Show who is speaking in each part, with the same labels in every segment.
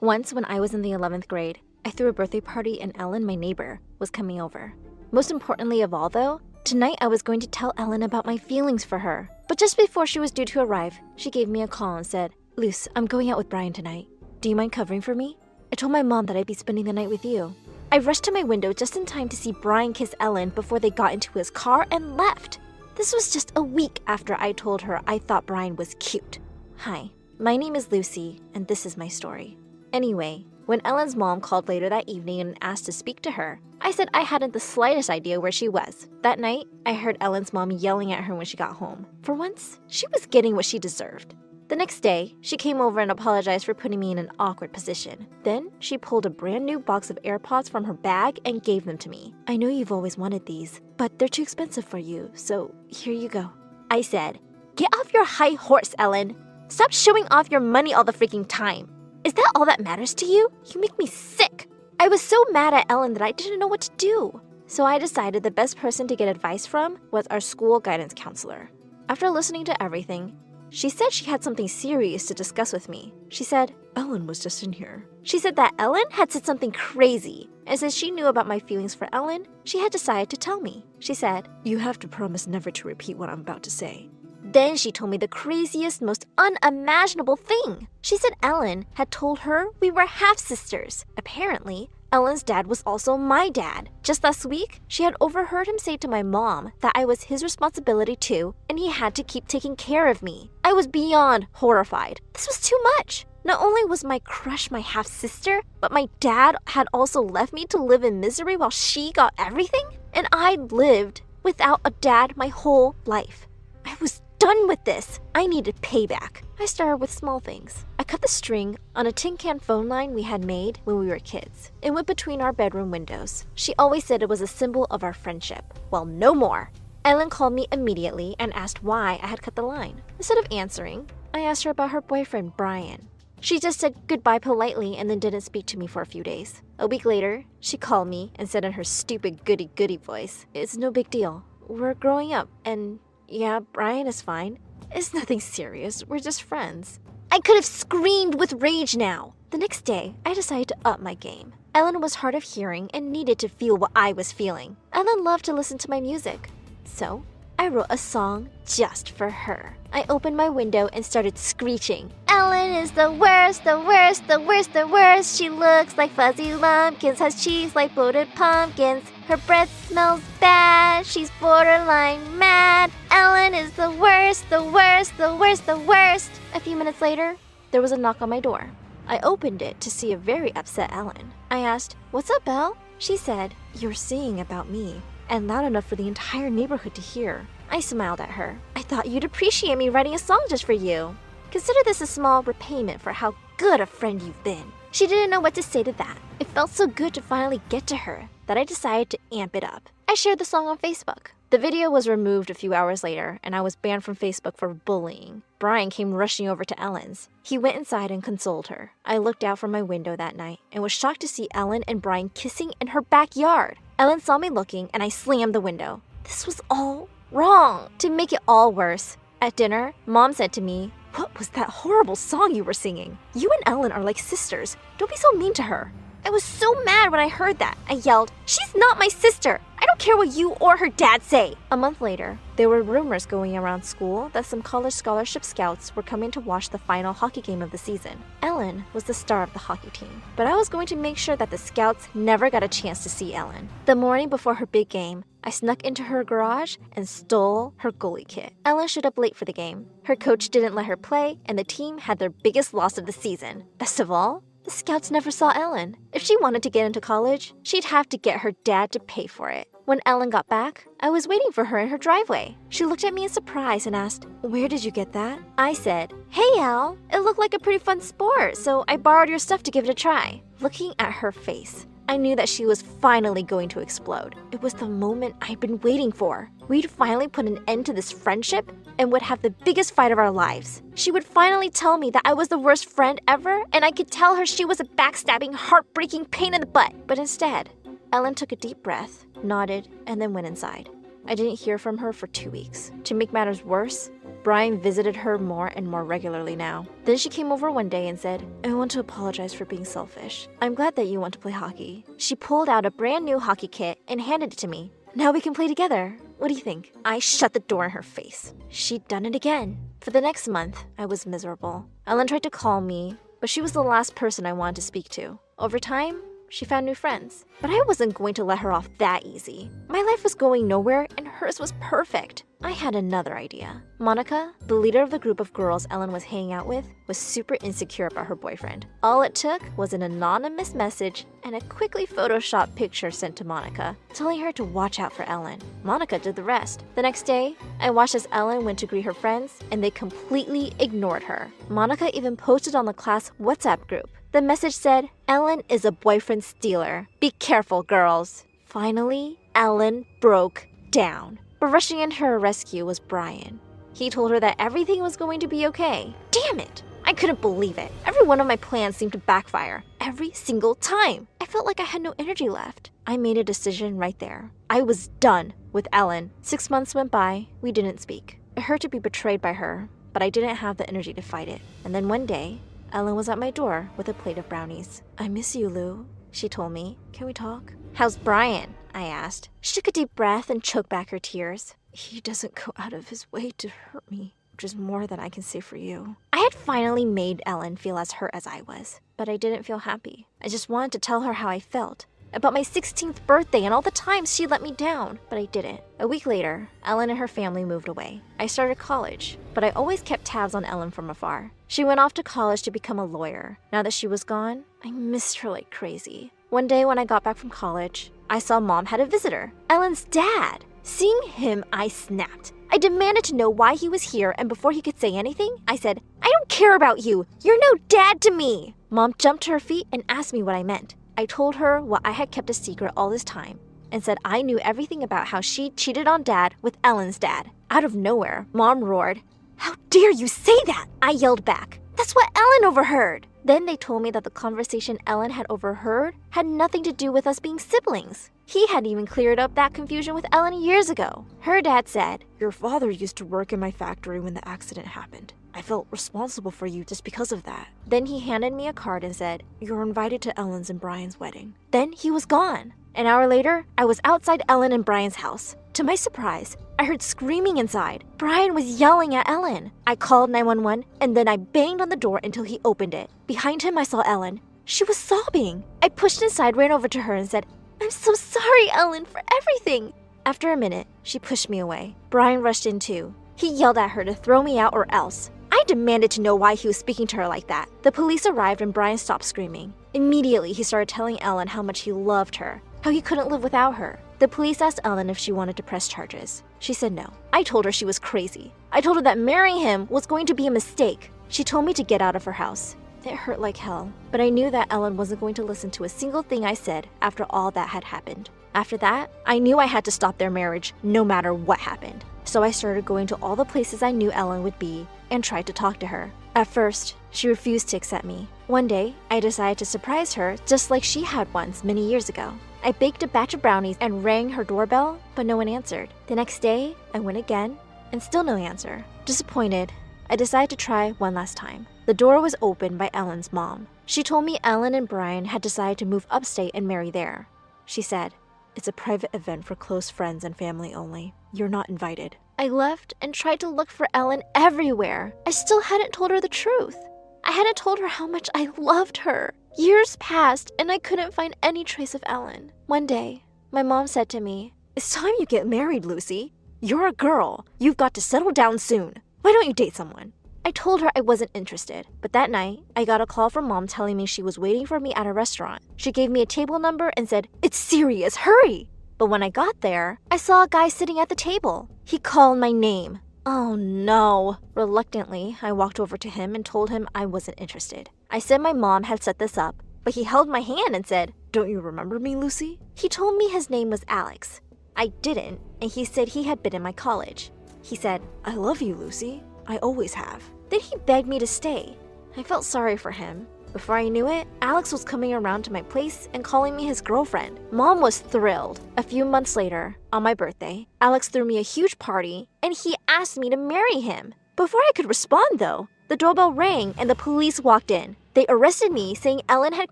Speaker 1: Once when I was in the 11th grade, I threw a birthday party and Ellen, my neighbor, was coming over. Most importantly of all though, tonight I was going to tell Ellen about my feelings for her. But just before she was due to arrive, she gave me a call and said, "Luce, I'm going out with Brian tonight. Do you mind covering for me? I told my mom that I'd be spending the night with you." I rushed to my window just in time to see Brian kiss Ellen before they got into his car and left. This was just a week after I told her I thought Brian was cute. Hi, my name is Lucy, and this is my story. Anyway, when Ellen's mom called later that evening and asked to speak to her, I said I hadn't the slightest idea where she was. That night, I heard Ellen's mom yelling at her when she got home. For once, she was getting what she deserved. The next day, she came over and apologized for putting me in an awkward position. Then, she pulled a brand new box of AirPods from her bag and gave them to me. "I know you've always wanted these, but they're too expensive for you, so here you go." I said, "Get off your high horse, Ellen. Stop showing off your money all the freaking time. Is that all that matters to you? You make me sick." I was so mad at Ellen that I didn't know what to do. So I decided the best person to get advice from was our school guidance counselor. After listening to everything, she said she had something serious to discuss with me. She said, "Ellen was just in here." She said that Ellen had said something crazy, and since she knew about my feelings for Ellen, she had decided to tell me. She said, "You have to promise never to repeat what I'm about to say." Then she told me the craziest, most unimaginable thing. She said Ellen had told her we were half-sisters. Apparently, Ellen's dad was also my dad. Just last week, she had overheard him say to my mom that I was his responsibility too, and he had to keep taking care of me. I was beyond horrified. This was too much. Not only was my crush my half-sister, but my dad had also left me to live in misery while she got everything? And I'd lived without a dad my whole life. I was done with this. I needed payback. I started with small things. I cut the string on a tin can phone line we had made when we were kids. It went between our bedroom windows. She always said it was a symbol of our friendship. Well, no more. Ellen called me immediately and asked why I had cut the line. Instead of answering, I asked her about her boyfriend, Brian. She just said goodbye politely and then didn't speak to me for a few days. A week later, she called me and said in her stupid goody-goody voice, "It's no big deal. We're growing up and yeah, Brian is fine. It's nothing serious. We're just friends." I could have screamed with rage now. The next day, I decided to up my game. Ellen was hard of hearing and needed to feel what I was feeling. Ellen loved to listen to my music. So, I wrote a song just for her. I opened my window and started screeching. "Ellen is the worst, the worst, the worst, the worst. She looks like fuzzy lumpkins, has cheese like bloated pumpkins. Her breath smells bad, she's borderline mad. Ellen is the worst, the worst, the worst, the worst." A few minutes later, there was a knock on my door. I opened it to see a very upset Ellen. I asked, "What's up, Elle?" She said, "You're singing about me, and loud enough for the entire neighborhood to hear." I smiled at her. "I thought you'd appreciate me writing a song just for you. Consider this a small repayment for how good a friend you've been." She didn't know what to say to that. It felt so good to finally get to her that I decided to amp it up. I shared the song on Facebook. The video was removed a few hours later, and I was banned from Facebook for bullying. Brian came rushing over to Ellen's. He went inside and consoled her. I looked out from my window that night and was shocked to see Ellen and Brian kissing in her backyard. Ellen saw me looking, and I slammed the window. This was all wrong. To make it all worse, at dinner, Mom said to me, "What was that horrible song you were singing? You and Ellen are like sisters. Don't be so mean to her." I was so mad when I heard that. I yelled, "She's not my sister. I don't care what you or her dad say." A month later, there were rumors going around school that some college scholarship scouts were coming to watch the final hockey game of the season. Ellen was the star of the hockey team, but I was going to make sure that the scouts never got a chance to see Ellen. The morning before her big game, I snuck into her garage and stole her goalie kit. Ellen showed up late for the game. Her coach didn't let her play, and the team had their biggest loss of the season. Best of all, the scouts never saw Ellen. If she wanted to get into college, she'd have to get her dad to pay for it. When Ellen got back, I was waiting for her in her driveway. She looked at me in surprise and asked, "Where did you get that?" I said, "Hey, Elle, it looked like a pretty fun sport, so I borrowed your stuff to give it a try." Looking at her face, I knew that she was finally going to explode. It was the moment I'd been waiting for. We'd finally put an end to this friendship and would have the biggest fight of our lives. She would finally tell me that I was the worst friend ever, and I could tell her she was a backstabbing, heartbreaking pain in the butt. But instead, Ellen took a deep breath, nodded, and then went inside. I didn't hear from her for 2 weeks. To make matters worse, Brian visited her more and more regularly now. Then she came over one day and said, I want to apologize for being selfish. I'm glad that you want to play hockey. She pulled out a brand new hockey kit and handed it to me. Now we can play together. What do you think? I shut the door in her face. She'd done it again. For the next month, I was miserable. Ellen tried to call me, but she was the last person I wanted to speak to. Over time, she found new friends. But I wasn't going to let her off that easy. My life was going nowhere and hers was perfect. I had another idea. Monica, the leader of the group of girls Ellen was hanging out with, was super insecure about her boyfriend. All it took was an anonymous message and a quickly photoshopped picture sent to Monica, telling her to watch out for Ellen. Monica did the rest. The next day, I watched as Ellen went to greet her friends, and they completely ignored her. Monica even posted on the class WhatsApp group. The message said, Ellen is a boyfriend stealer. Be careful, girls. Finally, Ellen broke down. But rushing in to her rescue was Brian. He told her that everything was going to be okay. Damn it! I couldn't believe it. Every one of my plans seemed to backfire. Every single time. I felt like I had no energy left. I made a decision right there. I was done with Ellen. 6 months went by. We didn't speak. It hurt to be betrayed by her, but I didn't have the energy to fight it. And then one day, Ellen was at my door with a plate of brownies. I miss you, Lou, she told me. Can we talk? How's Brian? I asked. She took a deep breath and choked back her tears. He doesn't go out of his way to hurt me, which is more than I can say for you. I had finally made Ellen feel as hurt as I was, but I didn't feel happy. I just wanted to tell her how I felt, about my 16th birthday and all the times she let me down, but I didn't. A week later, Ellen and her family moved away. I started college, but I always kept tabs on Ellen from afar. She went off to college to become a lawyer. Now that she was gone, I missed her like crazy. One day when I got back from college, I saw Mom had a visitor, Ellen's dad. Seeing him, I snapped. I demanded to know why he was here, and before he could say anything, I said, I don't care about you. You're no dad to me. Mom jumped to her feet and asked me what I meant. I told her what I had kept a secret all this time and said I knew everything about how she cheated on Dad with Ellen's dad. Out of nowhere, Mom roared, How dare you say that? I yelled back, That's what Ellen overheard. Then they told me that the conversation Ellen had overheard had nothing to do with us being siblings. He had even cleared up that confusion with Ellen years ago. Her dad said, Your father used to work in my factory when the accident happened. I felt responsible for you just because of that. Then he handed me a card and said, You're invited to Ellen's and Brian's wedding. Then he was gone. An hour later, I was outside Ellen and Brian's house. To my surprise, I heard screaming inside. Brian was yelling at Ellen. I called 911 and then I banged on the door until he opened it. Behind him, I saw Ellen. She was sobbing. I pushed inside, ran over to her and said, I'm so sorry, Ellen, for everything. After a minute, she pushed me away. Brian rushed in too. He yelled at her to throw me out or else. I demanded to know why he was speaking to her like that. The police arrived and Brian stopped screaming. Immediately, he started telling Ellen how much he loved her, how he couldn't live without her. The police asked Ellen if she wanted to press charges. She said no. I told her she was crazy. I told her that marrying him was going to be a mistake. She told me to get out of her house. It hurt like hell, but I knew that Ellen wasn't going to listen to a single thing I said after all that had happened. After that, I knew I had to stop their marriage no matter what happened. So I started going to all the places I knew Ellen would be and tried to talk to her. At first, she refused to accept me. One day, I decided to surprise her just like she had once many years ago. I baked a batch of brownies and rang her doorbell, but no one answered. The next day, I went again, and still no answer. Disappointed, I decided to try one last time. The door was opened by Ellen's mom. She told me Ellen and Brian had decided to move upstate and marry there. She said, It's a private event for close friends and family only. You're not invited. I left and tried to look for Ellen everywhere. I still hadn't told her the truth. I hadn't told her how much I loved her. Years passed and I couldn't find any trace of Ellen. One day, my mom said to me, It's time you get married, Lucy. You're a girl. You've got to settle down soon. Why don't you date someone? I told her I wasn't interested, but that night, I got a call from Mom telling me she was waiting for me at a restaurant. She gave me a table number and said, It's serious, hurry! But when I got there, I saw a guy sitting at the table. He called my name. Oh no. Reluctantly, I walked over to him and told him I wasn't interested. I said my mom had set this up, but he held my hand and said, Don't you remember me, Lucy? He told me his name was Alex. I didn't, and he said he had been in my college. He said, I love you, Lucy. I always have. Then he begged me to stay. I felt sorry for him. Before I knew it, Alex was coming around to my place and calling me his girlfriend. Mom was thrilled. A few months later, on my birthday, Alex threw me a huge party and he asked me to marry him. Before I could respond, though, the doorbell rang and the police walked in. They arrested me, saying Ellen had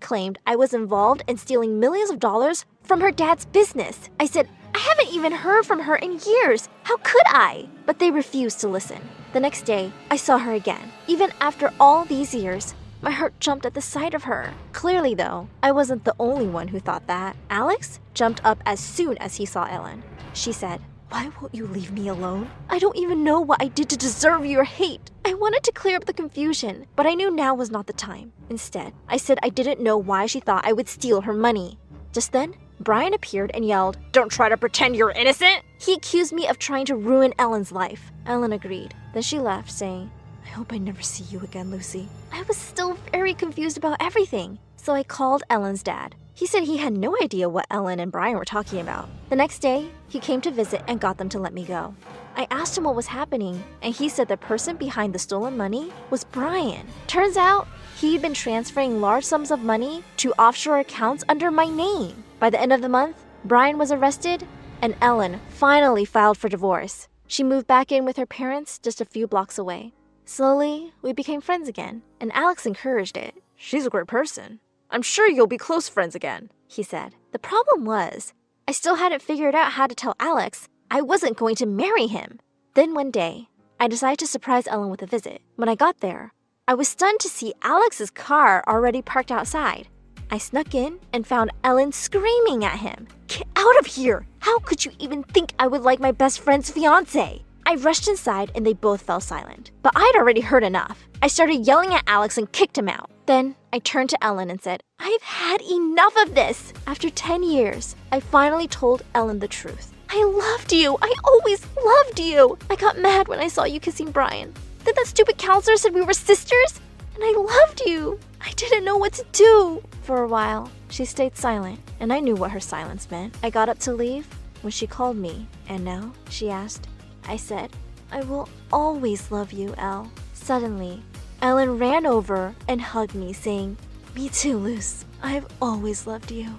Speaker 1: claimed I was involved in stealing millions of dollars from her dad's business. I said, I haven't even heard from her in years. How could I? But they refused to listen. The next day, I saw her again. Even after all these years, my heart jumped at the sight of her. Clearly, though, I wasn't the only one who thought that. Alex jumped up as soon as he saw Ellen. She said, "Why won't you leave me alone? I don't even know what I did to deserve your hate." I wanted to clear up the confusion, but I knew now was not the time. Instead, I said I didn't know why she thought I would steal her money. Just then, Brian appeared and yelled, "Don't try to pretend you're innocent!" He accused me of trying to ruin Ellen's life. Ellen agreed. Then she left, saying, "I hope I never see you again, Lucy." I was still very confused about everything, so I called Ellen's dad. He said he had no idea what Ellen and Brian were talking about. The next day, he came to visit and got them to let me go. I asked him what was happening, and he said the person behind the stolen money was Brian. Turns out, he'd been transferring large sums of money to offshore accounts under my name. By the end of the month, Brian was arrested, and Ellen finally filed for divorce. She moved back in with her parents just a few blocks away. Slowly, we became friends again, and Alex encouraged it. "She's a great person. I'm sure you'll be close friends again," he said. The problem was, I still hadn't figured out how to tell Alex I wasn't going to marry him. Then one day, I decided to surprise Ellen with a visit. When I got there, I was stunned to see Alex's car already parked outside. I snuck in and found Ellen screaming at him. "Get out of here! How could you even think I would like my best friend's fiancé?" I rushed inside and they both fell silent. But I'd already heard enough. I started yelling at Alex and kicked him out. Then I turned to Ellen and said, "I've had enough of this." After 10 years, I finally told Ellen the truth. "I loved you. I always loved you. I got mad when I saw you kissing Brian. Then that stupid counselor said we were sisters, and I loved you. I didn't know what to do." For a while, she stayed silent, and I knew what her silence meant. I got up to leave when she called me, and now, she asked. I said, "I will always love you, Elle." Suddenly, Ellen ran over and hugged me, saying, "Me too, Luce. I've always loved you."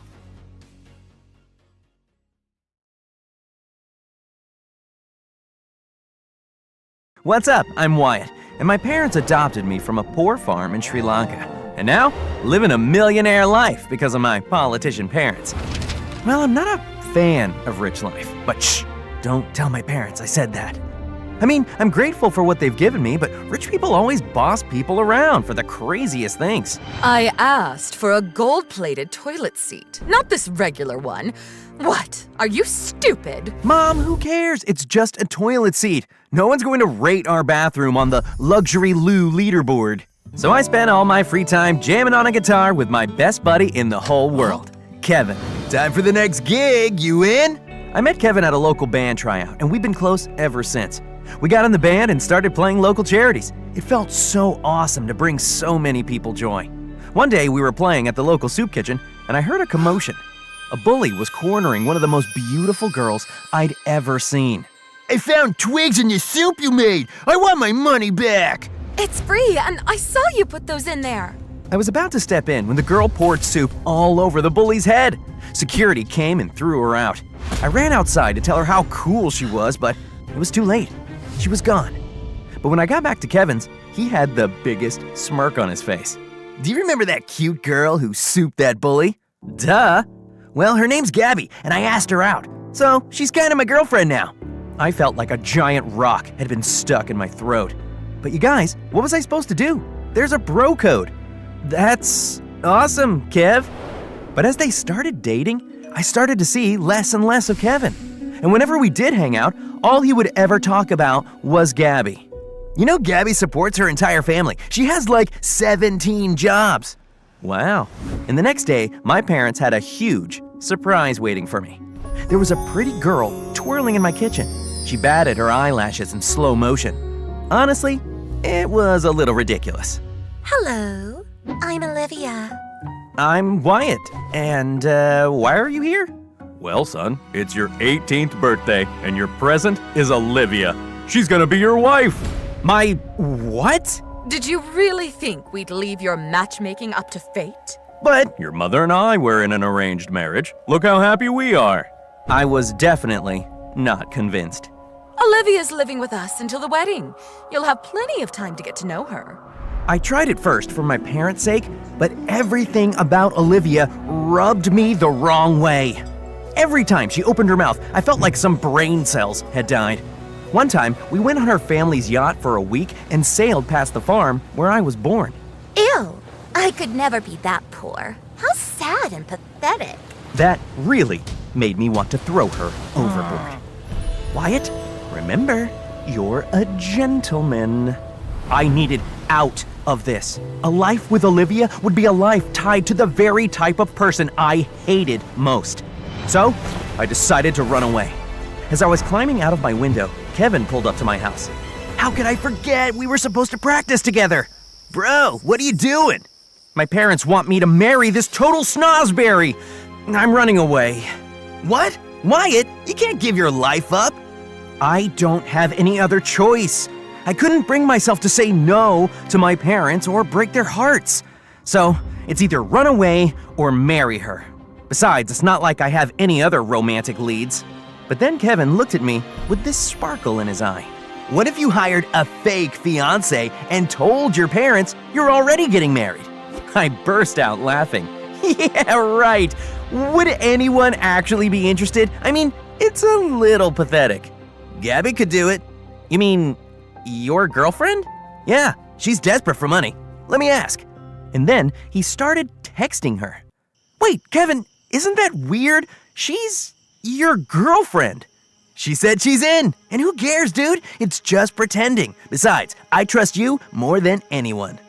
Speaker 2: What's up? I'm Wyatt, and my parents adopted me from a poor farm in Sri Lanka. And now, living a millionaire life because of my politician parents. Well, I'm not a fan of rich life, but shh, don't tell my parents I said that. I mean, I'm grateful for what they've given me, but rich people always boss people around for the craziest things.
Speaker 3: I asked for a gold-plated toilet seat, not this regular one. What? Are you stupid?
Speaker 2: Mom, who cares? It's just a toilet seat. No one's going to rate our bathroom on the luxury loo leaderboard. So I spent all my free time jamming on a guitar with my best buddy in the whole world, Kevin. Time for the next gig, you in? I met Kevin at a local band tryout, and we've been close ever since. We got in the band and started playing local charities. It felt so awesome to bring so many people joy. One day we were playing at the local soup kitchen, and I heard a commotion. A bully was cornering one of the most beautiful girls I'd ever seen.
Speaker 4: "I found twigs in your soup you made! I want my money back!"
Speaker 3: It's free, and I saw you put those in there.
Speaker 2: I was about to step in when the girl poured soup all over the bully's head. Security came and threw her out. I ran outside to tell her how cool she was, but it was too late. She was gone. But when I got back to Kevin's, he had the biggest smirk on his face. "Do you remember that cute girl who souped that bully?" "Duh. Well, her name's Gabby, and I asked her out. So she's kind of my girlfriend now." I felt like a giant rock had been stuck in my throat. But you guys, what was I supposed to do? There's a bro code. That's awesome, Kev. But as they started dating, I started to see less and less of Kevin. And whenever we did hang out, all he would ever talk about was Gabby. You know, Gabby supports her entire family. She has like 17 jobs. Wow. And the next day, my parents had a huge surprise waiting for me. There was a pretty girl twirling in my kitchen. She batted her eyelashes in slow motion. Honestly, it was a little ridiculous.
Speaker 5: Hello, I'm Olivia.
Speaker 2: I'm Wyatt, and why are you here?
Speaker 6: Well, son, it's your 18th birthday, and your present is Olivia. She's gonna be your wife.
Speaker 2: My what?
Speaker 3: Did you really think we'd leave your matchmaking up to fate?
Speaker 2: But
Speaker 6: Your mother and I were in an arranged marriage. Look how happy we are.
Speaker 2: I was definitely not convinced.
Speaker 3: Olivia's living with us until the wedding. You'll have plenty of time to get to know her.
Speaker 2: I tried it first for my parents' sake, but everything about Olivia rubbed me the wrong way. Every time she opened her mouth, I felt like some brain cells had died. One time, we went on her family's yacht for a week and sailed past the farm where I was born.
Speaker 5: Ew, I could never be that poor. How sad and pathetic.
Speaker 2: That really made me want to throw her overboard. Wyatt, remember, you're a gentleman. I needed out of this. A life with Olivia would be a life tied to the very type of person I hated most. So, I decided to run away. As I was climbing out of my window, Kevin pulled up to my house. How could I forget we were supposed to practice together? Bro, what are you doing? My parents want me to marry this total snozberry. I'm running away. What? Wyatt, you can't give your life up. I don't have any other choice. I couldn't bring myself to say no to my parents or break their hearts. So, it's either run away or marry her. Besides, it's not like I have any other romantic leads. But then Kevin looked at me with this sparkle in his eye. What if you hired a fake fiancé and told your parents you're already getting married? I burst out laughing. Yeah, right. Would anyone actually be interested? I mean, it's a little pathetic. Gabby could do it. You mean, your girlfriend? Yeah, she's desperate for money. Let me ask. And then he started texting her. Wait, Kevin, isn't that weird? She's your girlfriend. She said she's in. And who cares, dude? It's just pretending. Besides, I trust you more than anyone.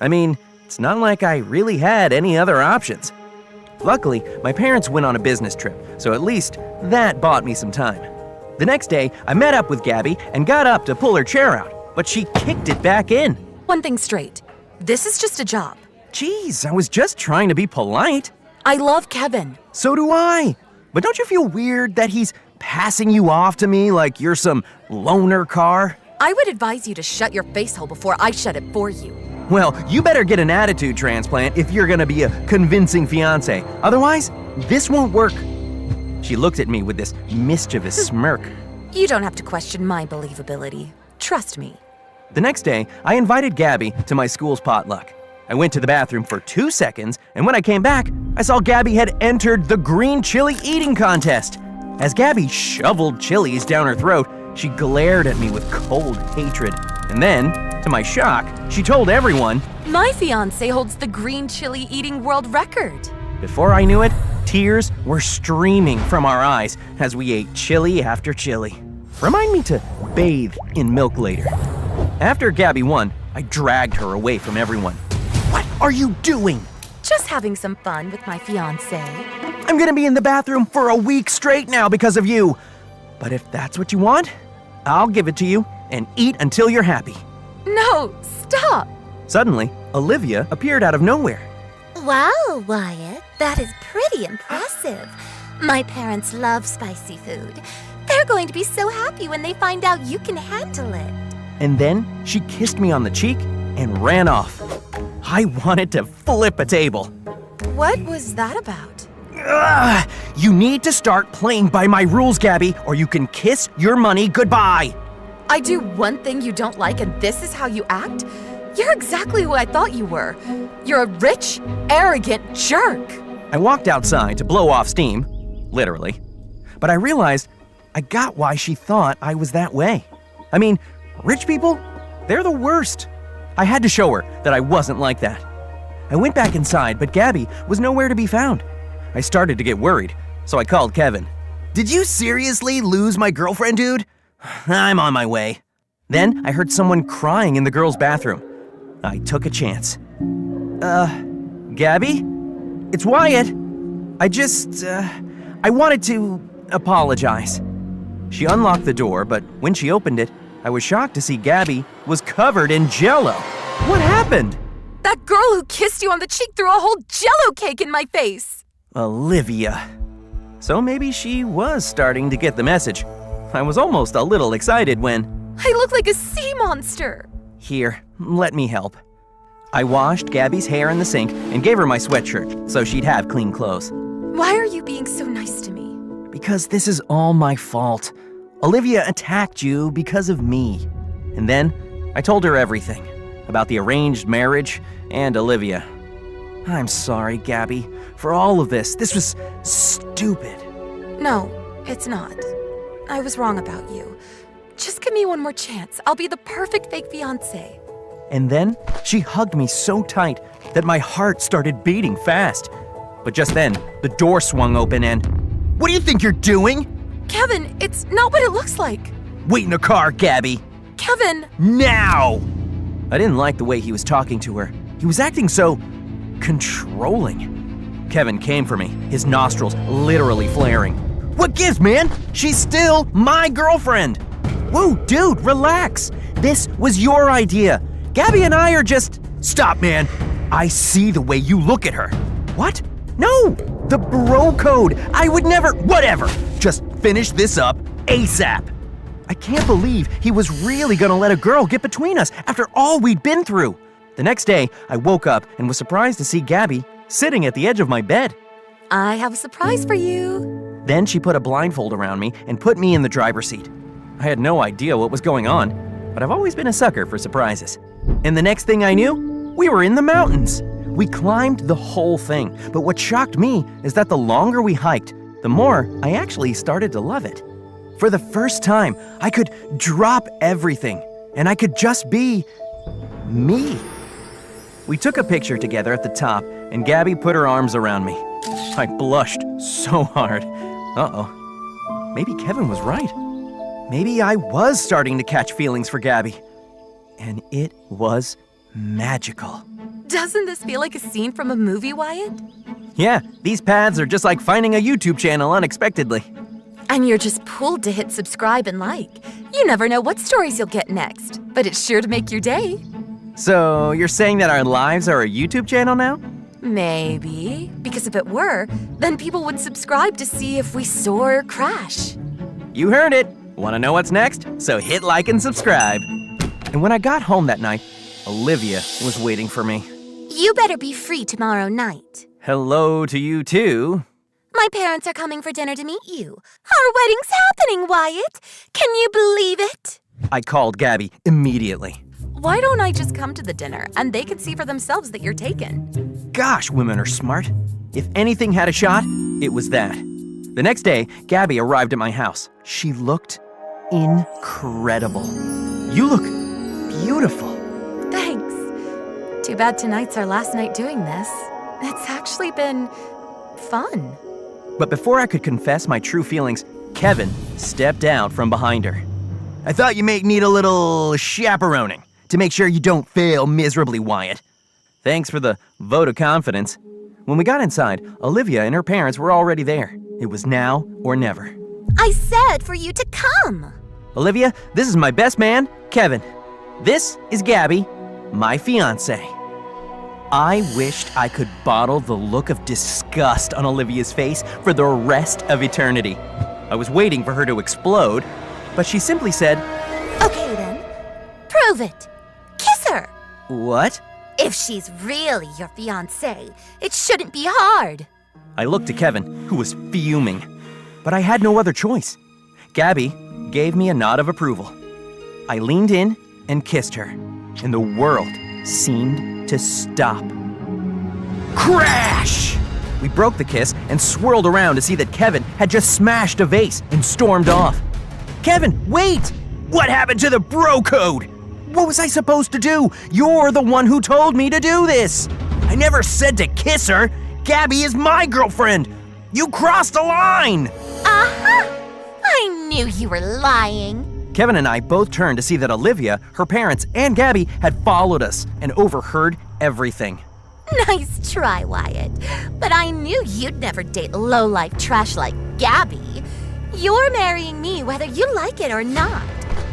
Speaker 2: I mean, it's not like I really had any other options. Luckily, my parents went on a business trip, so at least that bought me some time. The next day, I met up with Gabby and got up to pull her chair out, but she kicked it back in.
Speaker 3: One thing straight. This is just a job.
Speaker 2: Jeez, I was just trying to be polite.
Speaker 3: I love Kevin.
Speaker 2: So do I. But don't you feel weird that he's passing you off to me like you're some loaner car?
Speaker 3: I would advise you to shut your face hole before I shut it for you.
Speaker 2: Well, you better get an attitude transplant if you're gonna be a convincing fiancé. Otherwise, this won't work. She looked at me with this mischievous smirk.
Speaker 3: You don't have to question my believability. Trust me.
Speaker 2: The next day, I invited Gabby to my school's potluck. I went to the bathroom for 2 seconds, and when I came back, I saw Gabby had entered the green chili eating contest. As Gabby shoveled chilies down her throat, she glared at me with cold hatred. And then, to my shock, she told everyone.
Speaker 3: My fiancé holds the green chili eating world record.
Speaker 2: Before I knew it, tears were streaming from our eyes as we ate chili after chili. Remind me to bathe in milk later. After Gabby won, I dragged her away from everyone. What are you doing?
Speaker 3: Just having some fun with my fiancé.
Speaker 2: I'm gonna be in the bathroom for a week straight now because of you. But if that's what you want, I'll give it to you and eat until you're happy.
Speaker 3: No, stop!
Speaker 2: Suddenly, Olivia appeared out of nowhere.
Speaker 5: Wow, Wyatt, that is pretty impressive. My parents love spicy food. They're going to be so happy when they find out you can handle it.
Speaker 2: And then she kissed me on the cheek and ran off. I wanted to flip a table.
Speaker 3: What was that about?
Speaker 2: Ugh, you need to start playing by my rules, Gabby, or you can kiss your money goodbye.
Speaker 3: I do one thing you don't like and this is how you act? You're exactly who I thought you were. You're a rich, arrogant jerk.
Speaker 2: I walked outside to blow off steam, literally. But I realized I got why she thought I was that way. I mean, rich people, they're the worst. I had to show her that I wasn't like that. I went back inside, but Gabby was nowhere to be found. I started to get worried, so I called Kevin. Did you seriously lose my girlfriend, dude? I'm on my way. Then I heard someone crying in the girls' bathroom. I took a chance. Gabby? It's Wyatt. I wanted to apologize. She unlocked the door, but when she opened it, I was shocked to see Gabby was covered in Jell-O. What happened?
Speaker 3: That girl who kissed you on the cheek threw a whole Jell-O cake in my face.
Speaker 2: Olivia. So maybe she was starting to get the message. I was almost a little excited when...
Speaker 3: I look like a sea monster.
Speaker 2: Here, let me help. I washed Gabby's hair in the sink and gave her my sweatshirt so she'd have clean clothes.
Speaker 3: Why are you being so nice to me?
Speaker 2: Because this is all my fault. Olivia attacked you because of me. And then I told her everything about the arranged marriage and Olivia. I'm sorry, Gabby, for all of this. This was stupid.
Speaker 3: No, it's not. I was wrong about you. Just give me one more chance. I'll be the perfect fake fiancé.
Speaker 2: And then she hugged me so tight that my heart started beating fast. But just then, the door swung open and...
Speaker 4: What do you think you're doing?
Speaker 3: Kevin, it's not what it looks like.
Speaker 2: Wait in the car, Gabby!
Speaker 3: Kevin!
Speaker 2: Now! I didn't like the way he was talking to her. He was acting so... controlling. Kevin came for me, his nostrils literally flaring. What gives, man? She's still my girlfriend! Whoa, dude, relax! This was your idea. Gabby and I are just... Stop, man! I see the way you look at her. What? No! The bro code! I would never... Whatever! Just finish this up ASAP! I can't believe he was really gonna let a girl get between us after all we'd been through. The next day, I woke up and was surprised to see Gabby sitting at the edge of my bed.
Speaker 3: I have a surprise for you.
Speaker 2: Then she put a blindfold around me and put me in the driver's seat. I had no idea what was going on, but I've always been a sucker for surprises. And the next thing I knew, we were in the mountains. We climbed the whole thing, but what shocked me is that the longer we hiked, the more I actually started to love it. For the first time, I could drop everything, and I could just be me. We took a picture together at the top, and Gabby put her arms around me. I blushed so hard. Uh-oh. Maybe Kevin was right. Maybe I was starting to catch feelings for Gabby. And it was magical.
Speaker 3: Doesn't this feel like a scene from a movie, Wyatt?
Speaker 2: Yeah, these paths are just like finding a YouTube channel unexpectedly.
Speaker 3: And you're just pulled to hit subscribe and like. You never know what stories you'll get next, but it's sure to make your day.
Speaker 2: So, you're saying that our lives are a YouTube channel now?
Speaker 3: Maybe. Because if it were, then people would subscribe to see if we soar or crash.
Speaker 2: You heard it. Want to know what's next? So hit like and subscribe. And when I got home that night, Olivia was waiting for me.
Speaker 5: You better be free tomorrow night.
Speaker 2: Hello to you too.
Speaker 5: My parents are coming for dinner to meet you. Our wedding's happening, Wyatt. Can you believe it?
Speaker 2: I called Gabby immediately.
Speaker 3: Why don't I just come to the dinner and they can see for themselves that you're taken?
Speaker 2: Gosh, women are smart. If anything had a shot, it was that. The next day, Gabby arrived at my house. She looked incredible. You look beautiful.
Speaker 3: Thanks. Too bad tonight's our last night doing this. It's actually been fun.
Speaker 2: But before I could confess my true feelings, Kevin stepped out from behind her. I thought you may need a little chaperoning to make sure you don't fail miserably, Wyatt. Thanks for the vote of confidence. When we got inside, Olivia and her parents were already there. It was now or never.
Speaker 5: I said for you to come.
Speaker 2: Olivia, this is my best man, Kevin. This is Gabby, my fiancé. I wished I could bottle the look of disgust on Olivia's face for the rest of eternity. I was waiting for her to explode, but she simply said,
Speaker 5: Okay then, prove it. Kiss her.
Speaker 2: What?
Speaker 5: If she's really your fiancé, it shouldn't be hard.
Speaker 2: I looked to Kevin, who was fuming, but I had no other choice. Gabby gave me a nod of approval. I leaned in and kissed her, and the world seemed to stop. Crash! We broke the kiss and swirled around to see that Kevin had just smashed a vase and stormed off. Kevin, wait! What happened to the bro code? What was I supposed to do? You're the one who told me to do this. I never said to kiss her. Gabby is my girlfriend. You crossed a line.
Speaker 5: Uh-huh. I knew you were lying.
Speaker 2: Kevin and I both turned to see that Olivia, her parents, and Gabby had followed us and overheard everything.
Speaker 5: Nice try, Wyatt. But I knew you'd never date low-life trash like Gabby. You're marrying me whether you like it or not.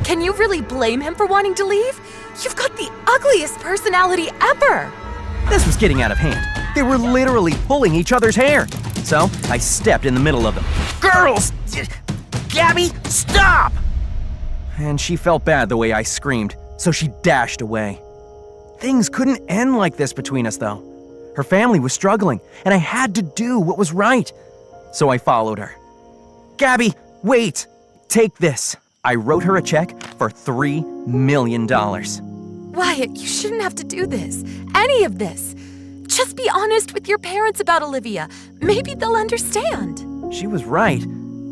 Speaker 3: Can you really blame him for wanting to leave? You've got the ugliest personality ever.
Speaker 2: This was getting out of hand. They were literally pulling each other's hair. So I stepped in the middle of them. Girls! Gabby, stop! And she felt bad the way I screamed, so she dashed away. Things couldn't end like this between us, though. Her family was struggling, and I had to do what was right. So I followed her. Gabby, wait! Take this. I wrote her a check for $3 million.
Speaker 3: Wyatt, you shouldn't have to do this. Any of this. Just be honest with your parents about Olivia. Maybe they'll understand.
Speaker 2: She was right,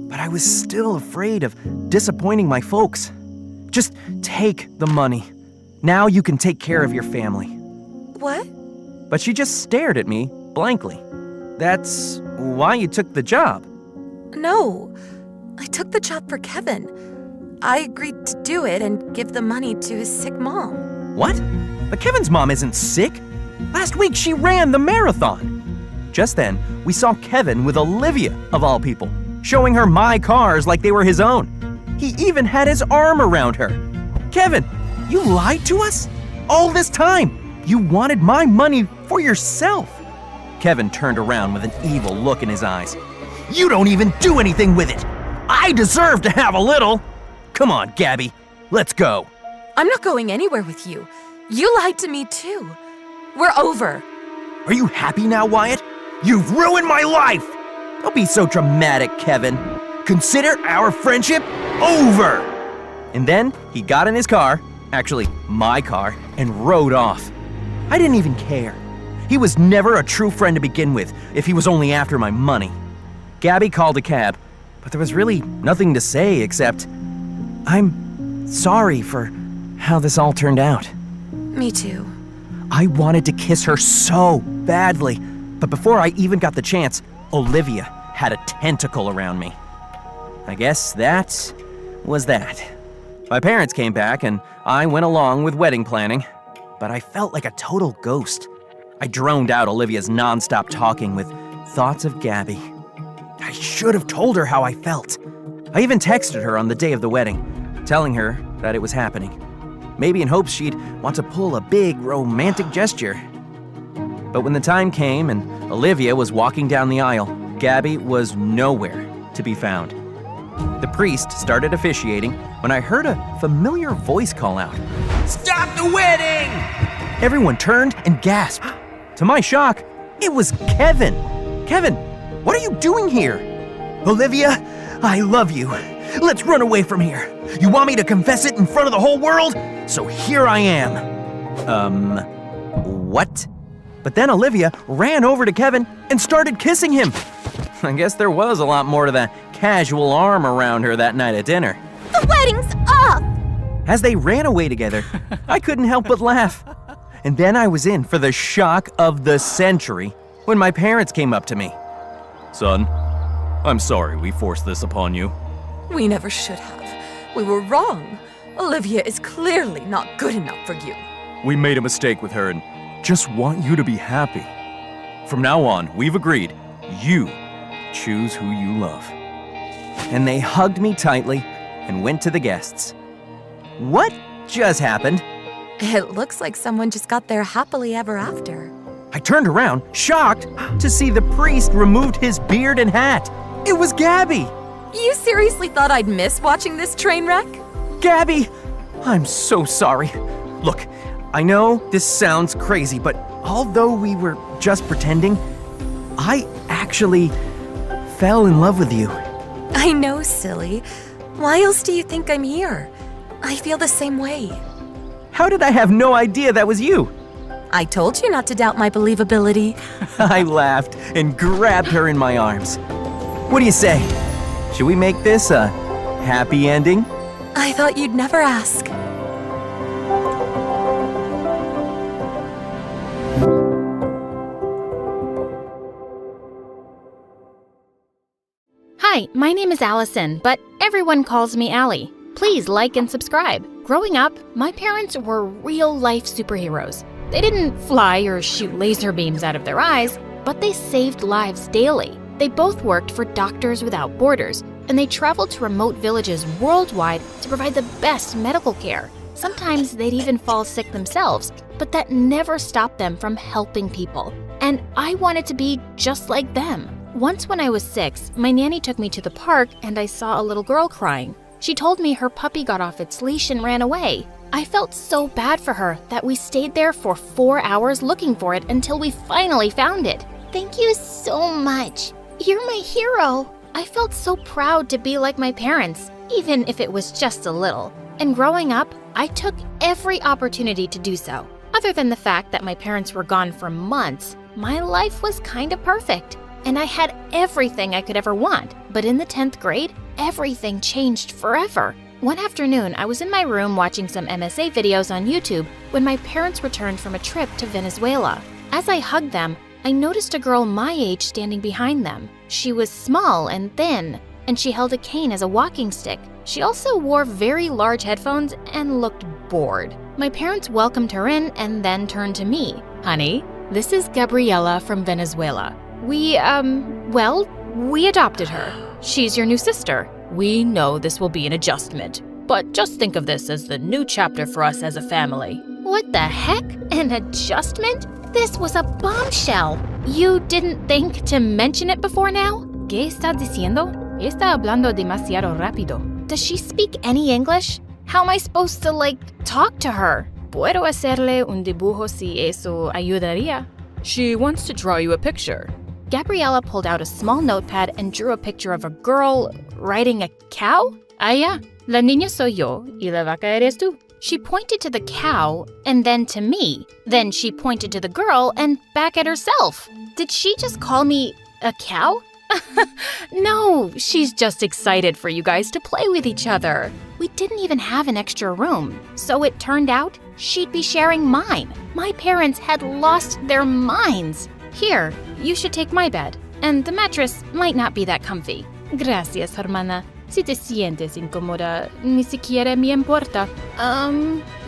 Speaker 2: but I was still afraid of disappointing my folks. Just take the money. Now you can take care of your family.
Speaker 3: What?
Speaker 2: But she just stared at me blankly. That's why you took the job.
Speaker 3: No. I took the job for Kevin. I agreed to do it and give the money to his sick mom.
Speaker 2: What? But Kevin's mom isn't sick. Last week she ran the marathon. Just then, we saw Kevin with Olivia, of all people, showing her my cars like they were his own. He even had his arm around her. Kevin, you lied to us? All this time, you wanted my money for yourself. Kevin turned around with an evil look in his eyes. You don't even do anything with it. I deserve to have a little. Come on, Gabby, let's go.
Speaker 3: I'm not going anywhere with you. You lied to me too. We're over.
Speaker 2: Are you happy now, Wyatt? You've ruined my life! Don't be so dramatic, Kevin. Consider our friendship over! And then he got in his car, actually my car, and rode off. I didn't even care. He was never a true friend to begin with if he was only after my money. Gabby called a cab, but there was really nothing to say except, I'm sorry for how this all turned out.
Speaker 3: Me too.
Speaker 2: I wanted to kiss her so badly, but before I even got the chance, Olivia had a tentacle around me. I guess that was that. My parents came back and I went along with wedding planning, but I felt like a total ghost. I droned out Olivia's nonstop talking with thoughts of Gabby. I should have told her how I felt. I even texted her on the day of the wedding, telling her that it was happening. Maybe in hopes she'd want to pull a big romantic gesture. But when the time came and Olivia was walking down the aisle, Gabby was nowhere to be found. The priest started officiating when I heard a familiar voice call out, "Stop the wedding!" Everyone turned and gasped. To my shock, it was Kevin. Kevin, what are you doing here? Olivia, I love you. Let's run away from here. You want me to confess it in front of the whole world? So here I am. What? But then Olivia ran over to Kevin and started kissing him. I guess there was a lot more to that casual arm around her that night at dinner.
Speaker 5: The wedding's off!
Speaker 2: As they ran away together, I couldn't help but laugh. And then I was in for the shock of the century when my parents came up to me.
Speaker 6: Son, I'm sorry we forced this upon you.
Speaker 3: We never should have. We were wrong. Olivia is clearly not good enough for you.
Speaker 6: We made a mistake with her and just want you to be happy. From now on, we've agreed, you choose who you love.
Speaker 2: And they hugged me tightly and went to the guests. What just happened?
Speaker 3: It looks like someone just got there happily ever after.
Speaker 2: I turned around, shocked, to see the priest removed his beard and hat. It was Gabby!
Speaker 3: You seriously thought I'd miss watching this train wreck?
Speaker 2: Gabby! I'm so sorry. Look, I know this sounds crazy, but although we were just pretending, I actually fell in love with you.
Speaker 3: I know, silly. Why else do you think I'm here? I feel the same way.
Speaker 2: How did I have no idea that was you?
Speaker 3: I told you not to doubt my believability.
Speaker 2: I laughed and grabbed her in my arms. What do you say? Should we make this a happy ending?
Speaker 3: I thought you'd never ask.
Speaker 7: Hi, my name is Allison, but everyone calls me Allie. Please like and subscribe. Growing up, my parents were real-life superheroes. They didn't fly or shoot laser beams out of their eyes, but they saved lives daily. They both worked for Doctors Without Borders, and they traveled to remote villages worldwide to provide the best medical care. Sometimes they'd even fall sick themselves, but that never stopped them from helping people. And I wanted to be just like them. Once when I was 6, my nanny took me to the park and I saw a little girl crying. She told me her puppy got off its leash and ran away. I felt so bad for her that we stayed there for 4 hours looking for it until we finally found it.
Speaker 1: Thank you so much. You're my hero.
Speaker 7: I felt so proud to be like my parents. even if it was just a little. And growing up, I took every opportunity to do so. Other than the fact that my parents were gone for months, my life was kind of perfect. And I had everything I could ever want. But in the 10th grade, everything changed forever. One afternoon, I was in my room watching some MSA videos on YouTube when my parents returned from a trip to Venezuela. As I hugged them, I noticed a girl my age standing behind them. She was small and thin, and she held a cane as a walking stick. She also wore very large headphones and looked bored. My parents welcomed her in and then turned to me. "Honey, this is Gabriela from Venezuela. We adopted her. She's your new sister. We know this will be an adjustment, but just think of this as the new chapter for us as a family." What the heck? An adjustment? This was a bombshell. You didn't think to mention it before now? ¿Qué está diciendo? Está hablando demasiado rápido. Does she speak any English? How am I supposed to, talk to her? Puedo hacerle un dibujo si eso ayudaría.
Speaker 6: She wants to draw you a picture.
Speaker 7: Gabriela pulled out a small notepad and drew a picture of a girl riding a cow? Ah, yeah. La niña soy yo y la vaca eres tú. She pointed to the cow and then to me. Then she pointed to the girl and back at herself. Did she just call me a cow? No, she's just excited for you guys to play with each other. We didn't even have an extra room, so it turned out she'd be sharing mine. My parents had lost their minds. Here, you should take my bed, and the mattress might not be that comfy. Gracias, hermana. Si te sientes incómoda, ni siquiera me importa.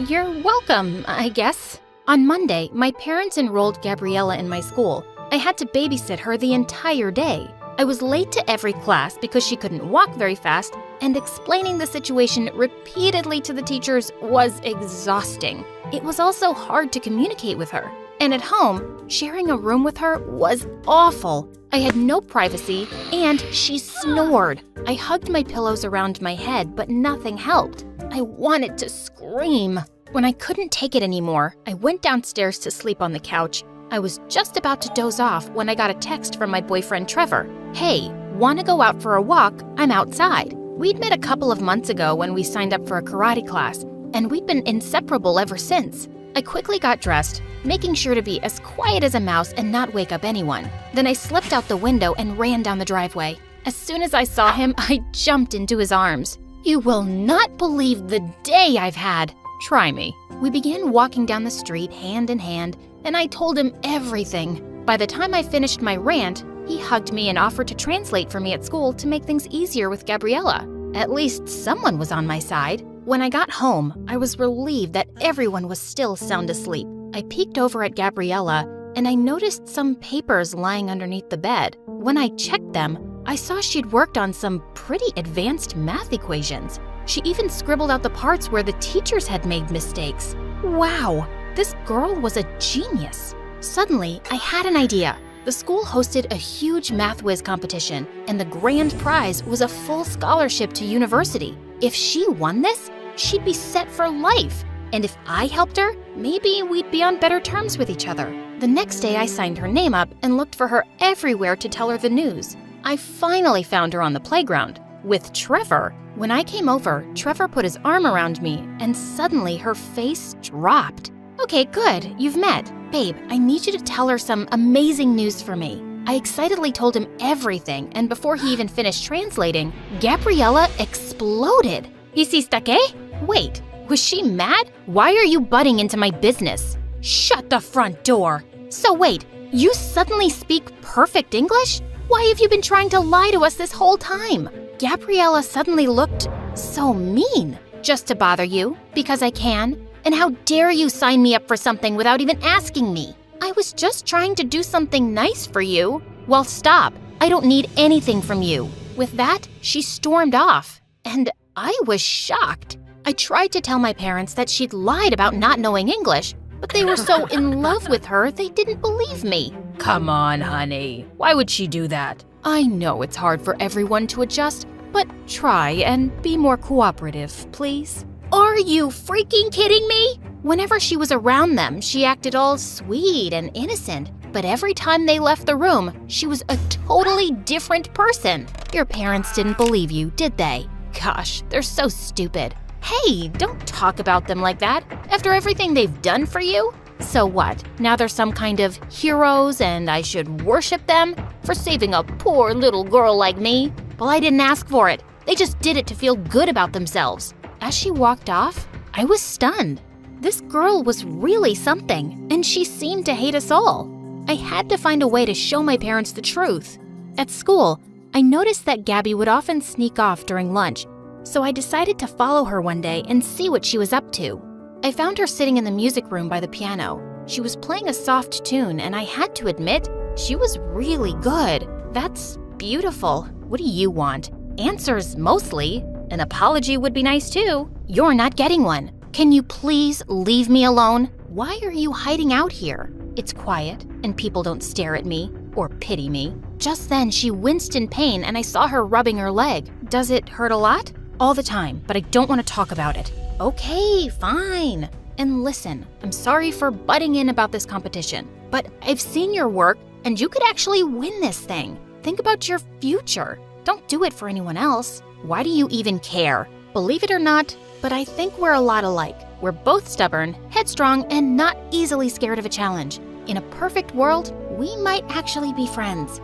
Speaker 7: You're welcome, I guess. On Monday, my parents enrolled Gabriela in my school. I had to babysit her the entire day. I was late to every class because she couldn't walk very fast, and explaining the situation repeatedly to the teachers was exhausting. It was also hard to communicate with her. And at home, sharing a room with her was awful. I had no privacy, and she snored. I hugged my pillows around my head, but nothing helped. I wanted to scream. When I couldn't take it anymore, I went downstairs to sleep on the couch. I was just about to doze off when I got a text from my boyfriend Trevor. "Hey, wanna go out for a walk? I'm outside." We'd met a couple of months ago when we signed up for a karate class, and we'd been inseparable ever since. I quickly got dressed, making sure to be as quiet as a mouse and not wake up anyone. Then I slipped out the window and ran down the driveway. As soon as I saw him, I jumped into his arms. "You will not believe the day I've had." "Try me." We began walking down the street hand in hand, and I told him everything. By the time I finished my rant, he hugged me and offered to translate for me at school to make things easier with Gabriela. At least someone was on my side. When I got home, I was relieved that everyone was still sound asleep. I peeked over at Gabriela, and I noticed some papers lying underneath the bed. When I checked them, I saw she'd worked on some pretty advanced math equations. She even scribbled out the parts where the teachers had made mistakes. Wow, this girl was a genius. Suddenly, I had an idea. The school hosted a huge math whiz competition, and the grand prize was a full scholarship to university. If she won this, she'd be set for life. And if I helped her, maybe we'd be on better terms with each other. The next day, I signed her name up and looked for her everywhere to tell her the news. I finally found her on the playground with Trevor. When I came over, Trevor put his arm around me, and suddenly her face dropped. "Okay, good, you've met. Babe, I need you to tell her some amazing news for me." I excitedly told him everything, and before he even finished translating, Gabriela exploded. "Hiciste qué?" Wait, was she mad? Why are you butting into my business? Shut the front door. So wait, you suddenly speak perfect English? Why have you been trying to lie to us this whole time? Gabriela suddenly looked so mean. Just to bother you, because I can? And how dare you sign me up for something without even asking me? I was just trying to do something nice for you. Well, stop. I don't need anything from you. With that, she stormed off, and I was shocked. I tried to tell my parents that she'd lied about not knowing English, but they were so in love with her they didn't believe me.
Speaker 6: Come on, honey. Why would she do that?
Speaker 7: I know it's hard for everyone to adjust, but try and be more cooperative, please. Are you freaking kidding me? Whenever she was around them, she acted all sweet and innocent, but every time they left the room, she was a totally different person. Your parents didn't believe you, did they? gosh, they're so stupid. Hey, don't talk about them like that after everything they've done for you. So what? Now they're some kind of heroes and I should worship them for saving a poor little girl like me? Well, I didn't ask for it. They just did it to feel good about themselves. As she walked off, I was stunned. This girl was really something, and she seemed to hate us all. I had to find a way to show my parents the truth. At school, I noticed that Gabby would often sneak off during lunch, so I decided to follow her one day and see what she was up to. I found her sitting in the music room by the piano. She was playing a soft tune, and I had to admit, she was really good. That's beautiful. What do you want? Answers, mostly. An apology would be nice too. You're not getting one. Can you please leave me alone? Why are you hiding out here? It's quiet, and people don't stare at me or pity me. Just then, she winced in pain, and I saw her rubbing her leg. Does it hurt a lot? All the time, but I don't want to talk about it. Okay, fine. And listen, I'm sorry for butting in about this competition, but I've seen your work, and you could actually win this thing. Think about your future. Don't do it for anyone else. Why do you even care? Believe it or not, but I think we're a lot alike. We're both stubborn, headstrong, and not easily scared of a challenge. In a perfect world, we might actually be friends.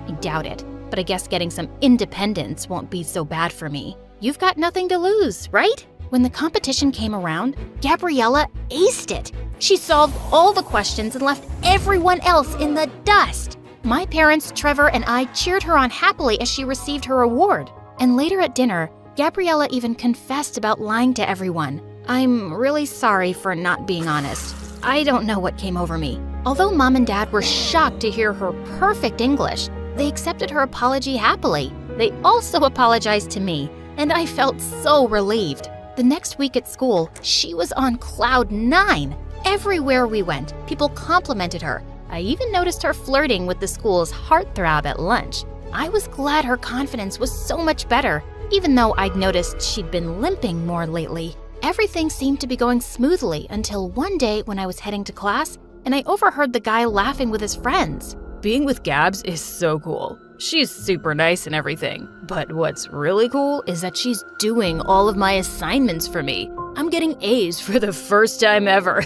Speaker 7: I doubt it, but I guess getting some independence won't be so bad for me. You've got nothing to lose, right? When the competition came around, Gabriella aced it. She solved all the questions and left everyone else in the dust. My parents, Trevor, and I cheered her on happily as she received her award. And later at dinner, Gabriella even confessed about lying to everyone. I'm really sorry for not being honest. I don't know what came over me. Although Mom and Dad were shocked to hear her perfect English, they accepted her apology happily. They also apologized to me, and I felt so relieved. The next week at school, she was on cloud 9. Everywhere we went, people complimented her. I even noticed her flirting with the school's heartthrob at lunch. I was glad her confidence was so much better, even though I'd noticed she'd been limping more lately. Everything seemed to be going smoothly until one day when I was heading to class and I overheard the guy laughing with his friends.
Speaker 8: Being with Gabs is so cool. She's super nice and everything. But what's really cool is that she's doing all of my assignments for me. I'm getting A's for the first time ever.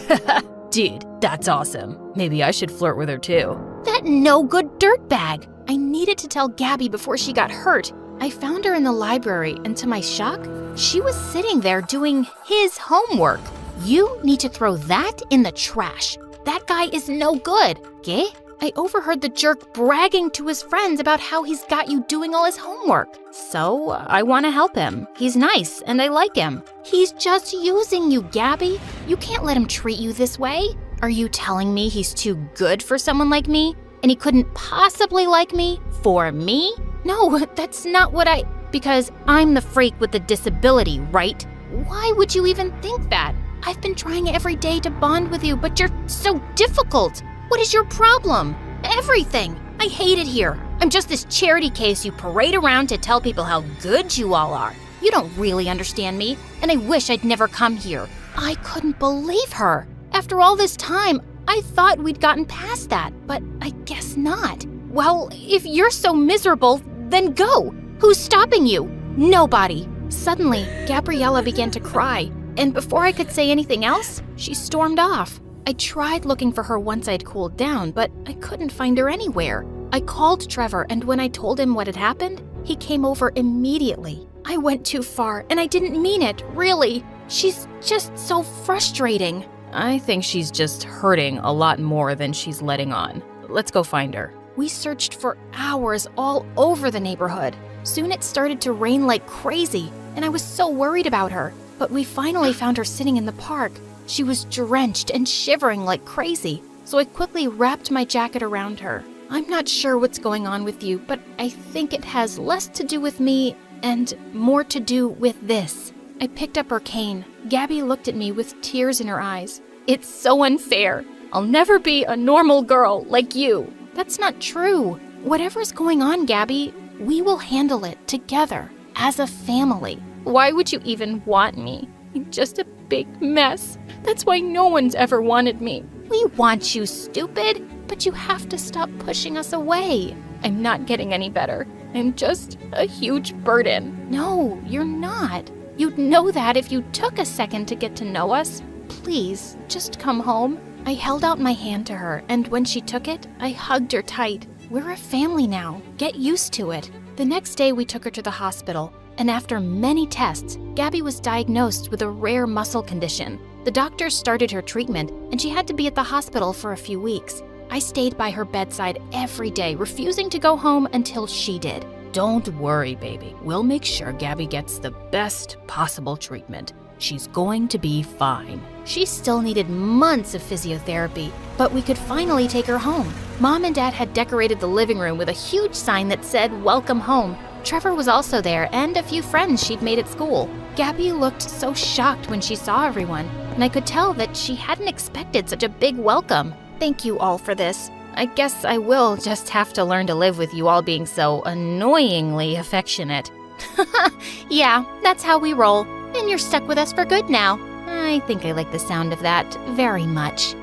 Speaker 8: Dude, that's awesome. Maybe I should flirt with her too.
Speaker 7: That no-good dirtbag! I needed to tell Gabby before she got hurt. I found her in the library, and to my shock, she was sitting there doing his homework. You need to throw that in the trash. That guy is no good, okay? I overheard the jerk bragging to his friends about how he's got you doing all his homework. So, I want to help him. He's nice, and I like him. He's just using you, Gabby. You can't let him treat you this way. Are you telling me he's too good for someone like me? And he couldn't possibly like me for me? No, that's not what Because I'm the freak with the disability, right? Why would you even think that? I've been trying every day to bond with you, but you're so difficult. What is your problem? Everything. I hate it here. I'm just this charity case you parade around to tell people how good you all are. You don't really understand me, and I wish I'd never come here. I couldn't believe her. After all this time, I thought we'd gotten past that, but I guess not. Well, if you're so miserable, then go. Who's stopping you? Nobody. Suddenly, Gabriella began to cry, and before I could say anything else, she stormed off. I tried looking for her once I'd cooled down, but I couldn't find her anywhere. I called Trevor, and when I told him what had happened, he came over immediately. I went too far, and I didn't mean it, really. She's just so frustrating.
Speaker 8: I think she's just hurting a lot more than she's letting on. Let's go find her.
Speaker 7: We searched for hours all over the neighborhood. Soon it started to rain like crazy, and I was so worried about her. But we finally found her sitting in the park. She was drenched and shivering like crazy, so I quickly wrapped my jacket around her. I'm not sure what's going on with you, but I think it has less to do with me and more to do with this. I picked up her cane. Gabby looked at me with tears in her eyes. It's so unfair. I'll never be a normal girl like you. That's not true. Whatever's going on, Gabby, we will handle it together as a family. Why would you even want me? I'm just a big mess. That's why no one's ever wanted me. We want you, stupid, but you have to stop pushing us away. I'm not getting any better. I'm just a huge burden. No, you're not. You'd know that if you took a second to get to know us. Please, just come home. I held out my hand to her, and when she took it, I hugged her tight. We're a family now. Get used to it. The next day, we took her to the hospital, and after many tests, Gabby was diagnosed with a rare muscle condition. The doctors started her treatment, and she had to be at the hospital for a few weeks. I stayed by her bedside every day, refusing to go home until she did.
Speaker 8: Don't worry, baby. We'll make sure Gabby gets the best possible treatment. She's going to be fine.
Speaker 7: She still needed months of physiotherapy, but we could finally take her home. Mom and Dad had decorated the living room with a huge sign that said, "Welcome home." Trevor was also there, and a few friends she'd made at school. Gabby looked so shocked when she saw everyone, and I could tell that she hadn't expected such a big welcome. Thank you all for this. I guess I will just have to learn to live with you all being so annoyingly affectionate. Yeah, that's how we roll. And you're stuck with us for good now. I think I like the sound of that very much.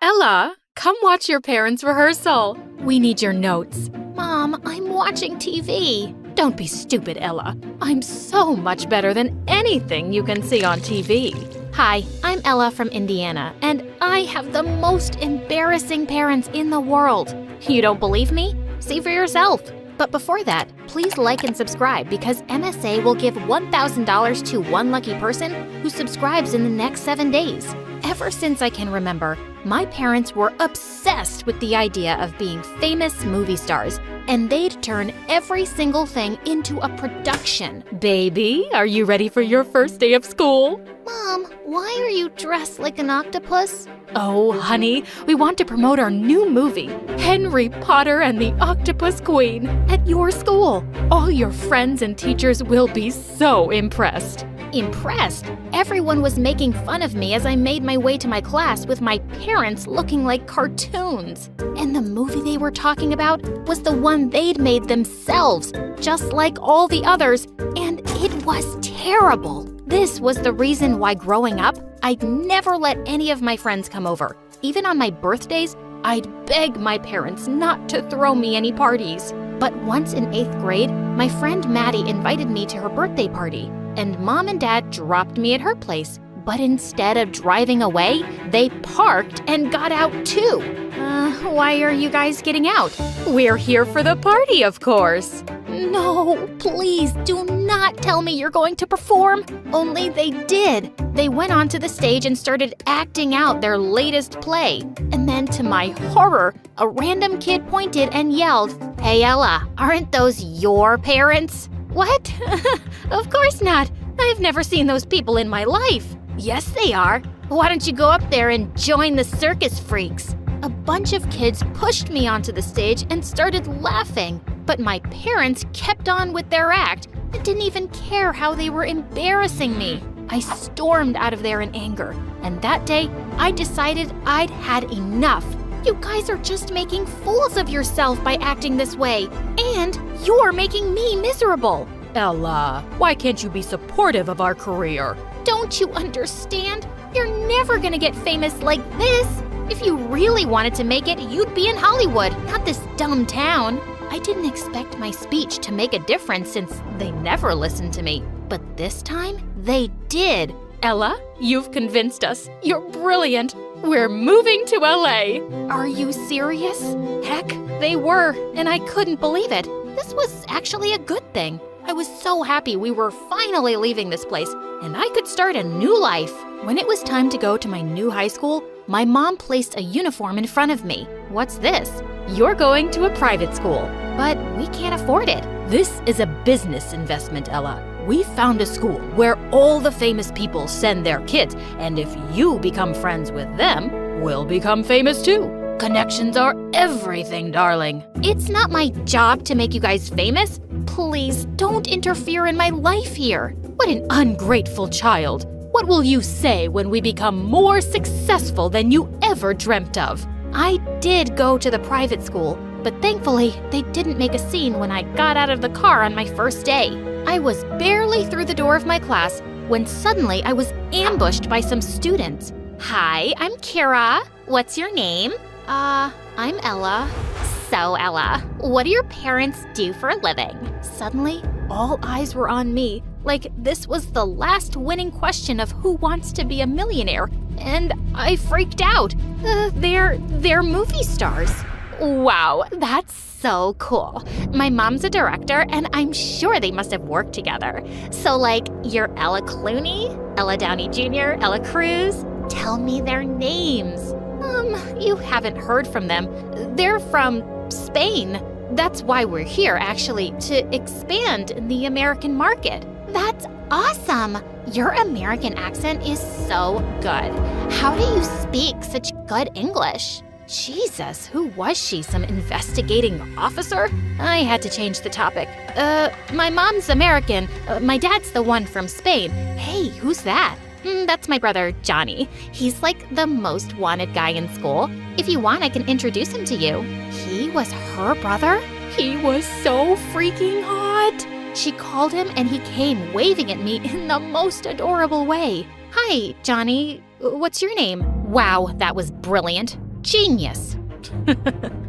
Speaker 8: Ella, come watch your parents' rehearsal. We need your notes.
Speaker 7: Mom, I'm watching TV.
Speaker 8: Don't be stupid, Ella. I'm so much better than anything you can see on TV.
Speaker 7: Hi, I'm Ella from Indiana, and I have the most embarrassing parents in the world. You don't believe me? See for yourself. But before that, please like and subscribe because MSA will give $1,000 to one lucky person who subscribes in the next 7 days. Ever since I can remember, my parents were obsessed with the idea of being famous movie stars, and they'd turn every single thing into a production.
Speaker 8: Baby, are you ready for your first day of school?
Speaker 1: Mom, why are you dressed like an octopus?
Speaker 8: Oh, honey, we want to promote our new movie, Henry Potter and the Octopus Queen, at your school. All your friends and teachers will be so impressed.
Speaker 7: Impressed? Everyone was making fun of me as I made my way to my class with my parents looking like cartoons. And the movie they were talking about was the one they'd made themselves, just like all the others, and it was terrible. This was the reason why growing up, I'd never let any of my friends come over. Even on my birthdays, I'd beg my parents not to throw me any parties. But once in 8th grade, my friend Maddie invited me to her birthday party, and Mom and Dad dropped me at her place. But instead of driving away, they parked and got out too.
Speaker 8: Why are you guys getting out? We're here for the party, of course.
Speaker 7: No, please do not tell me you're going to perform. Only they did. They went onto the stage and started acting out their latest play. And then to my horror, a random kid pointed and yelled, "Hey Ella, aren't those your parents?" What? Of course not. I've never seen those people in my life. Yes, they are. Why don't you go up there and join the circus freaks? A bunch of kids pushed me onto the stage and started laughing, but my parents kept on with their act and didn't even care how they were embarrassing me. I stormed out of there in anger, and that day, I decided I'd had enough. You guys are just making fools of yourself by acting this way, and you're making me miserable.
Speaker 8: Ella, why can't you be supportive of our career?
Speaker 7: Don't you understand? You're never gonna get famous like this. If you really wanted to make it, you'd be in Hollywood, not this dumb town. I didn't expect my speech to make a difference since they never listened to me. But this time, they did.
Speaker 8: Ella, you've convinced us. You're brilliant. We're moving to LA.
Speaker 7: Are you serious? Heck, they were, and I couldn't believe it. This was actually a good thing. I was so happy we were finally leaving this place, and I could start a new life. When it was time to go to my new high school, my mom placed a uniform in front of me. What's this?
Speaker 8: You're going to a private school.
Speaker 7: But we can't afford it.
Speaker 8: This is a business investment, Ella. We found a school where all the famous people send their kids, and if you become friends with them, we'll become famous too. Connections are everything, darling.
Speaker 7: It's not my job to make you guys famous. Please don't interfere in my life here.
Speaker 8: What an ungrateful child. What will you say when we become more successful than you ever dreamt of?
Speaker 7: I did go to the private school, but thankfully they didn't make a scene when I got out of the car on my first day. I was barely through the door of my class when suddenly I was ambushed by some students. Hi, I'm Kira. What's your name? I'm Ella. So, Ella, what do your parents do for a living? Suddenly, all eyes were on me, like this was the last winning question of Who Wants to Be a Millionaire, and I freaked out. They're movie stars. Wow, that's so cool. My mom's a director, and I'm sure they must have worked together. So, like, you're Ella Clooney, Ella Downey Jr., Ella Cruz? Tell me their names. You haven't heard from them. They're from Spain. That's why we're here, actually, to expand in the American market. That's awesome! Your American accent is so good. How do you speak such good English? Jesus, who was she? Some investigating officer? I had to change the topic. My mom's American. My dad's the one from Spain. Hey, who's that? That's my brother, Johnny. He's like the most wanted guy in school. If you want, I can introduce him to you. He was her brother? He was so freaking hot. She called him and he came waving at me in the most adorable way. Hi, Johnny. What's your name? Wow, that was brilliant. Genius.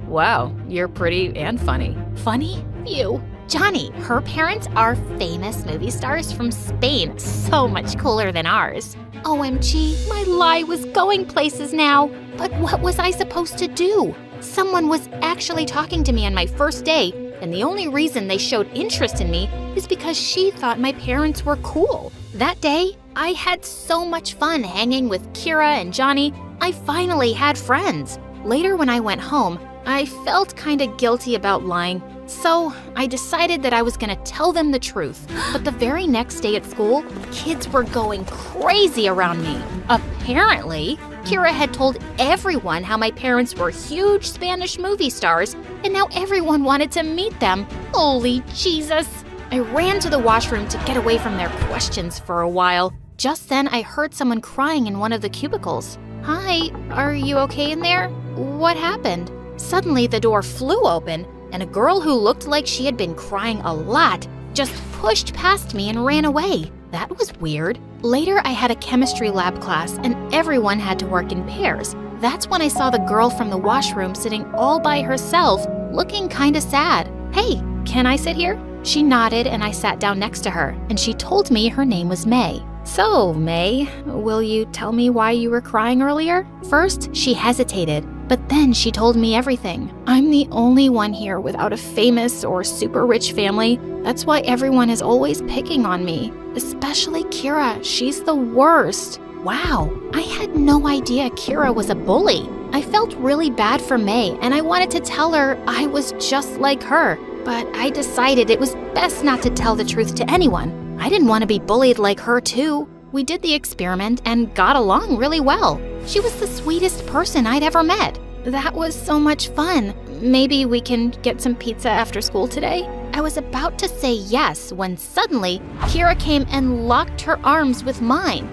Speaker 8: Wow, you're pretty and funny.
Speaker 7: Funny? You. Johnny, her parents are famous movie stars from Spain, so much cooler than ours. OMG, my lie was going places now. But what was I supposed to do? Someone was actually talking to me on my first day, and the only reason they showed interest in me is because she thought my parents were cool. That day, I had so much fun hanging with Kira and Johnny. I finally had friends. Later when I went home, I felt kinda guilty about lying. So I decided that I was gonna tell them the truth. But the very next day at school, kids were going crazy around me. Apparently, Kira had told everyone how my parents were huge Spanish movie stars, and now everyone wanted to meet them. Holy Jesus! I ran to the washroom to get away from their questions for a while. Just then, I heard someone crying in one of the cubicles. Hi, are you okay in there? What happened? Suddenly, the door flew open, and a girl who looked like she had been crying a lot just pushed past me and ran away. That was weird. Later, I had a chemistry lab class, and everyone had to work in pairs. That's when I saw the girl from the washroom sitting all by herself, looking kinda sad. Hey, can I sit here? She nodded, and I sat down next to her, and she told me her name was May. So, May, will you tell me why you were crying earlier? First, she hesitated, but then she told me everything. I'm the only one here without a famous or super rich family. That's why everyone is always picking on me. Especially Kira, she's the worst. Wow, I had no idea Kira was a bully. I felt really bad for May, and I wanted to tell her I was just like her. But I decided it was best not to tell the truth to anyone. I didn't want to be bullied like her too. We did the experiment and got along really well. She was the sweetest person I'd ever met. That was so much fun. Maybe we can get some pizza after school today? I was about to say yes when suddenly Kira came and locked her arms with mine.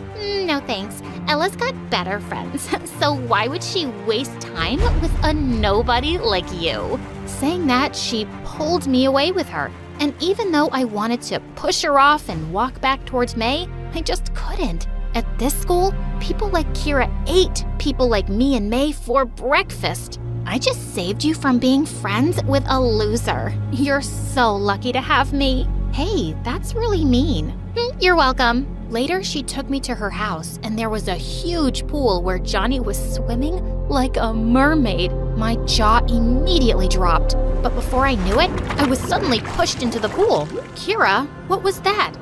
Speaker 7: No thanks. Ella's got better friends, so why would she waste time with a nobody like you? Saying that, she pulled me away with her. And even though I wanted to push her off and walk back towards May, I just couldn't. At this school, people like Kira ate people like me and May for breakfast. I just saved you from being friends with a loser. You're so lucky to have me. Hey, that's really mean. You're welcome. Later, she took me to her house, and there was a huge pool where Johnny was swimming like a mermaid. My jaw immediately dropped. But before I knew it, I was suddenly pushed into the pool. Kira, what was that?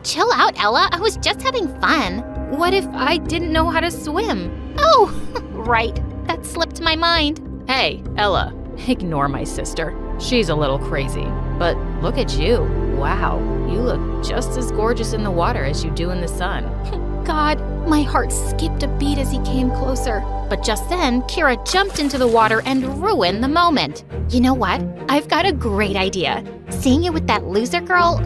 Speaker 7: Chill out, Ella. I was just having fun. What if I didn't know how to swim? Oh, right. That slipped my mind.
Speaker 8: Hey, Ella, ignore my sister. She's a little crazy. But look at you. Wow, you look just as gorgeous in the water as you do in the sun.
Speaker 7: God, my heart skipped a beat as he came closer. But just then, Kira jumped into the water and ruined the moment. You know what? I've got a great idea. Seeing you with that loser girl,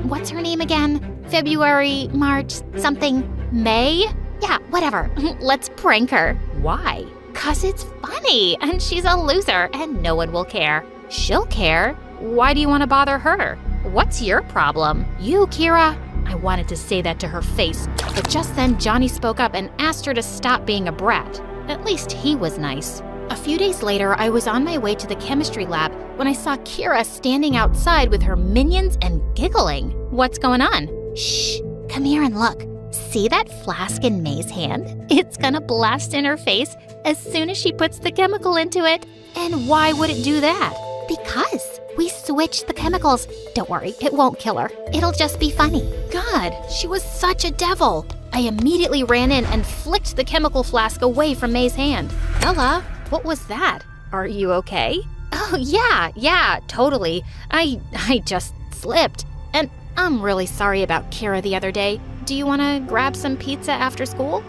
Speaker 7: what's her name again? February, March, something, May? Yeah, whatever. Let's prank her.
Speaker 8: Why?
Speaker 7: 'Cause it's funny, and she's a loser, and no one will care. She'll care.
Speaker 8: Why do you want to bother her?
Speaker 7: What's your problem? You, Kira. I wanted to say that to her face, but just then Johnny spoke up and asked her to stop being a brat. At least he was nice. A few days later, I was on my way to the chemistry lab when I saw Kira standing outside with her minions and giggling. What's going on?
Speaker 5: Shh, come here and look. See that flask in May's hand? It's gonna blast in her face as soon as she puts the chemical into it.
Speaker 7: And why would it do that?
Speaker 5: Because we switched the chemicals. Don't worry, it won't kill her. It'll just be funny.
Speaker 7: God, she was such a devil. I immediately ran in and flicked the chemical flask away from May's hand. Ella, what was that? Are you okay? Oh, yeah, totally. I just slipped. And I'm really sorry about Kira the other day. Do you want to grab some pizza after school?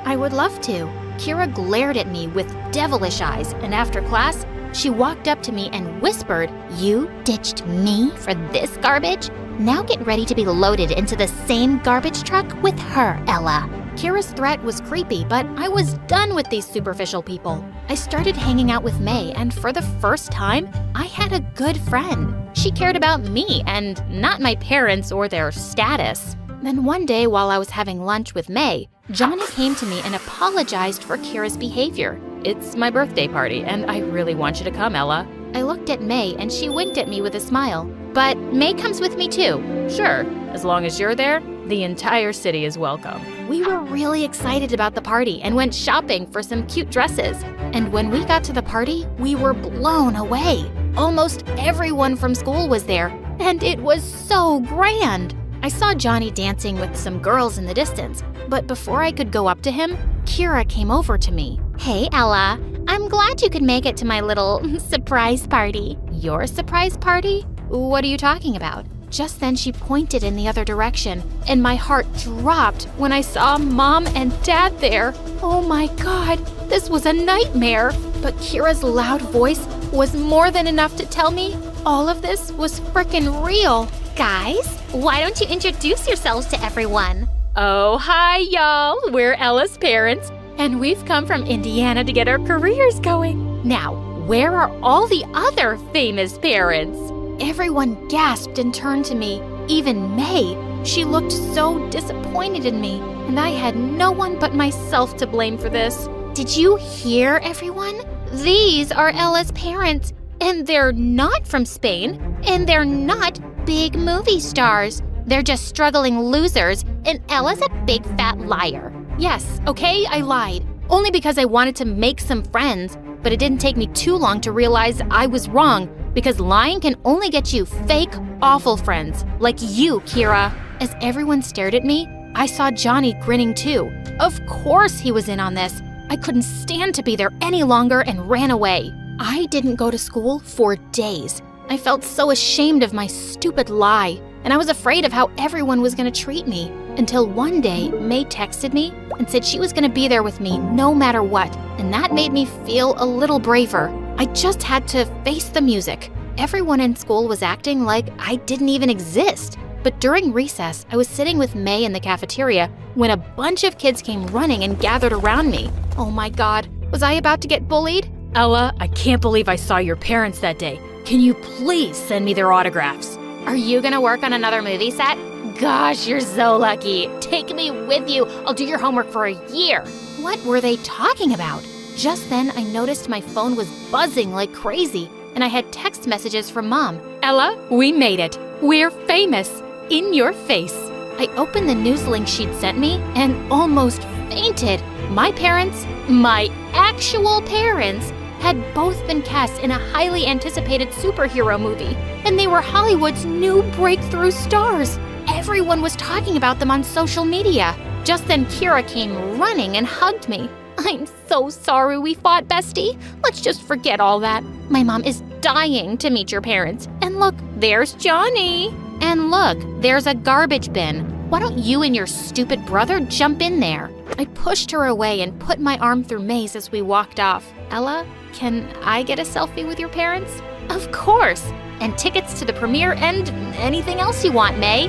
Speaker 7: I would love to. Kira glared at me with devilish eyes, and after class, she walked up to me and whispered,
Speaker 5: "You ditched me for this garbage? Now get ready to be loaded into the same garbage truck with her, Ella."
Speaker 7: Kira's threat was creepy, but I was done with these superficial people. I started hanging out with May, and for the first time, I had a good friend. She cared about me and not my parents or their status. Then one day while I was having lunch with May, Johnny came to me and apologized for Kira's behavior. It's my birthday party, and I really want you to come, Ella. I looked at May, and she winked at me with a smile. But May comes with me too. Sure, as long as you're there, the entire city is welcome. We were really excited about the party and went shopping for some cute dresses. And when we got to the party, we were blown away. Almost everyone from school was there, and it was so grand. I saw Johnny dancing with some girls in the distance, but before I could go up to him, Kira came over to me.
Speaker 5: "Hey, Ella. I'm glad you could make it to my little surprise party."
Speaker 7: Your surprise party? What are you talking about? Just then she pointed in the other direction, and my heart dropped when I saw Mom and Dad there. Oh my God, this was a nightmare. But Kira's loud voice was more than enough to tell me all of this was frickin' real.
Speaker 5: Guys, why don't you introduce yourselves to everyone?
Speaker 7: Oh, hi, y'all. We're Ella's parents, and we've come from Indiana to get our careers going. Now, where are all the other famous parents? Everyone gasped and turned to me, even May. She looked so disappointed in me, and I had no one but myself to blame for this.
Speaker 5: Did you hear, everyone? These are Ella's parents, and they're not from Spain, and they're not big movie stars. They're just struggling losers, and Ella's a big fat liar.
Speaker 7: Yes, okay, I lied. Only because I wanted to make some friends, but it didn't take me too long to realize I was wrong, because lying can only get you fake, awful friends, like you, Kira. As everyone stared at me, I saw Johnny grinning too. Of course he was in on this. I couldn't stand to be there any longer and ran away. I didn't go to school for days. I felt so ashamed of my stupid lie, and I was afraid of how everyone was going to treat me. Until one day, May texted me and said she was going to be there with me no matter what, and that made me feel a little braver. I just had to face the music. Everyone in school was acting like I didn't even exist. But during recess, I was sitting with May in the cafeteria when a bunch of kids came running and gathered around me. Oh my God, was I about to get bullied? Ella, I can't believe I saw your parents that day. Can you please send me their autographs?
Speaker 5: Are you gonna work on another movie set? Gosh, you're so lucky. Take me with you. I'll do your homework for a year.
Speaker 7: What were they talking about? Just then, I noticed my phone was buzzing like crazy, and I had text messages from Mom. Ella, we made it. We're famous. In your face. I opened the news link she'd sent me and almost fainted. My parents, my actual parents, had both been cast in a highly anticipated superhero movie, and they were Hollywood's new breakthrough stars. Everyone was talking about them on social media. Just then, Kira came running and hugged me. I'm so sorry we fought, bestie. Let's just forget all that. My mom is dying to meet your parents. And look, there's Johnny. And look, there's a garbage bin. Why don't you and your stupid brother jump in there? I pushed her away and put my arm through May's as we walked off. Ella, can I get a selfie with your parents? Of course. And tickets to the premiere and anything else you want, May.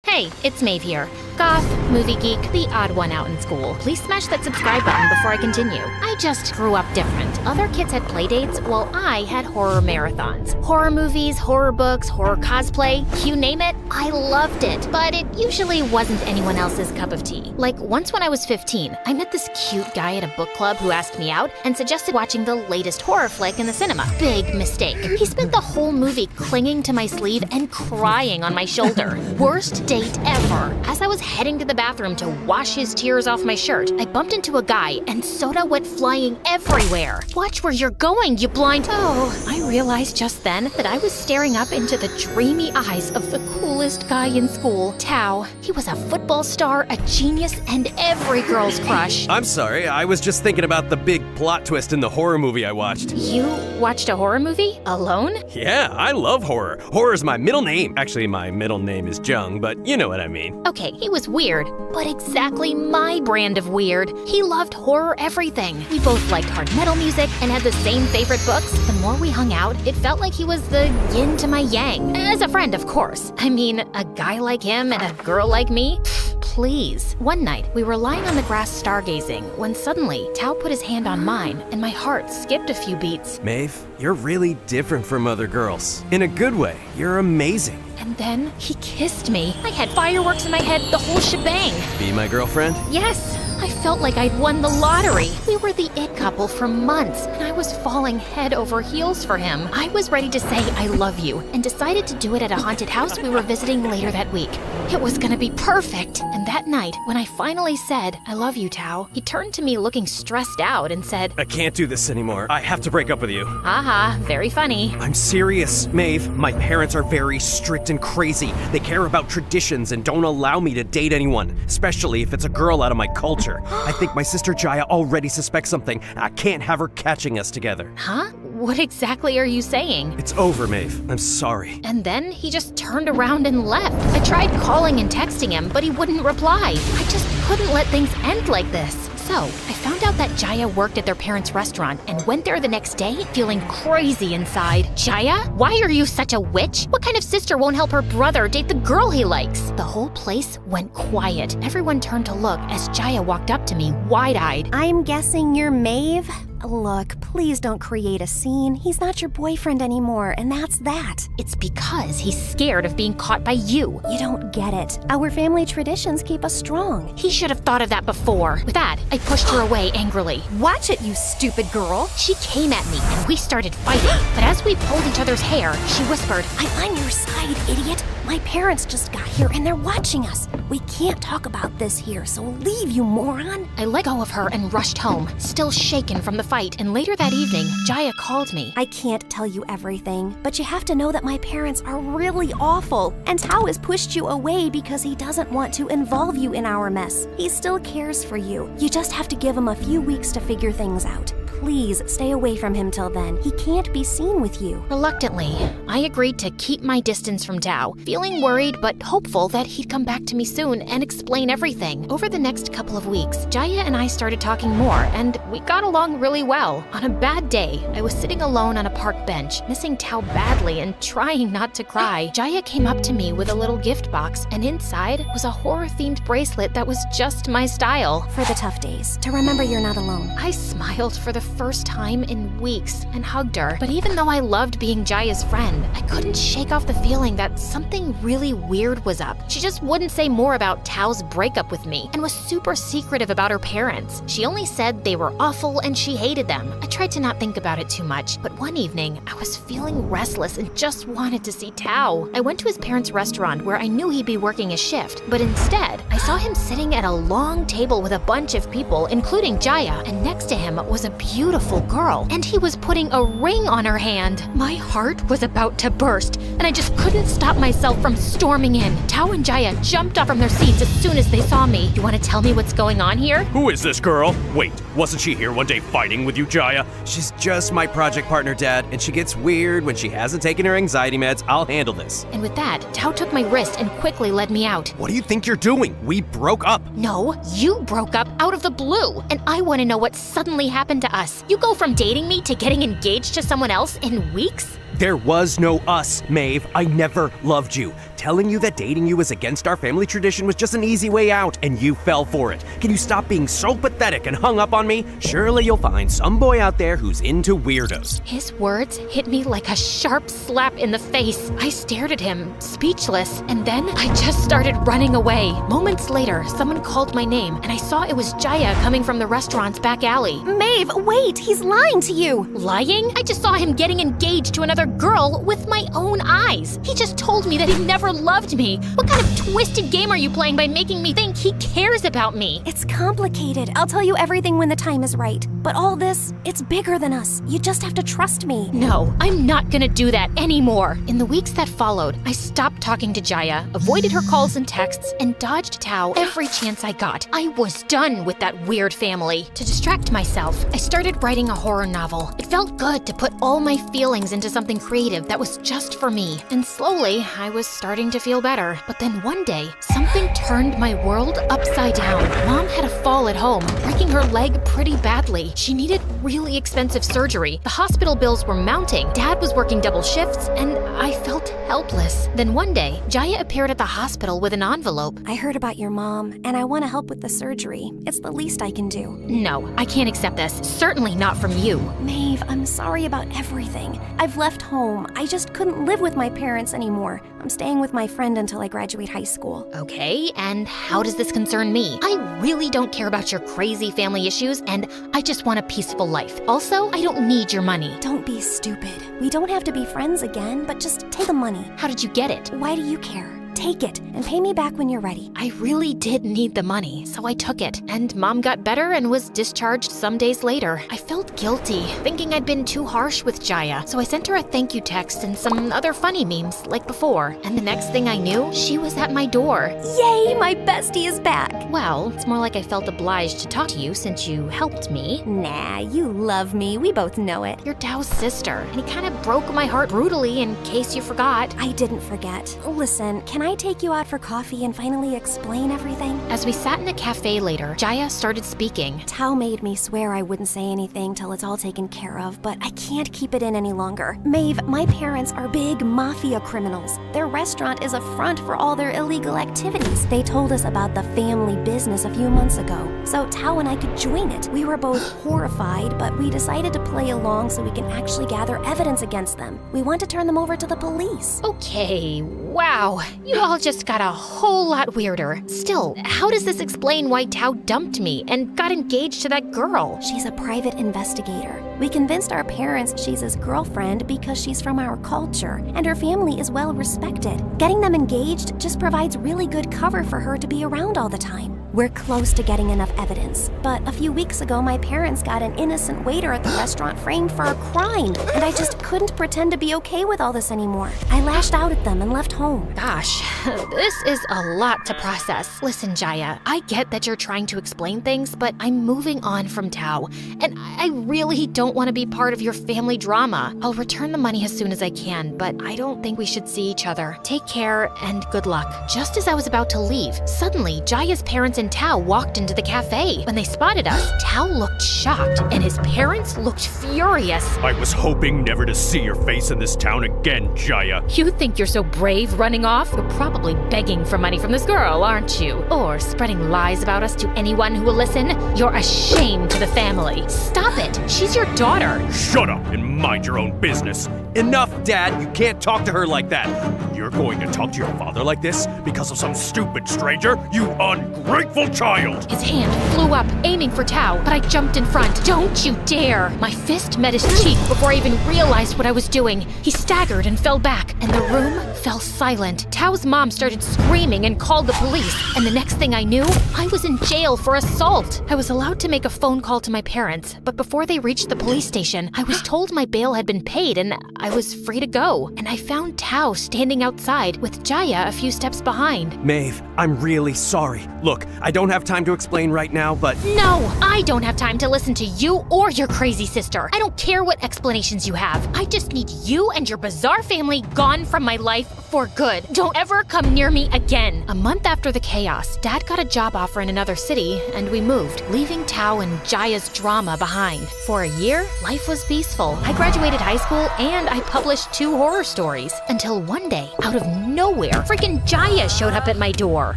Speaker 5: Hey, it's Maeve here.
Speaker 7: Goth, movie geek, the odd one out in school. Please smash that subscribe button before I continue. I just grew up different. Other kids had playdates while I had horror marathons. Horror movies, horror books, horror cosplay, you name it, I loved it. But it usually wasn't anyone else's cup of tea. Like once when I was 15, I met this cute guy at a book club who asked me out and suggested watching the latest horror flick in the cinema. Big mistake. He spent the whole movie clinging to my sleeve and crying on my shoulder. Worst date ever. As I was heading to the bathroom to wash his tears off my shirt, I bumped into a guy and soda went flying everywhere. Watch where you're going, you blind— Oh, I realized just then that I was staring up into the dreamy eyes of the coolest guy in school, Tao. He was a football star, a genius, and every girl's crush.
Speaker 9: I'm sorry, I was just thinking about the big plot twist in the horror movie I watched.
Speaker 7: You watched a horror movie? Alone?
Speaker 9: Yeah, I love horror. Horror's my middle name. Actually, my middle name is Jung, but you know what I mean.
Speaker 7: Okay, he was weird, but exactly my brand of weird. He loved horror everything. We both liked hard metal music and had the same favorite books. The more we hung out, it felt like he was the yin to my yang. As a friend, of course. I mean, a guy like him and a girl like me? Please. One night, we were lying on the grass stargazing when suddenly Tao put his hand on mine and my heart skipped a few beats.
Speaker 9: Maeve, you're really different from other girls. In a good way. You're amazing.
Speaker 7: And then he kissed me. I had fireworks in my head, the whole shebang.
Speaker 9: Be my girlfriend?
Speaker 7: Yes. I felt like I'd won the lottery. We were the it couple for months, and I was falling head over heels for him. I was ready to say I love you, and decided to do it at a haunted house we were visiting later that week. It was gonna be perfect. And that night, when I finally said, I love you, Tao, he turned to me looking stressed out and said,
Speaker 9: I can't do this anymore. I have to break up with you.
Speaker 7: Haha, very funny.
Speaker 9: I'm serious, Maeve. My parents are very strict and crazy. They care about traditions and don't allow me to date anyone, especially if it's a girl out of my culture. I think my sister Jaya already suspects something. I can't have her catching us together.
Speaker 7: Huh? What exactly are you saying?
Speaker 9: It's over, Maeve. I'm sorry.
Speaker 7: And then he just turned around and left. I tried calling and texting him, but he wouldn't reply. I just couldn't let things end like this. So, I found out that Jaya worked at their parents' restaurant and went there the next day feeling crazy inside. Jaya? Why are you such a witch? What kind of sister won't help her brother date the girl he likes? The whole place went quiet. Everyone turned to look as Jaya walked up to me, wide-eyed.
Speaker 10: I'm guessing you're Maeve? Look, please don't create a scene. He's not your boyfriend anymore, and that's that.
Speaker 7: It's because he's scared of being caught by you.
Speaker 10: You don't get it. Our family traditions keep us strong.
Speaker 7: He should have thought of that before. With that, I pushed her away angrily.
Speaker 10: Watch it, you stupid girl.
Speaker 7: She came at me and we started fighting. But as we pulled each other's hair, she whispered,
Speaker 10: I'm on your side, idiot. My parents just got here and they're watching us. We can't talk about this here, so leave, you moron.
Speaker 7: I let go of her and rushed home, still shaken from the fight. And later that evening, Jaya called me.
Speaker 10: I can't tell you everything, but you have to know that my parents are really awful. And Tao has pushed you away because he doesn't want to involve you in our mess. He still cares for you. You just have to give him a few weeks to figure things out. Please stay away from him till then. He can't be seen with you.
Speaker 7: Reluctantly, I agreed to keep my distance from Tao, feeling worried but hopeful that he'd come back to me soon and explain everything. Over the next couple of weeks, Jaya and I started talking more, and we got along really well. On a bad day, I was sitting alone on a park bench, missing Tao badly and trying not to cry. Jaya came up to me with a little gift box, and inside was a horror-themed bracelet that was just my style.
Speaker 10: For the tough days, to remember you're not alone.
Speaker 7: I smiled for the first time in weeks and hugged her. But even though I loved being Jaya's friend, I couldn't shake off the feeling that something really weird was up. She just wouldn't say more about Tao's breakup with me and was super secretive about her parents. She only said they were awful and she hated them. I tried to not think about it too much, but one evening I was feeling restless and just wanted to see Tao. I went to his parents' restaurant where I knew he'd be working a shift, but instead I saw him sitting at a long table with a bunch of people, including Jaya, and next to him was a beautiful girl, and he was putting a ring on her hand. My heart was about to burst, and I just couldn't stop myself from storming in. Tao and Jaya jumped up from their seats as soon as they saw me. You want to tell me what's going on here?
Speaker 9: Who is this girl? Wait, wasn't she here one day fighting with you, Jaya?
Speaker 2: She's just my project partner, Dad, and she gets weird when she hasn't taken her anxiety meds. I'll handle this.
Speaker 7: And with that, Tao took my wrist and quickly led me out.
Speaker 2: What do you think you're doing? We broke up.
Speaker 7: No, you broke up out of the blue, and I want to know what suddenly happened to us. You go from dating me to getting engaged to someone else in weeks?
Speaker 9: There was no us, Maeve. I never loved you. Telling you that dating you is against our family tradition was just an easy way out, and you fell for it. Can you stop being so pathetic and hung up on me? Surely you'll find some boy out there who's into weirdos.
Speaker 5: His words hit me like a sharp slap in the face. I stared at him, speechless, and then I just started running away. Moments later, someone called my name, and I saw it was Jaya coming from the restaurant's back alley.
Speaker 10: Maeve, wait, he's lying to you.
Speaker 5: Lying? I just saw him getting engaged to another girl with my own eyes. He just told me that he never loved me. What kind of twisted game are you playing by making me think he cares about me?
Speaker 10: It's complicated. I'll tell you everything when the time is right. But all this, it's bigger than us. You just have to trust me.
Speaker 5: No, I'm not gonna do that anymore. In the weeks that followed, I stopped talking to Jaya, avoided her calls and texts, and dodged Tao every chance I got. I was done with that weird family. To distract myself, I started writing a horror novel. It felt good to put all my feelings into something creative that was just for me. And slowly, I was starting to feel better. But then one day, something turned my world upside down. Mom had a fall at home, breaking her leg pretty badly. She needed really expensive surgery. The hospital bills were mounting. Dad was working double shifts, and I felt helpless. Then one day, Jaya appeared at the hospital with an envelope.
Speaker 10: I heard about your mom, and I want to help with the surgery. It's the least I can do.
Speaker 5: No, I can't accept this. Certainly not from you.
Speaker 10: Maeve, I'm sorry about everything. I've left home. I just couldn't live with my parents anymore. I'm staying with my friend until I graduate high school.
Speaker 5: Okay, and how does this concern me? I really don't care about your crazy family issues, and I just want a peaceful life. Also, I don't need your money.
Speaker 10: Don't be stupid. We don't have to be friends again, but just take the money.
Speaker 5: How did you get it?
Speaker 10: Why do you care? Take it and pay me back when you're ready.
Speaker 5: I really did need the money, so I took it. And Mom got better and was discharged some days later. I felt guilty, thinking I'd been too harsh with Jaya, so I sent her a thank you text and some other funny memes like before. And the next thing I knew, she was at my door.
Speaker 10: Yay, my bestie is back.
Speaker 5: Well, it's more like I felt obliged to talk to you since you helped me.
Speaker 10: Nah, you love me. We both know it.
Speaker 5: You're Tao's sister, and he kind of broke my heart brutally in case you forgot.
Speaker 10: I didn't forget. Listen, can I take you out for coffee and finally explain everything?
Speaker 5: As we sat in a cafe later, Jaya started speaking.
Speaker 10: Tao made me swear I wouldn't say anything till it's all taken care of, but I can't keep it in any longer. Maeve, my parents are big mafia criminals. Their restaurant is a front for all their illegal activities. They told us about the family business a few months ago, so Tao and I could join it. We were both horrified, but we decided to play along so we can actually gather evidence against them. We want to turn them over to the police.
Speaker 5: Okay, wow. You all just got a whole lot weirder. Still, how does this explain why Tao dumped me and got engaged to that girl?
Speaker 10: She's a private investigator. We convinced our parents she's his girlfriend because she's from our culture, and her family is well respected. Getting them engaged just provides really good cover for her to be around all the time. We're close to getting enough evidence, but a few weeks ago my parents got an innocent waiter at the restaurant framed for a crime, and I just couldn't pretend to be okay with all this anymore. I lashed out at them and left home.
Speaker 5: Gosh, this is a lot to process. Listen, Jaya, I get that you're trying to explain things, but I'm moving on from Tao, and I really don't want to be part of your family drama. I'll return the money as soon as I can, but I don't think we should see each other. Take care and good luck. Just as I was about to leave, suddenly Jaya's parents and Tao walked into the cafe. When they spotted us, Tao looked shocked, and his parents looked furious.
Speaker 6: I was hoping never to see your face in this town again, Jaya.
Speaker 5: You think you're so brave running off? You're probably begging for money from this girl, aren't you? Or spreading lies about us to anyone who will listen? You're a shame to the family. Stop it. She's your daughter.
Speaker 6: Shut up and mind your own business.
Speaker 9: Enough, Dad. You can't talk to her like that.
Speaker 6: You're going to talk to your father like this because of some stupid stranger? You ungrateful child!
Speaker 5: His hand flew up, aiming for Tao, but I jumped in front. Don't you dare! My fist met his cheek before I even realized what I was doing. He staggered and fell back, and the room fell silent. Tao's mom started screaming and called the police, and the next thing I knew, I was in jail for assault. I was allowed to make a phone call to my parents, but before they reached the police station, I was told my bail had been paid and I was free to go. And I found Tao standing
Speaker 7: standing outside with Jaya a few steps behind.
Speaker 9: Maeve, I'm really sorry. Look, I don't have time to explain right now, but
Speaker 5: No, I don't have time to listen to you or your crazy sister. I don't care what explanations you have. I just need you and your bizarre family gone from my life for good. Don't ever come near me again.
Speaker 7: A month after the chaos, Dad got a job offer in another city, and we moved, leaving Tao and Jaya's drama behind. For a year, life was peaceful. I graduated high school, and I published 2 horror stories. Until one day, out of nowhere, freaking Jaya showed up at my door.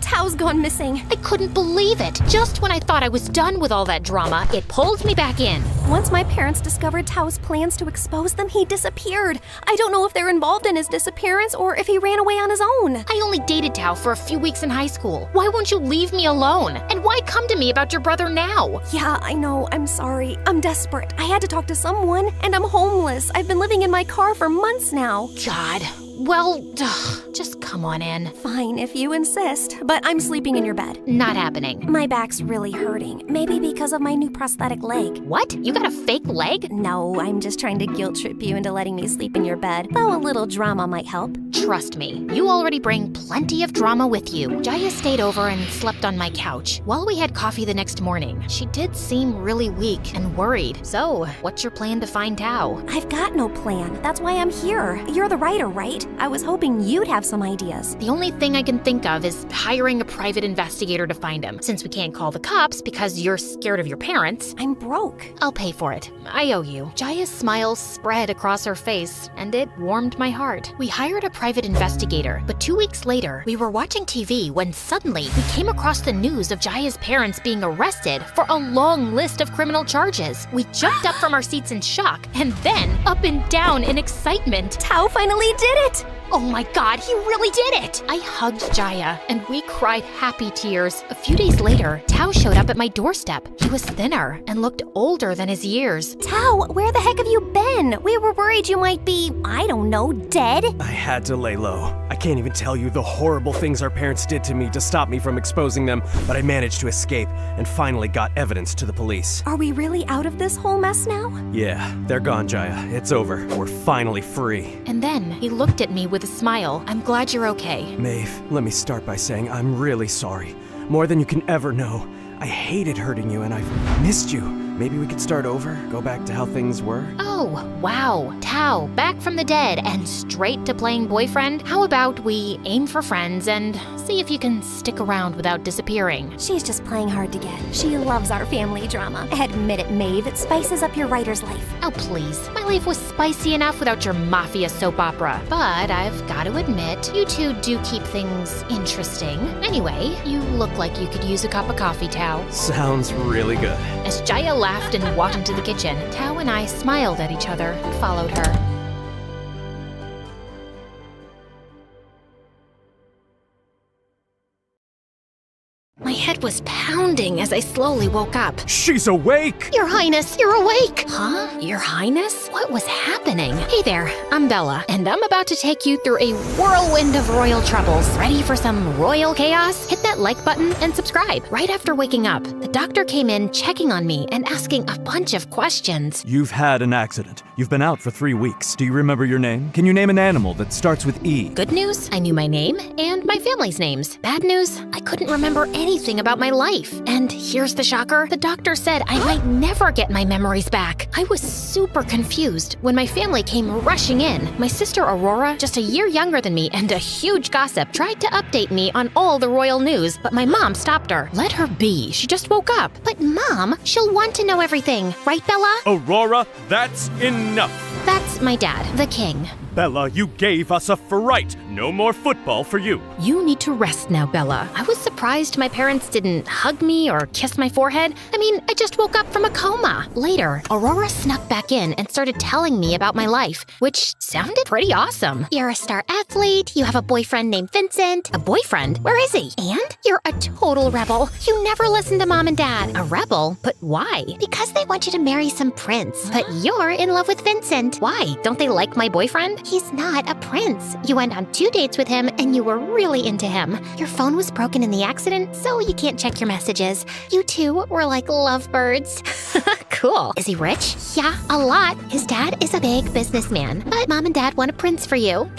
Speaker 10: Tao's gone missing.
Speaker 5: I couldn't believe it. Just when I thought I was done with all that drama, it pulled me back in.
Speaker 10: Once my parents discovered Tao's plans to expose them, he disappeared. I don't know if they're involved in his disappearance or if he ran away on his own.
Speaker 5: I only dated Tao for a few weeks in high school. Why won't you leave me alone? And why come to me about your brother now?
Speaker 10: Yeah, I know. I'm sorry. I'm desperate. I had to talk to someone, and I'm homeless. I've been living in my car for months now.
Speaker 5: God. Well, just come on in.
Speaker 10: Fine, if you insist, but I'm sleeping in your bed.
Speaker 5: Not happening.
Speaker 10: My back's really hurting. Maybe because of my new prosthetic leg.
Speaker 5: What? You got a fake leg?
Speaker 10: No, I'm just trying to guilt trip you into letting me sleep in your bed, though a little drama might help.
Speaker 5: Trust me, you already bring plenty of drama with you.
Speaker 7: Jaya stayed over and slept on my couch. While we had coffee the next morning, she did seem really weak and worried. So, what's your plan to find Tao?
Speaker 10: I've got no plan. That's why I'm here. You're the writer, right? I was hoping you'd have some ideas.
Speaker 7: The only thing I can think of is hiring a private investigator to find him. Since we can't call the cops because you're scared of your parents,
Speaker 10: I'm broke.
Speaker 7: I'll pay for it. I owe you. Jaya's smile spread across her face, and it warmed my heart. We hired a private investigator, but 2 weeks later, we were watching TV when suddenly we came across the news of Jaya's parents being arrested for a long list of criminal charges. We jumped up from our seats in shock, and then up and down in excitement.
Speaker 10: Tao finally did it!
Speaker 5: Oh my God, he really did it!
Speaker 7: I hugged Jaya, and we cried happy tears. A few days later, Tao showed up at my doorstep. He was thinner and looked older than his years.
Speaker 10: Tao, where the heck have you been? We were worried you might be, I don't know, dead?
Speaker 9: I had to lay low. I can't even tell you the horrible things our parents did to me to stop me from exposing them, but I managed to escape and finally got evidence to the police.
Speaker 10: Are we really out of this whole mess now?
Speaker 9: Yeah, they're gone, Jaya. It's over. We're finally free.
Speaker 7: And then he looked at me with a smile. I'm glad you're okay.
Speaker 9: Maeve, let me start by saying I'm really sorry. More than you can ever know. I hated hurting you and I've missed you. Maybe we could start over, go back to how things were?
Speaker 7: Oh, wow. Tao, back from the dead and straight to playing boyfriend? How about we aim for friends and see if you can stick around without disappearing?
Speaker 10: She's just playing hard to get. She loves our family drama. Admit it, Maeve, it spices up your writer's life.
Speaker 7: Oh, please. My life was spicy enough without your mafia soap opera. But I've got to admit, you two do keep things interesting. Anyway, you look like you could use a cup of coffee, Tao.
Speaker 9: Sounds really good.
Speaker 7: As Jaya laughed and walked into the kitchen, Tao and I smiled at each other and followed her. My head was pounding as I slowly woke up.
Speaker 9: She's awake!
Speaker 5: Your Highness, you're awake!
Speaker 7: Huh? Your Highness? What was happening? Hey there, I'm Bella, and I'm about to take you through a whirlwind of royal troubles. Ready for some royal chaos? Hit that like button and subscribe. Right after waking up, the doctor came in checking on me and asking a bunch of questions.
Speaker 6: You've had an accident. You've been out for 3 weeks. Do you remember your name? Can you name an animal that starts with E?
Speaker 7: Good news, I knew my name and my family's names. Bad news, I couldn't remember anything about my life. And here's the shocker, the doctor said I might never get my memories back. I was super confused when my family came rushing in. My sister Aurora, just a year younger than me and a huge gossip, tried to update me on all the royal news, but my mom stopped her. Let her be, she just woke up.
Speaker 5: But Mom, she'll want to know everything, right, Bella?
Speaker 6: Aurora, that's enough!
Speaker 5: That's my dad, the king.
Speaker 6: Bella, you gave us a fright. No more football for you.
Speaker 7: You need to rest now, Bella.
Speaker 5: I was surprised my parents didn't hug me or kiss my forehead. I mean, I just woke up from a coma.
Speaker 7: Later, Aurora snuck back in and started telling me about my life, which sounded pretty awesome.
Speaker 5: You're a star athlete, you have a boyfriend named Vincent.
Speaker 7: A boyfriend? Where is he?
Speaker 5: And you're a total rebel. You never listen to Mom and Dad.
Speaker 7: A rebel? But why?
Speaker 5: Because they want you to marry some prince. But you're in love with Vincent.
Speaker 7: Why? Don't they like my boyfriend?
Speaker 5: He's not a prince. You went on 2 dates with him and you were really into him. Your phone was broken in the accident, so you can't check your messages. You two were like lovebirds.
Speaker 7: Cool. Is he rich?
Speaker 5: Yeah, a lot. His dad is a big businessman, but Mom and Dad want a prince for you.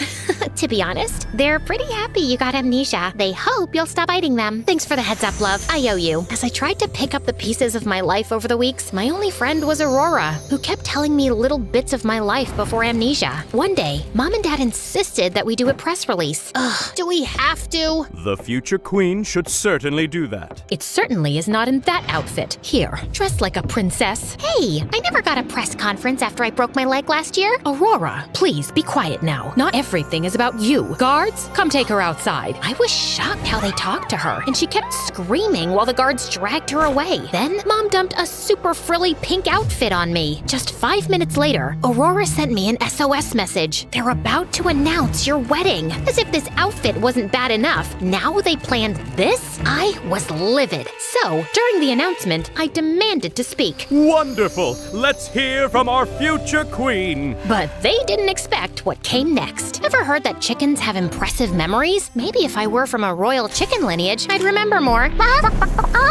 Speaker 5: To be honest, they're pretty happy you got amnesia. They hope you'll stop biting them. Thanks for the heads up, love. I owe you. As I tried to pick up the pieces of my life over the weeks, my only friend was Aurora, who kept telling me little bits of my life before amnesia. One day, Mom and Dad insisted that we do a press release. Ugh, do we have to?
Speaker 6: The future queen should certainly do that.
Speaker 7: It certainly is not in that outfit. Here, dressed like a princess.
Speaker 5: Hey, I never got a press conference after I broke my leg last year.
Speaker 7: Aurora, please be quiet now. Not everything is about you. Guards, come take her outside.
Speaker 5: I was shocked how they talked to her, and she kept screaming while the guards dragged her away. Then, Mom dumped a super frilly pink outfit on me. Just 5 minutes later, Aurora sent me an SOS message. They're about to announce your wedding. As if this outfit wasn't bad enough, now they planned this? I was livid. So, during the announcement, I demanded to speak.
Speaker 6: Wonderful! Let's hear from our future queen!
Speaker 5: But they didn't expect what came next. Ever heard that chickens have impressive memories? Maybe if I were from a royal chicken lineage, I'd remember more.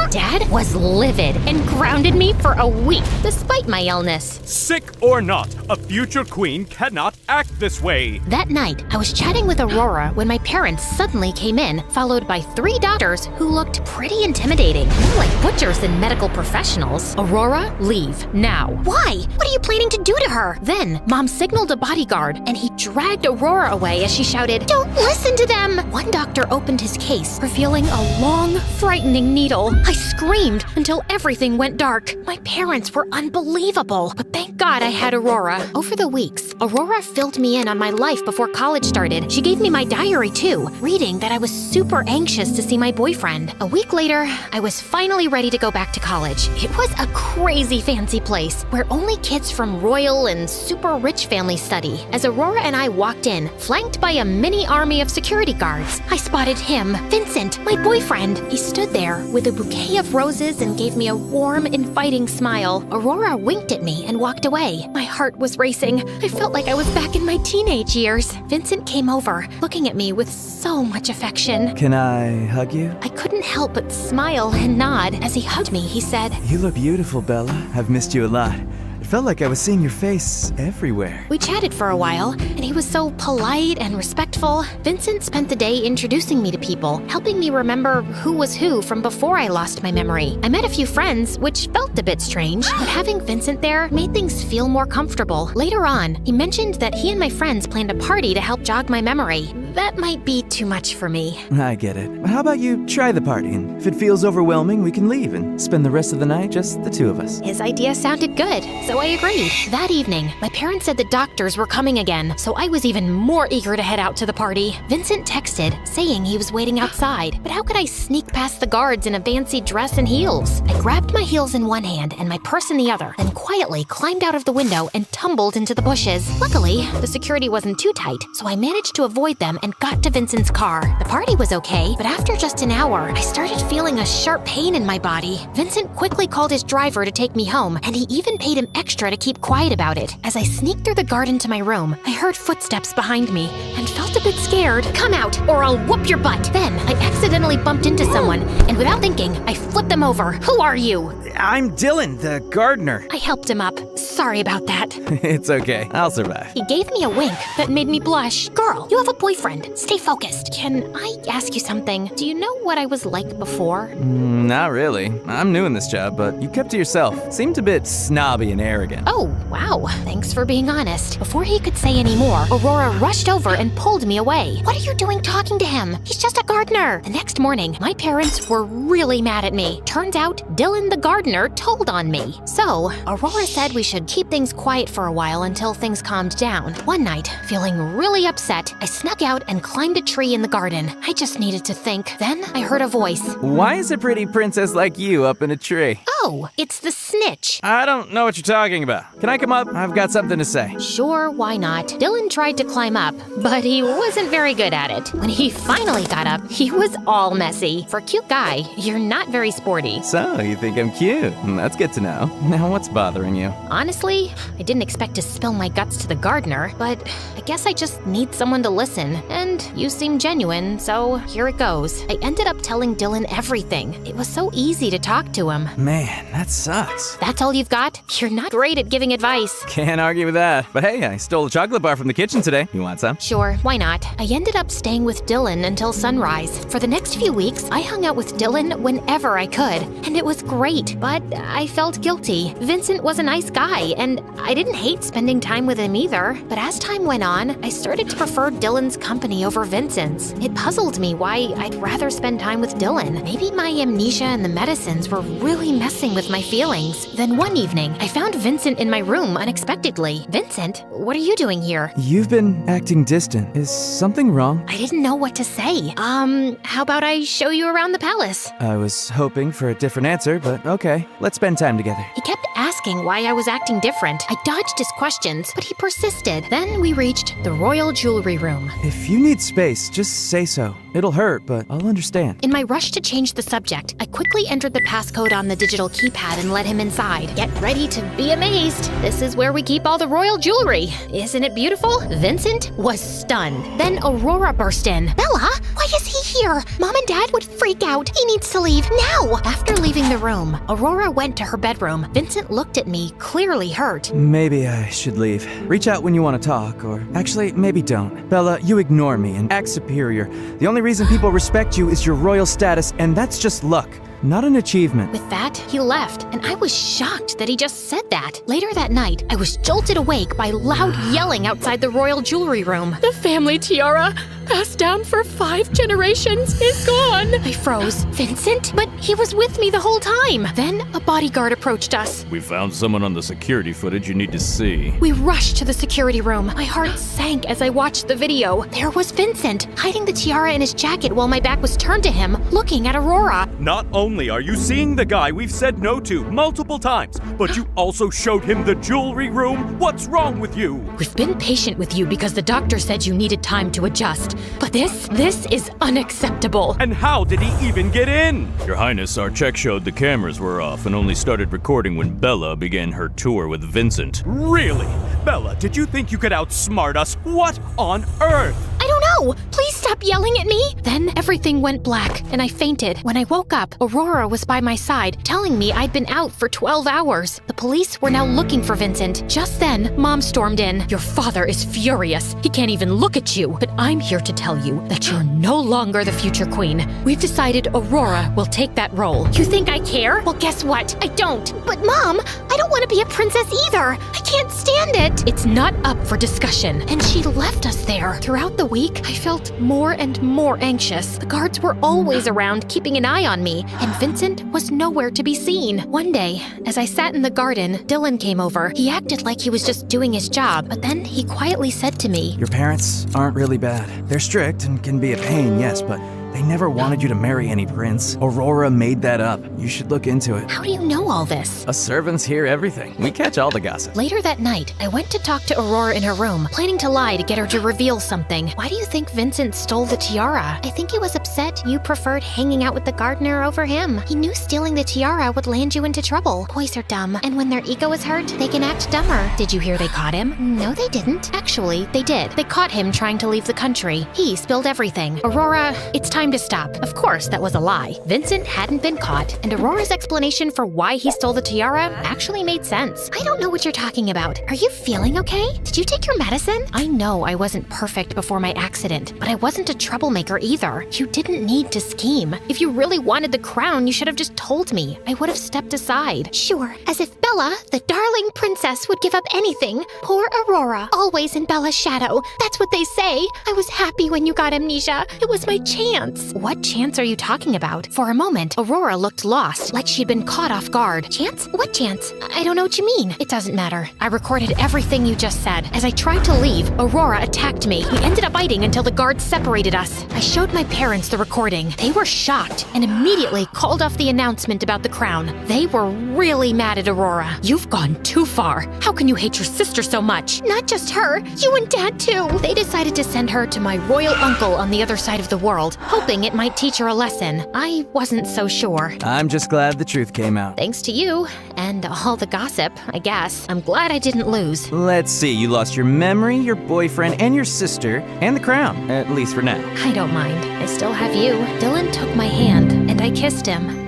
Speaker 5: Dad was livid and grounded me for a week, despite my illness.
Speaker 6: Sick or not, a future queen cannot act this way!
Speaker 5: That night, I was chatting with Aurora when my parents suddenly came in, followed by 3 daughters who looked pretty intimidating, more like butchers than medical professionals.
Speaker 7: Aurora, leave now.
Speaker 5: Why? What are you planning to do to her? Then, Mom signaled a bodyguard, and he dragged Aurora away as she shouted, "Don't listen to them!" One doctor opened his case, revealing a long, frightening needle. I screamed until everything went dark. My parents were unbelievable, but thank God I had Aurora. Over the weeks, Aurora filled me in on my life before college started. She gave me my diary too, reading that I was super anxious to see my boyfriend. A week later, I was finally ready to go back to college. It was a crazy fancy place where only kids from royal and super rich families study. As Aurora and I walked in, flanked by a mini army of security guards, I spotted him, Vincent, my boyfriend. He stood there with a bouquet of roses and gave me a warm, inviting smile. Aurora winked at me and walked away. My heart was racing. I felt like I was back in my teenage years. Vincent came over, looking at me with so much affection.
Speaker 2: Can I hug you?
Speaker 5: I couldn't help but smile and nod. As he hugged me, he said,
Speaker 2: You look beautiful, Bella. I've missed you a lot. It felt like I was seeing your face everywhere.
Speaker 5: We chatted for a while, and he was so polite and respectful. Vincent spent the day introducing me to people, helping me remember who was who from before I lost my memory. I met a few friends, which felt a bit strange, but having Vincent there made things feel more comfortable. Later on, he mentioned that he and my friends planned a party to help jog my memory. That might be too much for me.
Speaker 2: I get it. But how about you try the party, and if it feels overwhelming, we can leave and spend the rest of the night just the two of us.
Speaker 5: His idea sounded good, so I agreed. That evening, my parents said the doctors were coming again, so I was even more eager to head out to the party. Vincent texted, saying he was waiting outside, but how could I sneak past the guards in a fancy dress and heels? I grabbed my heels in one hand and my purse in the other, then quietly climbed out of the window and tumbled into the bushes. Luckily, the security wasn't too tight, so I managed to avoid them and got to Vincent's car. The party was okay, but after just an hour, I started feeling a sharp pain in my body. Vincent quickly called his driver to take me home, and he even paid him extra to keep quiet about it. As I sneaked through the garden to my room, I heard footsteps behind me and felt a bit scared. Come out, or I'll whoop your butt. Then I accidentally bumped into someone, and without thinking, I flipped them over. Who are you?
Speaker 2: I'm Dylan, the gardener.
Speaker 5: I helped him up. Sorry about that.
Speaker 2: It's okay. I'll survive.
Speaker 5: He gave me a wink that made me blush. Girl, you have a boyfriend. Stay focused. Can I ask you something? Do you know what I was like before?
Speaker 2: Not really. I'm new in this job, but you kept to yourself. Seemed a bit snobby and arrogant.
Speaker 5: Oh, wow. Thanks for being honest. Before he could say any more, Aurora rushed over and pulled me away. What are you doing talking to him? He's just a gardener. The next morning, my parents were really mad at me. Turns out, Dylan the gardener told on me. So, Aurora said we should keep things quiet for a while until things calmed down. One night, feeling really upset, I snuck out and climbed a tree in the garden. I just needed to think. Then I heard a voice.
Speaker 2: Why is a pretty princess like you up in a tree?
Speaker 5: Oh, it's the snitch.
Speaker 2: I don't know what you're talking about. Can I come up? I've got something to say.
Speaker 5: Sure, why not? Dylan tried to climb up, but he wasn't very good at it. When he finally got up, he was all messy. For a cute guy, you're not very sporty.
Speaker 2: So, you think I'm cute? That's good to know. Now, what's bothering you?
Speaker 5: Honestly,
Speaker 7: Honestly, I didn't expect to spill my guts to the gardener, but I guess I just need someone to listen, and you seem genuine, so here it goes. I ended up telling Dylan everything. It was so easy to talk to him.
Speaker 2: Man, that sucks.
Speaker 7: That's all you've got? You're not great at giving advice.
Speaker 2: Can't argue with that. But hey, I stole a chocolate bar from the kitchen today. You want some?
Speaker 7: Sure, why not? I ended up staying with Dylan until sunrise. For the next few weeks, I hung out with Dylan whenever I could, and it was great, but I felt guilty. Vincent was a nice guy, and I didn't hate spending time with him either. But as time went on, I started to prefer Dylan's company over Vincent's. It puzzled me why I'd rather spend time with Dylan. Maybe my amnesia and the medicines were really messing with my feelings. Then one evening, I found Vincent in my room unexpectedly. Vincent, what are you doing here?
Speaker 2: You've been acting distant. Is something wrong?
Speaker 7: I didn't know what to say. How about I show you around the palace?
Speaker 2: I was hoping for a different answer, but okay. Let's spend time together.
Speaker 7: He kept asking why I was acting different. I dodged his questions, but he persisted. Then we reached the royal jewelry room.
Speaker 2: If you need space, just say so. It'll hurt, but I'll understand.
Speaker 7: In my rush to change the subject, I quickly entered the passcode on the digital keypad and led him inside. Get ready to be amazed. This is where we keep all the royal jewelry. Isn't it beautiful? Vincent was stunned. Then Aurora burst in.
Speaker 5: Bella, why is he here? Mom and Dad would freak out. He needs to leave now.
Speaker 7: After leaving the room, Aurora went to her bedroom. Vincent looked at me, clearly hurt.
Speaker 2: Maybe I should leave. Reach out when you want to talk, or actually, maybe don't. Bella, you ignore me and act superior. The only reason people respect you is your royal status, and that's just luck, not an achievement.
Speaker 7: With that, he left, and I was shocked that he just said that. Later that night, I was jolted awake by loud yelling outside the royal jewelry room.
Speaker 8: The family tiara, passed down for 5 generations, is gone.
Speaker 7: I froze. Vincent? But he was with me the whole time. Then a bodyguard approached us.
Speaker 6: We found someone on the security footage you need to see.
Speaker 7: We rushed to the security room. My heart sank as I watched the video. There was Vincent, hiding the tiara in his jacket while my back was turned to him, looking at Aurora.
Speaker 9: Not only are you seeing the guy we've said no to multiple times, but you also showed him the jewelry room. What's wrong with you?
Speaker 7: We've been patient with you because the doctor said you needed time to adjust. But this is unacceptable.
Speaker 9: And how did he even get in?
Speaker 6: Your Highness, our check showed the cameras were off and only started recording when Bella began her tour with Vincent.
Speaker 9: Really? Bella, did you think you could outsmart us? What on earth?
Speaker 7: I don't know. Please stop yelling at me. Then everything went black and I fainted. When I woke up, Aurora was by my side, telling me I'd been out for 12 hours. The police were now looking for Vincent. Just then, Mom stormed in. Your father is furious. He can't even look at you. But I'm here to tell you that you're no longer the future queen. We've decided Aurora will take that role. You think I care? Well, guess what? I don't.
Speaker 5: But Mom, I don't want to be a princess either. I can't stand it.
Speaker 7: It's not up for discussion. And she left us there. Throughout the week, I felt more and more anxious. The guards were always around, keeping an eye on me, and Vincent was nowhere to be seen. One day, as I sat in the garden, Dylan came over. He acted like he was just doing his job, but then he quietly said to me,
Speaker 2: Your parents aren't really bad. They're strict and can be a pain, yes, but they never wanted you to marry any prince. Aurora made that up. You should look into it.
Speaker 7: How do you know all this?
Speaker 2: Us servants hear everything. We catch all the gossip.
Speaker 7: Later that night, I went to talk to Aurora in her room, planning to lie to get her to reveal something. Why do you think Vincent stole the tiara?
Speaker 5: I think he was upset you preferred hanging out with the gardener over him. He knew stealing the tiara would land you into trouble. Boys are dumb, and when their ego is hurt, they can act dumber.
Speaker 7: Did you hear they caught him?
Speaker 5: No, they didn't.
Speaker 7: Actually, they did. They caught him trying to leave the country. He spilled everything. Aurora, it's time to stop. Of course, that was a lie. Vincent hadn't been caught, and Aurora's explanation for why he stole the tiara actually made sense.
Speaker 5: I don't know what you're talking about. Are you feeling okay? Did you take your medicine?
Speaker 7: I know I wasn't perfect before my accident, but I wasn't a troublemaker either. You didn't need to scheme. If you really wanted the crown, you should have just told me. I would have stepped aside.
Speaker 5: Sure, as if Bella, the darling princess, would give up anything. Poor Aurora, always in Bella's shadow. That's what they say. I was happy when you got amnesia. It was my chance.
Speaker 7: What chance are you talking about? For a moment, Aurora looked lost, like she'd been caught off guard.
Speaker 5: Chance? What chance? I don't know what you mean.
Speaker 7: It doesn't matter. I recorded everything you just said. As I tried to leave, Aurora attacked me. We ended up fighting until the guards separated us. I showed my parents the recording. They were shocked and immediately called off the announcement about the crown. They were really mad at Aurora. You've gone too far. How can you hate your sister so much?
Speaker 5: Not just her. You and Dad, too.
Speaker 7: They decided to send her to my royal uncle on the other side of the world,
Speaker 5: hoping it might teach her a lesson. I wasn't so sure.
Speaker 2: I'm just glad the truth came out.
Speaker 5: Thanks to you, and all the gossip, I guess. I'm glad I didn't lose.
Speaker 2: Let's see, you lost your memory, your boyfriend, and your sister, and the crown, at least for now.
Speaker 5: I don't mind. I still have you. Dylan took my hand, and I kissed him.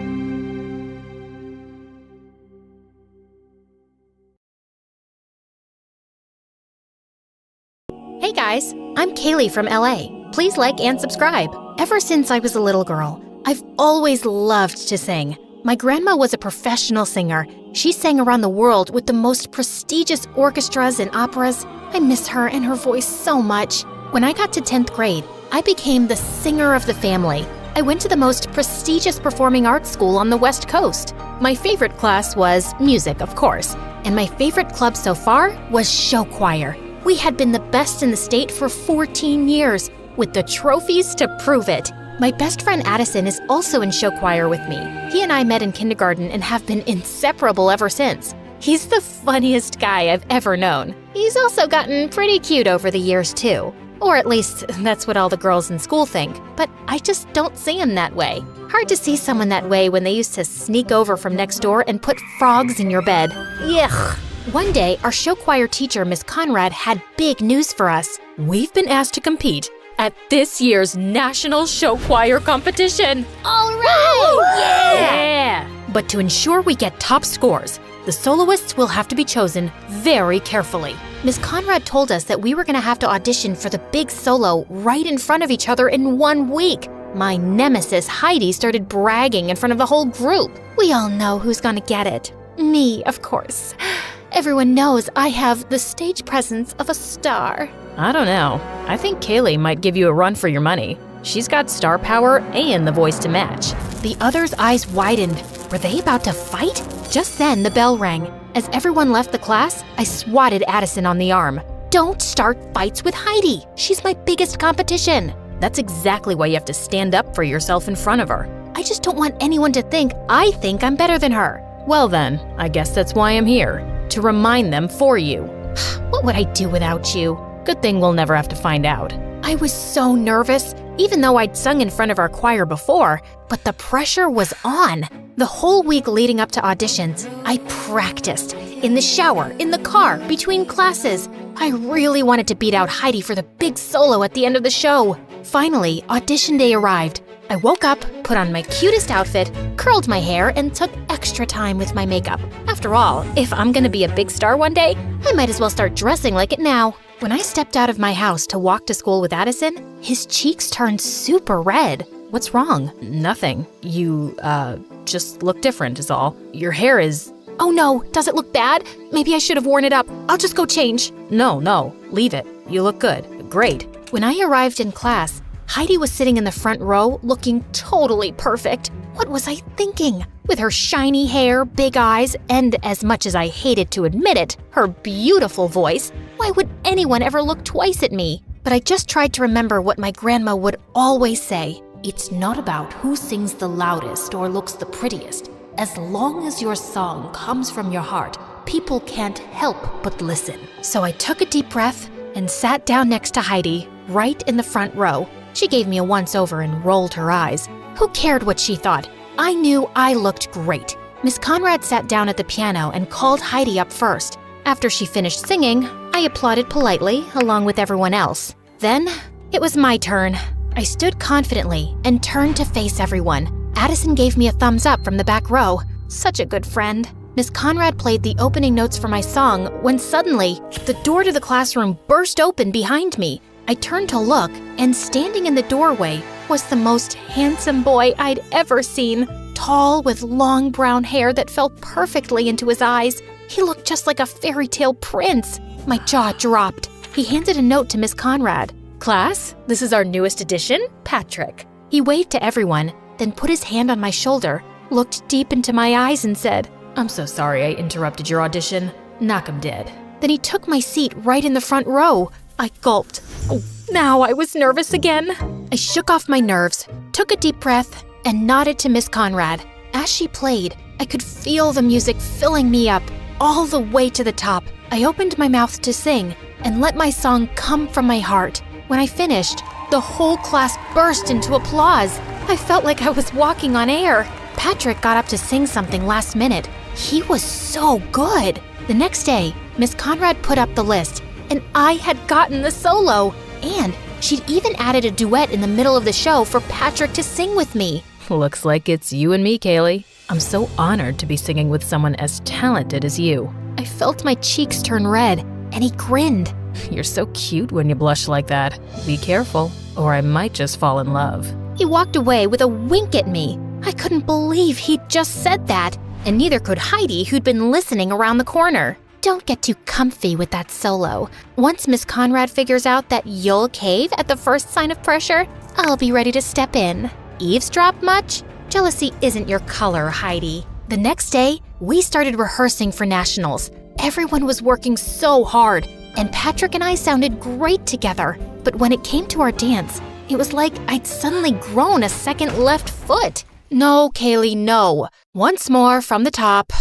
Speaker 5: Hey guys, I'm Kaylee from LA. Please like and subscribe. Ever since I was a little girl, I've always loved to sing. My grandma was a professional singer. She sang around the world with the most prestigious orchestras and operas. I miss her and her voice so much. When I got to 10th grade, I became the singer of the family. I went to the most prestigious performing arts school on the West Coast. My favorite class was music, of course, and my favorite club so far was show choir. We had been the best in the state for 14 years, with the trophies to prove it. My best friend Addison is also in show choir with me. He and I met in kindergarten and have been inseparable ever since. He's the funniest guy I've ever known. He's also gotten pretty cute over the years too. Or at least, that's what all the girls in school think. But I just don't see him that way. Hard to see someone that way when they used to sneak over from next door and put frogs in your bed. Yuck. One day, our show choir teacher, Miss Conrad, had big news for us.
Speaker 8: We've been asked to compete at this year's National Show Choir Competition.
Speaker 5: All right!
Speaker 8: Yeah! But to ensure we get top scores, the soloists will have to be chosen very carefully.
Speaker 5: Miss Conrad told us that we were going to have to audition for the big solo right in front of each other in 1 week. My nemesis, Heidi, started bragging in front of the whole group. We all know who's going to get it. Me, of course. Everyone knows I have the stage presence of a star.
Speaker 8: I don't know. I think Kaylee might give you a run for your money. She's got star power and the voice to match.
Speaker 5: The others' eyes widened. Were they about to fight? Just then, the bell rang. As everyone left the class, I swatted Addison on the arm. Don't start fights with Heidi. She's my biggest competition.
Speaker 8: That's exactly why you have to stand up for yourself in front of her.
Speaker 5: I just don't want anyone to think I think I'm better than her.
Speaker 8: Well then, I guess that's why I'm here. To remind them for you.
Speaker 5: What would I do without you?
Speaker 8: Good thing we'll never have to find out.
Speaker 5: I was so nervous, even though I'd sung in front of our choir before, but the pressure was on. The whole week leading up to auditions, I practiced. In the shower, in the car, between classes. I really wanted to beat out Heidi for the big solo at the end of the show. Finally, audition day arrived. I woke up, put on my cutest outfit, curled my hair, and took extra time with my makeup. After all, if I'm gonna be a big star one day, I might as well start dressing like it now. When I stepped out of my house to walk to school with Addison, his cheeks turned super red. What's wrong?
Speaker 8: Nothing. You, just look different is all. Your hair is…
Speaker 5: Oh no, does it look bad? Maybe I should have worn it up. I'll just go change.
Speaker 8: No, leave it. You look good. Great.
Speaker 5: When I arrived in class, Heidi was sitting in the front row, looking totally perfect. What was I thinking? With her shiny hair, big eyes, and as much as I hated to admit it, her beautiful voice, why would anyone ever look twice at me? But I just tried to remember what my grandma would always say. It's not about who sings the loudest or looks the prettiest. As long as your song comes from your heart, people can't help but listen. So I took a deep breath and sat down next to Heidi, right in the front row. She gave me a once-over and rolled her eyes. Who cared what she thought? I knew I looked great. Miss Conrad sat down at the piano and called Heidi up first. After she finished singing, I applauded politely, along with everyone else. Then, it was my turn. I stood confidently and turned to face everyone. Addison gave me a thumbs up from the back row. Such a good friend. Miss Conrad played the opening notes for my song when suddenly, the door to the classroom burst open behind me. I turned to look, and standing in the doorway was the most handsome boy I'd ever seen. Tall, with long brown hair that fell perfectly into his eyes. He looked just like a fairy tale prince. My jaw dropped. He handed a note to Miss Conrad.
Speaker 8: Class, this is our newest addition, Patrick.
Speaker 5: He waved to everyone, then put his hand on my shoulder, looked deep into my eyes and said,
Speaker 8: I'm so sorry I interrupted your audition. Knock 'em dead.
Speaker 5: Then he took my seat right in the front row. I gulped. Oh, now I was nervous again. I shook off my nerves, took a deep breath, and nodded to Miss Conrad. As she played, I could feel the music filling me up, all the way to the top. I opened my mouth to sing and let my song come from my heart. When I finished, The whole class burst into applause. I felt like I was walking on air. Patrick got up to sing something last minute. He was so good. The next day, Miss Conrad put up the list, and I had gotten the solo. And she'd even added a duet in the middle of the show for Patrick to sing with me.
Speaker 8: Looks like it's you and me, Kaylee. I'm so honored to be singing with someone as talented as you.
Speaker 5: I felt my cheeks turn red, and he grinned.
Speaker 8: You're so cute when you blush like that. Be careful, or I might just fall in love.
Speaker 5: He walked away with a wink at me. I couldn't believe he'd just said that, and neither could Heidi, who'd been listening around the corner. Don't get too comfy with that solo. Once Miss Conrad figures out that you'll cave at the first sign of pressure, I'll be ready to step in. Eavesdrop much? Jealousy isn't your color, Heidi. The next day, we started rehearsing for nationals. Everyone was working so hard, and Patrick and I sounded great together. But when it came to our dance, it was like I'd suddenly grown a second left foot. No, Kaylee, no. Once more from the top.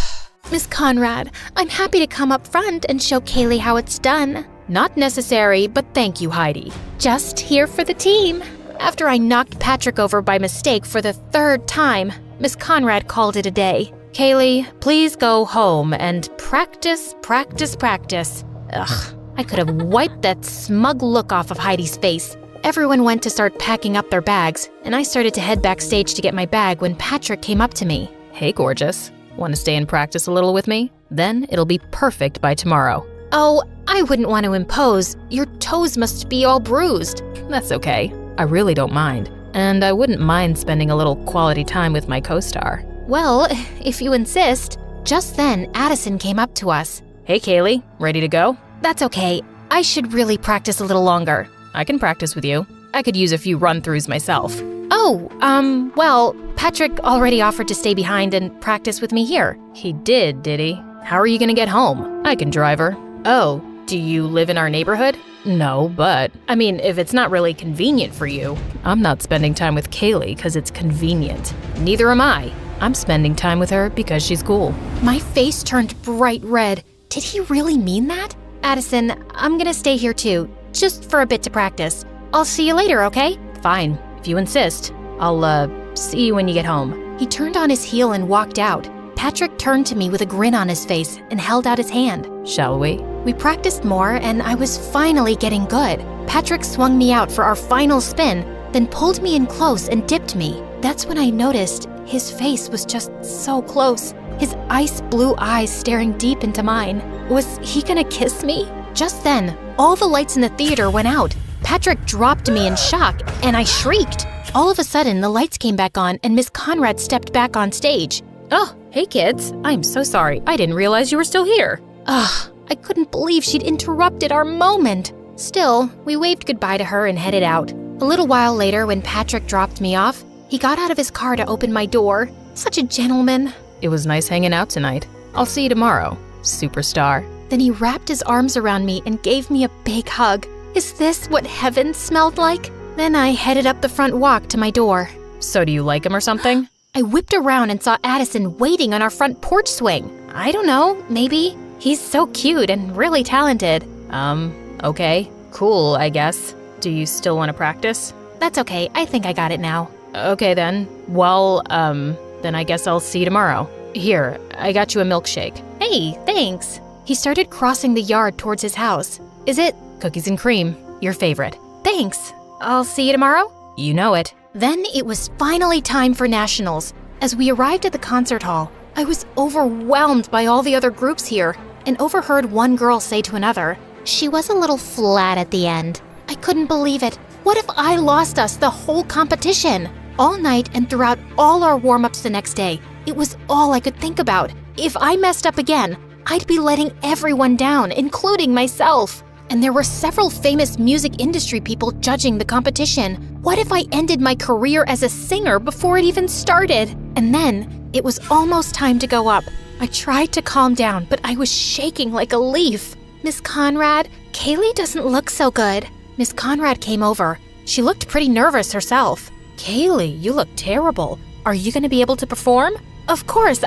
Speaker 5: Miss Conrad, I'm happy to come up front and show Kaylee how it's done.
Speaker 8: Not necessary, but thank you, Heidi.
Speaker 5: Just here for the team. After I knocked Patrick over by mistake for the third time, Miss Conrad called it a day.
Speaker 8: Kaylee, please go home and practice, practice, practice. Ugh, I could have wiped that smug look off of Heidi's face.
Speaker 5: Everyone went to start packing up their bags, and I started to head backstage to get my bag when Patrick came up to me.
Speaker 8: Hey, gorgeous. Want to stay and practice a little with me? Then it'll be perfect by tomorrow.
Speaker 5: Oh, I wouldn't want to impose. Your toes must be all bruised.
Speaker 8: That's okay. I really don't mind. And I wouldn't mind spending a little quality time with my co-star.
Speaker 5: Well, if you insist. Just then, Addison came up to us.
Speaker 8: Hey, Kaylee, ready to go?
Speaker 5: That's okay. I should really practice a little longer.
Speaker 8: I can practice with you. I could use a few run-throughs myself.
Speaker 5: Oh, well, Patrick already offered to stay behind and practice with me here.
Speaker 8: He did he? How are you gonna get home? I can drive her. Oh, do you live in our neighborhood? No, but, I mean, if it's not really convenient for you, I'm not spending time with Kaylee because it's convenient. Neither am I. I'm spending time with her because she's cool.
Speaker 5: My face turned bright red. Did he really mean that? Addison, I'm gonna stay here too, just for a bit to practice. I'll see you later, okay?
Speaker 8: Fine, if you insist. I'll, see you when you get home.
Speaker 5: He turned on his heel and walked out. Patrick turned to me with a grin on his face and held out his hand.
Speaker 8: Shall we?
Speaker 5: We practiced more and I was finally getting good. Patrick swung me out for our final spin, then pulled me in close and dipped me. That's when I noticed his face was just so close. His ice blue eyes staring deep into mine. Was he gonna kiss me? Just then, all the lights in the theater went out. Patrick dropped me in shock, and I shrieked. All of a sudden, the lights came back on, and Miss Conrad stepped back on stage.
Speaker 8: Oh, hey kids. I'm so sorry. I didn't realize you were still here.
Speaker 5: Ugh, I couldn't believe she'd interrupted our moment. Still, we waved goodbye to her and headed out. A little while later, when Patrick dropped me off, he got out of his car to open my door. Such a gentleman.
Speaker 8: It was nice hanging out tonight. I'll see you tomorrow, superstar.
Speaker 5: Then he wrapped his arms around me and gave me a big hug. Is this what heaven smelled like? Then I headed up the front walk to my door.
Speaker 8: So do you like him or something?
Speaker 5: I whipped around and saw Addison waiting on our front porch swing. I don't know, maybe. He's so cute and really talented.
Speaker 8: Okay. Cool, I guess. Do you still want to practice?
Speaker 5: That's okay, I think I got it now.
Speaker 8: Okay then. Well, then I guess I'll see you tomorrow. Here, I got you a milkshake.
Speaker 5: Hey, thanks. He started crossing the yard towards his house. Is it?
Speaker 8: Cookies and cream, your favorite.
Speaker 5: Thanks. I'll see you tomorrow?
Speaker 8: You know it.
Speaker 5: Then it was finally time for nationals. As we arrived at the concert hall, I was overwhelmed by all the other groups here and overheard one girl say to another, "She was a little flat at the end." I couldn't believe it. What if I lost us the whole competition? All night and throughout all our warm-ups the next day, it was all I could think about. If I messed up again, I'd be letting everyone down, including myself. And there were several famous music industry people judging the competition. What if I ended my career as a singer before it even started? And then, it was almost time to go up. I tried to calm down, but I was shaking like a leaf. Miss Conrad, Kaylee doesn't look so good. Miss Conrad came over. She looked pretty nervous herself.
Speaker 8: Kaylee, you look terrible. Are you going to be able to perform?
Speaker 5: Of course,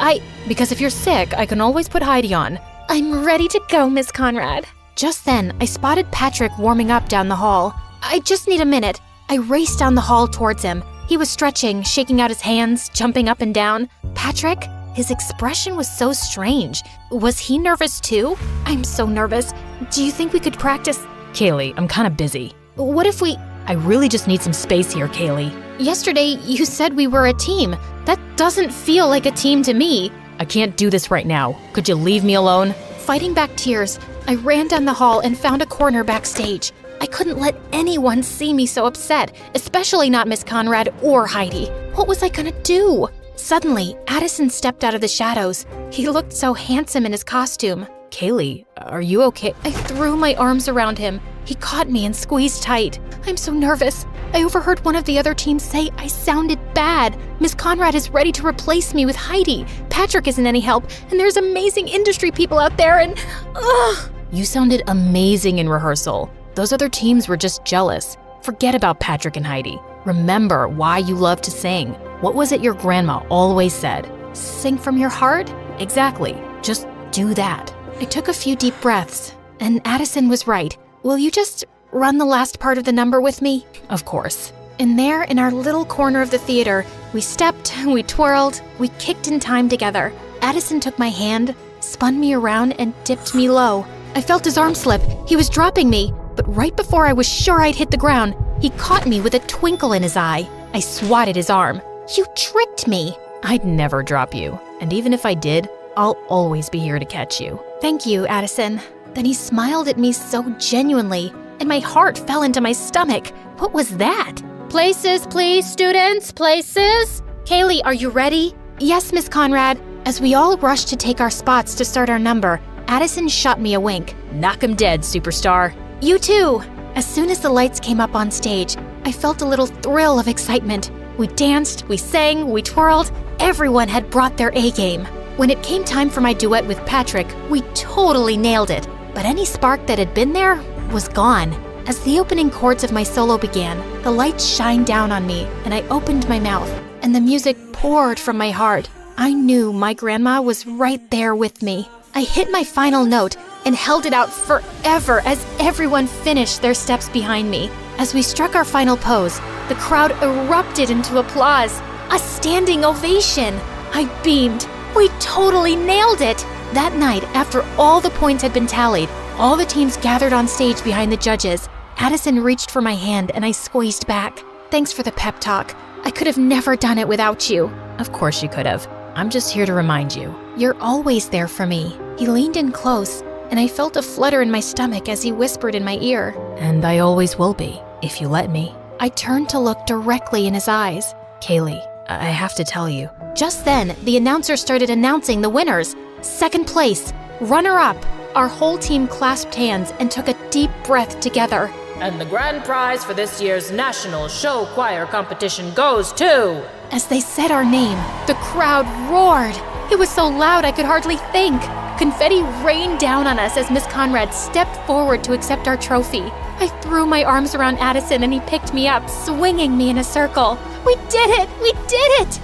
Speaker 8: Because if you're sick, I can always put Heidi on.
Speaker 5: I'm ready to go, Miss Conrad. Just then, I spotted Patrick warming up down the hall. I just need a minute.
Speaker 7: I raced down the hall towards him. He was stretching, shaking out his hands, jumping up and down. Patrick? His expression was so strange. Was he nervous too? I'm so nervous. Do you think we could practice?
Speaker 8: Kaylee, I'm kind of busy.
Speaker 7: What if we...
Speaker 8: I really just need some space here, Kaylee.
Speaker 7: Yesterday, you said we were a team. That doesn't feel like a team to me.
Speaker 8: I can't do this right now. Could you leave me alone?
Speaker 7: Fighting back tears, I ran down the hall and found a corner backstage. I couldn't let anyone see me so upset, especially not Miss Conrad or Heidi. What was I gonna do? Suddenly, Addison stepped out of the shadows. He looked so handsome in his costume.
Speaker 8: Kaylee, are you okay?
Speaker 7: I threw my arms around him. He caught me and squeezed tight. I'm so nervous. I overheard one of the other teams say I sounded bad. Miss Conrad is ready to replace me with Heidi. Patrick isn't any help, and there's amazing industry people out there, and... Ugh!
Speaker 8: You sounded amazing in rehearsal. Those other teams were just jealous. Forget about Patrick and Heidi. Remember why you love to sing. What was it your grandma always said?
Speaker 7: Sing from your heart?
Speaker 8: Exactly. Just do that.
Speaker 7: I took a few deep breaths, and Addison was right. Will you just run the last part of the number with me?
Speaker 8: Of course.
Speaker 7: And there, in our little corner of the theater, we stepped, we twirled, we kicked in time together. Addison took my hand, spun me around, and dipped me low. I felt his arm slip. He was dropping me, but right before I was sure I'd hit the ground, he caught me with a twinkle in his eye. I swatted his arm. You tricked me.
Speaker 8: I'd never drop you. And even if I did, I'll always be here to catch you.
Speaker 7: Thank you, Addison. Then he smiled at me so genuinely, and my heart fell into my stomach. What was that?
Speaker 5: Places, please, students, places.
Speaker 7: Kaylee, are you ready? Yes, Miss Conrad. As we all rushed to take our spots to start our number, Addison shot me a wink.
Speaker 8: Knock 'em dead, superstar.
Speaker 7: You too. As soon as the lights came up on stage, I felt a little thrill of excitement. We danced, we sang, we twirled. Everyone had brought their A-game. When it came time for my duet with Patrick, we totally nailed it. But any spark that had been there was gone. As the opening chords of my solo began, the lights shined down on me, and I opened my mouth, and the music poured from my heart. I knew my grandma was right there with me. I hit my final note and held it out forever as everyone finished their steps behind me. As we struck our final pose, the crowd erupted into applause, a standing ovation. I beamed. We totally nailed it! That night, after all the points had been tallied, all the teams gathered on stage behind the judges. Addison reached for my hand and I squeezed back. Thanks for the pep talk. I could have never done it without you.
Speaker 8: Of course you could have. I'm just here to remind you.
Speaker 7: You're always there for me. He leaned in close, and I felt a flutter in my stomach as he whispered in my ear.
Speaker 8: And I always will be, if you let me.
Speaker 7: I turned to look directly in his eyes.
Speaker 8: Kaylee, I have to tell you.
Speaker 7: Just then, the announcer started announcing the winners. Second place, runner-up. Our whole team clasped hands and took a deep breath together.
Speaker 8: And the grand prize for this year's National Show Choir Competition goes to...
Speaker 7: As they said our name, the crowd roared. It was so loud I could hardly think. Confetti rained down on us as Miss Conrad stepped forward to accept our trophy. I threw my arms around Addison and he picked me up, swinging me in a circle. We did it! We did it!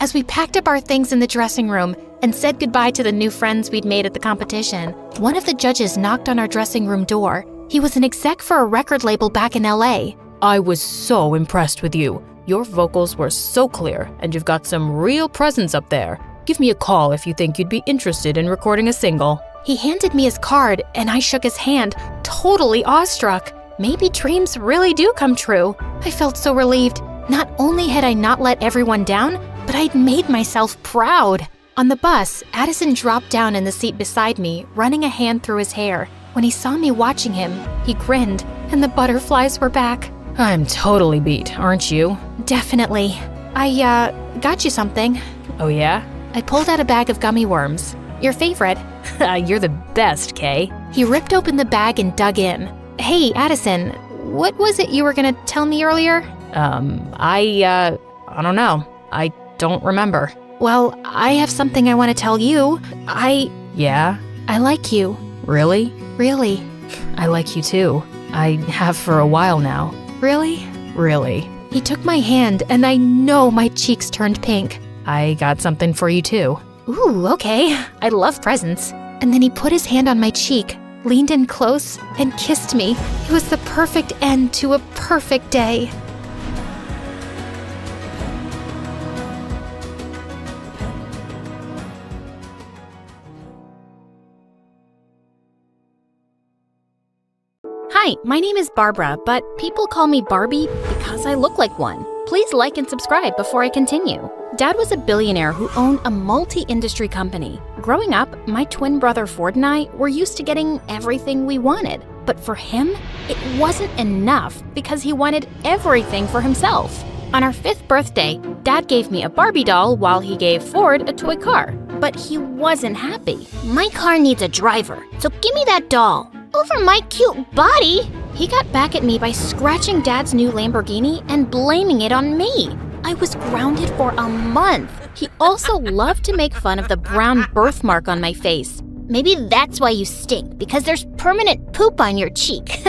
Speaker 7: As we packed up our things in the dressing room and said goodbye to the new friends we'd made at the competition, one of the judges knocked on our dressing room door. He was an exec for a record label back in LA.
Speaker 8: I was so impressed with you. Your vocals were so clear, and you've got some real presence up there. Give me a call if you think you'd be interested in recording a single.
Speaker 7: He handed me his card, and I shook his hand, totally awestruck. Maybe dreams really do come true. I felt so relieved. Not only had I not let everyone down, but I'd made myself proud. On the bus, Addison dropped down in the seat beside me, running a hand through his hair. When he saw me watching him, he grinned, and the butterflies were back.
Speaker 8: I'm totally beat, aren't you?
Speaker 7: Definitely. I, got you something.
Speaker 8: Oh yeah?
Speaker 7: I pulled out a bag of gummy worms. Your favorite.
Speaker 8: You're the best, Kay.
Speaker 7: He ripped open the bag and dug in. Hey, Addison, what was it you were gonna tell me earlier?
Speaker 8: I don't know. I don't remember.
Speaker 7: Well, I have something I want to tell you.
Speaker 8: Yeah?
Speaker 7: I like you.
Speaker 8: Really?
Speaker 7: Really.
Speaker 8: I like you too. I have for a while now.
Speaker 7: Really?
Speaker 8: Really.
Speaker 7: He took my hand, and I know my cheeks turned pink.
Speaker 8: I got something for you too.
Speaker 7: Ooh, okay. I love presents. And then he put his hand on my cheek.
Speaker 5: leaned in close, and kissed me. It was the perfect end to a perfect day.
Speaker 7: Hi, my name is Barbara, but people call me Barbie because I look like one. Please like and subscribe before I continue. Dad was a billionaire who owned a multi-industry company. Growing up, my twin brother Ford and I were used to getting everything we wanted. But for him, it wasn't enough because he wanted everything for himself. On our 5th birthday, Dad gave me a Barbie doll while he gave Ford a toy car. But he wasn't happy.
Speaker 1: My car needs a driver, so give me that doll. Over my cute body.
Speaker 7: He got back at me by scratching Dad's new Lamborghini and blaming it on me. I was grounded for a month. He also loved to make fun of the brown birthmark on my face.
Speaker 1: Maybe that's why you stink, because there's permanent poop on your cheek.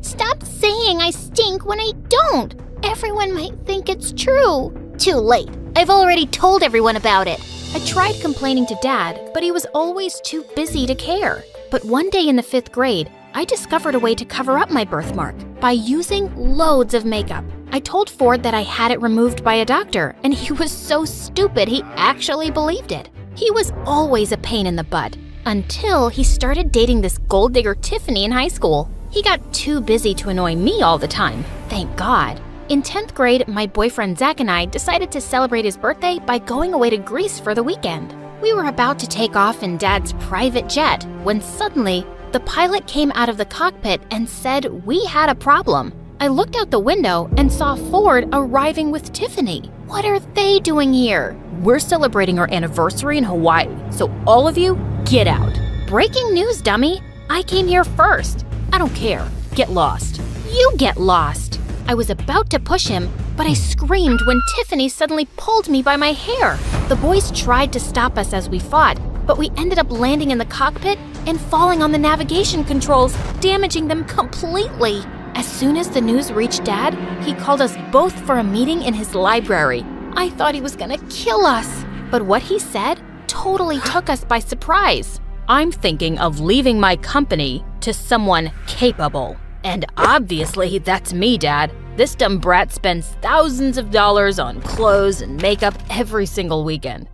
Speaker 1: Stop saying I stink when I don't. Everyone might think it's true. Too late. I've already told everyone about it.
Speaker 7: I tried complaining to Dad, but he was always too busy to care. But one day in the 5th grade, I discovered a way to cover up my birthmark by using loads of makeup. I told Ford that I had it removed by a doctor, and he was so stupid he actually believed it. He was always a pain in the butt, until he started dating this gold digger Tiffany in high school. He got too busy to annoy me all the time, thank God. In 10th grade, my boyfriend Zach and I decided to celebrate his birthday by going away to Greece for the weekend. We were about to take off in Dad's private jet when suddenly, the pilot came out of the cockpit and said we had a problem. I looked out the window and saw Ford arriving with Tiffany. What are they doing here? We're celebrating our anniversary in Hawaii, so all of you, get out. Breaking news, dummy. I came here first. I don't care. Get lost. You get lost. I was about to push him, but I screamed when Tiffany suddenly pulled me by my hair. The boys tried to stop us as we fought, but we ended up landing in the cockpit and falling on the navigation controls, damaging them completely. As soon as the news reached Dad, he called us both for a meeting in his library. I thought he was gonna kill us, but what he said totally took us by surprise. I'm thinking of leaving my company to someone capable. And obviously, that's me, Dad. This dumb brat spends thousands of dollars on clothes and makeup every single weekend.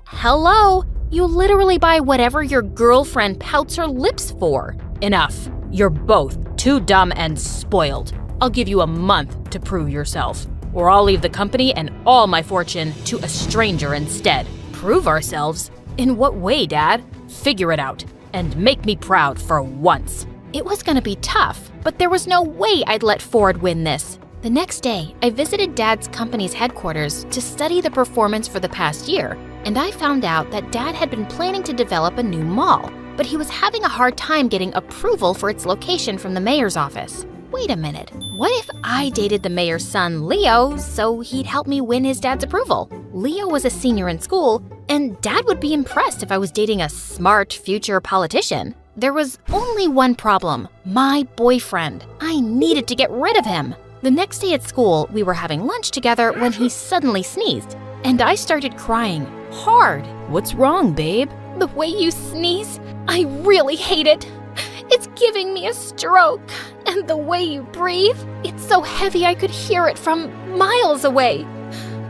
Speaker 7: Hello? You literally buy whatever your girlfriend pouts her lips for. Enough. You're both too dumb and spoiled. I'll give you a month to prove yourself, or I'll leave the company and all my fortune to a stranger instead. Prove ourselves? In what way, Dad? Figure it out, and make me proud for once. It was gonna be tough, but there was no way I'd let Ford win this. The next day, I visited Dad's company's headquarters to study the performance for the past year, and I found out that Dad had been planning to develop a new mall, but he was having a hard time getting approval for its location from the mayor's office. Wait a minute, what if I dated the mayor's son, Leo, so he'd help me win his dad's approval? Leo was a senior in school, and Dad would be impressed if I was dating a smart future politician. There was only one problem, my boyfriend. I needed to get rid of him. The next day at school, we were having lunch together when he suddenly sneezed, and I started crying hard. What's wrong, babe? The way you sneeze, I really hate it. It's giving me a stroke. And the way you breathe, it's so heavy I could hear it from miles away.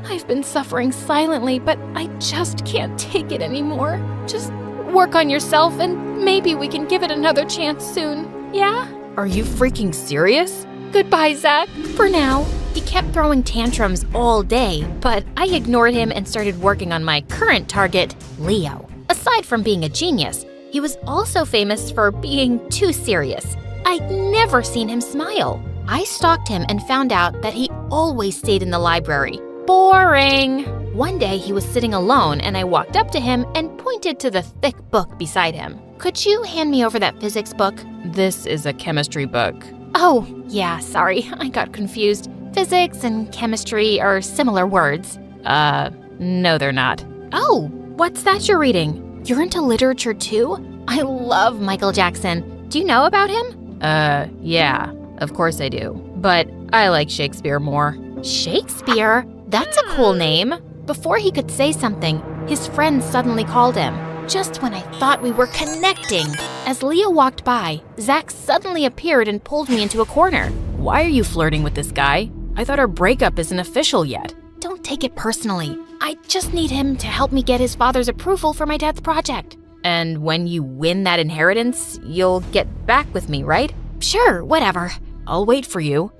Speaker 7: I've been suffering silently, but I just can't take it anymore. Just work on yourself and maybe we can give it another chance soon, yeah? Are you freaking serious? Goodbye, Zach, for now. He kept throwing tantrums all day, but I ignored him and started working on my current target, Leo. Aside from being a genius, he was also famous for being too serious. I'd never seen him smile. I stalked him and found out that he always stayed in the library. Boring. One day he was sitting alone and I walked up to him and pointed to the thick book beside him. Could you hand me over that physics book? This is a chemistry book. Oh, yeah, sorry, I got confused. Physics and chemistry are similar words. No they're not. Oh, what's that you're reading? You're into literature too? I love Michael Jackson. Do you know about him? Yeah, of course I do. But I like Shakespeare more. Shakespeare? That's a cool name. Before he could say something, his friend suddenly called him. just when I thought we were connecting. As Leo walked by, Zach suddenly appeared and pulled me into a corner.
Speaker 8: Why are you flirting with this guy? I thought our breakup isn't official yet.
Speaker 7: Don't take it personally. I just need him to help me get his father's approval for my dad's project.
Speaker 8: And when you win that inheritance, you'll get back with me, right?
Speaker 7: Sure, whatever.
Speaker 8: I'll wait for you.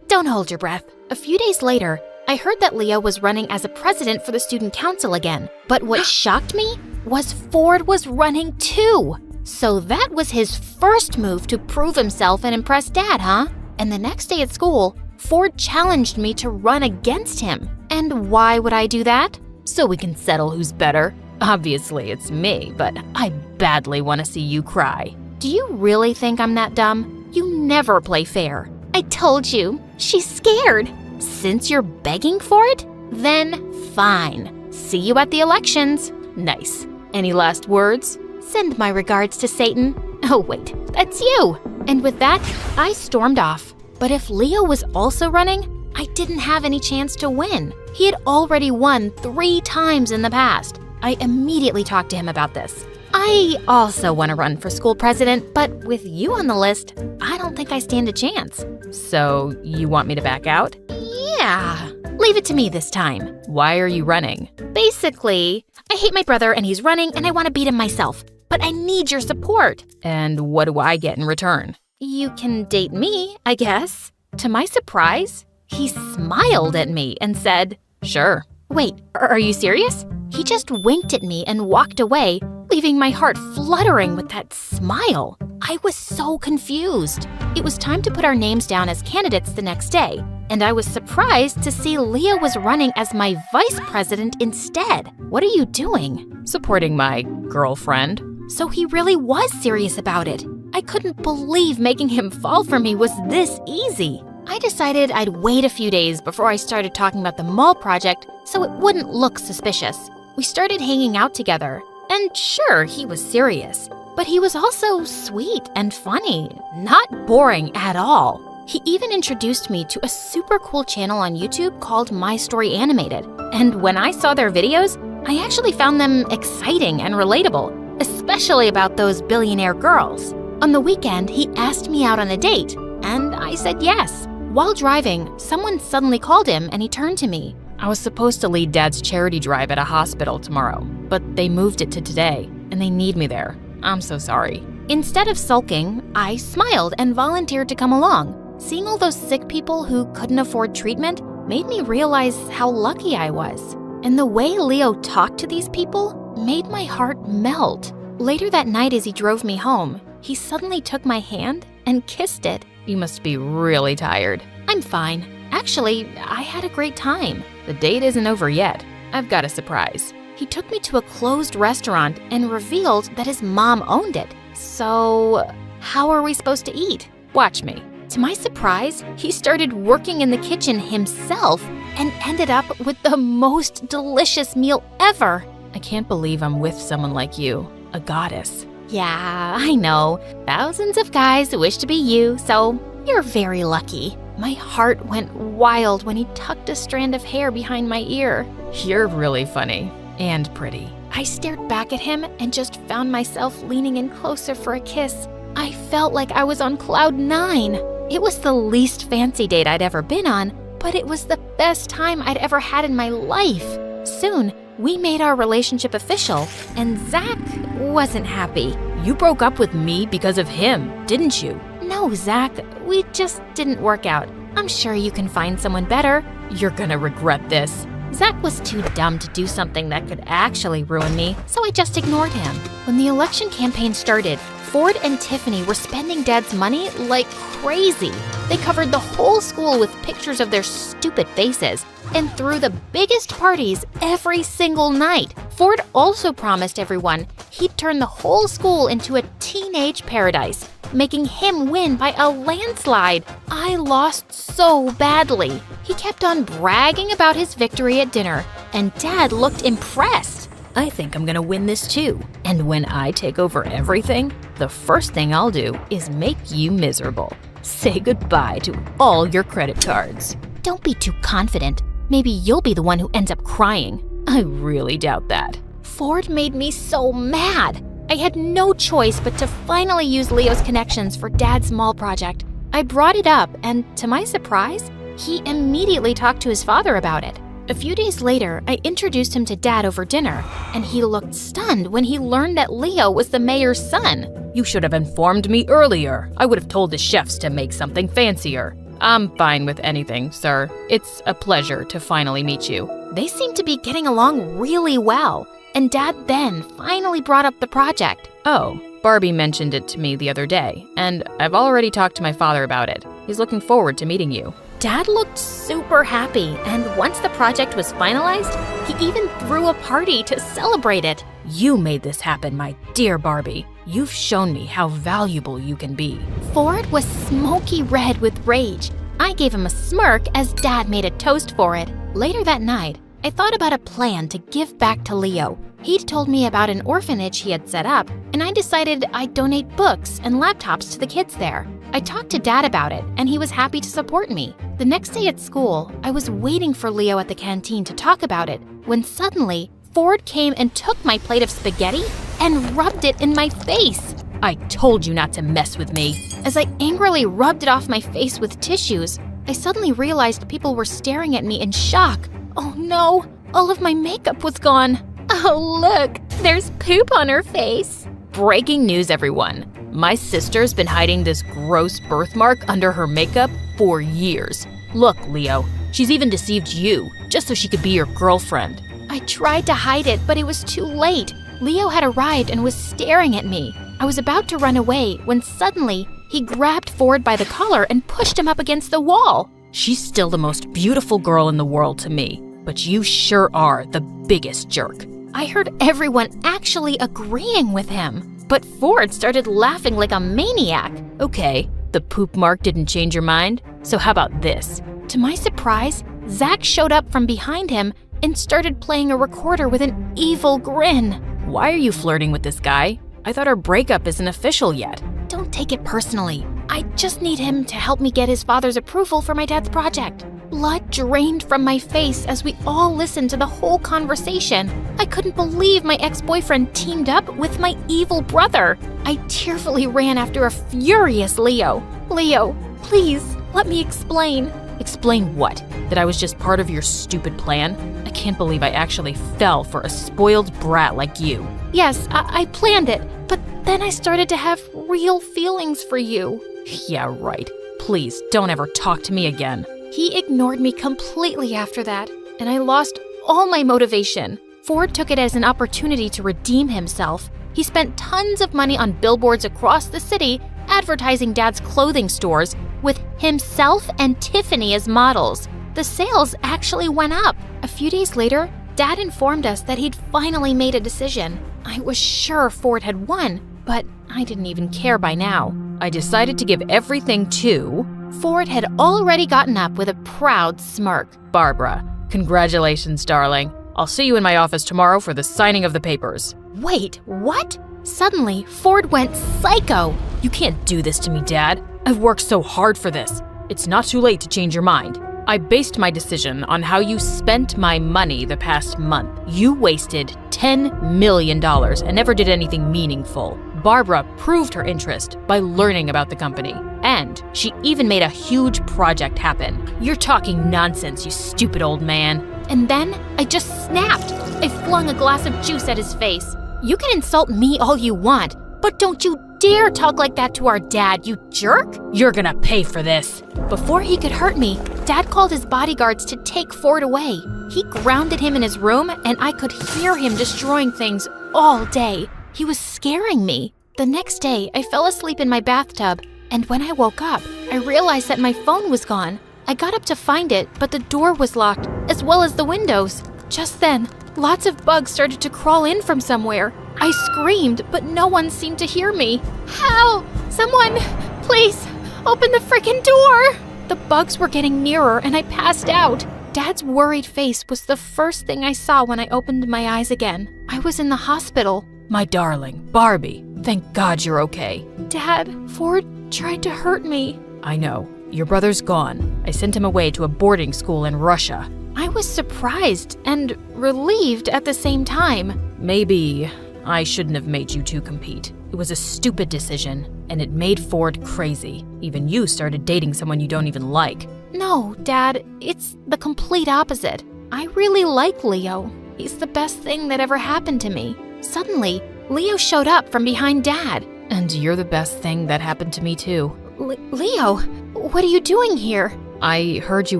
Speaker 7: Don't hold your breath. A few days later, I heard that Leo was running as a president for the student council again. But what shocked me was Ford was running too. So that was his first move to prove himself and impress Dad, huh? And the next day at school, Ford challenged me to run against him. And why would I do that?
Speaker 8: So we can settle who's better. Obviously, it's me, but I badly want to see you cry.
Speaker 7: Do you really think I'm that dumb? You never play fair. I told you, she's scared. Since you're begging for it, then fine. See you at the elections.
Speaker 8: Nice. Any last words?
Speaker 7: Send my regards to Satan. Oh wait, that's you. And with that, I stormed off. But if Leo was also running, I didn't have any chance to win. He had already won 3 times in the past. I immediately talked to him about this. I also want to run for school president, but with you on the list, I don't think I stand a chance.
Speaker 8: So you want me to back out?
Speaker 7: Yeah, leave it to me this time.
Speaker 8: Why are you running?
Speaker 7: Basically, I hate my brother and he's running and I want to beat him myself. But I need your support.
Speaker 8: And what do I get in return?
Speaker 7: You can date me, I guess. To my surprise, he smiled at me and said,
Speaker 8: Sure.
Speaker 7: Wait, are you serious? He just winked at me and walked away, leaving my heart fluttering with that smile. I was so confused. It was time to put our names down as candidates the next day, and I was surprised to see Leo was running as my vice president instead. What are you doing?
Speaker 8: Supporting my girlfriend.
Speaker 7: So he really was serious about it. I couldn't believe making him fall for me was this easy. I decided I'd wait a few days before I started talking about the mall project so it wouldn't look suspicious. We started hanging out together, and sure, he was serious, but he was also sweet and funny, not boring at all. He even introduced me to a super cool channel on YouTube called My Story Animated, and when I saw their videos, I actually found them exciting and relatable, especially about those billionaire girls. On the weekend, he asked me out on a date, and I said yes. While driving, someone suddenly called him and he turned to me.
Speaker 8: I was supposed to lead Dad's charity drive at a hospital tomorrow, but they moved it to today, and they need me there. I'm so sorry.
Speaker 7: Instead of sulking, I smiled and volunteered to come along. Seeing all those sick people who couldn't afford treatment made me realize how lucky I was. And the way Leo talked to these people made my heart melt. Later that night as he drove me home, he suddenly took my hand and kissed it.
Speaker 8: You must be really tired.
Speaker 7: I'm fine. Actually, I had a great time.
Speaker 8: The date isn't over yet. I've got a surprise.
Speaker 7: He took me to a closed restaurant and revealed that his mom owned it. So, how are we supposed to eat?
Speaker 8: Watch me.
Speaker 7: To my surprise, he started working in the kitchen himself and ended up with the most delicious meal ever.
Speaker 8: I can't believe I'm with someone like you, a goddess.
Speaker 7: Yeah, I know. Thousands of guys wish to be you, so you're very lucky. My heart went wild when he tucked a strand of hair behind my ear.
Speaker 8: You're really funny and pretty.
Speaker 7: I stared back at him and just found myself leaning in closer for a kiss. I felt like I was on cloud 9. It was the least fancy date I'd ever been on, but it was the best time I'd ever had in my life. Soon, we made our relationship official, and Zach wasn't happy.
Speaker 8: You broke up with me because of him, didn't you?
Speaker 7: No, Zach, we just didn't work out. I'm sure you can find someone better.
Speaker 8: You're gonna regret this.
Speaker 7: Zach was too dumb to do something that could actually ruin me, so I just ignored him. When the election campaign started, Ford and Tiffany were spending Dad's money like crazy. They covered the whole school with pictures of their stupid faces and threw the biggest parties every single night. Ford also promised everyone he'd turn the whole school into a teenage paradise, making him win by a landslide. I lost so badly. He kept on bragging about his victory at dinner, and Dad looked impressed.
Speaker 8: I think I'm gonna win this too. And when I take over everything, the first thing I'll do is make you miserable. Say goodbye to all your credit cards.
Speaker 7: Don't be too confident. Maybe you'll be the one who ends up crying.
Speaker 8: I really doubt that.
Speaker 5: Ford made me so mad. I had no choice but to finally use Leo's connections for Dad's mall project. I brought it up, and to my surprise, he immediately talked to his father about it. A few days later, I introduced him to Dad over dinner, and he looked stunned when he learned that Leo was the mayor's son.
Speaker 8: You should have informed me earlier. I would have told the chefs to make something fancier. I'm fine with anything, sir. It's a pleasure to finally meet you.
Speaker 5: They seemed to be getting along really well, and Dad then finally brought up the project.
Speaker 8: Oh, Barbie mentioned it to me the other day, and I've already talked to my father about it. He's looking forward to meeting you.
Speaker 5: Dad looked super happy, and once the project was finalized, he even threw a party to celebrate it.
Speaker 8: You made this happen, my dear Barbie. You've shown me how valuable you can be.
Speaker 5: Ford was smoky red with rage. I gave him a smirk as Dad made a toast for it. Later that night, I thought about a plan to give back to Leo. He'd told me about an orphanage he had set up, and I decided I'd donate books and laptops to the kids there. I talked to Dad about it, and he was happy to support me. The next day at school, I was waiting for Leo at the canteen to talk about it, when suddenly, Ford came and took my plate of spaghetti and rubbed it in my face.
Speaker 8: I told you not to mess with me.
Speaker 5: As I angrily rubbed it off my face with tissues, I suddenly realized people were staring at me in shock. Oh no, all of my makeup was gone. Oh look, there's poop on her face.
Speaker 8: Breaking news, everyone. My sister's been hiding this gross birthmark under her makeup for years. Look, Leo, she's even deceived you, just so she could be your girlfriend.
Speaker 5: I tried to hide it, but it was too late. Leo had arrived and was staring at me. I was about to run away when suddenly he grabbed Ford by the collar and pushed him up against the wall.
Speaker 8: She's still the most beautiful girl in the world to me, but you sure are the biggest jerk.
Speaker 5: I heard everyone actually agreeing with him, but Ford started laughing like a maniac.
Speaker 8: Okay, the poop mark didn't change your mind, so how about this?
Speaker 5: To my surprise, Zach showed up from behind him and started playing a recorder with an evil grin.
Speaker 8: Why are you flirting with this guy? I thought our breakup isn't official yet.
Speaker 5: Don't take it personally. I just need him to help me get his father's approval for my dad's project. Blood drained from my face as we all listened to the whole conversation. I couldn't believe my ex-boyfriend teamed up with my evil brother. I tearfully ran after a furious Leo. Leo, please, let me explain.
Speaker 8: Explain what? That I was just part of your stupid plan? I can't believe I actually fell for a spoiled brat like you.
Speaker 5: Yes, I planned it, but then I started to have real feelings for you.
Speaker 8: Yeah, right. Please, don't ever talk to me again.
Speaker 5: He ignored me completely after that, and I lost all my motivation. Ford took it as an opportunity to redeem himself. He spent tons of money on billboards across the city advertising Dad's clothing stores with himself and Tiffany as models. The sales actually went up. A few days later, Dad informed us that he'd finally made a decision. I was sure Ford had won, but I didn't even care by now.
Speaker 8: I decided to give everything to...
Speaker 5: Ford had already gotten up with a proud smirk.
Speaker 8: Barbara, congratulations, darling. I'll see you in my office tomorrow for the signing of the papers.
Speaker 5: Wait, what? Suddenly, Ford went psycho.
Speaker 8: You can't do this to me, Dad. I've worked so hard for this. It's not too late to change your mind. I based my decision on how you spent my money the past month. You wasted $10 million and never did anything meaningful. Barbara proved her interest by learning about the company. And she even made a huge project happen. You're talking nonsense, you stupid old man.
Speaker 5: And then I just snapped. I flung a glass of juice at his face. You can insult me all you want, but don't you dare talk like that to our dad, you jerk!
Speaker 8: You're gonna pay for this.
Speaker 5: Before he could hurt me, Dad called his bodyguards to take Ford away. He grounded him in his room, and I could hear him destroying things all day. He was scaring me. The next day, I fell asleep in my bathtub, and when I woke up, I realized that my phone was gone. I got up to find it, but the door was locked, as well as the windows. Just then, lots of bugs started to crawl in from somewhere. I screamed, but no one seemed to hear me. Help! Someone, please, open the frickin' door! The bugs were getting nearer, and I passed out. Dad's worried face was the first thing I saw when I opened my eyes again. I was in the hospital.
Speaker 8: My darling, Barbie, thank God you're okay.
Speaker 5: Dad, Ford tried to hurt me.
Speaker 8: I know. Your brother's gone. I sent him away to a boarding school in Russia.
Speaker 5: I was surprised and relieved at the same time.
Speaker 8: maybe I shouldn't have made you two compete. It was a stupid decision, and it made Ford crazy. Even you started dating someone you don't even like.
Speaker 5: No, Dad, it's the complete opposite. I really like Leo. He's the best thing that ever happened to me. Suddenly, Leo showed up from behind Dad.
Speaker 8: And you're the best thing that happened to me too.
Speaker 5: Leo, what are you doing here?
Speaker 8: I heard you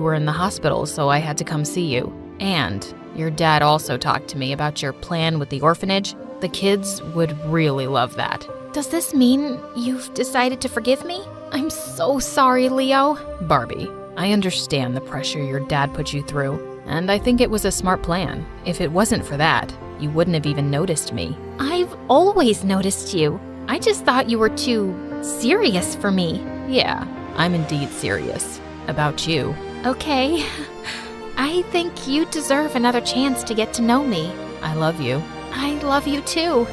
Speaker 8: were in the hospital, so I had to come see you. And your dad also talked to me about your plan with the orphanage. The kids would really love that.
Speaker 5: Does this mean you've decided to forgive me? I'm so sorry, Leo.
Speaker 8: Barbie, I understand the pressure your dad put you through, and I think it was a smart plan. If it wasn't for that, you wouldn't have even noticed me.
Speaker 5: I've always noticed you. I just thought you were too serious for me.
Speaker 8: Yeah, I'm indeed serious. About you.
Speaker 5: Okay. I think you deserve another chance to get to know me.
Speaker 8: I love you.
Speaker 5: I love you too.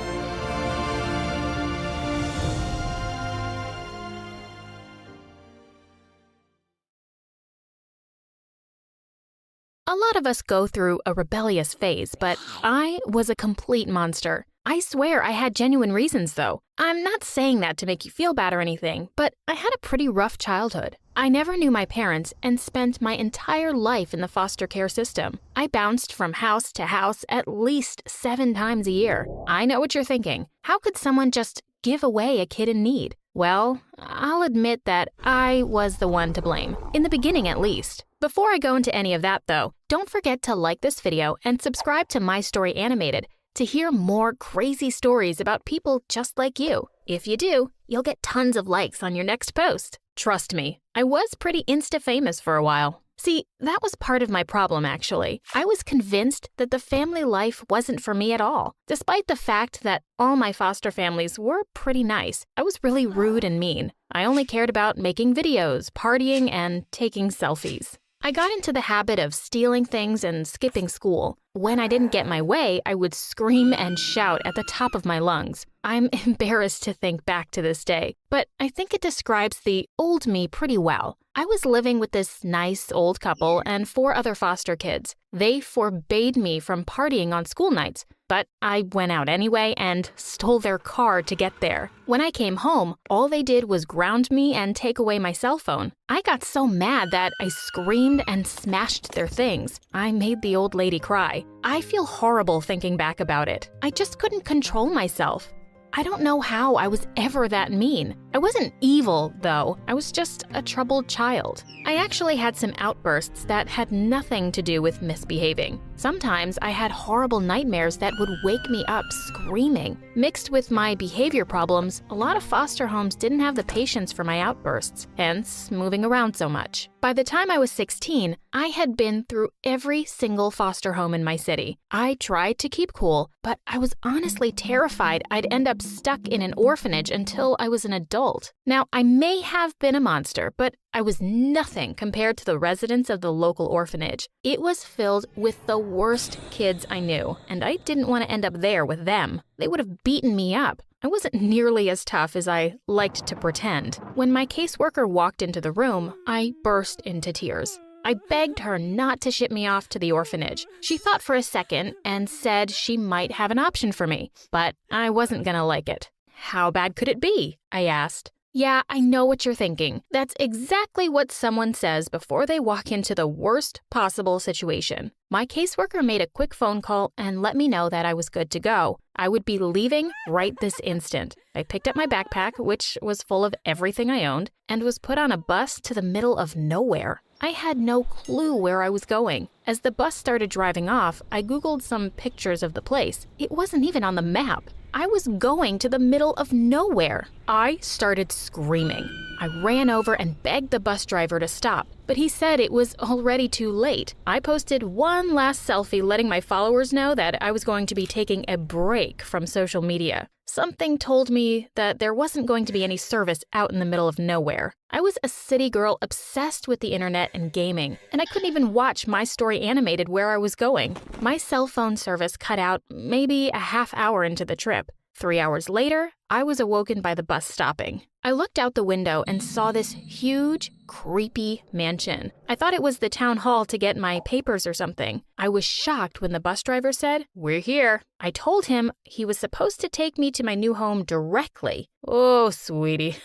Speaker 7: A lot of us go through a rebellious phase, but I was a complete monster. I swear I had genuine reasons, though. I'm not saying that to make you feel bad or anything, but I had a pretty rough childhood. I never knew my parents and spent my entire life in the foster care system. I bounced from house to house at least 7 times a year. I know what you're thinking. How could someone just give away a kid in need? Well, I'll admit that I was the one to blame, in the beginning at least. Before I go into any of that, though, don't forget to like this video and subscribe to My Story Animated to hear more crazy stories about people just like you. If you do, you'll get tons of likes on your next post. Trust me, I was pretty Insta-famous for a while. See, that was part of my problem, actually. I was convinced that the family life wasn't for me at all. Despite the fact that all my foster families were pretty nice, I was really rude and mean. I only cared about making videos, partying, and taking selfies. I got into the habit of stealing things and skipping school. When I didn't get my way, I would scream and shout at the top of my lungs. I'm embarrassed to think back to this day, but I think it describes the old me pretty well. I was living with this nice old couple and 4 other foster kids. They forbade me from partying on school nights, but I went out anyway and stole their car to get there. When I came home, all they did was ground me and take away my cell phone. I got so mad that I screamed and smashed their things. I made the old lady cry. I feel horrible thinking back about it. I just couldn't control myself. I don't know how I was ever that mean. I wasn't evil, though. I was just a troubled child. I actually had some outbursts that had nothing to do with misbehaving. Sometimes I had horrible nightmares that would wake me up screaming. Mixed with my behavior problems, a lot of foster homes didn't have the patience for my outbursts, hence moving around so much. By the time I was 16, I had been through every single foster home in my city. I tried to keep cool, but I was honestly terrified I'd end up stuck in an orphanage until I was an adult. Now, I may have been a monster, but I was nothing compared to the residents of the local orphanage. It was filled with the worst kids I knew, and I didn't want to end up there with them. They would have beaten me up. I wasn't nearly as tough as I liked to pretend. When my caseworker walked into the room, I burst into tears. I begged her not to ship me off to the orphanage. She thought for a second and said she might have an option for me, but I wasn't gonna like it. How bad could it be? I asked. Yeah, I know what you're thinking. That's exactly what someone says before they walk into the worst possible situation. My caseworker made a quick phone call and let me know that I was good to go. I would be leaving right this instant. I picked up my backpack, which was full of everything I owned, and was put on a bus to the middle of nowhere. I had no clue where I was going. As the bus started driving off, I Googled some pictures of the place. It wasn't even on the map. I was going to the middle of nowhere. I started screaming. I ran over and begged the bus driver to stop, but he said it was already too late. I posted one last selfie letting my followers know that I was going to be taking a break from social media. Something told me that there wasn't going to be any service out in the middle of nowhere. I was a city girl obsessed with the internet and gaming, and I couldn't even watch My Story Animated where I was going. My cell phone service cut out maybe a half hour into the trip. 3 hours later, I was awoken by the bus stopping. I looked out the window and saw this huge, creepy mansion. I thought it was the town hall to get my papers or something. I was shocked when the bus driver said, "We're here." I told him he was supposed to take me to my new home directly. "Oh, sweetie."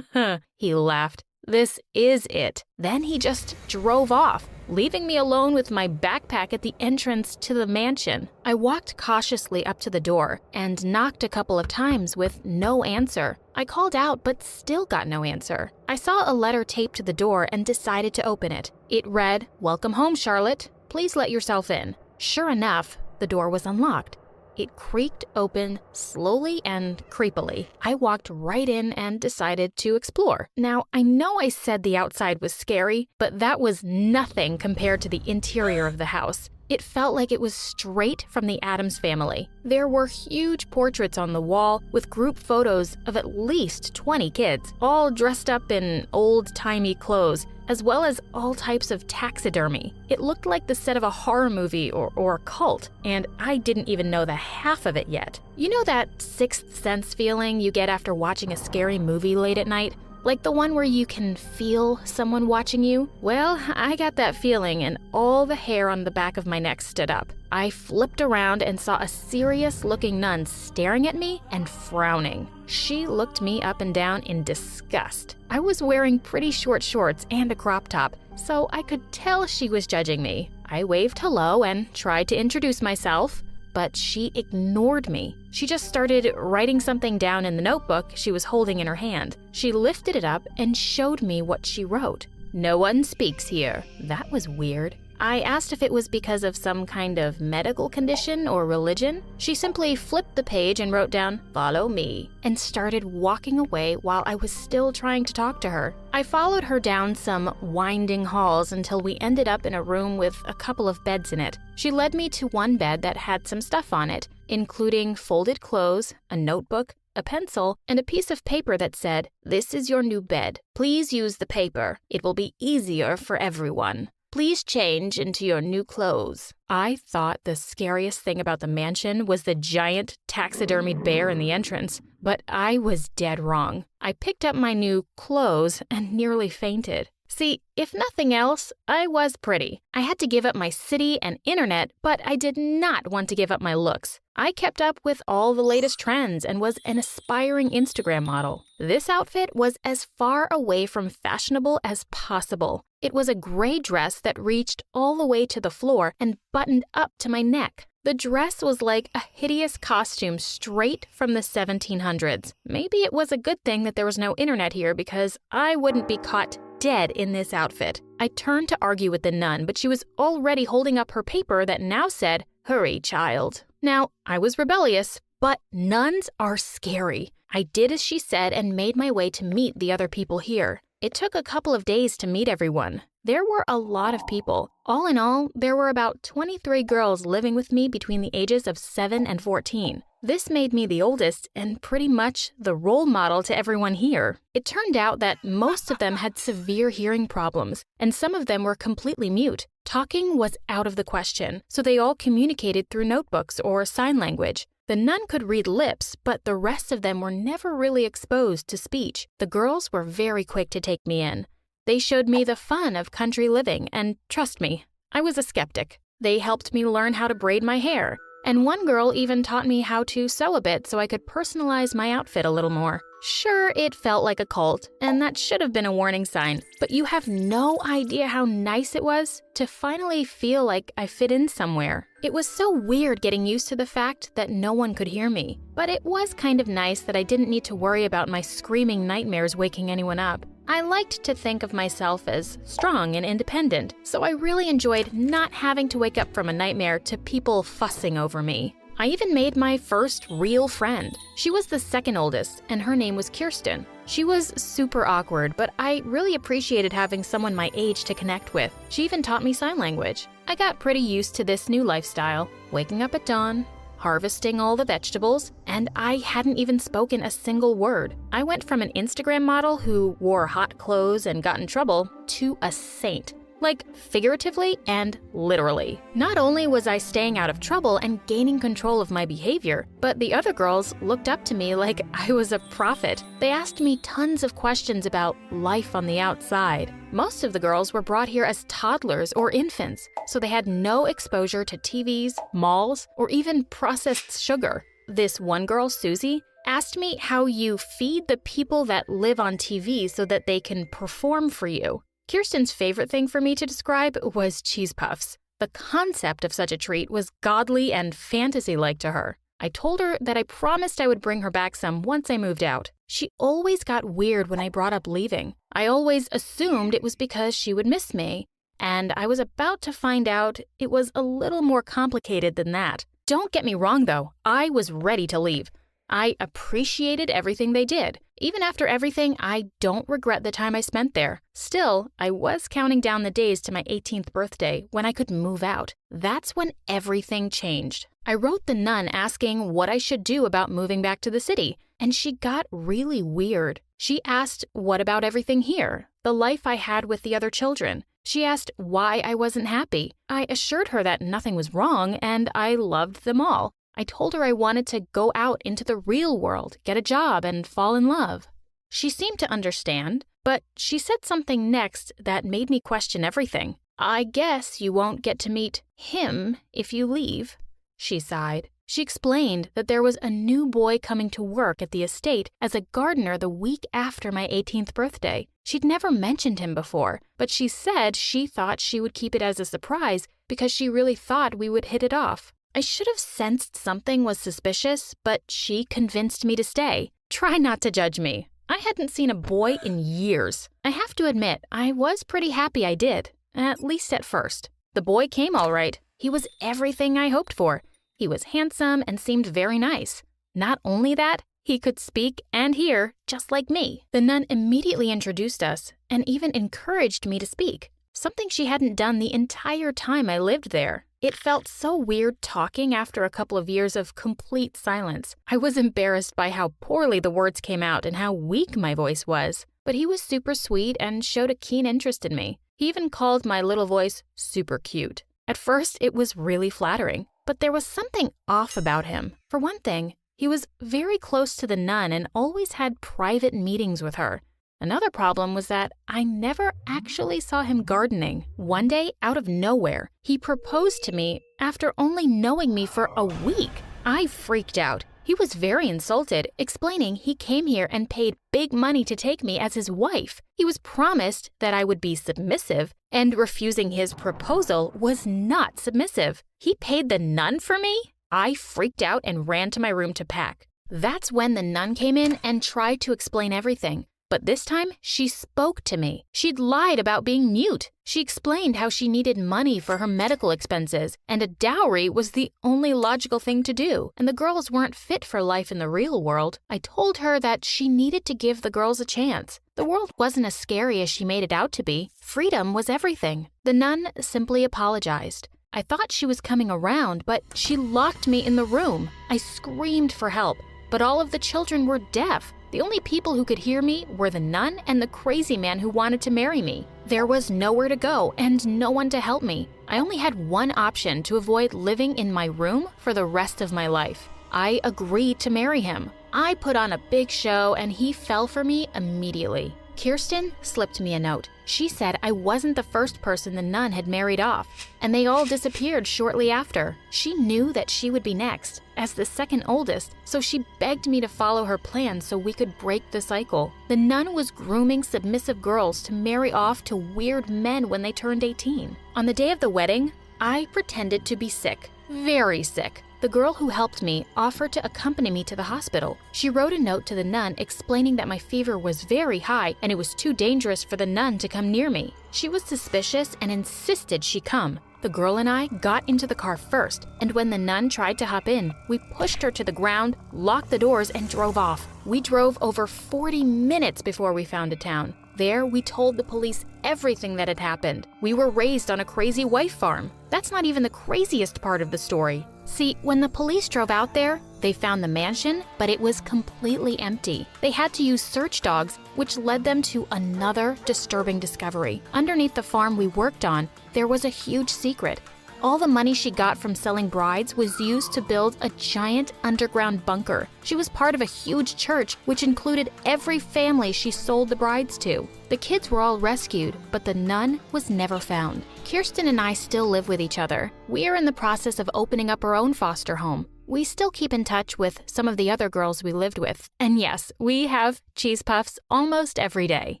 Speaker 7: He laughed. "This is it." Then he just drove off, leaving me alone with my backpack at the entrance to the mansion. I walked cautiously up to the door and knocked a couple of times with no answer. I called out but still got no answer. I saw a letter taped to the door and decided to open it. It read, "Welcome home, Charlotte. Please let yourself in." Sure enough, the door was unlocked. It creaked open slowly and creepily. I walked right in and decided to explore. Now, I know I said the outside was scary, but that was nothing compared to the interior of the house. It felt like it was straight from the Addams family. There were huge portraits on the wall with group photos of at least 20 kids, all dressed up in old-timey clothes, as well as all types of taxidermy. It looked like the set of a horror movie or a cult, and I didn't even know the half of it yet. You know that sixth sense feeling you get after watching a scary movie late at night? Like the one where you can feel someone watching you? Well, I got that feeling and all the hair on the back of my neck stood up. I flipped around and saw a serious-looking nun staring at me and frowning. She looked me up and down in disgust. I was wearing pretty short shorts and a crop top, so I could tell she was judging me. I waved hello and tried to introduce myself, but she ignored me. She just started writing something down in the notebook she was holding in her hand. She lifted it up and showed me what she wrote. "No one speaks here." That was weird. I asked if it was because of some kind of medical condition or religion. She simply flipped the page and wrote down, "Follow me," and started walking away while I was still trying to talk to her. I followed her down some winding halls until we ended up in a room with a couple of beds in it. She led me to one bed that had some stuff on it, including folded clothes, a notebook, a pencil, and a piece of paper that said, "This is your new bed. Please use the paper. It will be easier for everyone. Please change into your new clothes." I thought the scariest thing about the mansion was the giant taxidermied bear in the entrance, but I was dead wrong. I picked up my new clothes and nearly fainted. See, if nothing else, I was pretty. I had to give up my city and internet, but I did not want to give up my looks. I kept up with all the latest trends and was an aspiring Instagram model. This outfit was as far away from fashionable as possible. It was a gray dress that reached all the way to the floor and buttoned up to my neck. The dress was like a hideous costume straight from the 1700s. Maybe it was a good thing that there was no internet here because I wouldn't be caught dead in this outfit. I turned to argue with the nun, but she was already holding up her paper that now said, "Hurry, child." Now, I was rebellious, but nuns are scary. I did as she said and made my way to meet the other people here. It took a couple of days to meet everyone. There were a lot of people. All in all, there were about 23 girls living with me between the ages of 7 and 14. This made me the oldest and pretty much the role model to everyone here. It turned out that most of them had severe hearing problems, and some of them were completely mute. Talking was out of the question, so they all communicated through notebooks or sign language. The nun could read lips, but the rest of them were never really exposed to speech. The girls were very quick to take me in. They showed me the fun of country living, and trust me, I was a skeptic. They helped me learn how to braid my hair, and one girl even taught me how to sew a bit so I could personalize my outfit a little more. Sure, it felt like a cult, and that should have been a warning sign, but you have no idea how nice it was to finally feel like I fit in somewhere. It was so weird getting used to the fact that no one could hear me, but it was kind of nice that I didn't need to worry about my screaming nightmares waking anyone up. I liked to think of myself as strong and independent, so I really enjoyed not having to wake up from a nightmare to people fussing over me. I even made my first real friend. She was the second oldest, and her name was Kirsten. She was super awkward, but I really appreciated having someone my age to connect with. She even taught me sign language. I got pretty used to this new lifestyle, waking up at dawn, harvesting all the vegetables, and I hadn't even spoken a single word. I went from an Instagram model who wore hot clothes and got in trouble to a saint. like figuratively and literally. Not only was I staying out of trouble and gaining control of my behavior, but the other girls looked up to me like I was a prophet. They asked me tons of questions about life on the outside. Most of the girls were brought here as toddlers or infants, so they had no exposure to TVs, malls, or even processed sugar. This one girl, Susie, asked me how you feed the people that live on TV so that they can perform for you. Kirsten's favorite thing for me to describe was cheese puffs. The concept of such a treat was godly and fantasy-like to her. I told her that I promised I would bring her back some once I moved out. She always got weird when I brought up leaving. I always assumed it was because she would miss me, and I was about to find out it was a little more complicated than that. Don't get me wrong, though. I was ready to leave. I appreciated everything they did. Even after everything, I don't regret the time I spent there. Still, I was counting down the days to my 18th birthday when I could move out. That's when everything changed. I wrote the nun asking what I should do about moving back to the city, and she got really weird. She asked what about everything here, the life I had with the other children. She asked why I wasn't happy. I assured her that nothing was wrong and I loved them all. I told her I wanted to go out into the real world, get a job, and fall in love. She seemed to understand, but she said something next that made me question everything. I guess you won't get to meet him if you leave, she sighed. She explained that there was a new boy coming to work at the estate as a gardener the week after my 18th birthday. She'd never mentioned him before, but she said she thought she would keep it as a surprise because she really thought we would hit it off. I should have sensed something was suspicious, but she convinced me to stay. Try not to judge me. I hadn't seen a boy in years. I have to admit, I was pretty happy I did, at least at first. The boy came all right. He was everything I hoped for. He was handsome and seemed very nice. Not only that, he could speak and hear just like me. The nun immediately introduced us and even encouraged me to speak, something she hadn't done the entire time I lived there. It felt so weird talking after a couple of years of complete silence. I was embarrassed by how poorly the words came out and how weak my voice was. But he was super sweet and showed a keen interest in me. He even called my little voice super cute. At first, it was really flattering, but there was something off about him. For one thing, he was very close to the nun and always had private meetings with her. Another problem was that I never actually saw him gardening. One day, out of nowhere, he proposed to me after only knowing me for a week. I freaked out. He was very insulted, explaining he came here and paid big money to take me as his wife. He was promised that I would be submissive, and refusing his proposal was not submissive. He paid the nun for me? I freaked out and ran to my room to pack. That's when the nun came in and tried to explain everything. But this time, she spoke to me. She'd lied about being mute. She explained how she needed money for her medical expenses, and a dowry was the only logical thing to do, and the girls weren't fit for life in the real world. I told her that she needed to give the girls a chance. The world wasn't as scary as she made it out to be. Freedom was everything. The nun simply apologized. I thought she was coming around, but she locked me in the room. I screamed for help, but all of the children were deaf. The only people who could hear me were the nun and the crazy man who wanted to marry me. There was nowhere to go and no one to help me. I only had one option to avoid living in my room for the rest of my life. I agreed to marry him. I put on a big show and he fell for me immediately. Kirsten slipped me a note. She said I wasn't the first person the nun had married off, and they all disappeared shortly after. She knew that she would be next, as the second oldest, so she begged me to follow her plan so we could break the cycle. The nun was grooming submissive girls to marry off to weird men when they turned 18. On the day of the wedding, I pretended to be sick, very sick. The girl who helped me offered to accompany me to the hospital. She wrote a note to the nun explaining that my fever was very high and it was too dangerous for the nun to come near me. She was suspicious and insisted she come. The girl and I got into the car first, and when the nun tried to hop in, we pushed her to the ground, locked the doors, and drove off. We drove over 40 minutes before we found a town. There, we told the police everything that had happened. We were raised on a crazy wife farm. That's not even the craziest part of the story. See, when the police drove out there, They found the mansion, but it was completely empty. They had to use search dogs, which led them to another disturbing discovery. Underneath the farm we worked on, there was a huge secret. All the money she got from selling brides was used to build a giant underground bunker. She was part of a huge church, which included every family she sold the brides to. The kids were all rescued, but the nun was never found. Kirsten and I still live with each other. We are in the process of opening up our own foster home. We still keep in touch with some of the other girls we lived with. And yes, we have cheese puffs almost every day.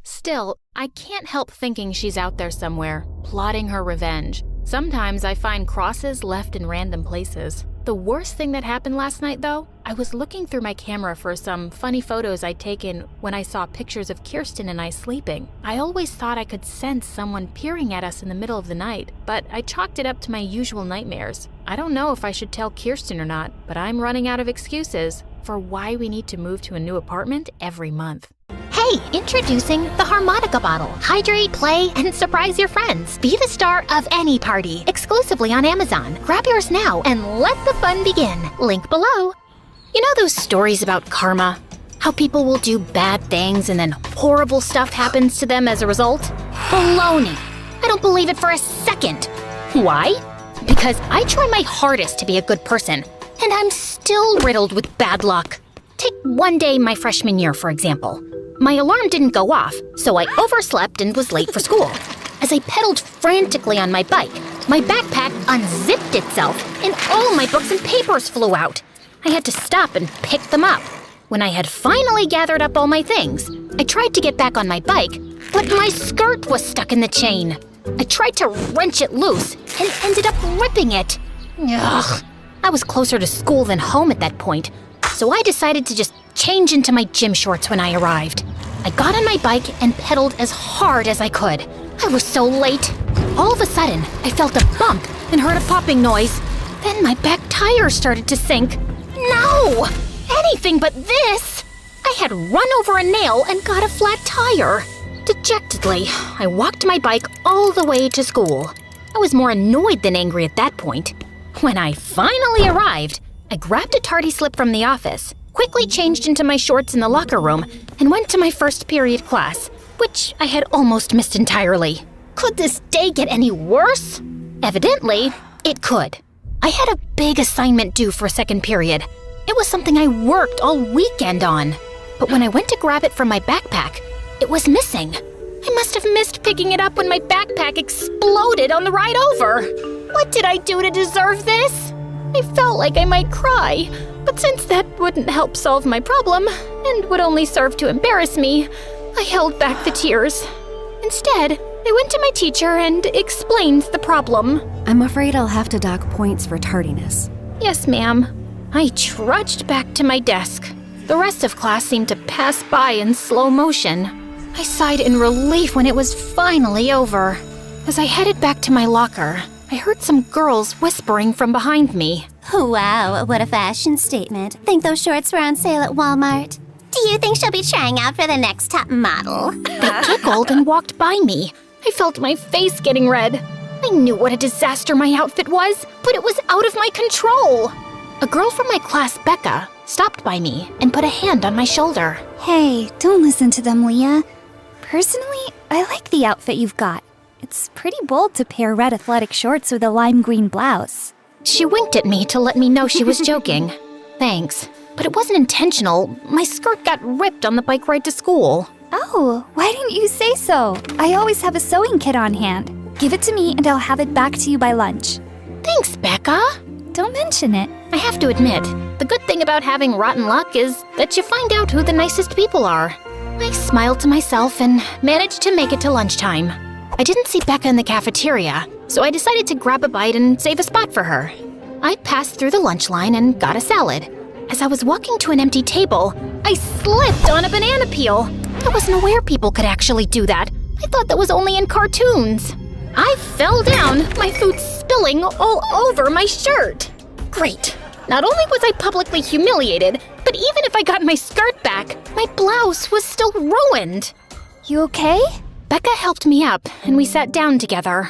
Speaker 7: Still, I can't help thinking she's out there somewhere, plotting her revenge. Sometimes I find crosses left in random places. The worst thing that happened last night, though, I was looking through my camera for some funny photos I'd taken when I saw pictures of Kirsten and I sleeping. I always thought I could sense someone peering at us in the middle of the night, but I chalked it up to my usual nightmares. I don't know if I should tell Kirsten or not, but I'm running out of excuses for why we need to move to a new apartment every month.
Speaker 5: Hey, introducing the Harmonica bottle. Hydrate, play, and surprise your friends. Be the star of any party, exclusively on Amazon. Grab yours now and let the fun begin. Link below. You know those stories about karma? How people will do bad things and then horrible stuff happens to them as a result? Baloney. I don't believe it for a second. Why? Because I try my hardest to be a good person, and I'm still riddled with bad luck. Take one day my freshman year, for example. My alarm didn't go off, so I overslept and was late for school. As I pedaled frantically on my bike, my backpack unzipped itself and all my books and papers flew out. I had to stop and pick them up. When I had finally gathered up all my things, I tried to get back on my bike, but my skirt was stuck in the chain. I tried to wrench it loose and ended up ripping it. Ugh. I was closer to school than home at that point, so I decided to just change into my gym shorts when I arrived. I got on my bike and pedaled as hard as I could. I was so late. All of a sudden, I felt a bump and heard a popping noise. Then my back tire started to sink. No! Anything but this! I had run over a nail and got a flat tire. Dejectedly, I walked my bike all the way to school. I was more annoyed than angry at that point. When I finally arrived, I grabbed a tardy slip from the office, quickly changed into my shorts in the locker room, and went to my first period class, which I had almost missed entirely. Could this day get any worse? Evidently, it could. I had a big assignment due for second period. It was something I worked all weekend on. But when I went to grab it from my backpack, it was missing. I must have missed picking it up when my backpack exploded on the ride over. What did I do to deserve this? I felt like I might cry, but since that wouldn't help solve my problem and would only serve to embarrass me, I held back the tears. Instead, I went to my teacher and explained the problem.
Speaker 10: I'm afraid I'll have to dock points for tardiness.
Speaker 7: Yes, ma'am. I trudged back to my desk. The rest of class seemed to pass by in slow motion. I sighed in relief when it was finally over. As I headed back to my locker, I heard some girls whispering from behind me.
Speaker 11: Wow, what a fashion statement. Think those shorts were on sale at Walmart? Do you think she'll be trying out for the next top model?
Speaker 7: They giggled and walked by me. I felt my face getting red. I knew what a disaster my outfit was, but it was out of my control. A girl from my class, Becca, stopped by me and put a hand on my shoulder.
Speaker 11: Hey, don't listen to them, Leah. Personally, I like the outfit you've got. It's pretty bold to pair red athletic shorts with a lime green blouse.
Speaker 7: She winked at me to let me know she was joking. Thanks, but it wasn't intentional. My skirt got ripped on the bike ride to school.
Speaker 11: Oh, why didn't you say so? I always have a sewing kit on hand. Give it to me and I'll have it back to you by lunch.
Speaker 7: Thanks, Becca.
Speaker 11: Don't mention it.
Speaker 7: I have to admit, the good thing about having rotten luck is that you find out who the nicest people are. I smiled to myself and managed to make it to lunchtime. I didn't see Becca in the cafeteria, so I decided to grab a bite and save a spot for her. I passed through the lunch line and got a salad. As I was walking to an empty table, I slipped on a banana peel. I wasn't aware people could actually do that. I thought that was only in cartoons. I fell down, my food spilling all over my shirt. Great. Not only was I publicly humiliated, but even if I got my skirt back, my blouse was still ruined.
Speaker 11: You okay?
Speaker 7: Becca helped me up, and we sat down together.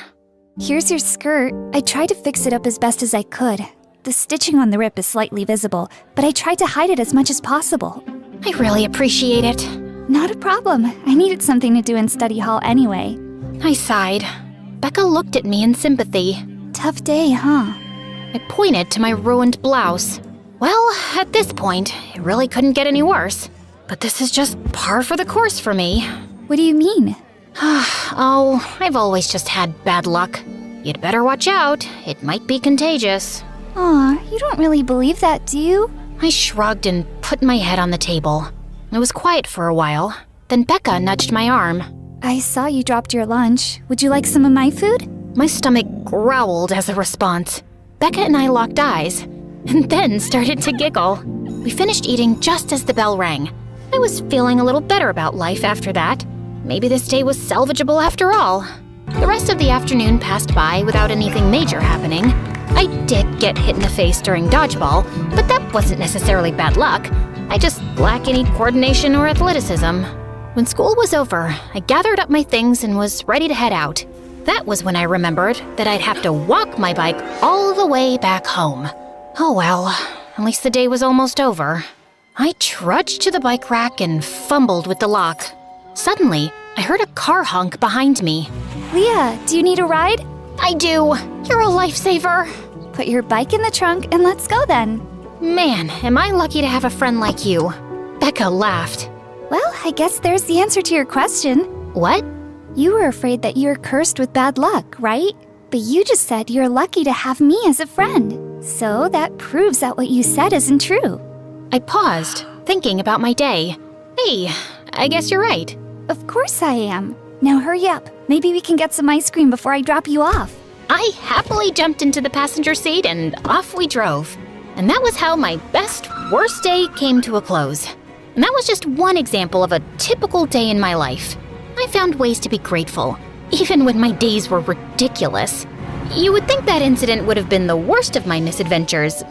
Speaker 11: Here's your skirt. I tried to fix it up as best as I could. The stitching on the rip is slightly visible, but I tried to hide it as much as possible.
Speaker 7: I really appreciate it.
Speaker 11: Not a problem. I needed something to do in study hall anyway.
Speaker 7: I sighed. Becca looked at me in sympathy.
Speaker 11: Tough day, huh?
Speaker 7: I pointed to my ruined blouse. Well, at this point, it really couldn't get any worse. But this is just par for the course for me.
Speaker 11: What do you mean?
Speaker 7: Oh, I've always just had bad luck. You'd better watch out. It might be contagious.
Speaker 11: Aw, you don't really believe that, do you?
Speaker 7: I shrugged and put my head on the table. It was quiet for a while. Then Becca nudged my arm.
Speaker 11: I saw you dropped your lunch. Would you like some of my food?
Speaker 7: My stomach growled as a response. Becca and I locked eyes, and then started to giggle. We finished eating just as the bell rang. I was feeling a little better about life after that. Maybe this day was salvageable after all. The rest of the afternoon passed by without anything major happening. I did get hit in the face during dodgeball, but that wasn't necessarily bad luck. I just lack any coordination or athleticism. When school was over, I gathered up my things and was ready to head out. That was when I remembered that I'd have to walk my bike all the way back home. Oh well, at least the day was almost over. I trudged to the bike rack and fumbled with the lock. Suddenly, I heard a car honk behind me.
Speaker 11: Leah, do you need a ride?
Speaker 7: I do. You're a lifesaver.
Speaker 11: Put your bike in the trunk and let's go then.
Speaker 7: Man, am I lucky to have a friend like you. Becca laughed.
Speaker 11: Well, I guess there's the answer to your question.
Speaker 7: What?
Speaker 11: You were afraid that you're cursed with bad luck, right? But you just said you're lucky to have me as a friend. So that proves that what you said isn't true.
Speaker 7: I paused, thinking about my day. Hey, I guess you're right.
Speaker 11: Of course I am. Now hurry up. Maybe we can get some ice cream before I drop you off.
Speaker 7: I happily jumped into the passenger seat and off we drove. And that was how my best, worst day came to a close. And that was just one example of a typical day in my life. I found ways to be grateful, even when my days were ridiculous. You would think that incident would have been the worst of my misadventures,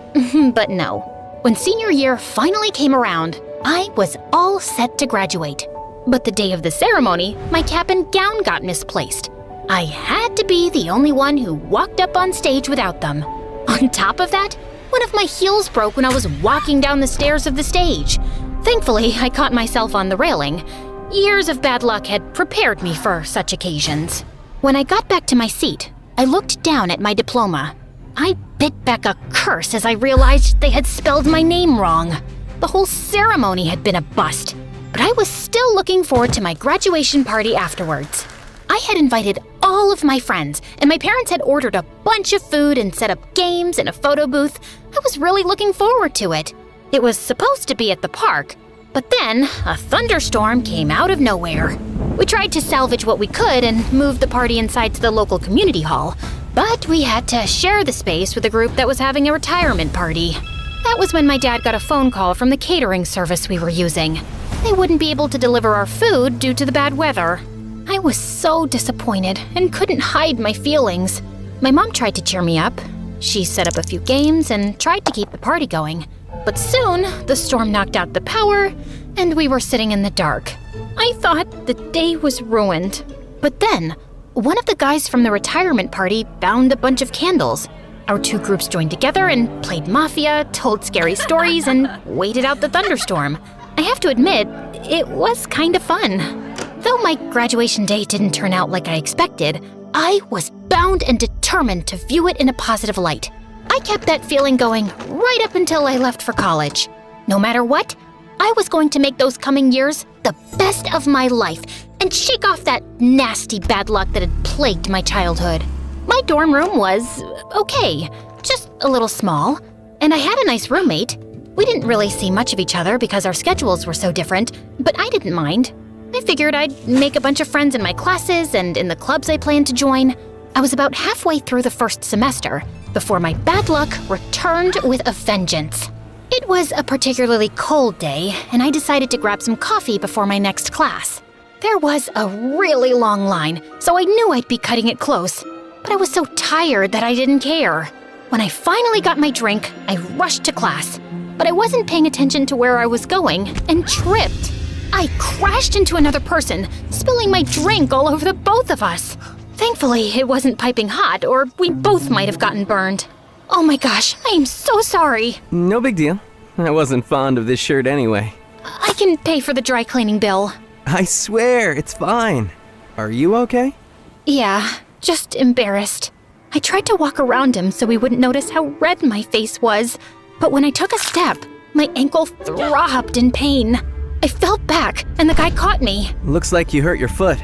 Speaker 7: but no. When senior year finally came around, I was all set to graduate. But the day of the ceremony, my cap and gown got misplaced. I had to be the only one who walked up on stage without them. On top of that, one of my heels broke when I was walking down the stairs of the stage. Thankfully, I caught myself on the railing. Years of bad luck had prepared me for such occasions. When I got back to my seat, I looked down at my diploma. I bit back a curse as I realized they had spelled my name wrong. The whole ceremony had been a bust, but I was still looking forward to my graduation party afterwards. I had invited all of my friends, and my parents had ordered a bunch of food and set up games and a photo booth. I was really looking forward to it. It was supposed to be at the park, but then a thunderstorm came out of nowhere. We tried to salvage what we could and move the party inside to the local community hall, but we had to share the space with a group that was having a retirement party. That was when my dad got a phone call from the catering service we were using. They wouldn't be able to deliver our food due to the bad weather. I was so disappointed and couldn't hide my feelings. My mom tried to cheer me up. She set up a few games and tried to keep the party going. But soon, the storm knocked out the power, and we were sitting in the dark. I thought the day was ruined. But then, one of the guys from the retirement party found a bunch of candles. Our two groups joined together and played Mafia, told scary stories, and waited out the thunderstorm. I have to admit, it was kind of fun. Though my graduation day didn't turn out like I expected, I was bound and determined to view it in a positive light. I kept that feeling going right up until I left for college. No matter what, I was going to make those coming years the best of my life and shake off that nasty bad luck that had plagued my childhood. My dorm room was okay, just a little small, and I had a nice roommate. We didn't really see much of each other because our schedules were so different, but I didn't mind. I figured I'd make a bunch of friends in my classes and in the clubs I planned to join. I was about halfway through the first semester before my bad luck returned with a vengeance. It was a particularly cold day, and I decided to grab some coffee before my next class. There was a really long line, so I knew I'd be cutting it close, but I was so tired that I didn't care. When I finally got my drink, I rushed to class, but I wasn't paying attention to where I was going and tripped. I crashed into another person, spilling my drink all over the both of us. Thankfully, it wasn't piping hot, or we both might have gotten burned. Oh my gosh, I am so sorry.
Speaker 9: No big deal. I wasn't fond of this shirt anyway.
Speaker 7: I can pay for the dry cleaning bill.
Speaker 9: I swear, it's fine. Are you okay?
Speaker 7: Yeah, just embarrassed. I tried to walk around him so he wouldn't notice how red my face was, but when I took a step, my ankle throbbed in pain. I fell back, and the guy caught me.
Speaker 9: Looks like you hurt your foot.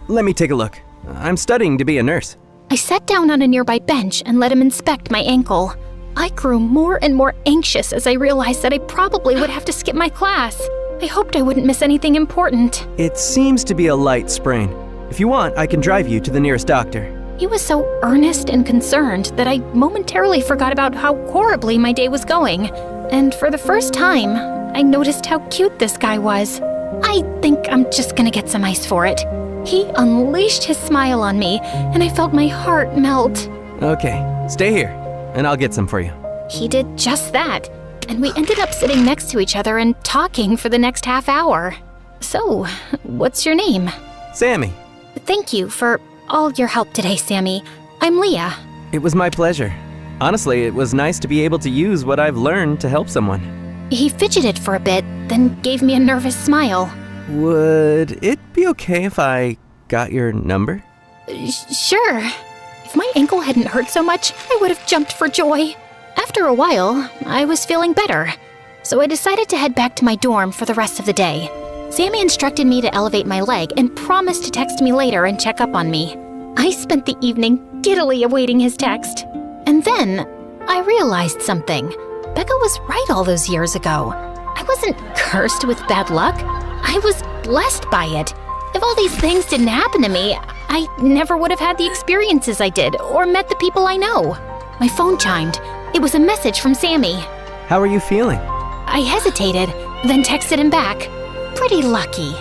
Speaker 9: Let me take a look. I'm studying to be a nurse.
Speaker 7: I sat down on a nearby bench and let him inspect my ankle. I grew more and more anxious as I realized that I probably would have to skip my class. I hoped I wouldn't miss anything important.
Speaker 9: It seems to be a light sprain. If you want, I can drive you to the nearest doctor.
Speaker 7: He was so earnest and concerned that I momentarily forgot about how horribly my day was going. And for the first time, I noticed how cute this guy was. I think I'm just gonna get some ice for it. He unleashed his smile on me, and I felt my heart melt.
Speaker 9: Okay, stay here, and I'll get some for you.
Speaker 7: He did just that, and we ended up sitting next to each other and talking for the next half hour. So, what's your name?
Speaker 9: Sammy.
Speaker 7: Thank you for all your help today, Sammy. I'm Leah.
Speaker 9: It was my pleasure. Honestly, it was nice to be able to use what I've learned to help someone.
Speaker 7: He fidgeted for a bit, then gave me a nervous smile.
Speaker 9: Would it be okay if I got your number?
Speaker 7: Sure. If my ankle hadn't hurt so much, I would have jumped for joy. After a while, I was feeling better, so I decided to head back to my dorm for the rest of the day. Sammy instructed me to elevate my leg and promised to text me later and check up on me. I spent the evening giddily awaiting his text. And then, I realized something. Becca was right all those years ago. I wasn't cursed with bad luck. I was blessed by it. If all these things didn't happen to me, I never would have had the experiences I did or met the people I know. My phone chimed. It was a message from Sammy.
Speaker 9: How are you feeling?
Speaker 7: I hesitated, then texted him back. Pretty lucky.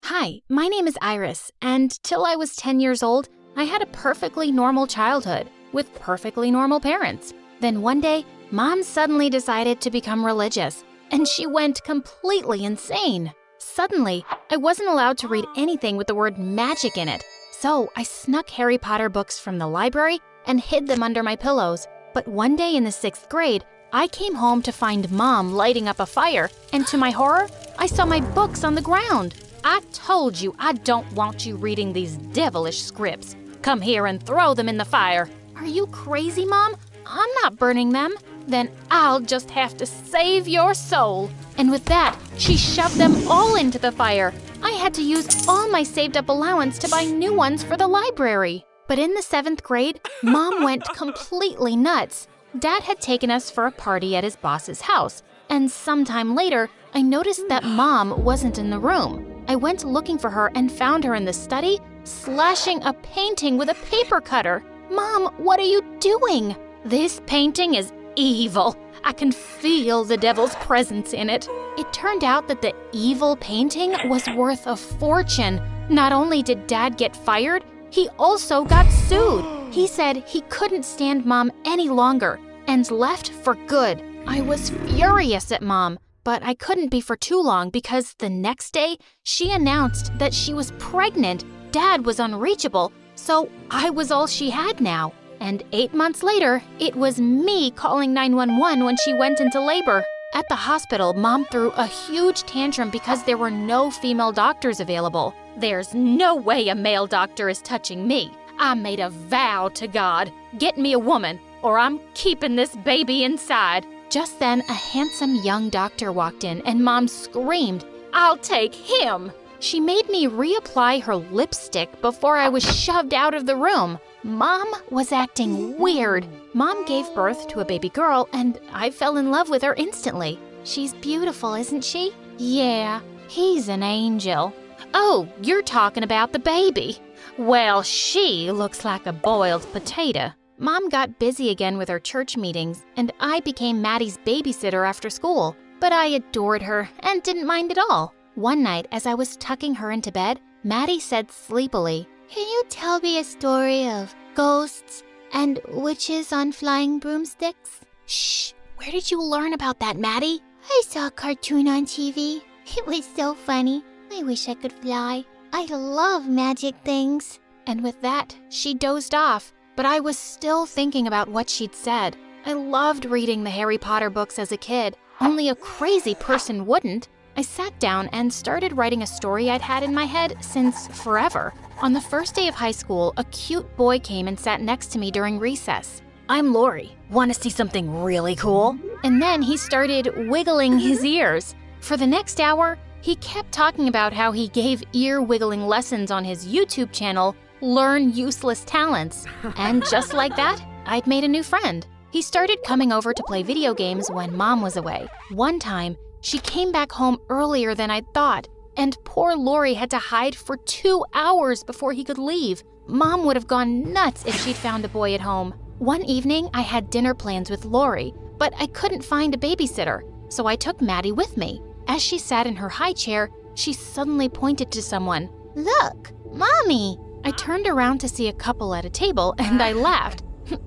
Speaker 7: Hi, my name is Iris, and till I was 10 years old, I had a perfectly normal childhood with perfectly normal parents. Then one day, Mom suddenly decided to become religious, and she went completely insane. Suddenly, I wasn't allowed to read anything with the word magic in it, so I snuck Harry Potter books from the library and hid them under my pillows. But one day in the 6th grade, I came home to find Mom lighting up a fire, and to my horror, I saw my books on the ground. I told you I don't want you reading these devilish scripts. Come here and throw them in the fire. Are you crazy, Mom? I'm not burning them. Then I'll just have to save your soul. And with that, she shoved them all into the fire. I had to use all my saved up allowance to buy new ones for the library. But in the 7th grade, Mom went completely nuts. Dad had taken us for a party at his boss's house. And sometime later, I noticed that Mom wasn't in the room. I went looking for her and found her in the study, slashing a painting with a paper cutter. Mom, what are you doing? This painting is evil. I can feel the devil's presence in it. It turned out that the evil painting was worth a fortune. Not only did Dad get fired, he also got sued. He said he couldn't stand Mom any longer and left for good. I was furious at Mom. But I couldn't be for too long because the next day, she announced that she was pregnant. Dad was unreachable, so I was all she had now. And 8 months later, it was me calling 911 when she went into labor. At the hospital, Mom threw a huge tantrum because there were no female doctors available. There's no way a male doctor is touching me. I made a vow to God. Get me a woman, or I'm keeping this baby inside. Just then, a handsome young doctor walked in and Mom screamed, "I'll take him!" She made me reapply her lipstick before I was shoved out of the room. Mom was acting weird. Mom gave birth to a baby girl and I fell in love with her instantly. She's beautiful, isn't she? Yeah, he's an angel. Oh, you're talking about the baby. Well, she looks like a boiled potato. Mom got busy again with her church meetings, and I became Maddie's babysitter after school. But I adored her and didn't mind at all. One night, as I was tucking her into bed, Maddie said sleepily, "Can you tell me a story of ghosts,
Speaker 5: And witches on flying broomsticks?
Speaker 7: Shh! Where did you learn about that, Maddie?
Speaker 5: I saw a cartoon on TV. It was so funny. I wish I could fly. I love magic things.
Speaker 7: And with that, she dozed off, but I was still thinking about what she'd said. I loved reading the Harry Potter books as a kid. Only a crazy person wouldn't. I sat down and started writing a story I'd had in my head since forever. On the first day of high school, a cute boy came and sat next to me during recess.
Speaker 8: I'm Lori. Want to see something really cool?
Speaker 7: And then he started wiggling his ears. For the next hour, he kept talking about how he gave ear-wiggling lessons on his YouTube channel, Learn Useless Talents. And just like that, I'd made a new friend. He started coming over to play video games when Mom was away. One time, she came back home earlier than I'd thought, and poor Lori had to hide for 2 hours before he could leave. Mom would have gone nuts if she'd found a boy at home. One evening, I had dinner plans with Lori, but I couldn't find a babysitter, so I took Maddie with me. As she sat in her high chair, she suddenly pointed to someone.
Speaker 5: Look, Mommy!
Speaker 7: I turned around to see a couple at a table, and I laughed.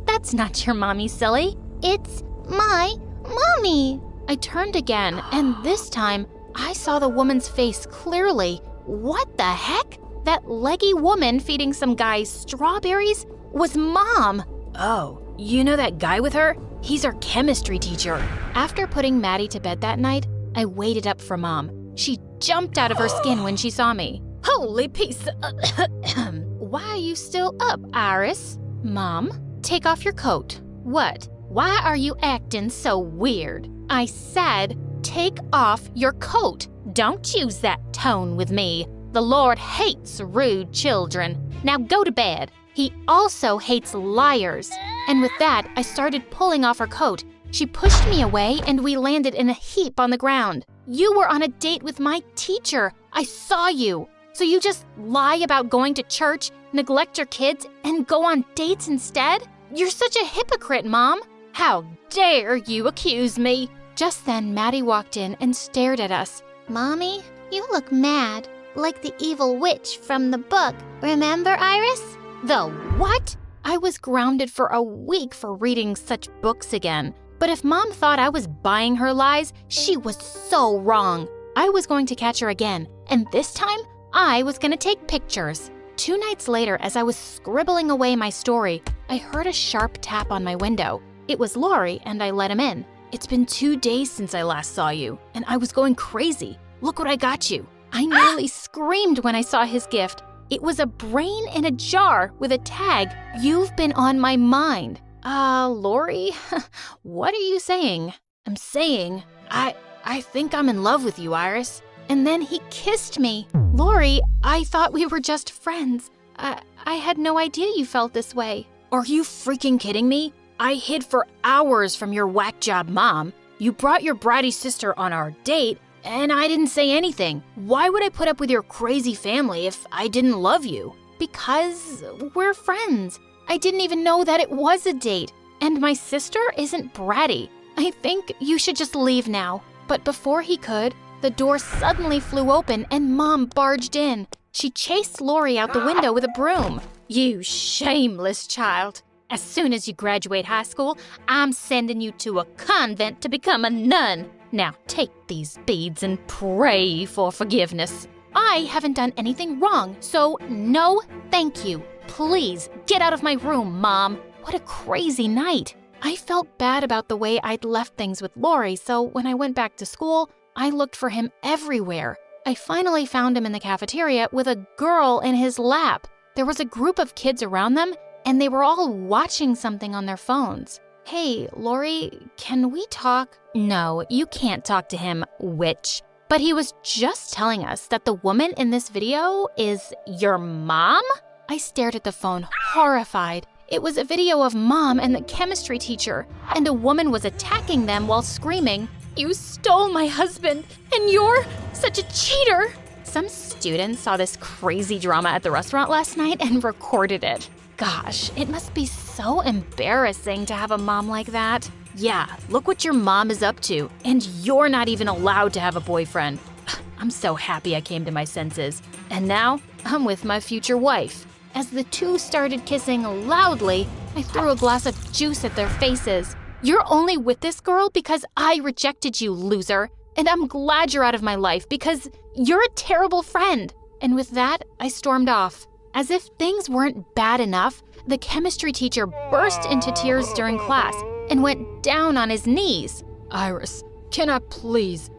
Speaker 7: That's not your mommy, silly.
Speaker 5: It's my mommy!
Speaker 7: I turned again, and this time, I saw the woman's face clearly. What the heck? That leggy woman feeding some guys strawberries was Mom!
Speaker 8: Oh, you know that guy with her? He's our chemistry teacher.
Speaker 7: After putting Maddie to bed that night, I waited up for Mom. She jumped out of her skin when she saw me.
Speaker 8: Holy piece!
Speaker 7: Why are you still up, Iris? Mom, take off your coat. What? Why are you acting so weird? I said, take off your coat. Don't use that tone with me. The Lord hates rude children. Now go to bed. He also hates liars. And with that, I started pulling off her coat. She pushed me away and we landed in a heap on the ground. You were on a date with my teacher. I saw you. So you just lie about going to church, neglect your kids, and go on dates instead? You're such a hypocrite, Mom. How dare you accuse me? Just then, Maddie walked in and stared at us.
Speaker 5: Mommy, you look mad, like the evil witch from the book. Remember, Iris?
Speaker 7: The what? I was grounded for a week for reading such books again. But if Mom thought I was buying her lies, she was so wrong. I was going to catch her again, and this time, I was going to take pictures. 2 nights later, as I was scribbling away my story, I heard a sharp tap on my window. It was Lori, and I let him in.
Speaker 8: It's been 2 days since I last saw you, and I was going crazy. Look what I got you.
Speaker 7: I nearly screamed when I saw his gift. It was a brain in a jar with a tag, "You've been on my mind." Lori, what are you saying?
Speaker 8: I'm saying, I think I'm in love with you, Iris.
Speaker 7: And then he kissed me. Lori, I thought we were just friends. I had no idea you felt this way.
Speaker 8: Are you freaking kidding me? I hid for hours from your whack job mom. You brought your bratty sister on our date, and I didn't say anything. Why would I put up with your crazy family if I didn't love you?
Speaker 7: Because we're friends. I didn't even know that it was a date. And my sister isn't bratty. I think you should just leave now. But before he could, the door suddenly flew open and Mom barged in. She chased Lori out the window with a broom. You shameless child. As soon as you graduate high school, I'm sending you to a convent to become a nun. Now take these beads and pray for forgiveness. I haven't done anything wrong, so no thank you. Please get out of my room, Mom. What a crazy night. I felt bad about the way I'd left things with Lori, so when I went back to school, I looked for him everywhere. I finally found him in the cafeteria with a girl in his lap. There was a group of kids around them, and they were all watching something on their phones. Hey, Lori, can we talk? No, you can't talk to him, witch. But he was just telling us that the woman in this video is your mom? I stared at the phone, horrified. It was a video of Mom and the chemistry teacher, and a woman was attacking them while screaming, "You stole my husband, and you're such a cheater!" Some students saw this crazy drama at the restaurant last night and recorded it. Gosh, it must be so embarrassing to have a mom like that.
Speaker 8: Yeah, look what your mom is up to, and you're not even allowed to have a boyfriend. I'm so happy I came to my senses. And now, I'm with my future wife.
Speaker 7: As the two started kissing loudly,
Speaker 5: I threw a glass of juice at their faces. You're only with this girl because I rejected you, loser. And I'm glad you're out of my life because you're a terrible friend. And with that, I stormed off. As if things weren't bad enough, the chemistry teacher burst into tears during class and went down on his knees.
Speaker 8: Iris, can I please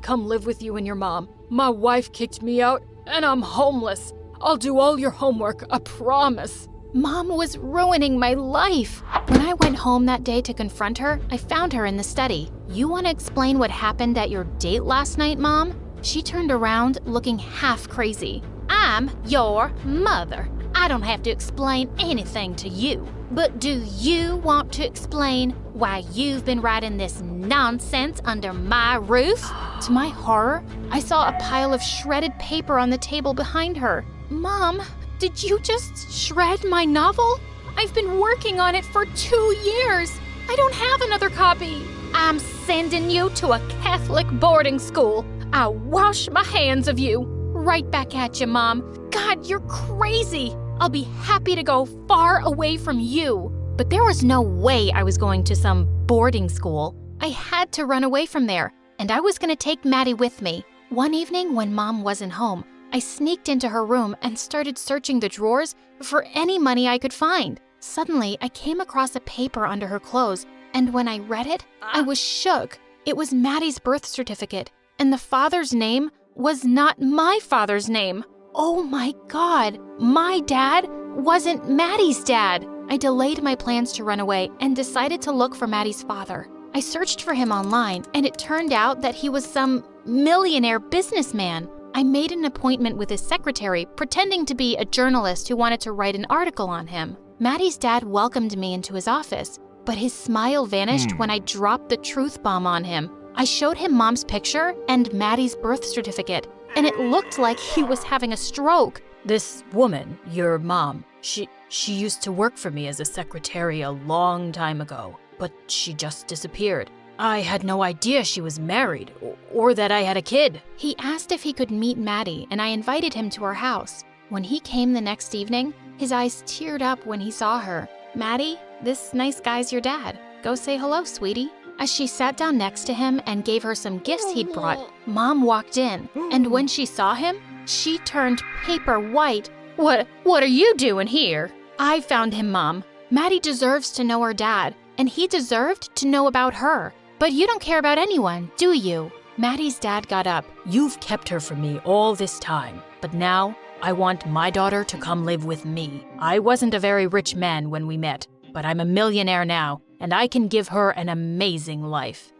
Speaker 8: come live with you and your mom? My wife kicked me out and I'm homeless. I'll do all your homework, I promise.
Speaker 5: Mom was ruining my life. When I went home that day to confront her, I found her in the study. You want to explain what happened at your date last night, Mom? She turned around, looking half crazy. I'm your mother. I don't have to explain anything to you. But do you want to explain why you've been writing this nonsense under my roof? To my horror, I saw a pile of shredded paper on the table behind her. Mom, did you just shred my novel? I've been working on it for 2 years. I don't have another copy. I'm sending you to a Catholic boarding school. I wash my hands of you. Right back at you, Mom. God, you're crazy. I'll be happy to go far away from you. But there was no way I was going to some boarding school. I had to run away from there, and I was going to take Maddie with me. One evening when Mom wasn't home, I sneaked into her room and started searching the drawers for any money I could find. Suddenly, I came across a paper under her clothes, and when I read it, I was shook. It was Maddie's birth certificate, and the father's name was not my father's name. Oh my God, my dad wasn't Maddie's dad. I delayed my plans to run away and decided to look for Maddie's father. I searched for him online, and it turned out that he was some millionaire businessman. I made an appointment with his secretary, pretending to be a journalist who wanted to write an article on him. Maddie's dad welcomed me into his office, but his smile vanished when I dropped the truth bomb on him. I showed him Mom's picture and Maddie's birth certificate, and it looked like he was having a stroke.
Speaker 8: This woman, your mom, she used to work for me as a secretary a long time ago, but she just disappeared. I had no idea she was married or that I had a kid.
Speaker 5: He asked if he could meet Maddie, and I invited him to our house. When he came the next evening, his eyes teared up when he saw her. Maddie, this nice guy's your dad. Go say hello, sweetie. As she sat down next to him and gave her some gifts he'd brought, Mom walked in, and when she saw him, she turned paper white.
Speaker 8: What are you doing here?
Speaker 5: I found him, Mom. Maddie deserves to know her dad, and he deserved to know about her. But you don't care about anyone, do you? Maddie's dad got up.
Speaker 8: You've kept her from me all this time, but now I want my daughter to come live with me. I wasn't a very rich man when we met, but I'm a millionaire now, and I can give her an amazing life.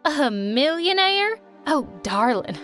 Speaker 5: A millionaire? Oh, darling.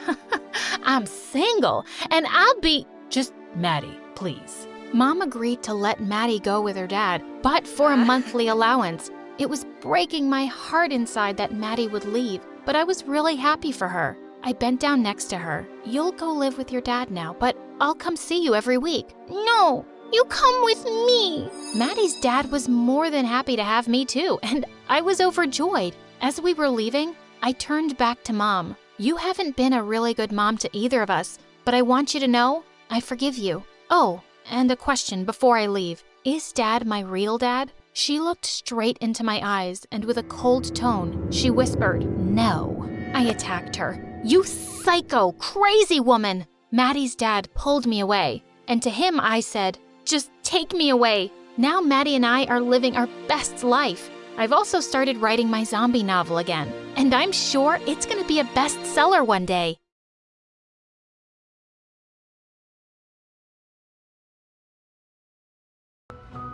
Speaker 5: I'm single, and I'll be...
Speaker 8: Just Maddie, please.
Speaker 5: Mom agreed to let Maddie go with her dad, but for a monthly allowance. It was breaking my heart inside that Maddie would leave, but I was really happy for her. I bent down next to her. You'll go live with your dad now, but I'll come see you every week. No, you come with me. Maddie's dad was more than happy to have me too, and I was overjoyed. As we were leaving, I turned back to Mom. You haven't been a really good mom to either of us, but I want you to know I forgive you. Oh, and a question before I leave. Is Dad my real dad? She looked straight into my eyes, and with a cold tone, she whispered, no. I attacked her. You psycho, crazy woman! Maddie's dad pulled me away, and to him I said, just take me away. Now Maddie and I are living our best life. I've also started writing my zombie novel again, and I'm sure it's gonna be a bestseller one day.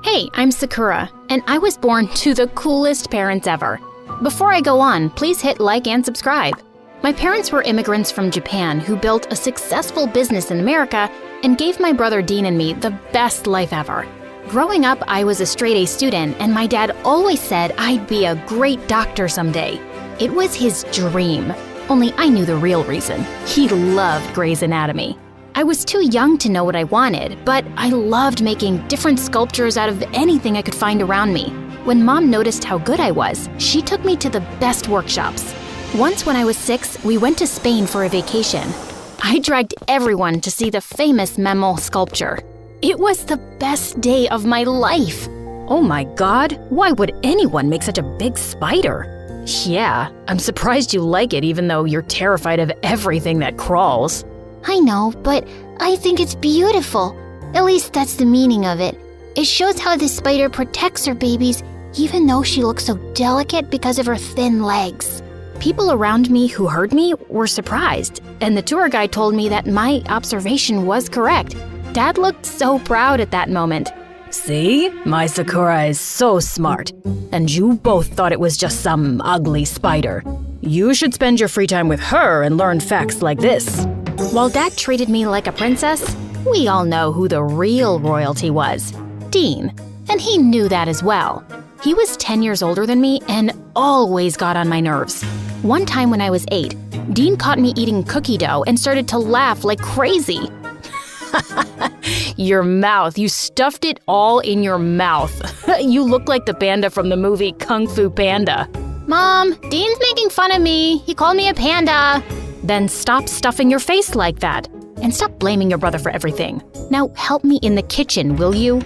Speaker 7: Hey, I'm Sakura, and I was born to the coolest parents ever. Before I go on, please hit like and subscribe. My parents were immigrants from Japan who built a successful business in America and gave my brother Dean and me the best life ever. Growing up, I was a straight-A student, and my dad always said I'd be a great doctor someday. It was his dream, only I knew the real reason. He loved Grey's Anatomy. I was too young to know what I wanted, but I loved making different sculptures out of anything I could find around me. When Mom noticed how good I was, she took me to the best workshops. Once when I was 6, we went to Spain for a vacation. I dragged everyone to see the famous Mammal sculpture. It was the best day of my life. Oh my god, why would anyone make such a big spider? Yeah, I'm surprised you like it even though you're terrified of everything that crawls.
Speaker 11: I know, but I think it's beautiful. At least that's the meaning of it. It shows how the spider protects her babies even though she looks so delicate because of her thin legs.
Speaker 7: People around me who heard me were surprised, and the tour guide told me that my observation was correct. Dad looked so proud at that moment. See? My Sakura is so smart. And you both thought it was just some ugly spider. You should spend your free time with her and learn facts like this. While Dad treated me like a princess, we all know who the real royalty was. Dean. And he knew that as well. He was 10 years older than me and always got on my nerves. One time when I was 8, Dean caught me eating cookie dough and started to laugh like crazy. Your mouth, you stuffed it all in your mouth. You look like the panda from the movie Kung Fu Panda.
Speaker 5: Mom, Dean's making fun of me. He called me a panda.
Speaker 7: Then stop stuffing your face like that. And stop blaming your brother for everything. Now help me in the kitchen, will you?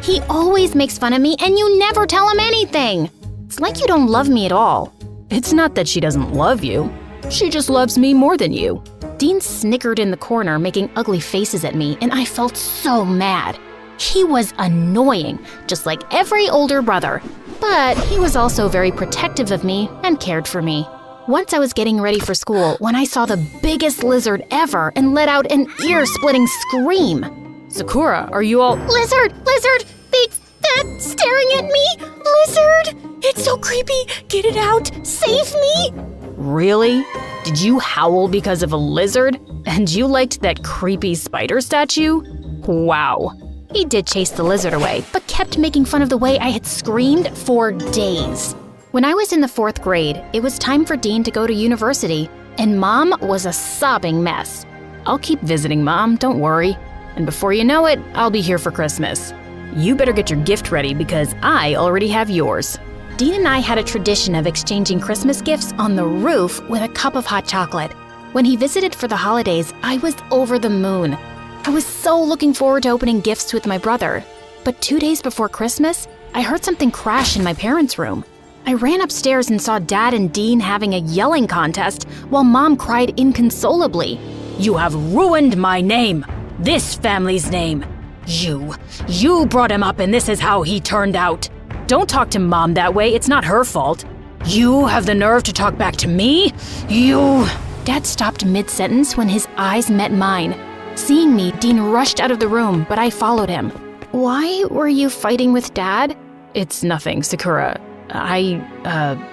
Speaker 5: He always makes fun of me and you never tell him anything.
Speaker 7: It's like you don't love me at all. It's not that she doesn't love you. She just loves me more than you. Dean snickered in the corner, making ugly faces at me, and I felt so mad. He was annoying, just like every older brother. But he was also very protective of me and cared for me. Once I was getting ready for school when I saw the biggest lizard ever and let out an ear-splitting scream. Sakura, are you all—
Speaker 5: Lizard! Lizard! Big, fat, staring at me! Lizard! It's so creepy! Get it out! Save me!
Speaker 7: Really? Did you howl because of a lizard? And you liked that creepy spider statue? Wow. He did chase the lizard away, but kept making fun of the way I had screamed for days. When I was in the 4th grade, it was time for Dean to go to university, and Mom was a sobbing mess. I'll keep visiting Mom, don't worry. And before you know it, I'll be here for Christmas. You better get your gift ready because I already have yours. Dean and I had a tradition of exchanging Christmas gifts on the roof with a cup of hot chocolate. When he visited for the holidays, I was over the moon. I was so looking forward to opening gifts with my brother. But 2 days before Christmas, I heard something crash in my parents' room. I ran upstairs and saw Dad and Dean having a yelling contest while Mom cried inconsolably. You have ruined my name. This family's name. You brought him up and this is how he turned out. Don't talk to Mom that way, it's not her fault. You have the nerve to talk back to me? You— Dad stopped mid-sentence when his eyes met mine. Seeing me, Dean rushed out of the room, but I followed him. Why were you fighting with Dad? It's nothing, Sakura. I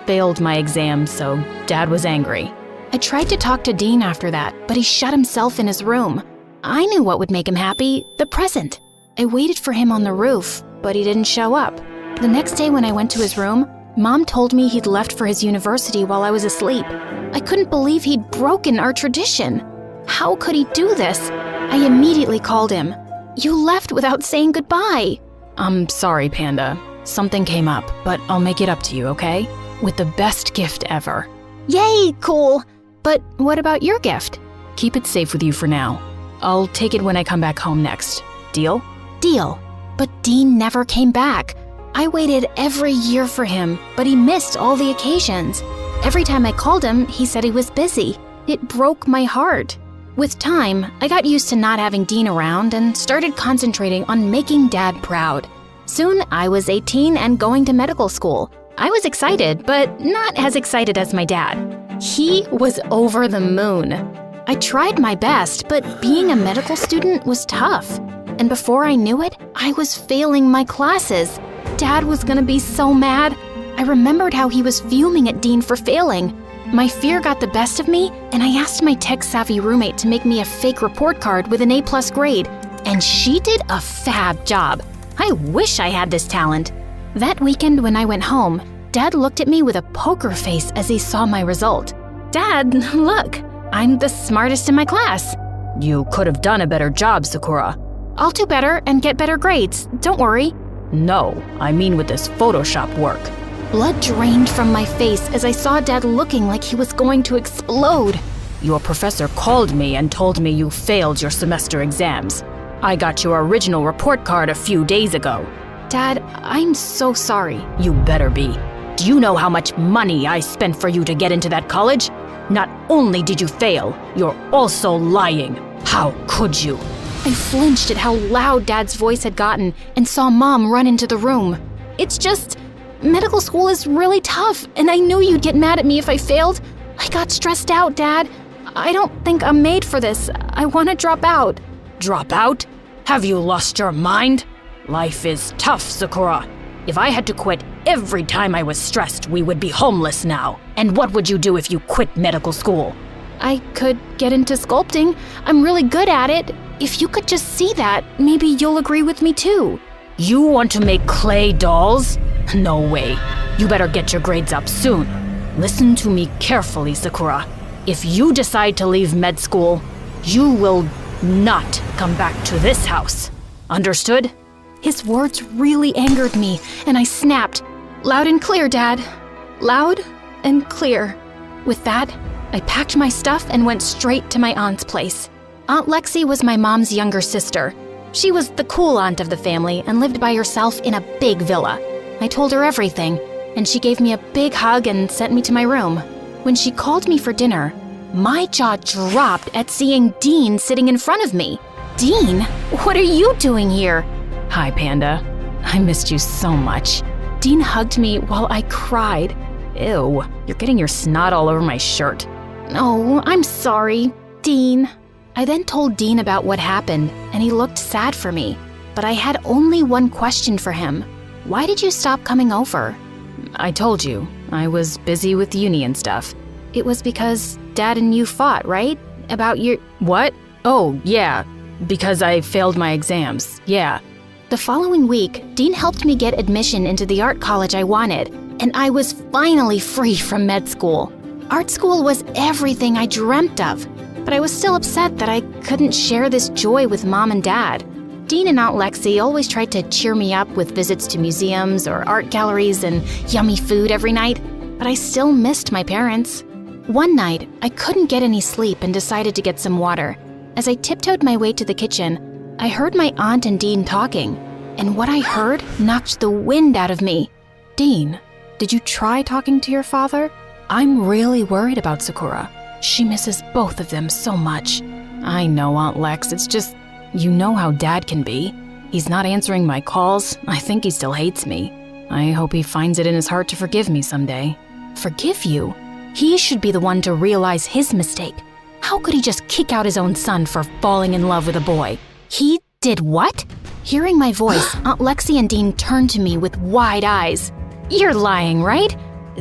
Speaker 7: failed my exam, so Dad was angry. I tried to talk to Dean after that, but he shut himself in his room. I knew what would make him happy, the present. I waited for him on the roof, but he didn't show up. The next day when I went to his room, Mom told me he'd left for his university while I was asleep. I couldn't believe he'd broken our tradition. How could he do this? I immediately called him. You left without saying goodbye. I'm sorry, Panda. Something came up, but I'll make it up to you, okay? With the best gift ever. Yay, cool! But what about your gift? Keep it safe with you for now. I'll take it when I come back home next. Deal? Deal. But Dean never came back. I waited every year for him, but he missed all the occasions. Every time I called him, he said he was busy. It broke my heart. With time, I got used to not having Dean around and started concentrating on making Dad proud. Soon, I was 18 and going to medical school. I was excited, but not as excited as my dad. He was over the moon. I tried my best, but being a medical student was tough. And before I knew it, I was failing my classes. Dad was gonna be so mad. I remembered how he was fuming at Dean for failing. My fear got the best of me, and I asked my tech-savvy roommate to make me a fake report card with an A+ grade, and she did a fab job. I wish I had this talent. That weekend when I went home, Dad looked at me with a poker face as he saw my result. Dad, look, I'm the smartest in my class. You could have done a better job, Sakura. I'll do better and get better grades, don't worry. No, I mean with this Photoshop work. Blood drained from my face as I saw Dad looking like he was going to explode. Your professor called me and told me you failed your semester exams. I got your original report card a few days ago. Dad, I'm so sorry.
Speaker 8: You better be. Do you know how much money I spent for you to get into that college? Not only did you fail, you're also lying. How could you?
Speaker 7: I flinched at how loud Dad's voice had gotten and saw Mom run into the room. It's just, medical school is really tough, and I knew you'd get mad at me if I failed. I got stressed out, Dad. I don't think I'm made for this. I want to drop out.
Speaker 8: Drop out? Have you lost your mind? Life is tough, Sakura. If I had to quit every time I was stressed, we would be homeless now. And what would you do if you quit medical school?
Speaker 7: I could get into sculpting. I'm really good at it. If you could just see that, maybe you'll agree with me too.
Speaker 8: You want to make clay dolls? No way. You better get your grades up soon. Listen to me carefully, Sakura. If you decide to leave med school, you will not come back to this house. Understood?
Speaker 7: His words really angered me, and I snapped. Loud and clear, Dad. Loud and clear. With that, I packed my stuff and went straight to my aunt's place. Aunt Lexi was my mom's younger sister. She was the cool aunt of the family and lived by herself in a big villa. I told her everything, and she gave me a big hug and sent me to my room. When she called me for dinner, my jaw dropped at seeing Dean sitting in front of me. Dean, what are you doing here?
Speaker 8: Hi, Panda. I missed you so much.
Speaker 7: Dean hugged me while I cried.
Speaker 8: Ew, you're getting your snot all over my shirt.
Speaker 7: Oh, I'm sorry, Dean. I then told Dean about what happened, and he looked sad for me. But I had only one question for him. Why did you stop coming over?
Speaker 8: I told you, I was busy with uni and stuff.
Speaker 7: It was because Dad and you fought, right? About your…
Speaker 8: What? Oh, yeah, because I failed my exams, yeah.
Speaker 7: The following week, Dean helped me get admission into the art college I wanted, and I was finally free from med school. Art school was everything I dreamt of, but I was still upset that I couldn't share this joy with Mom and Dad. Dean and Aunt Lexi always tried to cheer me up with visits to museums or art galleries and yummy food every night, but I still missed my parents. One night, I couldn't get any sleep and decided to get some water. As I tiptoed my way to the kitchen, I heard my aunt and Dean talking, and what I heard knocked the wind out of me.
Speaker 8: Dean, did you try talking to your father? I'm really worried about Sakura. She misses both of them so much. I know, Aunt Lex, it's just, you know how Dad can be. He's not answering my calls. I think he still hates me. I hope he finds it in his heart to forgive me someday.
Speaker 7: Forgive you? He should be the one to realize his mistake. How could he just kick out his own son for falling in love with a boy? He did what? Hearing my voice, Aunt Lexi and Dean turned to me with wide eyes. You're lying, right?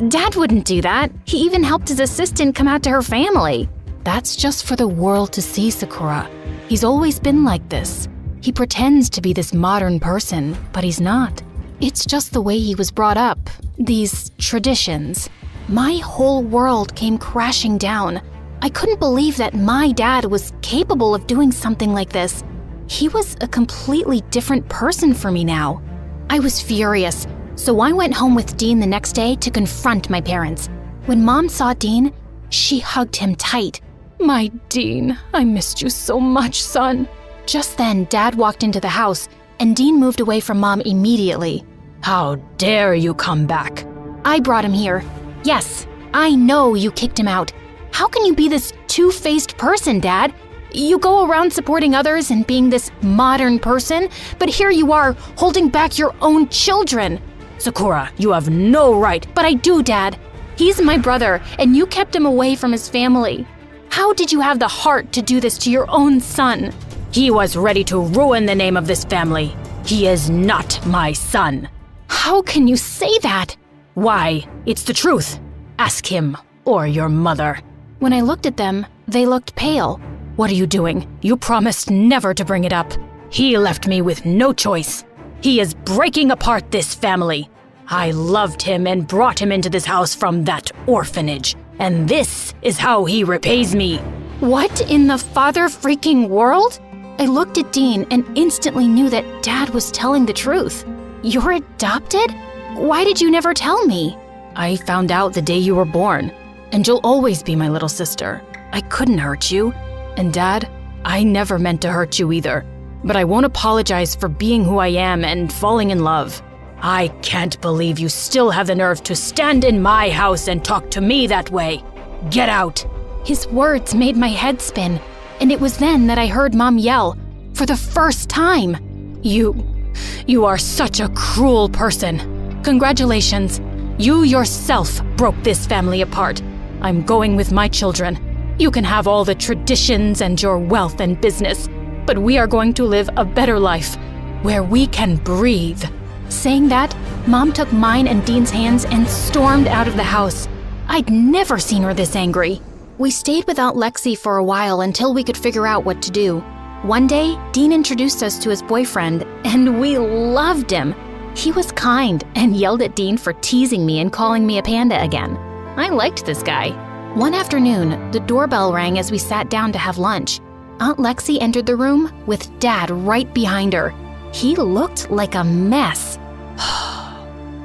Speaker 7: Dad wouldn't do that. He even helped his assistant come out to her family.
Speaker 8: That's just for the world to see, Sakura. He's always been like this. He pretends to be this modern person, but he's not. It's just the way he was brought up. These traditions.
Speaker 7: My whole world came crashing down. I couldn't believe that my dad was capable of doing something like this. He was a completely different person for me now. I was furious, so I went home with Dean the next day to confront my parents. When Mom saw Dean, she hugged him tight.
Speaker 8: My Dean, I missed you so much, son.
Speaker 7: Just then, Dad walked into the house, and Dean moved away from Mom immediately.
Speaker 8: How dare you come back?
Speaker 7: I brought him here. Yes, I know you kicked him out. How can you be this two-faced person, Dad? You go around supporting others and being this modern person, but here you are, holding back your own children.
Speaker 8: Sakura, you have no right.
Speaker 7: But I do, Dad. He's my brother, and you kept him away from his family. How did you have the heart to do this to your own son?
Speaker 8: He was ready to ruin the name of this family. He is not my son.
Speaker 7: How can you say that?
Speaker 8: Why, it's the truth. Ask him or your mother.
Speaker 7: When I looked at them, they looked pale.
Speaker 8: What are you doing? You promised never to bring it up. He left me with no choice. He is breaking apart this family. I loved him and brought him into this house from that orphanage. And this is how he repays me.
Speaker 7: What in the father-freaking world? I looked at Dean and instantly knew that Dad was telling the truth. You're adopted? Why did you never tell me?
Speaker 8: I found out the day you were born, and you'll always be my little sister. I couldn't hurt you. And Dad, I never meant to hurt you either. but I won't apologize for being who I am and falling in love. I can't believe you still have the nerve to stand in my house and talk to me that way. Get out."
Speaker 7: His words made my head spin, and it was then that I heard Mom yell, for the first time,
Speaker 8: You are such a cruel person. Congratulations. You yourself broke this family apart. I'm going with my children. You can have all the traditions and your wealth and business, but we are going to live a better life where we can breathe."
Speaker 7: Saying that, Mom took mine and Dean's hands and stormed out of the house. I'd never seen her this angry. We stayed without Lexi for a while until we could figure out what to do. One day, Dean introduced us to his boyfriend, and we loved him. He was kind and yelled at Dean for teasing me and calling me a panda again. I liked this guy. One afternoon, the doorbell rang as we sat down to have lunch. Aunt Lexi entered the room with Dad right behind her. He looked like a mess.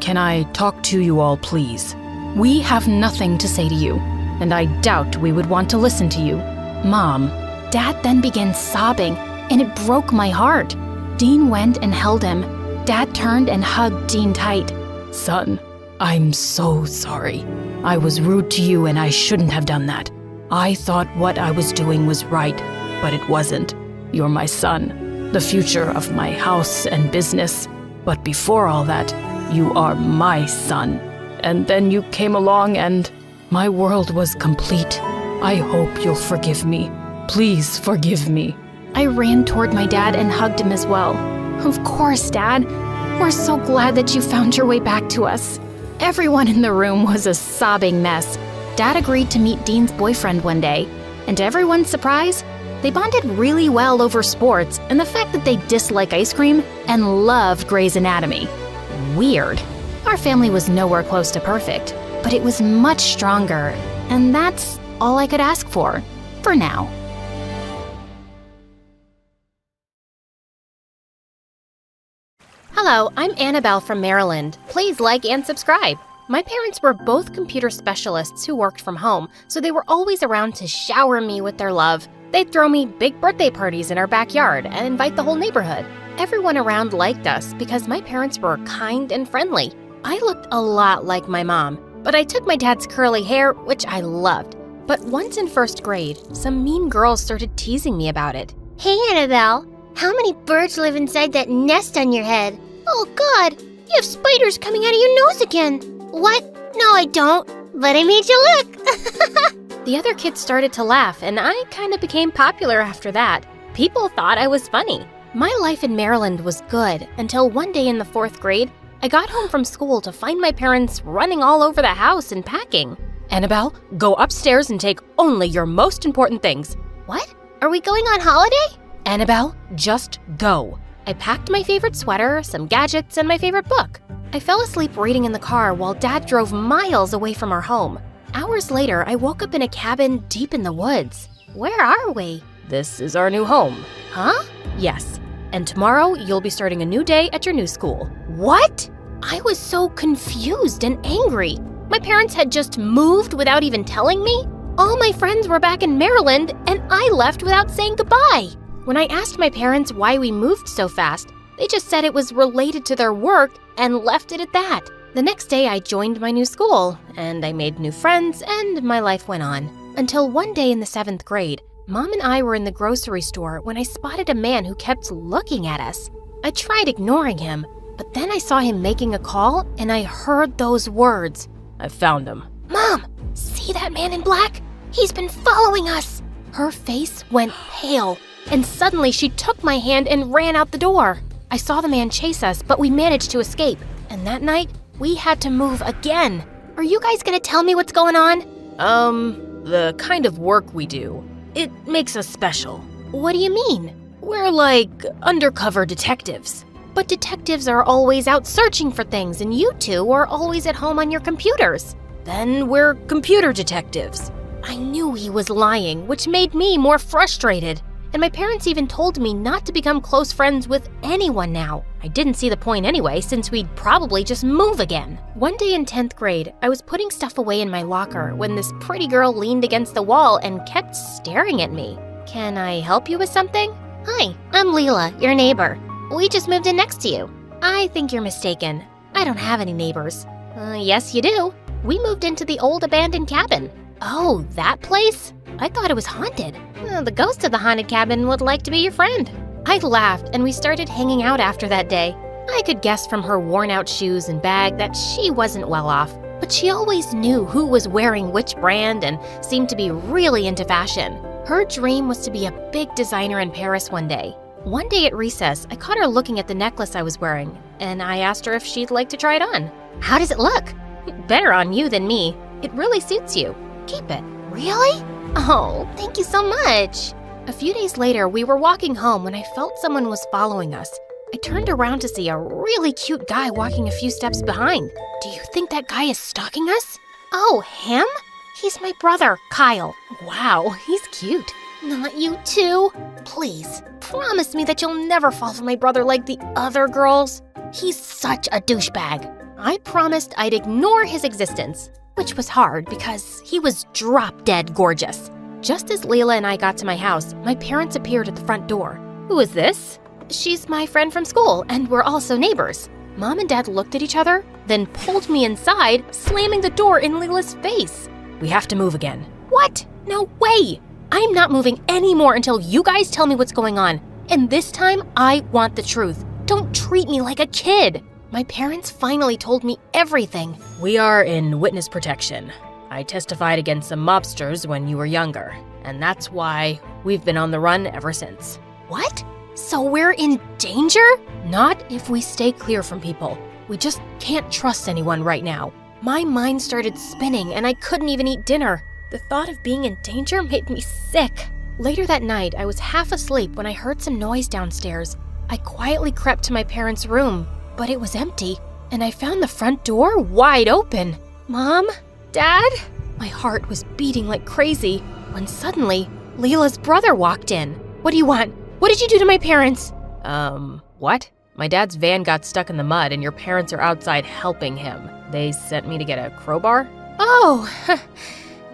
Speaker 8: Can I talk to you all, please? We have nothing to say to you, and I doubt we would want to listen to you. Mom.
Speaker 7: Dad then began sobbing, and it broke my heart. Dean went and held him. Dad turned and hugged Dean tight.
Speaker 8: Son, I'm so sorry. I was rude to you and I shouldn't have done that. I thought what I was doing was right, but it wasn't. You're my son, the future of my house and business. But before all that, you are my son. And then you came along and my world was complete. I hope you'll forgive me. Please forgive me.
Speaker 7: I ran toward my dad and hugged him as well. Of course, Dad. We're so glad that you found your way back to us. Everyone in the room was a sobbing mess. Dad agreed to meet Dean's boyfriend one day, and to everyone's surprise, they bonded really well over sports and the fact that they dislike ice cream and loved Grey's Anatomy. Weird. Our family was nowhere close to perfect, but it was much stronger, and that's all I could ask for now. Hello, I'm Annabelle from Maryland. Please like and subscribe. My parents were both computer specialists who worked from home, so they were always around to shower me with their love. They'd throw me big birthday parties in our backyard and invite the whole neighborhood. Everyone around liked us because my parents were kind and friendly. I looked a lot like my mom, but I took my dad's curly hair, which I loved. But once in first grade, some mean girls started teasing me about it.
Speaker 11: Hey, Annabelle. How many birds live inside that nest on your head? Oh, God. You have spiders coming out of your nose again. What? No, I don't. But I made you look.
Speaker 7: The other kids started to laugh, and I kind of became popular after that. People thought I was funny. My life in Maryland was good until one day in the 4th grade, I got home from school to find my parents running all over the house and packing.
Speaker 8: Annabelle, go upstairs and take only your most important things.
Speaker 11: What? Are we going on holiday?
Speaker 8: Annabelle, just go.
Speaker 7: I packed my favorite sweater, some gadgets, and my favorite book. I fell asleep reading in the car while Dad drove miles away from our home. Hours later, I woke up in a cabin deep in the woods. Where are we?
Speaker 8: This is our new home.
Speaker 7: Huh?
Speaker 8: Yes. And tomorrow, you'll be starting a new day at your new school.
Speaker 7: What? I was so confused and angry. My parents had just moved without even telling me. All my friends were back in Maryland, and I left without saying goodbye. When I asked my parents why we moved so fast, they just said it was related to their work and left it at that. The next day, I joined my new school, and I made new friends, and my life went on. Until one day in the 7th grade, Mom and I were in the grocery store when I spotted a man who kept looking at us. I tried ignoring him, but then I saw him making a call, and I heard those words.
Speaker 8: I found him.
Speaker 7: Mom, see that man in black? He's been following us. Her face went pale, and suddenly she took my hand and ran out the door. I saw the man chase us, but we managed to escape. And that night, we had to move again. Are you guys gonna tell me what's going on?
Speaker 8: The kind of work we do, it makes us special.
Speaker 7: What do you mean?
Speaker 8: We're like undercover detectives.
Speaker 7: But detectives are always out searching for things, and you two are always at home on your computers.
Speaker 8: Then we're computer detectives.
Speaker 7: I knew he was lying, which made me more frustrated. And my parents even told me not to become close friends with anyone now. I didn't see the point anyway, since we'd probably just move again. One day in 10th grade, I was putting stuff away in my locker when this pretty girl leaned against the wall and kept staring at me. Can I help you with something?
Speaker 11: Hi, I'm Leela, your neighbor. We just moved in next to you.
Speaker 5: I think you're mistaken. I don't have any neighbors. Yes, you do. We moved into the old abandoned cabin. Oh, that place? I thought it was haunted. The ghost of the haunted cabin would like to be your friend. I laughed and we started hanging out after that day. I could guess from her worn-out shoes and bag that she wasn't well off, but she always knew who was wearing which brand and seemed to be really into fashion. Her dream was to be a big designer in Paris one day. One day at recess, I caught her looking at the necklace I was wearing, and I asked her if she'd like to try it on. How does it look? Better on you than me. It really suits you. Keep it.
Speaker 11: Really? Oh, thank you so much.
Speaker 5: A few days later, we were walking home when I felt someone was following us. I turned around to see a really cute guy walking a few steps behind. Do you think that guy is stalking us?
Speaker 11: Oh, him?
Speaker 5: He's my brother, Kyle. Wow, he's cute.
Speaker 11: Not you too.
Speaker 5: Please, promise me that you'll never fall for my brother like the other girls. He's such a douchebag. I promised I'd ignore his existence, which was hard because he was drop-dead gorgeous. Just as Leela and I got to my house, my parents appeared at the front door. Who is this? She's my friend from school, and we're also neighbors. Mom and Dad looked at each other, then pulled me inside, slamming the door in Leela's face. We have to move again. What? No way! I'm not moving anymore until you guys tell me what's going on. And this time, I want the truth. Don't treat me like a kid. My parents finally told me everything. We are in witness protection. I testified against some mobsters when you were younger, and that's why we've been on the run ever since. What? So we're in danger? Not if we stay clear from people. We just can't trust anyone right now. My mind started spinning and I couldn't even eat dinner. The thought of being in danger made me sick. Later that night, I was half asleep when I heard some noise downstairs. I quietly crept to my parents' room, but it was empty, and I found the front door wide open. Mom? Dad? My heart was beating like crazy when suddenly Leela's brother walked in. What do you want? What did you do to my parents? What? My dad's van got stuck in the mud and your parents are outside helping him. They sent me to get a crowbar? Oh,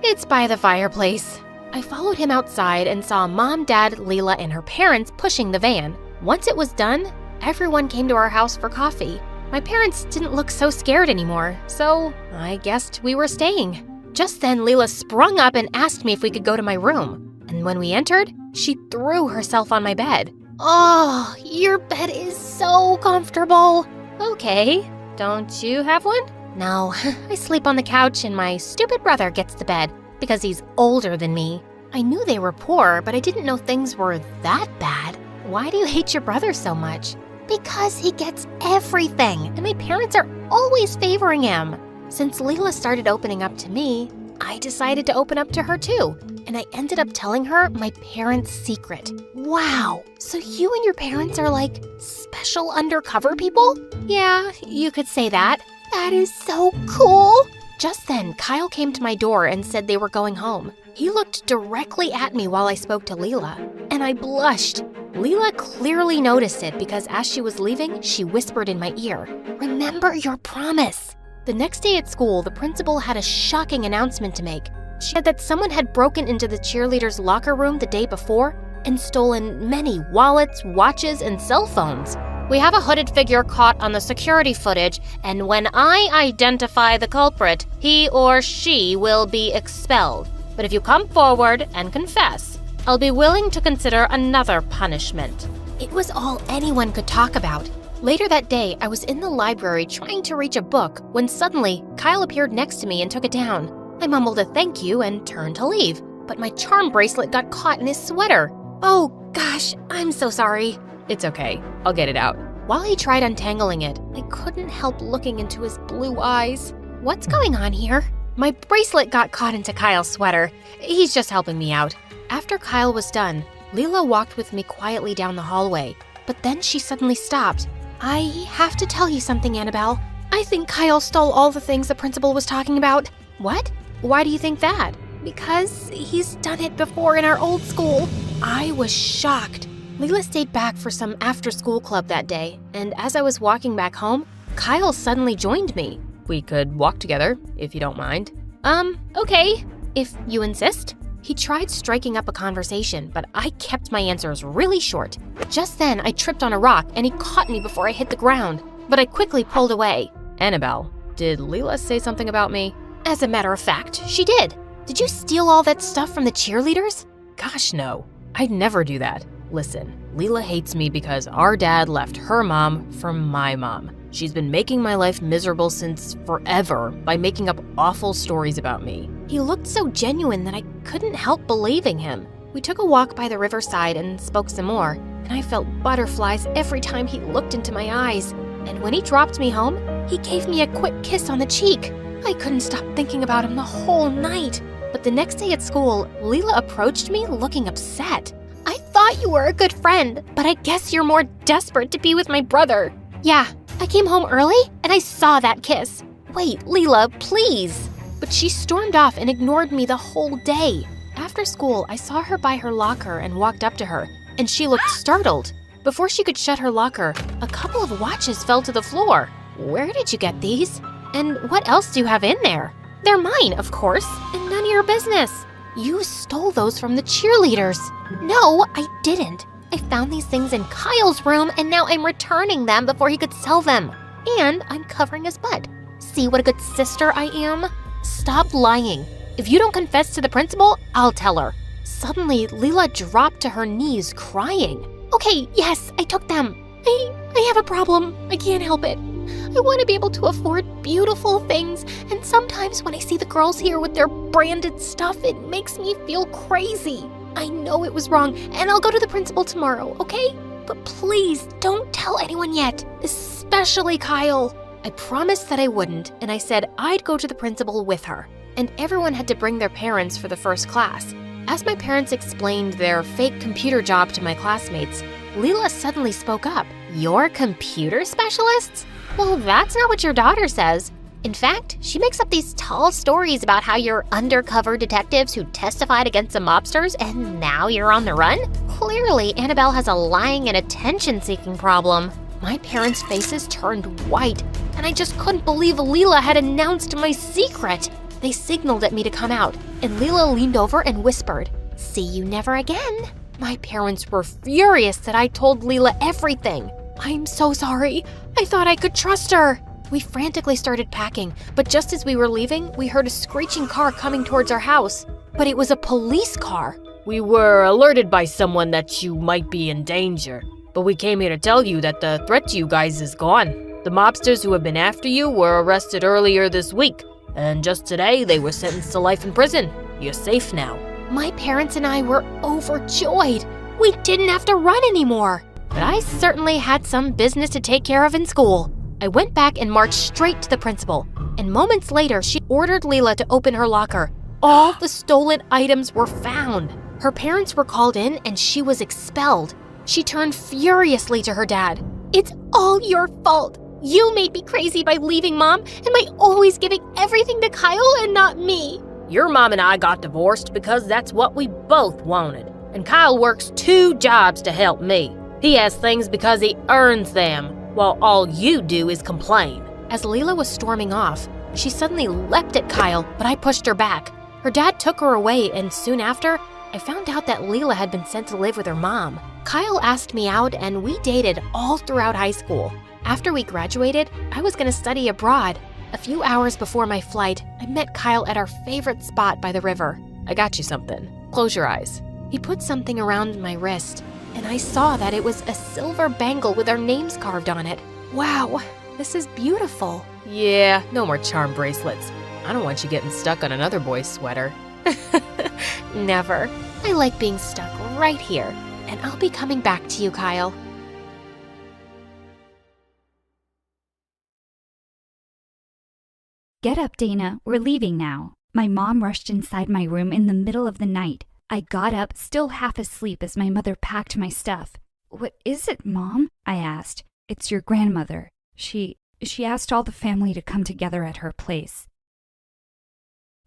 Speaker 5: it's by the fireplace. I followed him outside and saw Mom, Dad, Leela, and her parents pushing the van. Once it was done, everyone came to our house for coffee. My parents didn't look so scared anymore, so I guessed we were staying. Just then, Leela sprung up and asked me if we could go to my room. And when we entered, she threw herself on my bed. Oh, your bed is so comfortable. Okay, don't you have one? No, I sleep on the couch and my stupid brother gets the bed because he's older than me. I knew they were poor, but I didn't know things were that bad. Why do you hate your brother so much? Because he gets everything, and my parents are always favoring him. Since Leela started opening up to me, I decided to open up to her too, and I ended up telling her my parents' secret. Wow, so you and your parents are like special undercover people? Yeah, you could say that. That is so cool. Just then, Kyle came to my door and said they were going home. He looked directly at me while I spoke to Leela, and I blushed. Leela clearly noticed it because as she was leaving, she whispered in my ear, "Remember your promise." The next day at school, the principal had a shocking announcement to make. She said that someone had broken into the cheerleaders' locker room the day before and stolen many wallets, watches, and cell phones. We have a hooded figure caught on the security footage, and when I identify the culprit, he or she will be expelled. But if you come forward and confess, I'll be willing to consider another punishment. It was all anyone could talk about. Later that day, I was in the library trying to reach a book when suddenly Kyle appeared next to me and took it down. I mumbled a thank you and turned to leave, but my charm bracelet got caught in his sweater. Oh gosh, I'm so sorry. It's okay, I'll get it out. While he tried untangling it, I couldn't help looking into his blue eyes. What's going on here? My bracelet got caught into Kyle's sweater. He's just helping me out. After Kyle was done, Leela walked with me quietly down the hallway, but then she suddenly stopped. I have to tell you something, Annabelle. I think Kyle stole all the things the principal was talking about. What? Why do you think that? Because he's done it before in our old school. I was shocked. Leela stayed back for some after-school club that day, and as I was walking back home, Kyle suddenly joined me. We could walk together, if you don't mind. Okay, if you insist.
Speaker 7: He tried striking up a conversation, but I kept my answers really short. Just then, I tripped on a rock and he caught me before I hit the ground, but I quickly pulled away.
Speaker 8: Annabelle, did Leela say something about me?
Speaker 7: As a matter of fact, she did. Did you steal all that stuff from the cheerleaders?
Speaker 8: Gosh, no. I'd never do that. Listen, Leela hates me because our dad left her mom for my mom. She's been making my life miserable since forever by making up awful stories about me.
Speaker 7: He looked so genuine that I couldn't help believing him. We took a walk by the riverside and spoke some more, and I felt butterflies every time he looked into my eyes. And when he dropped me home, he gave me a quick kiss on the cheek. I couldn't stop thinking about him the whole night. But the next day at school, Leela approached me looking upset. I thought you were a good friend, but I guess you're more desperate to be with my brother. Yeah, I came home early and I saw that kiss. Wait, Leela, please. But she stormed off and ignored me the whole day. After school, I saw her by her locker and walked up to her, and she looked startled. Before she could shut her locker, a couple of watches fell to the floor. Where did you get these? And what else do you have in there? They're mine, of course, and none of your business. You stole those from the cheerleaders. No, I didn't. I found these things in Kyle's room, and now I'm returning them before he could sell them. And I'm covering his butt. See what a good sister I am? Stop lying. If you don't confess to the principal, I'll tell her. Suddenly, Leela dropped to her knees, crying. Okay, yes, I took them. I have a problem. I can't help it. I want to be able to afford beautiful things, and sometimes when I see the girls here with their branded stuff, it makes me feel crazy. I know it was wrong, and I'll go to the principal tomorrow, okay? But please don't tell anyone yet, especially Kyle. I promised that I wouldn't, and I said I'd go to the principal with her. And everyone had to bring their parents for the first class. As my parents explained their fake computer job to my classmates, Leela suddenly spoke up. You're computer specialists? Well, that's not what your daughter says. In fact, she makes up these tall stories about how you're undercover detectives who testified against the mobsters and now you're on the run? Clearly, Annabelle has a lying and attention-seeking problem. My parents' faces turned white, and I just couldn't believe Leela had announced my secret. They signaled at me to come out, and Leela leaned over and whispered, "See you never again." My parents were furious that I told Leela everything. I'm so sorry. I thought I could trust her. We frantically started packing, but just as we were leaving, we heard a screeching car coming towards our house. But it was a police car.
Speaker 8: We were alerted by someone that you might be in danger, but we came here to tell you that the threat to you guys is gone. The mobsters who have been after you were arrested earlier this week, and just today they were sentenced to life in prison. You're safe now.
Speaker 7: My parents and I were overjoyed. We didn't have to run anymore. But I certainly had some business to take care of in school. I went back and marched straight to the principal, and moments later, she ordered Leela to open her locker. All the stolen items were found. Her parents were called in, and she was expelled. She turned furiously to her dad. It's all your fault. You made me crazy by leaving Mom and by always giving everything to Kyle and not me.
Speaker 8: Your mom and I got divorced because that's what we both wanted. And Kyle works 2 jobs to help me. He has things because he earns them, while all you do is complain.
Speaker 7: As Leela was storming off, she suddenly leapt at Kyle, but I pushed her back. Her dad took her away, and soon after, I found out that Leela had been sent to live with her mom. Kyle asked me out, and we dated all throughout high school. After we graduated, I was going to study abroad. A few hours before my flight, I met Kyle at our favorite spot by the river.
Speaker 8: I got you something. Close your eyes.
Speaker 7: He put something around my wrist, and I saw that it was a silver bangle with our names carved on it. Wow, this is beautiful.
Speaker 8: Yeah, no more charm bracelets. I don't want you getting stuck on another boy's sweater.
Speaker 7: Never. I like being stuck right here, and I'll be coming back to you, Kyle.
Speaker 12: Get up, Dana. We're leaving now. My mom rushed inside my room in the middle of the night. I got up, still half asleep, as my mother packed my stuff. "What is it, Mom?" I asked. "It's your grandmother. She asked all the family to come together at her place."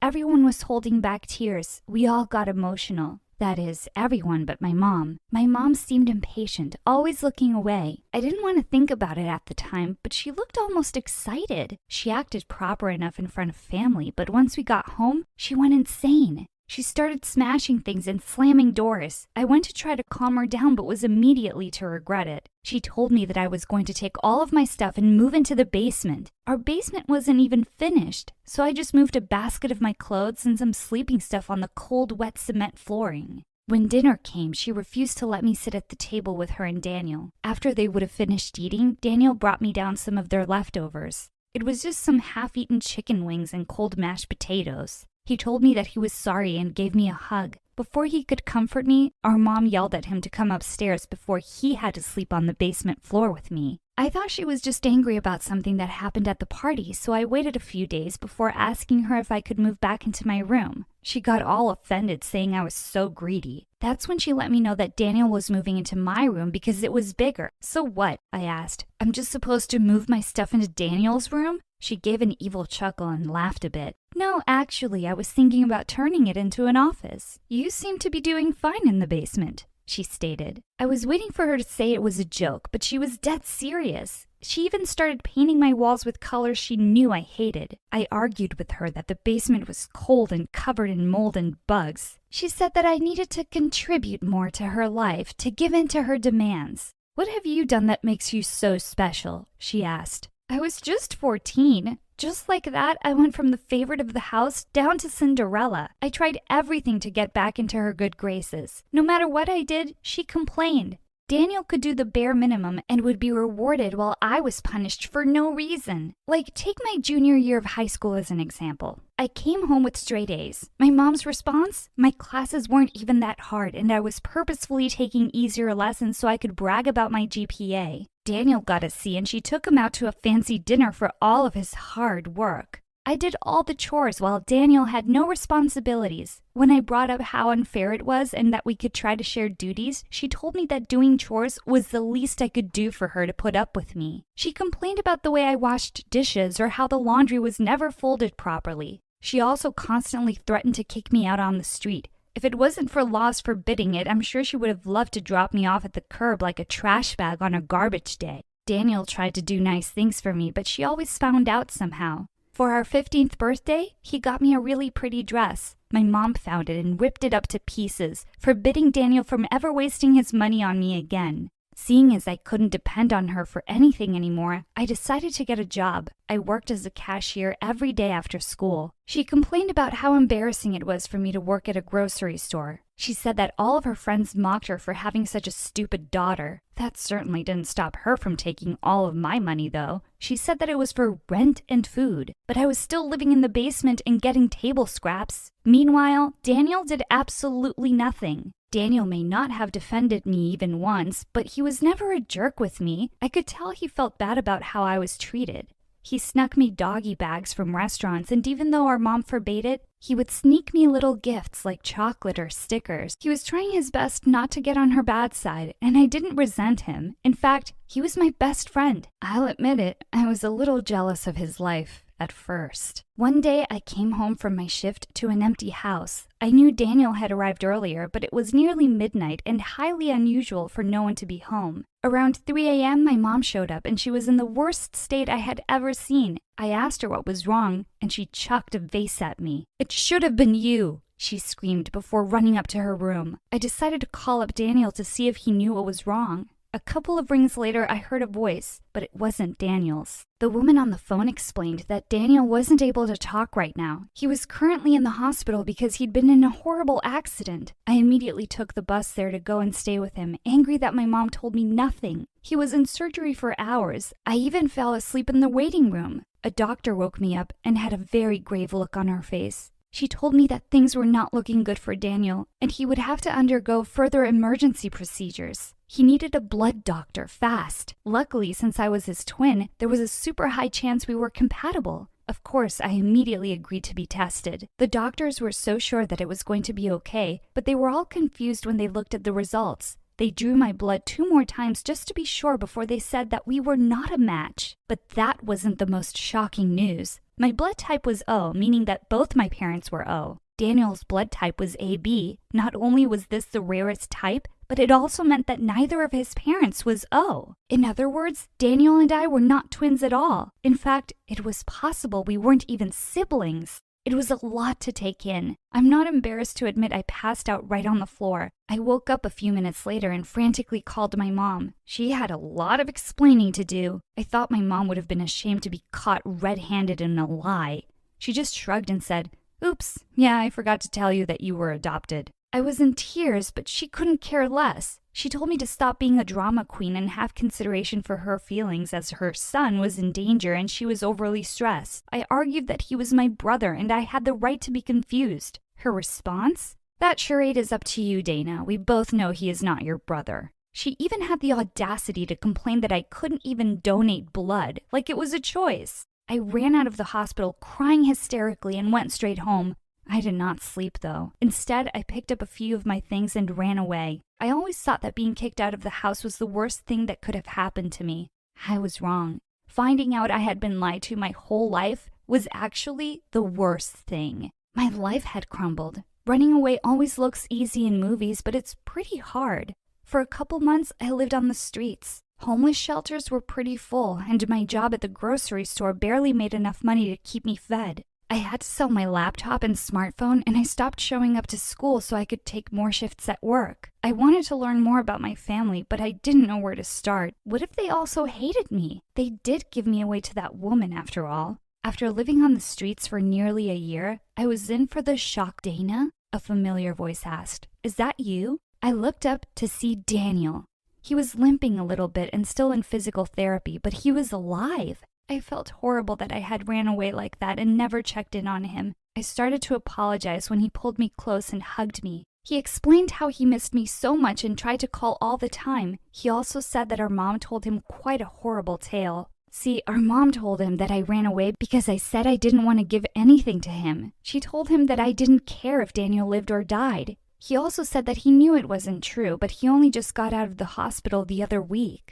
Speaker 12: Everyone was holding back tears. We all got emotional. That is, everyone but my mom. My mom seemed impatient, always looking away. I didn't want to think about it at the time, but she looked almost excited. She acted proper enough in front of family, but once we got home, she went insane. She started smashing things and slamming doors. I went to try to calm her down but was immediately to regret it. She told me that I was going to take all of my stuff and move into the basement. Our basement wasn't even finished, so I just moved a basket of my clothes and some sleeping stuff on the cold, wet cement flooring. When dinner came, she refused to let me sit at the table with her and Daniel. After they would have finished eating, Daniel brought me down some of their leftovers. It was just some half-eaten chicken wings and cold mashed potatoes. He told me that he was sorry and gave me a hug. Before he could comfort me, our mom yelled at him to come upstairs before he had to sleep on the basement floor with me. I thought she was just angry about something that happened at the party, so I waited a few days before asking her if I could move back into my room. She got all offended, saying I was so greedy. That's when she let me know that Daniel was moving into my room because it was bigger. So what? I asked. I'm just supposed to move my stuff into Daniel's room? She gave an evil chuckle and laughed a bit. No, actually, I was thinking about turning it into an office. You seem to be doing fine in the basement, she stated. I was waiting for her to say it was a joke, but she was dead serious. She even started painting my walls with colors she knew I hated. I argued with her that the basement was cold and covered in mold and bugs. She said that I needed to contribute more to her life, to give in to her demands. What have you done that makes you so special? She asked. I was just 14. Just like that, I went from the favorite of the house down to Cinderella. I tried everything to get back into her good graces. No matter what I did, she complained. Daniel could do the bare minimum and would be rewarded while I was punished for no reason. Like, take my junior year of high school as an example. I came home with straight A's. My mom's response? My classes weren't even that hard, and I was purposefully taking easier lessons so I could brag about my GPA. Daniel got a C, and she took him out to a fancy dinner for all of his hard work. I did all the chores while Daniel had no responsibilities. When I brought up how unfair it was and that we could try to share duties, she told me that doing chores was the least I could do for her to put up with me. She complained about the way I washed dishes or how the laundry was never folded properly. She also constantly threatened to kick me out on the street. If it wasn't for laws forbidding it, I'm sure she would have loved to drop me off at the curb like a trash bag on a garbage day. Daniel tried to do nice things for me, but she always found out somehow. For our 15th birthday, he got me a really pretty dress. My mom found it and ripped it up to pieces, forbidding Daniel from ever wasting his money on me again. Seeing as I couldn't depend on her for anything anymore, I decided to get a job. I worked as a cashier every day after school. She complained about how embarrassing it was for me to work at a grocery store. She said that all of her friends mocked her for having such a stupid daughter. That certainly didn't stop her from taking all of my money, though. She said that it was for rent and food, but I was still living in the basement and getting table scraps. Meanwhile, Daniel did absolutely nothing. Daniel may not have defended me even once, but he was never a jerk with me. I could tell he felt bad about how I was treated. He snuck me doggy bags from restaurants, and even though our mom forbade it, he would sneak me little gifts like chocolate or stickers. He was trying his best not to get on her bad side, and I didn't resent him. In fact, he was my best friend. I'll admit it, I was a little jealous of his life at first. One day, I came home from my shift to an empty house. I knew Daniel had arrived earlier, but it was nearly midnight and highly unusual for no one to be home. Around 3 a.m., my mom showed up, and she was in the worst state I had ever seen. I asked her what was wrong, and she chucked a vase at me. "It should have been you," she screamed before running up to her room. I decided to call up Daniel to see if he knew what was wrong. A couple of rings later, I heard a voice, but it wasn't Daniel's. The woman on the phone explained that Daniel wasn't able to talk right now. He was currently in the hospital because he'd been in a horrible accident. I immediately took the bus there to go and stay with him, angry that my mom told me nothing. He was in surgery for hours. I even fell asleep in the waiting room. A doctor woke me up and had a very grave look on her face. She told me that things were not looking good for Daniel, and he would have to undergo further emergency procedures. He needed a blood doctor fast. Luckily, since I was his twin, there was a super high chance we were compatible. Of course, I immediately agreed to be tested. The doctors were so sure that it was going to be okay, but they were all confused when they looked at the results. They drew my blood 2 more times just to be sure before they said that we were not a match. But that wasn't the most shocking news. My blood type was O, meaning that both my parents were O. Daniel's blood type was AB. Not only was this the rarest type, but it also meant that neither of his parents was O. In other words, Daniel and I were not twins at all. In fact, it was possible we weren't even siblings. It was a lot to take in. I'm not embarrassed to admit I passed out right on the floor. I woke up a few minutes later and frantically called my mom. She had a lot of explaining to do. I thought my mom would have been ashamed to be caught red-handed in a lie. She just shrugged and said, "Oops, yeah, I forgot to tell you that you were adopted." I was in tears, but she couldn't care less. She told me to stop being a drama queen and have consideration for her feelings as her son was in danger and she was overly stressed. I argued that he was my brother and I had the right to be confused. Her response? "That charade is up to you, Dana. We both know he is not your brother." She even had the audacity to complain that I couldn't even donate blood, like it was a choice. I ran out of the hospital crying hysterically and went straight home. I did not sleep, though. Instead, I picked up a few of my things and ran away. I always thought that being kicked out of the house was the worst thing that could have happened to me. I was wrong. Finding out I had been lied to my whole life was actually the worst thing. My life had crumbled. Running away always looks easy in movies, but it's pretty hard. For a couple months, I lived on the streets. Homeless shelters were pretty full, and my job at the grocery store barely made enough money to keep me fed. I had to sell my laptop and smartphone, and I stopped showing up to school so I could take more shifts at work. I wanted to learn more about my family, but I didn't know where to start. What if they also hated me? They did give me away to that woman, after all. After living on the streets for nearly a year, I was in for the shock. "Dana?" a familiar voice asked. "Is that you?" I looked up to see Daniel. He was limping a little bit and still in physical therapy, but he was alive. I felt horrible that I had ran away like that and never checked in on him. I started to apologize when he pulled me close and hugged me. He explained how he missed me so much and tried to call all the time. He also said that our mom told him quite a horrible tale. See, our mom told him that I ran away because I said I didn't want to give anything to him. She told him that I didn't care if Daniel lived or died. He also said that he knew it wasn't true, but he only just got out of the hospital the other week.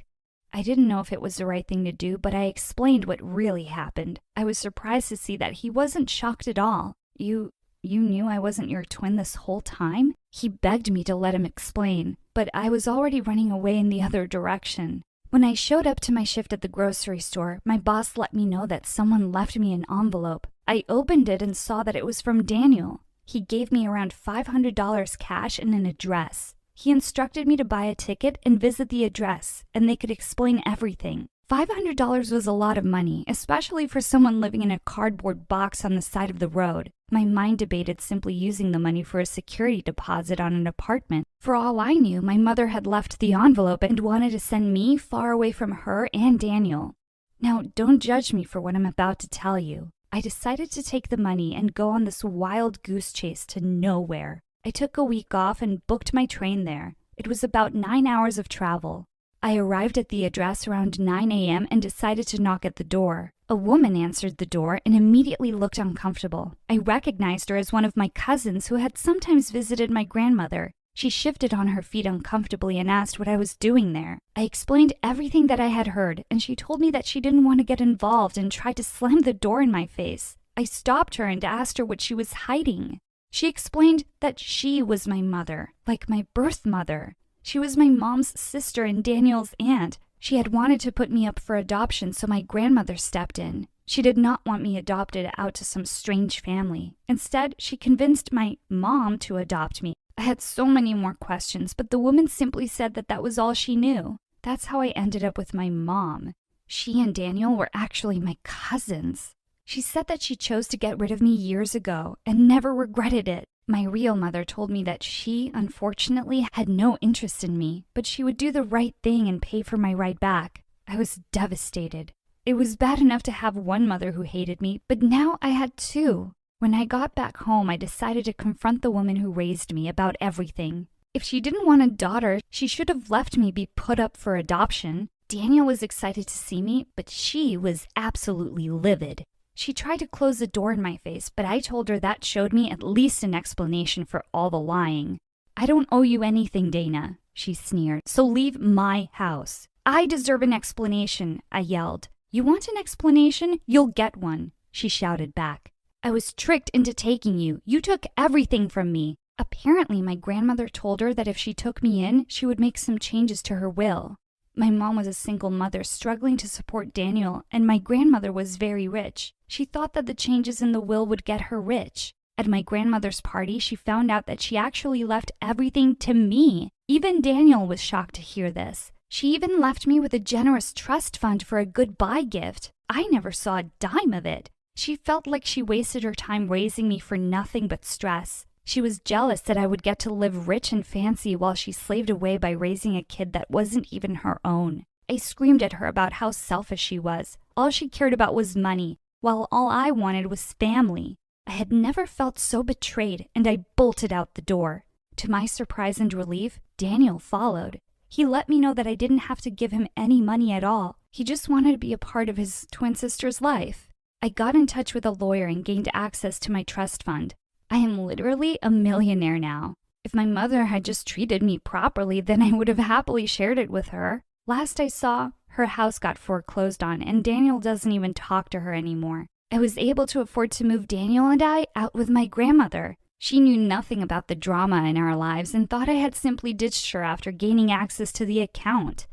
Speaker 12: I didn't know if it was the right thing to do, but I explained what really happened. I was surprised to see that he wasn't shocked at all. You knew I wasn't your twin this whole time?" He begged me to let him explain, but I was already running away in the other direction. When I showed up to my shift at the grocery store, my boss let me know that someone left me an envelope. I opened it and saw that it was from Daniel. He gave me around $500 cash and an address. He instructed me to buy a ticket and visit the address, and they could explain everything. $500 was a lot of money, especially for someone living in a cardboard box on the side of the road. My mind debated simply using the money for a security deposit on an apartment. For all I knew, my mother had left the envelope and wanted to send me far away from her and Daniel. Now, don't judge me for what I'm about to tell you. I decided to take the money and go on this wild goose chase to nowhere. I took a week off and booked my train there. It was about 9 hours of travel. I arrived at the address around 9 a.m. and decided to knock at the door. A woman answered the door and immediately looked uncomfortable. I recognized her as one of my cousins who had sometimes visited my grandmother. She shifted on her feet uncomfortably and asked what I was doing there. I explained everything that I had heard, and she told me that she didn't want to get involved and tried to slam the door in my face. I stopped her and asked her what she was hiding. She explained that she was my mother, like my birth mother. She was my mom's sister and Daniel's aunt. She had wanted to put me up for adoption, so my grandmother stepped in. She did not want me adopted out to some strange family. Instead, she convinced my mom to adopt me. I had so many more questions, but the woman simply said that that was all she knew. That's how I ended up with my mom. She and Daniel were actually my cousins. She said that she chose to get rid of me years ago and never regretted it. My real mother told me that she, unfortunately, had no interest in me, but she would do the right thing and pay for my ride back. I was devastated. It was bad enough to have one mother who hated me, but now I had two. When I got back home, I decided to confront the woman who raised me about everything. If she didn't want a daughter, she should have left me be put up for adoption. Daniel was excited to see me, but she was absolutely livid. She tried to close the door in my face, but I told her that showed me at least an explanation for all the lying. "I don't owe you anything, Dana," she sneered, "so leave my house." "I deserve an explanation," I yelled. "You want an explanation? You'll get one," she shouted back. "I was tricked into taking you. You took everything from me." Apparently, my grandmother told her that if she took me in, she would make some changes to her will. My mom was a single mother struggling to support Daniel, and my grandmother was very rich. She thought that the changes in the will would get her rich. At my grandmother's party, she found out that she actually left everything to me. Even Daniel was shocked to hear this. She even left me with a generous trust fund for a goodbye gift. I never saw a dime of it. She felt like she wasted her time raising me for nothing but stress. She was jealous that I would get to live rich and fancy while she slaved away by raising a kid that wasn't even her own. I screamed at her about how selfish she was. All she cared about was money, while all I wanted was family. I had never felt so betrayed, and I bolted out the door. To my surprise and relief, Daniel followed. He let me know that I didn't have to give him any money at all. He just wanted to be a part of his twin sister's life. I got in touch with a lawyer and gained access to my trust fund. I am literally a millionaire now. If my mother had just treated me properly, then I would have happily shared it with her. Last I saw, her house got foreclosed on, and Daniel doesn't even talk to her anymore. I was able to afford to move Daniel and I out with my grandmother. She knew nothing about the drama in our lives and thought I had simply ditched her after gaining access to the account.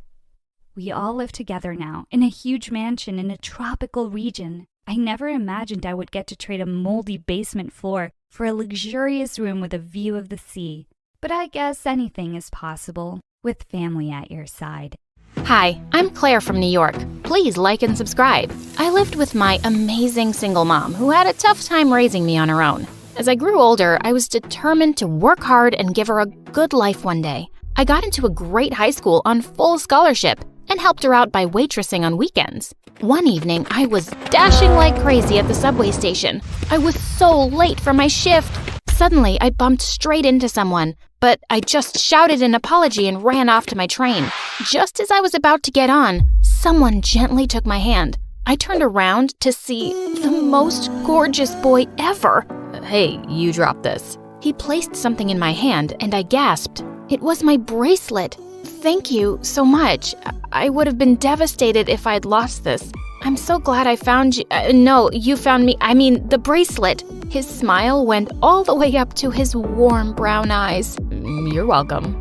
Speaker 12: We all live together now, in a huge mansion in a tropical region. I never imagined I would get to trade a moldy basement floor for a luxurious room with a view of the sea. But I guess anything is possible with family at your side.
Speaker 7: Hi, I'm Claire from New York. Please like and subscribe. I lived with my amazing single mom who had a tough time raising me on her own. As I grew older, I was determined to work hard and give her a good life one day. I got into a great high school on full scholarship and helped her out by waitressing on weekends. One evening, I was dashing like crazy at the subway station. I was so late for my shift. Suddenly, I bumped straight into someone, but I just shouted an apology and ran off to my train. Just as I was about to get on, someone gently took my hand. I turned around to see the most gorgeous boy ever. Hey, you dropped this. He placed something in my hand, and I gasped. It was my bracelet. Thank you so much. I would have been devastated if I'd lost this. I'm so glad I found you. No, you found me. I mean, the bracelet. His smile went all the way up to his warm brown eyes. You're welcome.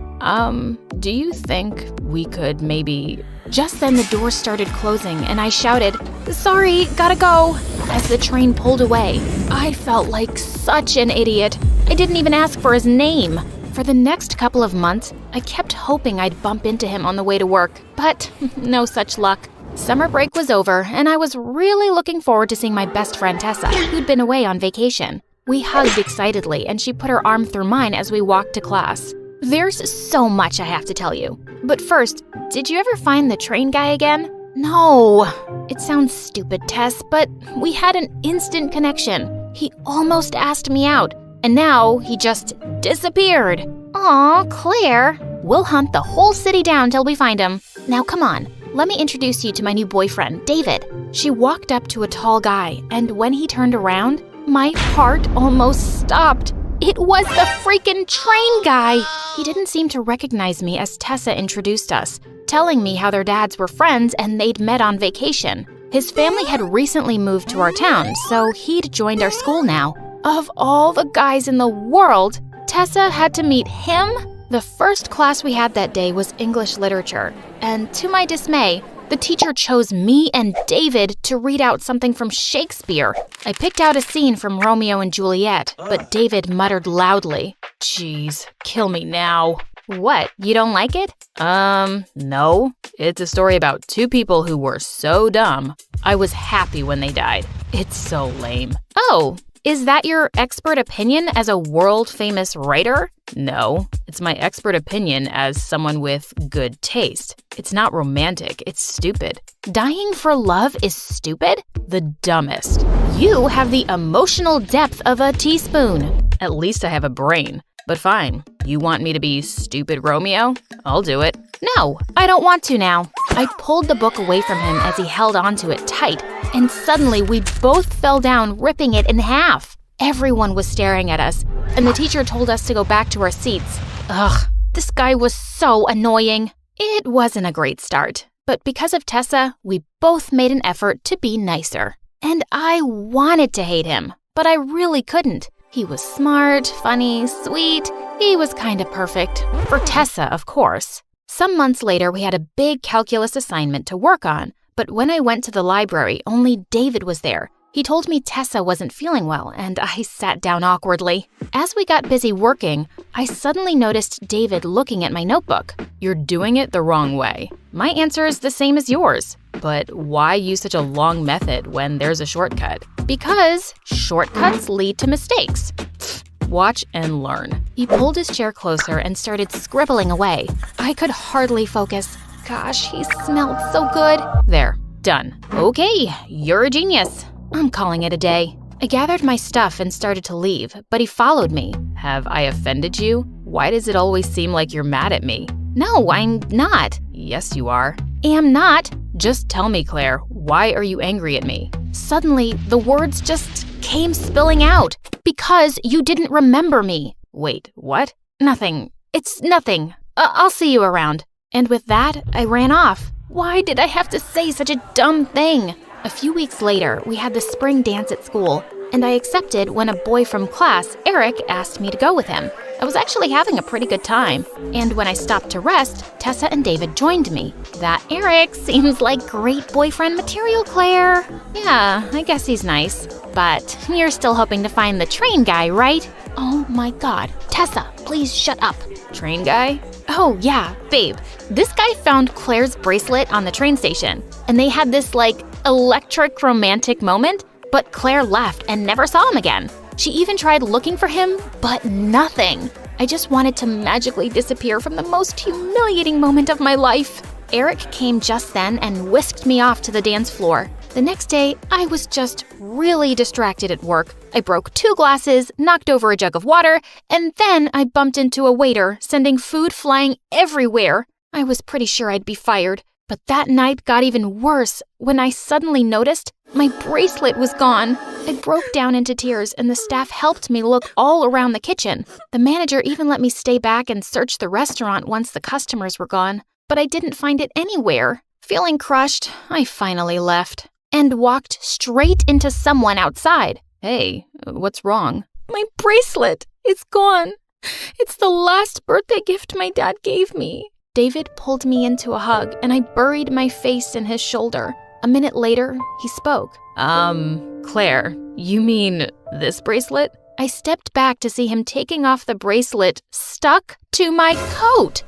Speaker 7: Do you think we could maybe... Just then the door started closing and I shouted, "Sorry, gotta go," as the train pulled away. I felt like such an idiot. I didn't even ask for his name. For the next couple of months, I kept hoping I'd bump into him on the way to work, but no such luck. Summer break was over, and I was really looking forward to seeing my best friend Tessa, who'd been away on vacation. We hugged excitedly, and she put her arm through mine as we walked to class. There's so much I have to tell you. But first, did you ever find the train guy again? No. It sounds stupid, Tess, but we had an instant connection. He almost asked me out, and now he just disappeared.
Speaker 11: Aw, Claire.
Speaker 7: We'll hunt the whole city down till we find him. Now come on, let me introduce you to my new boyfriend, David. She walked up to a tall guy, and when he turned around, my heart almost stopped. It was the freaking train guy! He didn't seem to recognize me as Tessa introduced us, telling me how their dads were friends and they'd met on vacation. His family had recently moved to our town, so he'd joined our school now. Of all the guys in the world, Tessa had to meet him? The first class we had that day was English literature, and to my dismay, the teacher chose me and David to read out something from Shakespeare. I picked out a scene from Romeo and Juliet, but David muttered loudly, "Jeez, kill me now." What, you don't like it? No. It's a story about two people who were so dumb. I was happy when they died. It's so lame. Oh, is that your expert opinion as a world-famous writer? No, it's my expert opinion as someone with good taste. It's not romantic, it's stupid. Dying for love is stupid? The dumbest. You have the emotional depth of a teaspoon. At least I have a brain. But fine, you want me to be stupid Romeo? I'll do it. No, I don't want to now. I pulled the book away from him as he held onto it tight, and suddenly we both fell down, ripping it in half. Everyone was staring at us, and the teacher told us to go back to our seats. Ugh, this guy was so annoying. It wasn't a great start, but because of Tessa, we both made an effort to be nicer. And I wanted to hate him, but I really couldn't. He was smart, funny, sweet. He was kinda perfect. For Tessa, of course. Some months later, we had a big calculus assignment to work on, but when I went to the library, only David was there. He told me Tessa wasn't feeling well, and I sat down awkwardly. As we got busy working, I suddenly noticed David looking at my notebook.
Speaker 8: You're doing it the wrong way.
Speaker 7: My answer is the same as yours.
Speaker 8: But why use such a long method when there's a shortcut?
Speaker 7: Because shortcuts lead to mistakes.
Speaker 8: Watch and learn.
Speaker 7: He pulled his chair closer and started scribbling away. I could hardly focus. Gosh, he smelled so good.
Speaker 8: There, done.
Speaker 7: Okay, you're a genius. I'm calling it a day. I gathered my stuff and started to leave, but he followed me.
Speaker 8: Have I offended you? Why does it always seem like you're mad at me?
Speaker 7: No, I'm not.
Speaker 8: Yes, you are.
Speaker 7: Am not.
Speaker 8: Just tell me, Claire, why are you angry at me?
Speaker 7: Suddenly, the words just came spilling out. Because you didn't remember me.
Speaker 8: Wait, what?
Speaker 7: Nothing. It's nothing. I'll see you around. And with that, I ran off. Why did I have to say such a dumb thing? A few weeks later, we had the spring dance at school, and I accepted when a boy from class, Eric, asked me to go with him. I was actually having a pretty good time, and when I stopped to rest, Tessa and David joined me. That Eric seems like great boyfriend material, Claire. Yeah, I guess he's nice. But you're still hoping to find the train guy, right? Oh my god. Tessa, please shut up.
Speaker 8: Train guy?
Speaker 7: Oh yeah, babe. This guy found Claire's bracelet on the train station, and they had this, electric romantic moment, but Claire left and never saw him again. She even tried looking for him, but nothing. I just wanted to magically disappear from the most humiliating moment of my life. Eric came just then and whisked me off to the dance floor. The next day, I was just really distracted at work. I broke 2 glasses, knocked over a jug of water, and then I bumped into a waiter, sending food flying everywhere. I was pretty sure I'd be fired. But that night got even worse when I suddenly noticed my bracelet was gone. I broke down into tears, and the staff helped me look all around the kitchen. The manager even let me stay back and search the restaurant once the customers were gone, but I didn't find it anywhere. Feeling crushed, I finally left and walked straight into someone outside.
Speaker 8: Hey, what's wrong?
Speaker 7: My bracelet! It's gone. It's the last birthday gift my dad gave me. David pulled me into a hug, and I buried my face in his shoulder. A minute later, he spoke.
Speaker 8: Claire, you mean this bracelet?
Speaker 7: I stepped back to see him taking off the bracelet stuck to my coat.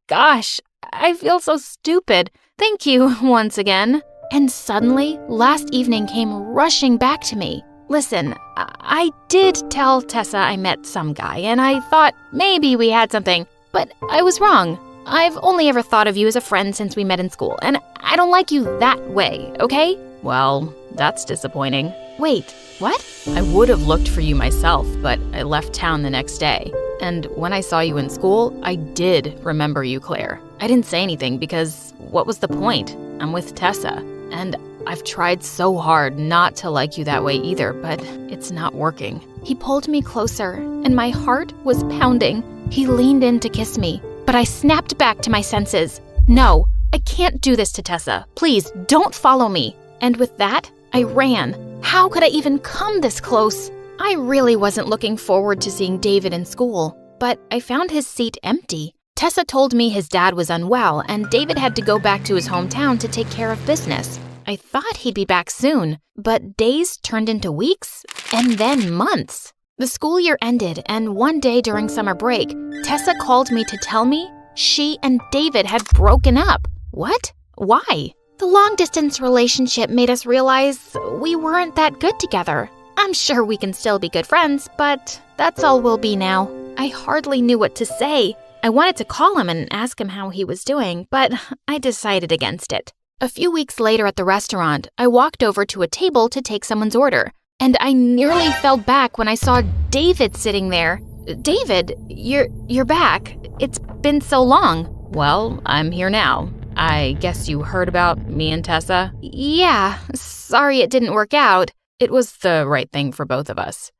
Speaker 7: Gosh, I feel so stupid. Thank you once again. And suddenly, last evening came rushing back to me. Listen, I did tell Tessa I met some guy, and I thought maybe we had something, but I was wrong. I've only ever thought of you as a friend since we met in school, and I don't like you that way, okay?
Speaker 8: Well, that's disappointing.
Speaker 7: Wait, what?
Speaker 8: I would have looked for you myself, but I left town the next day. And when I saw you in school, I did remember you, Claire. I didn't say anything because what was the point? I'm with Tessa, and I've tried so hard not to like you that way either, but it's not working.
Speaker 7: He pulled me closer, and my heart was pounding. He leaned in to kiss me, but I snapped back to my senses. No, I can't do this to Tessa. Please, don't follow me. And with that, I ran. How could I even come this close? I really wasn't looking forward to seeing David in school, but I found his seat empty. Tessa told me his dad was unwell, and David had to go back to his hometown to take care of business. I thought he'd be back soon, but days turned into weeks, and then months. The school year ended, and one day during summer break, Tessa called me to tell me she and David had broken up. What? Why? The long-distance relationship made us realize we weren't that good together. I'm sure we can still be good friends, but that's all we'll be now. I hardly knew what to say. I wanted to call him and ask him how he was doing, but I decided against it. A few weeks later at the restaurant, I walked over to a table to take someone's order, and I nearly fell back when I saw David sitting there. David, you're back. It's been so long.
Speaker 8: Well, I'm here now. I guess you heard about me and Tessa?
Speaker 7: Yeah, sorry it didn't work out.
Speaker 8: It was the right thing for both of us.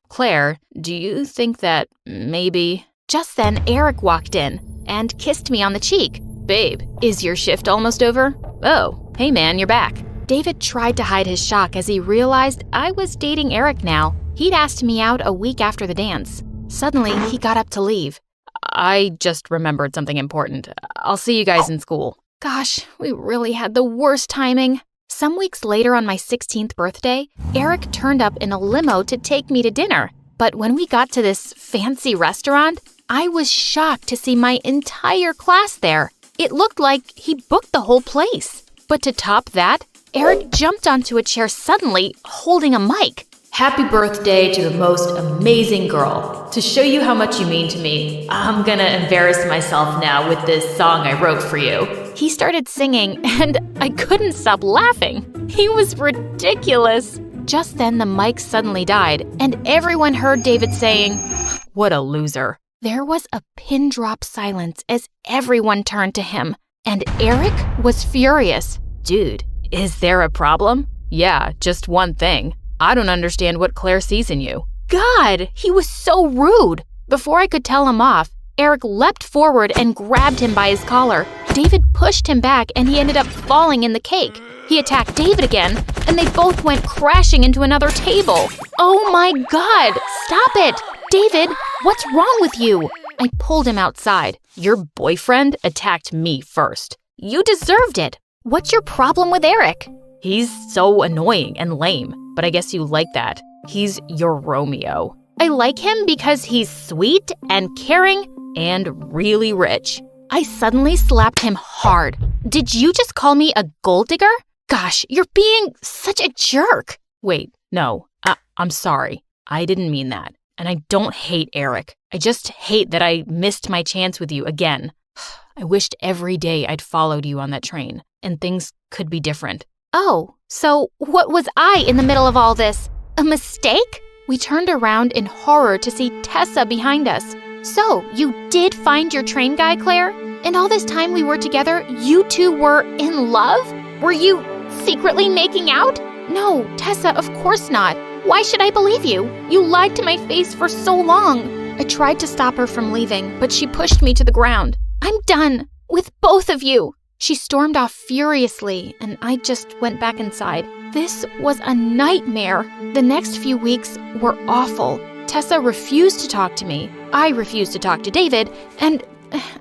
Speaker 8: Claire, do you think that maybe...
Speaker 7: Just then, Eric walked in and kissed me on the cheek.
Speaker 8: Babe, is your shift almost over? Oh, hey man, you're back.
Speaker 7: David tried to hide his shock as he realized I was dating Eric now. He'd asked me out a week after the dance. Suddenly, he got up to leave.
Speaker 8: I just remembered something important. I'll see you guys in school.
Speaker 7: Gosh, we really had the worst timing. Some weeks later on my 16th birthday, Eric turned up in a limo to take me to dinner. But when we got to this fancy restaurant, I was shocked to see my entire class there. It looked like he booked the whole place. But to top that, Eric jumped onto a chair suddenly, holding a mic.
Speaker 8: Happy birthday to the most amazing girl. To show you how much you mean to me, I'm gonna embarrass myself now with this song I wrote for you.
Speaker 7: He started singing, and I couldn't stop laughing. He was ridiculous. Just then, the mic suddenly died, and everyone heard David saying,
Speaker 8: "What a loser."
Speaker 7: There was a pin drop silence as everyone turned to him, and Eric was furious.
Speaker 8: Dude, is there a problem? Yeah, just one thing. I don't understand what Claire sees in you.
Speaker 7: God, he was so rude. Before I could tell him off, Eric leapt forward and grabbed him by his collar. David pushed him back and he ended up falling in the cake. He attacked David again, and they both went crashing into another table. Oh my God, stop it! David, what's wrong with you? I pulled him outside.
Speaker 8: Your boyfriend attacked me first.
Speaker 7: You deserved it. What's your problem with Eric?
Speaker 8: He's so annoying and lame, but I guess you like that. He's your Romeo.
Speaker 7: I like him because he's sweet and caring
Speaker 8: and really rich.
Speaker 7: I suddenly slapped him hard. Did you just call me a gold digger? Gosh, you're being such a jerk.
Speaker 8: Wait, no, I'm sorry. I didn't mean that. And I don't hate Eric. I just hate that I missed my chance with you again. I wished every day I'd followed you on that train, and things could be different.
Speaker 7: Oh, so what was I in the middle of all this? A mistake? We turned around in horror to see Tessa behind us. So, you did find your train guy, Claire? And all this time we were together, you two were in love? Were you secretly making out? No, Tessa, of course not. Why should I believe you? You lied to my face for so long. I tried to stop her from leaving, but she pushed me to the ground. I'm done with both of you. She stormed off furiously, and I just went back inside. This was a nightmare. The next few weeks were awful. Tessa refused to talk to me. I refused to talk to David, and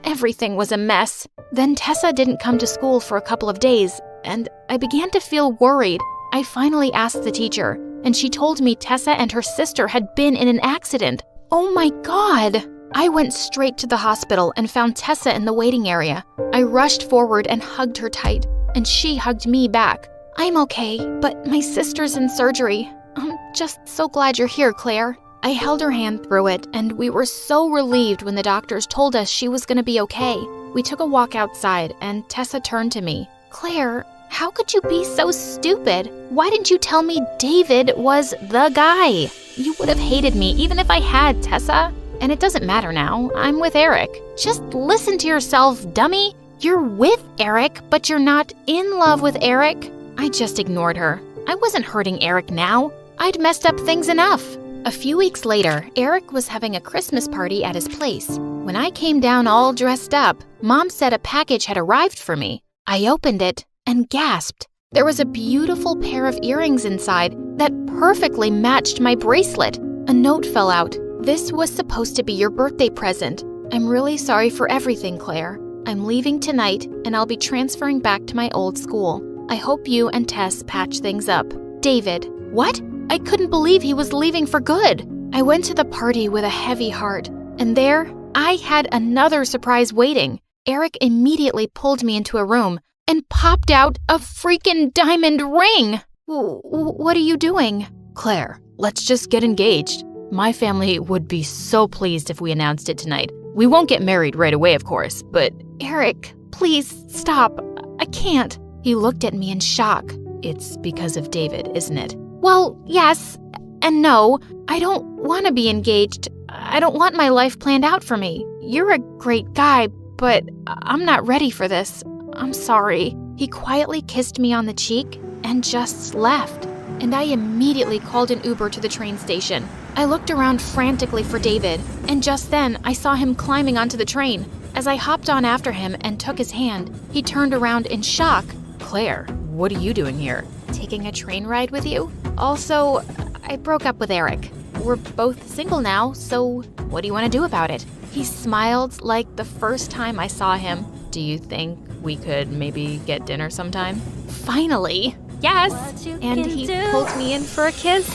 Speaker 7: everything was a mess. Then Tessa didn't come to school for a couple of days, and I began to feel worried. I finally asked the teacher, and she told me Tessa and her sister had been in an accident. Oh my God! I went straight to the hospital and found Tessa in the waiting area. I rushed forward and hugged her tight, and she hugged me back. I'm okay, but my sister's in surgery. I'm just so glad you're here, Claire. I held her hand through it, and we were so relieved when the doctors told us she was going to be okay. We took a walk outside, and Tessa turned to me. Claire, how could you be so stupid? Why didn't you tell me David was the guy? You would have hated me even if I had, Tessa. And it doesn't matter now. I'm with Eric. Just listen to yourself, dummy. You're with Eric, but you're not in love with Eric. I just ignored her. I wasn't hurting Eric now. I'd messed up things enough. A few weeks later, Eric was having a Christmas party at his place. When I came down all dressed up, Mom said a package had arrived for me. I opened it and gasped. There was a beautiful pair of earrings inside that perfectly matched my bracelet. A note fell out. This was supposed to be your birthday present. I'm really sorry for everything, Claire. I'm leaving tonight, and I'll be transferring back to my old school. I hope you and Tess patch things up. David. What? I couldn't believe he was leaving for good. I went to the party with a heavy heart, and there, I had another surprise waiting. Eric immediately pulled me into a room and popped out a freaking diamond ring. What are you doing?
Speaker 8: Claire, let's just get engaged. My family would be so pleased if we announced it tonight. We won't get married right away, of course, but...
Speaker 7: Eric, please stop. I can't.
Speaker 8: He looked at me in shock. It's because of David, isn't it?
Speaker 7: Well, yes and no. I don't want to be engaged. I don't want my life planned out for me. You're a great guy, but I'm not ready for this. I'm sorry. He quietly kissed me on the cheek and just left. And I immediately called an Uber to the train station. I looked around frantically for David, and just then I saw him climbing onto the train. As I hopped on after him and took his hand, he turned around in shock.
Speaker 8: Claire, what are you doing here?
Speaker 7: Taking a train ride with you? Also, I broke up with Eric. We're both single now, so what do you want to do about it? He smiled like the first time I saw him. Do you think we could maybe get dinner sometime? Finally, yes! And he pulled me in for a kiss.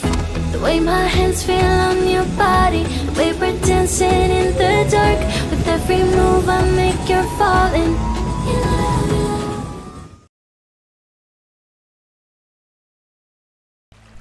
Speaker 13: The way my hands feel on your body, the way we're dancing in the dark. With every move I make, you're falling.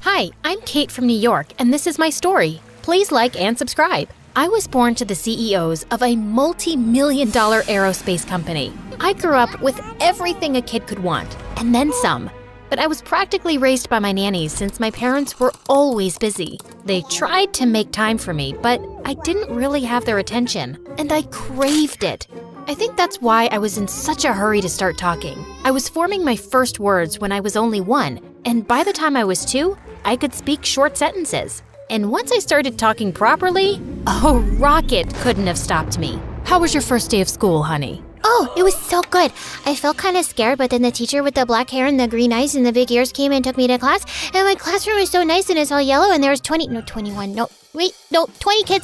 Speaker 7: Hi, I'm Kate from New York, and this is my story. Please like and subscribe. I was born to the CEOs of a multi-million-dollar aerospace company. I grew up with everything a kid could want, and then some. But I was practically raised by my nannies since my parents were always busy. They tried to make time for me, but I didn't really have their attention, and I craved it. I think that's why I was in such a hurry to start talking. I was forming my first words when I was only 1, and by the time I was 2, I could speak short sentences. And once I started talking properly, a rocket couldn't have stopped me. How was your first day of school, honey?
Speaker 11: Oh, it was so good. I felt kind of scared, but then the teacher with the black hair and the green eyes and the big ears came and took me to class. And my classroom was so nice and it's all yellow and there was 20 kids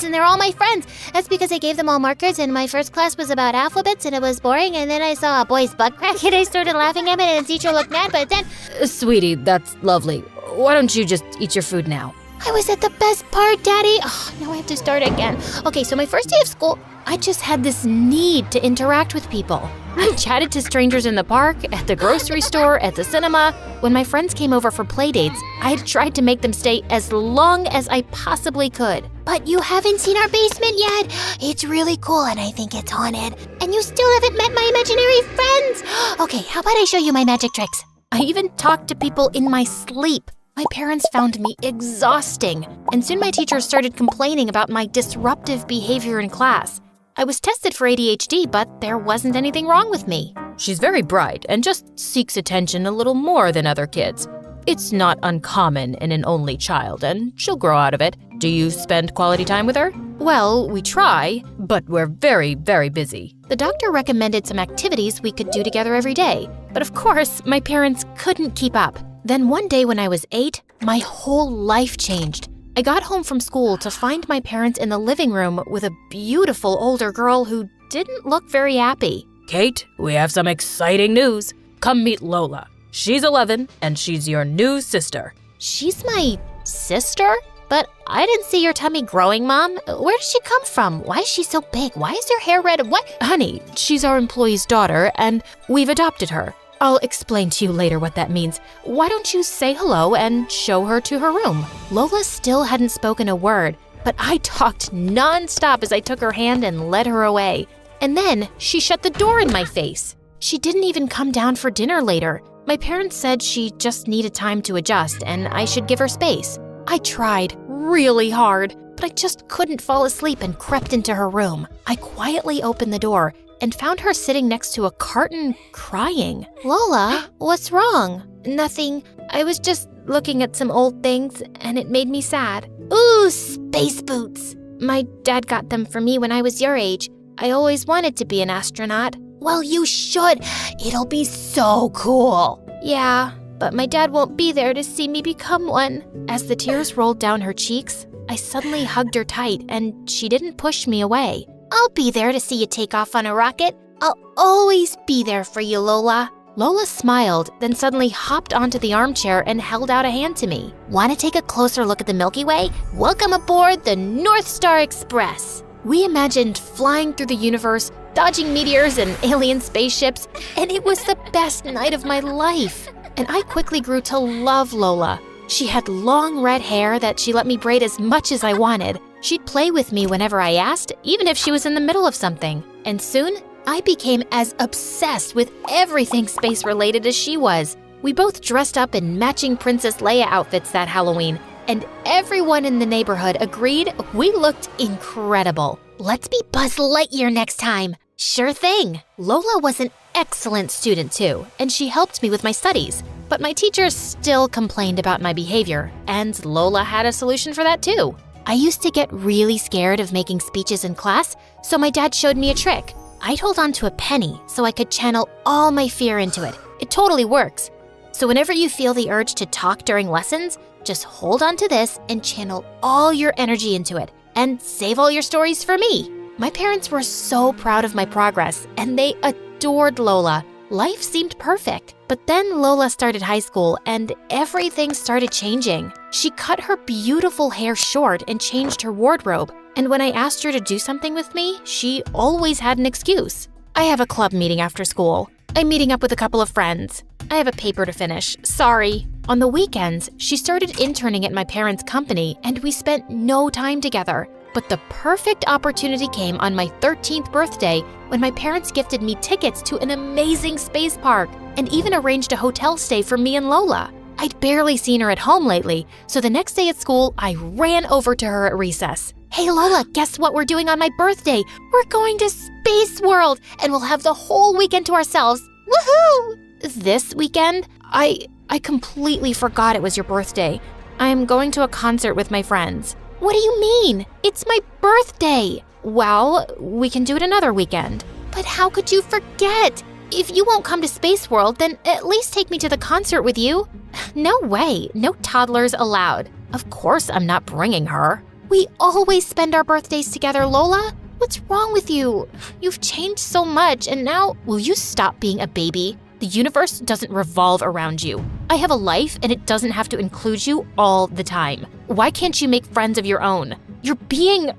Speaker 11: and they're all my friends. That's because I gave them all markers and my first class was about alphabets and it was boring. And then I saw a boy's butt crack and I started laughing at it and the teacher looked mad, but then...
Speaker 7: Sweetie, that's lovely. Why don't you just eat your food now?
Speaker 11: I was at the best part, Daddy. Oh, now I have to start again. Okay, so my first day of school,
Speaker 7: I just had this need to interact with people. I chatted to strangers in the park, at the grocery store, at the cinema. When my friends came over for play dates, I tried to make them stay as long as I possibly could.
Speaker 11: But you haven't seen our basement yet. It's really cool and I think it's haunted. And you still haven't met my imaginary friends. Okay, how about I show you my magic tricks?
Speaker 7: I even talked to people in my sleep. My parents found me exhausting, and soon my teachers started complaining about my disruptive behavior in class. I was tested for ADHD, but there wasn't anything wrong with me. She's very bright and just seeks attention a little more than other kids. It's not uncommon in an only child, and she'll grow out of it. Do you spend quality time with her? Well, we try, but we're very, very busy. The doctor recommended some activities we could do together every day, but of course, my parents couldn't keep up. Then one day when I was 8, my whole life changed. I got home from school to find my parents in the living room with a beautiful older girl who didn't look very happy. Kate, we have some exciting news. Come meet Lola. She's 11 and she's your new sister. She's my sister? But I didn't see your tummy growing, Mom. Where did she come from? Why is she so big? Why is her hair red? What? Honey, she's our employee's daughter and we've adopted her. I'll explain to you later what that means. Why don't you say hello and show her to her room? Lola still hadn't spoken a word, but I talked nonstop as I took her hand and led her away. And then she shut the door in my face. She didn't even come down for dinner later. My parents said she just needed time to adjust and I should give her space. I tried really hard, but I just couldn't fall asleep and crept into her room. I quietly opened the door and found her sitting next to a carton crying.
Speaker 11: Lola, what's wrong?
Speaker 7: Nothing. I was just looking at some old things and it made me sad.
Speaker 11: Ooh, space boots.
Speaker 7: My dad got them for me when I was your age. I always wanted to be an astronaut.
Speaker 11: Well, you should. It'll be so cool.
Speaker 7: Yeah, but my dad won't be there to see me become one. As the tears rolled down her cheeks, I suddenly hugged her tight and she didn't push me away.
Speaker 11: I'll be there to see you take off on a rocket. I'll always be there for you, Lola.
Speaker 7: Lola smiled, then suddenly hopped onto the armchair and held out a hand to me.
Speaker 11: Want to take a closer look at the Milky Way? Welcome aboard the North Star Express.
Speaker 7: We imagined flying through the universe, dodging meteors and alien spaceships, and it was the best night of my life. And I quickly grew to love Lola. She had long red hair that she let me braid as much as I wanted. She'd play with me whenever I asked, even if she was in the middle of something. And soon, I became as obsessed with everything space-related as she was. We both dressed up in matching Princess Leia outfits that Halloween, and everyone in the neighborhood agreed we looked incredible.
Speaker 11: Let's be Buzz Lightyear next time.
Speaker 7: Sure thing. Lola was an excellent student too, and she helped me with my studies. But my teachers still complained about my behavior, and Lola had a solution for that too. I used to get really scared of making speeches in class, so my dad showed me a trick. I'd hold on to a penny so I could channel all my fear into it. It totally works. So whenever you feel the urge to talk during lessons, just hold on to this and channel all your energy into it, and save all your stories for me. My parents were so proud of my progress, and they adored Lola. Life seemed perfect. But then Lola started high school, and everything started changing. She cut her beautiful hair short and changed her wardrobe. And when I asked her to do something with me, she always had an excuse. I have a club meeting after school. I'm meeting up with a couple of friends. I have a paper to finish. Sorry. On the weekends, she started interning at my parents' company, and we spent no time together. But the perfect opportunity came on my 13th birthday when my parents gifted me tickets to an amazing space park and even arranged a hotel stay for me and Lola. I'd barely seen her at home lately, so the next day at school, I ran over to her at recess. Hey Lola, guess what we're doing on my birthday? We're going to Space World, and we'll have the whole weekend to ourselves. Woohoo! This weekend? I completely forgot it was your birthday. I'm going to a concert with my friends. What do you mean? It's my birthday. Well, we can do it another weekend. But how could you forget? If you won't come to Space World, then at least take me to the concert with you. No way, no toddlers allowed. Of course I'm not bringing her. We always spend our birthdays together, Lola. What's wrong with you? You've changed so much, and now, will you stop being a baby? The universe doesn't revolve around you. I have a life, and it doesn't have to include you all the time. Why can't you make friends of your own? You're being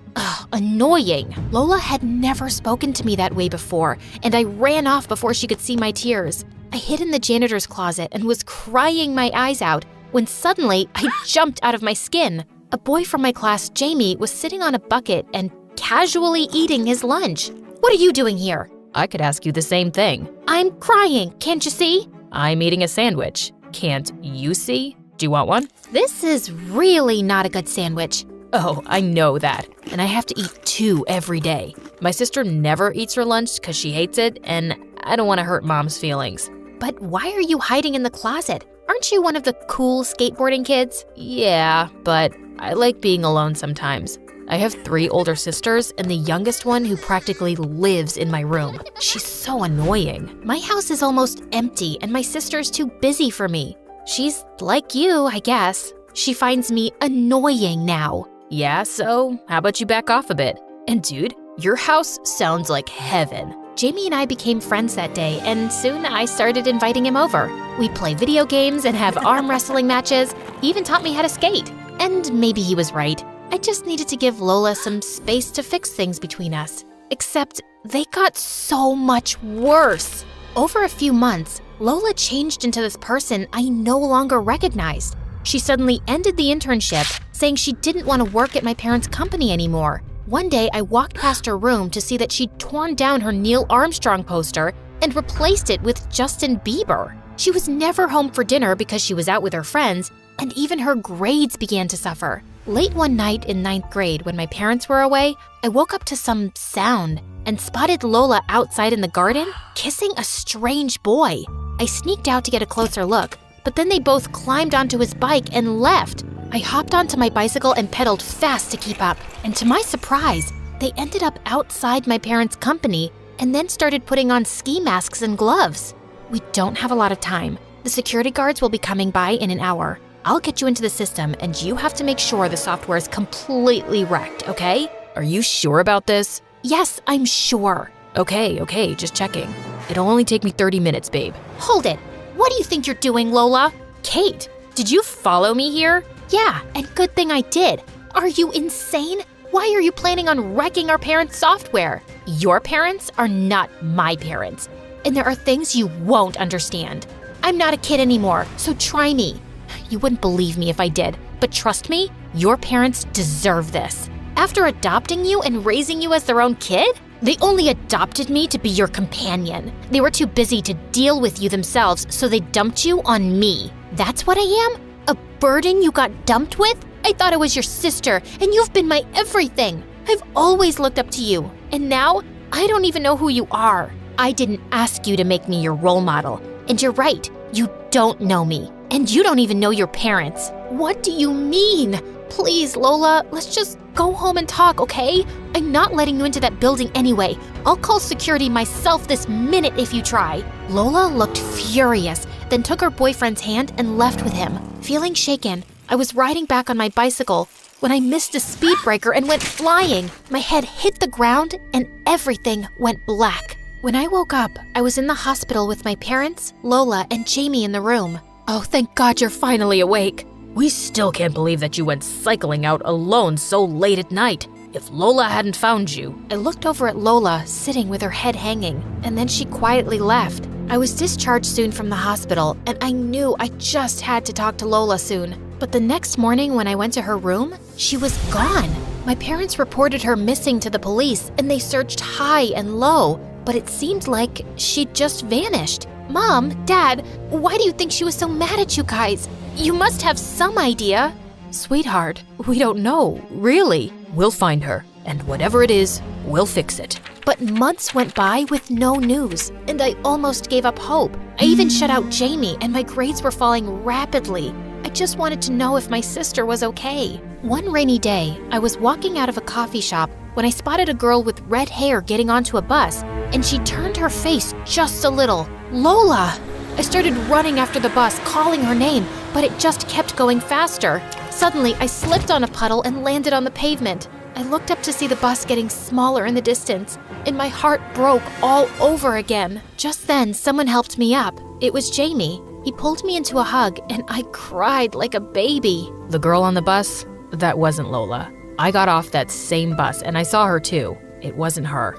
Speaker 7: annoying. Lola had never spoken to me that way before, and I ran off before she could see my tears. I hid in the janitor's closet and was crying my eyes out when suddenly I jumped out of my skin. A boy from my class, Jamie, was sitting on a bucket and casually eating his lunch. What are you doing here?
Speaker 8: I could ask you the same thing.
Speaker 7: I'm crying, can't you see?
Speaker 8: I'm eating a sandwich. Can't you see? Do you want one?
Speaker 7: This is really not a good sandwich.
Speaker 8: Oh, I know that. And I have to eat 2 every day. My sister never eats her lunch because she hates it, and I don't want to hurt Mom's feelings.
Speaker 7: But why are you hiding in the closet? Aren't you one of the cool skateboarding kids?
Speaker 8: Yeah, but I like being alone sometimes. I have 3 older sisters and the youngest one who practically lives in my room. She's so annoying.
Speaker 7: My house is almost empty and my sister's too busy for me. She's like you, I guess. She finds me annoying now.
Speaker 8: Yeah, so how about you back off a bit? And dude, your house sounds like heaven.
Speaker 7: Jamie and I became friends that day, and soon I started inviting him over. We play video games and have arm wrestling matches. He even taught me how to skate. And maybe he was right. I just needed to give Lola some space to fix things between us. Except they got so much worse. Over a few months, Lola changed into this person I no longer recognized. She suddenly ended the internship, saying she didn't want to work at my parents' company anymore. One day, I walked past her room to see that she'd torn down her Neil Armstrong poster and replaced it with Justin Bieber. She was never home for dinner because she was out with her friends, and even her grades began to suffer. Late one night in 9th grade, when my parents were away, I woke up to some sound and spotted Lola outside in the garden, kissing a strange boy. I sneaked out to get a closer look, but then they both climbed onto his bike and left. I hopped onto my bicycle and pedaled fast to keep up, and to my surprise, they ended up outside my parents' company and then started putting on ski masks and gloves. We don't have a lot of time. The security guards will be coming by in an hour. I'll get you into the system, and you have to make sure the software is completely wrecked, okay?
Speaker 8: Are you sure about this?
Speaker 7: Yes, I'm sure.
Speaker 8: Okay, just checking. It'll only take me 30 minutes, babe.
Speaker 7: Hold it. What do you think you're doing, Lola?
Speaker 8: Kate, did you follow me here?
Speaker 7: Yeah, and good thing I did. Are you insane? Why are you planning on wrecking our parents' software? Your parents are not my parents, and there are things you won't understand. I'm not a kid anymore, so try me. You wouldn't believe me if I did, but trust me, your parents deserve this. After adopting you and raising you as their own kid, they only adopted me to be your companion. They were too busy to deal with you themselves, so they dumped you on me. That's what I am? A burden you got dumped with? I thought I was your sister, and you've been my everything. I've always looked up to you, and now I don't even know who you are. I didn't ask you to make me your role model, and you're right, you don't know me, and you don't even know your parents. What do you mean? Please, Lola, let's just go home and talk, okay? I'm not letting you into that building anyway. I'll call security myself this minute if you try. Lola looked furious, then took her boyfriend's hand and left with him. Feeling shaken, I was riding back on my bicycle
Speaker 5: when I missed a speed breaker and went flying. My head hit the ground and everything went black. When I woke up, I was in the hospital with my parents, Lola, and Jamie in the room.
Speaker 8: Oh, thank God you're finally awake. We still can't believe that you went cycling out alone so late at night. If Lola hadn't found you.
Speaker 5: I looked over at Lola, sitting with her head hanging, and then she quietly left. I was discharged soon from the hospital, and I knew I just had to talk to Lola soon. But the next morning when I went to her room, she was gone. My parents reported her missing to the police, and they searched high and low, but it seemed like she'd just vanished. Mom, Dad, why do you think she was so mad at you guys? You must have some idea.
Speaker 8: Sweetheart, we don't know, really. We'll find her, and whatever it is, we'll fix it.
Speaker 5: But months went by with no news, and I almost gave up hope. I even shut out Jamie, and my grades were falling rapidly. I just wanted to know if my sister was okay. One rainy day, I was walking out of a coffee shop when I spotted a girl with red hair getting onto a bus, and she turned her face just a little. Lola! I started running after the bus, calling her name, but it just kept going faster. Suddenly, I slipped on a puddle and landed on the pavement. I looked up to see the bus getting smaller in the distance, and my heart broke all over again. Just then, someone helped me up. It was Jamie. He pulled me into a hug, and I cried like a baby.
Speaker 8: The girl on the bus? That wasn't Lola. I got off that same bus, and I saw her too. It wasn't her.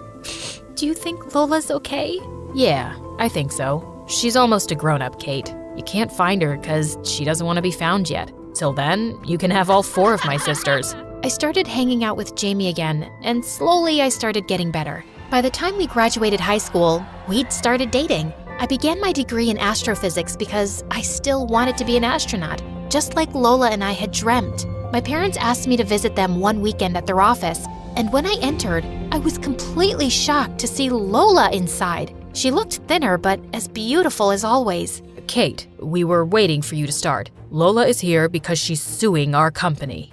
Speaker 5: Do you think Lola's okay?
Speaker 8: Yeah, I think so. She's almost a grown-up, Kate. You can't find her because she doesn't want to be found yet. Till then, you can have all 4 of my sisters.
Speaker 5: I started hanging out with Jamie again, and slowly I started getting better. By the time we graduated high school, we'd started dating. I began my degree in astrophysics because I still wanted to be an astronaut, just like Lola and I had dreamt. My parents asked me to visit them one weekend at their office, and when I entered, I was completely shocked to see Lola inside. She looked thinner, but as beautiful as always.
Speaker 8: Kate, we were waiting for you to start. Lola is here because she's suing our company.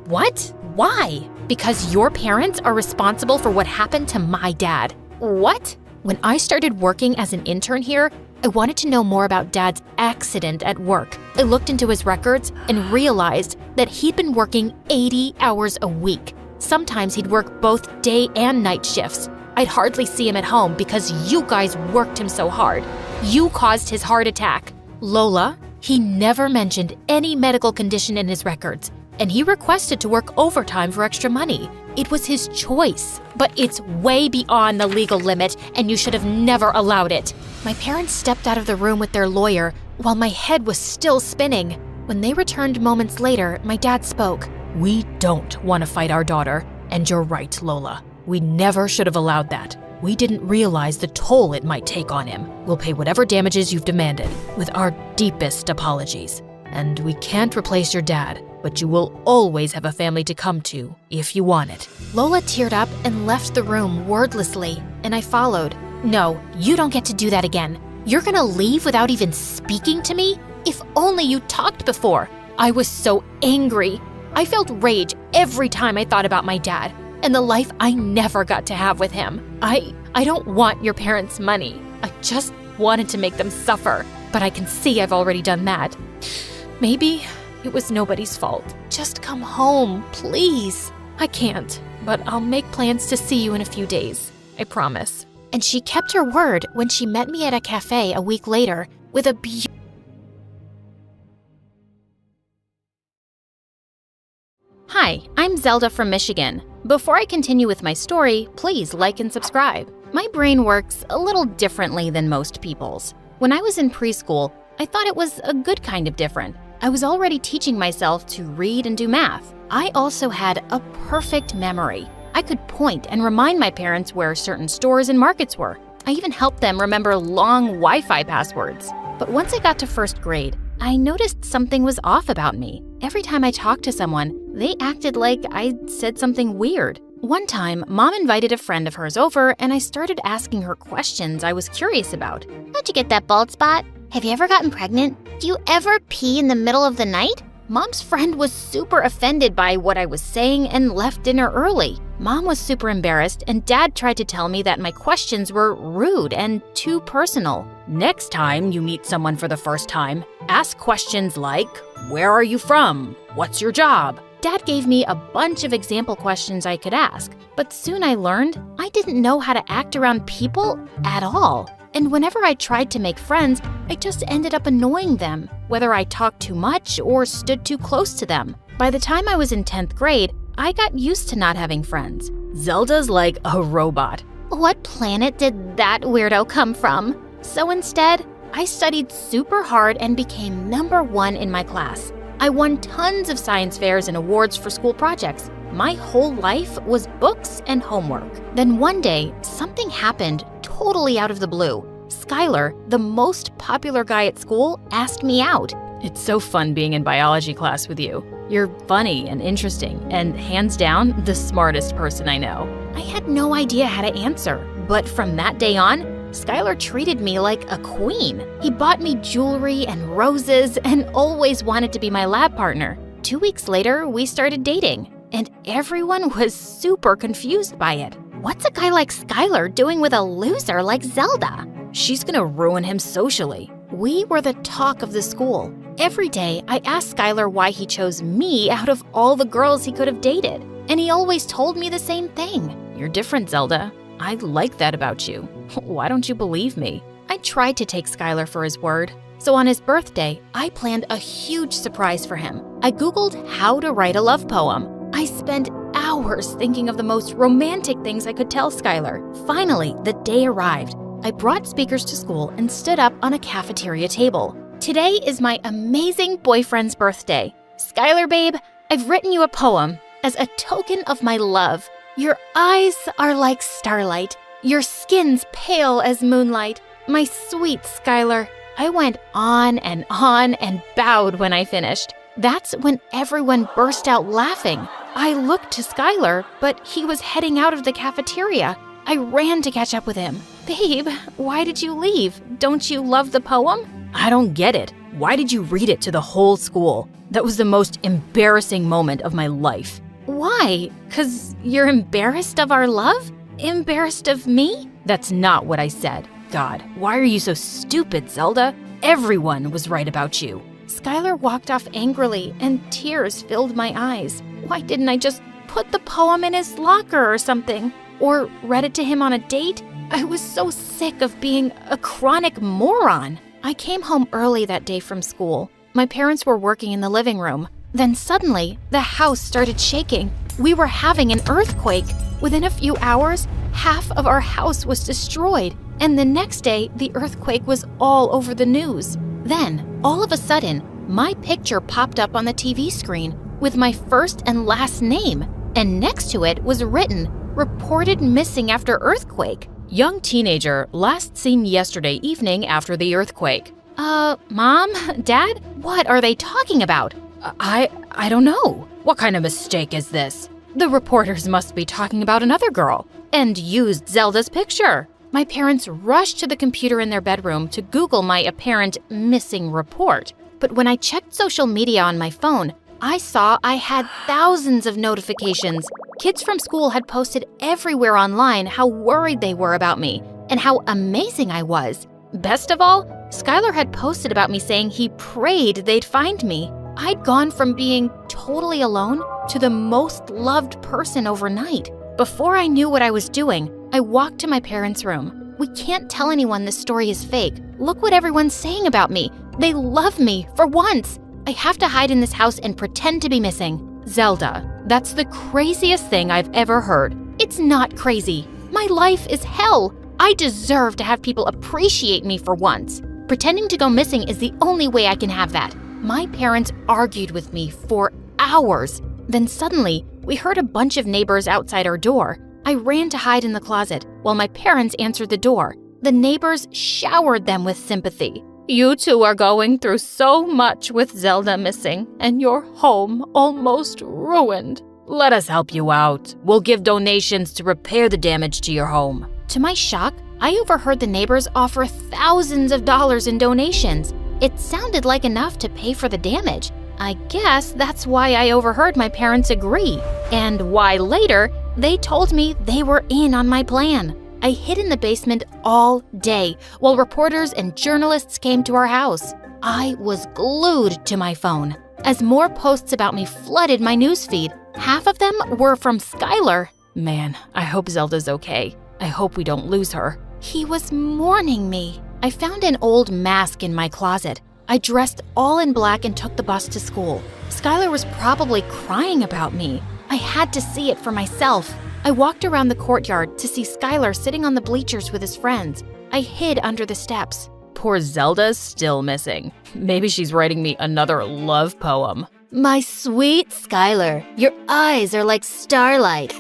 Speaker 5: What? Why? Because your parents are responsible for what happened to my dad. What? When I started working as an intern here, I wanted to know more about Dad's accident at work. I looked into his records and realized that he'd been working 80 hours a week. Sometimes he'd work both day and night shifts. I'd hardly see him at home because you guys worked him so hard. You caused his heart attack. Lola, he never mentioned any medical condition in his records, and he requested to work overtime for extra money. It was his choice, but it's way beyond the legal limit, and you should have never allowed it. My parents stepped out of the room with their lawyer while my head was still spinning. When they returned moments later, my dad spoke.
Speaker 8: We don't want to fight our daughter, and you're right, Lola. We never should have allowed that. We didn't realize the toll it might take on him. We'll pay whatever damages you've demanded, with our deepest apologies. And we can't replace your dad, but you will always have a family to come to if you want it.
Speaker 5: Lola teared up and left the room wordlessly, and I followed. No, you don't get to do that again. You're gonna leave without even speaking to me? If only you talked before. I was so angry. I felt rage every time I thought about my dad and the life I never got to have with him. I don't want your parents' money. I just wanted to make them suffer, but I can see I've already done that. Maybe it was nobody's fault. Just come home, please. I can't, but I'll make plans to see you in a few days. I promise. And she kept her word when she met me at a cafe a week later with a beautiful...
Speaker 7: Hi, I'm Zelda from Michigan. Before I continue with my story, please like and subscribe. My brain works a little differently than most people's. When I was in preschool, I thought it was a good kind of different. I was already teaching myself to read and do math. I also had a perfect memory. I could point and remind my parents where certain stores and markets were. I even helped them remember long Wi-Fi passwords. But once I got to first grade, I noticed something was off about me. Every time I talked to someone, they acted like I said something weird. One time, Mom invited a friend of hers over, and I started asking her questions I was curious about.
Speaker 11: How'd you get that bald spot? Have you ever gotten pregnant? Do you ever pee in the middle of the night?
Speaker 7: Mom's friend was super offended by what I was saying and left dinner early. Mom was super embarrassed, and Dad tried to tell me that my questions were rude and too personal. Next time you meet someone for the first time, ask questions like, where are you from? What's your job? Dad gave me a bunch of example questions I could ask, but soon I learned I didn't know how to act around people at all. And whenever I tried to make friends, I just ended up annoying them, whether I talked too much or stood too close to them. By the time I was in 10th grade, I got used to not having friends. Zelda's like a robot.
Speaker 5: What planet did that weirdo come from?
Speaker 7: So instead, I studied super hard and became number 1 in my class. I won tons of science fairs and awards for school projects. My whole life was books and homework. Then one day, something happened totally out of the blue. Skylar, the most popular guy at school, asked me out. It's so fun being in biology class with you. You're funny and interesting, and hands down, the smartest person I know. I had no idea how to answer, but from that day on, Skylar treated me like a queen. He bought me jewelry and roses and always wanted to be my lab partner. 2 weeks later, we started dating, and everyone was super confused by it. What's a guy like Skylar doing with a loser like Zelda? She's gonna ruin him socially. We were the talk of the school. Every day, I asked Skylar why he chose me out of all the girls he could have dated, and he always told me the same thing. You're different, Zelda. I like that about you. Why don't you believe me? I tried to take Skylar for his word. So on his birthday, I planned a huge surprise for him. I Googled how to write a love poem. I spent hours thinking of the most romantic things I could tell Skylar. Finally, the day arrived. I brought speakers to school and stood up on a cafeteria table. Today is my amazing boyfriend's birthday. Skylar, babe, I've written you a poem as a token of my love. Your eyes are like starlight. Your skin's pale as moonlight. My sweet Skylar. I went on and bowed when I finished. That's when everyone burst out laughing. I looked to Skylar, but he was heading out of the cafeteria. I ran to catch up with him. Babe, why did you leave? Don't you love the poem? I don't get it. Why did you read it to the whole school? That was the most embarrassing moment of my life. Why? 'Cause you're embarrassed of our love? Embarrassed of me? That's not what I said. God, why are you so stupid, Zelda? Everyone was right about you. Skylar walked off angrily, and tears filled my eyes. Why didn't I just put the poem in his locker or something? Or read it to him on a date? I was so sick of being a chronic moron. I came home early that day from school. My parents were working in the living room. Then suddenly, the house started shaking. We were having an earthquake. Within a few hours, half of our house was destroyed. And the next day, the earthquake was all over the news. Then, all of a sudden, my picture popped up on the TV screen with my first and last name. And next to it was written, "Reported missing after earthquake." Young teenager last seen yesterday evening after the earthquake. Mom? Dad? What are they talking about? I don't know. What kind of mistake is this? The reporters must be talking about another girl and used Zelda's picture. My parents rushed to the computer in their bedroom to Google my apparent missing report. But when I checked social media on my phone, I saw I had thousands of notifications. Kids from school had posted everywhere online how worried they were about me and how amazing I was. Best of all, Skylar had posted about me saying he prayed they'd find me. I'd gone from being totally alone to the most loved person overnight. Before I knew what I was doing, I walked to my parents' room. We can't tell anyone this story is fake. Look what everyone's saying about me. They love me for once. I have to hide in this house and pretend to be missing. Zelda, that's the craziest thing I've ever heard. It's not crazy. My life is hell. I deserve to have people appreciate me for once. Pretending to go missing is the only way I can have that. My parents argued with me for hours. Then suddenly, we heard a bunch of neighbors outside our door. I ran to hide in the closet while my parents answered the door. The neighbors showered them with sympathy. You two are going through so much with Zelda missing and your home almost ruined. Let us help you out. We'll give donations to repair the damage to your home. To my shock, I overheard the neighbors offer thousands of dollars in donations. It sounded like enough to pay for the damage. I guess that's why I overheard my parents agree, and why later they told me they were in on my plan. I hid in the basement all day while reporters and journalists came to our house. I was glued to my phone. as more posts about me flooded my newsfeed. Half of them were from Skylar.
Speaker 8: Man, I hope Zelda's okay. I hope we don't lose her.
Speaker 7: He was mourning me. I found an old mask in my closet. I dressed all in black and took the bus to school. Skylar was probably crying about me. I had to see it for myself. I walked around the courtyard to see Skylar sitting on the bleachers with his friends. I hid under the steps.
Speaker 8: Poor Zelda's still missing. Maybe she's writing me another love poem.
Speaker 11: My sweet Skylar, your eyes are like starlight.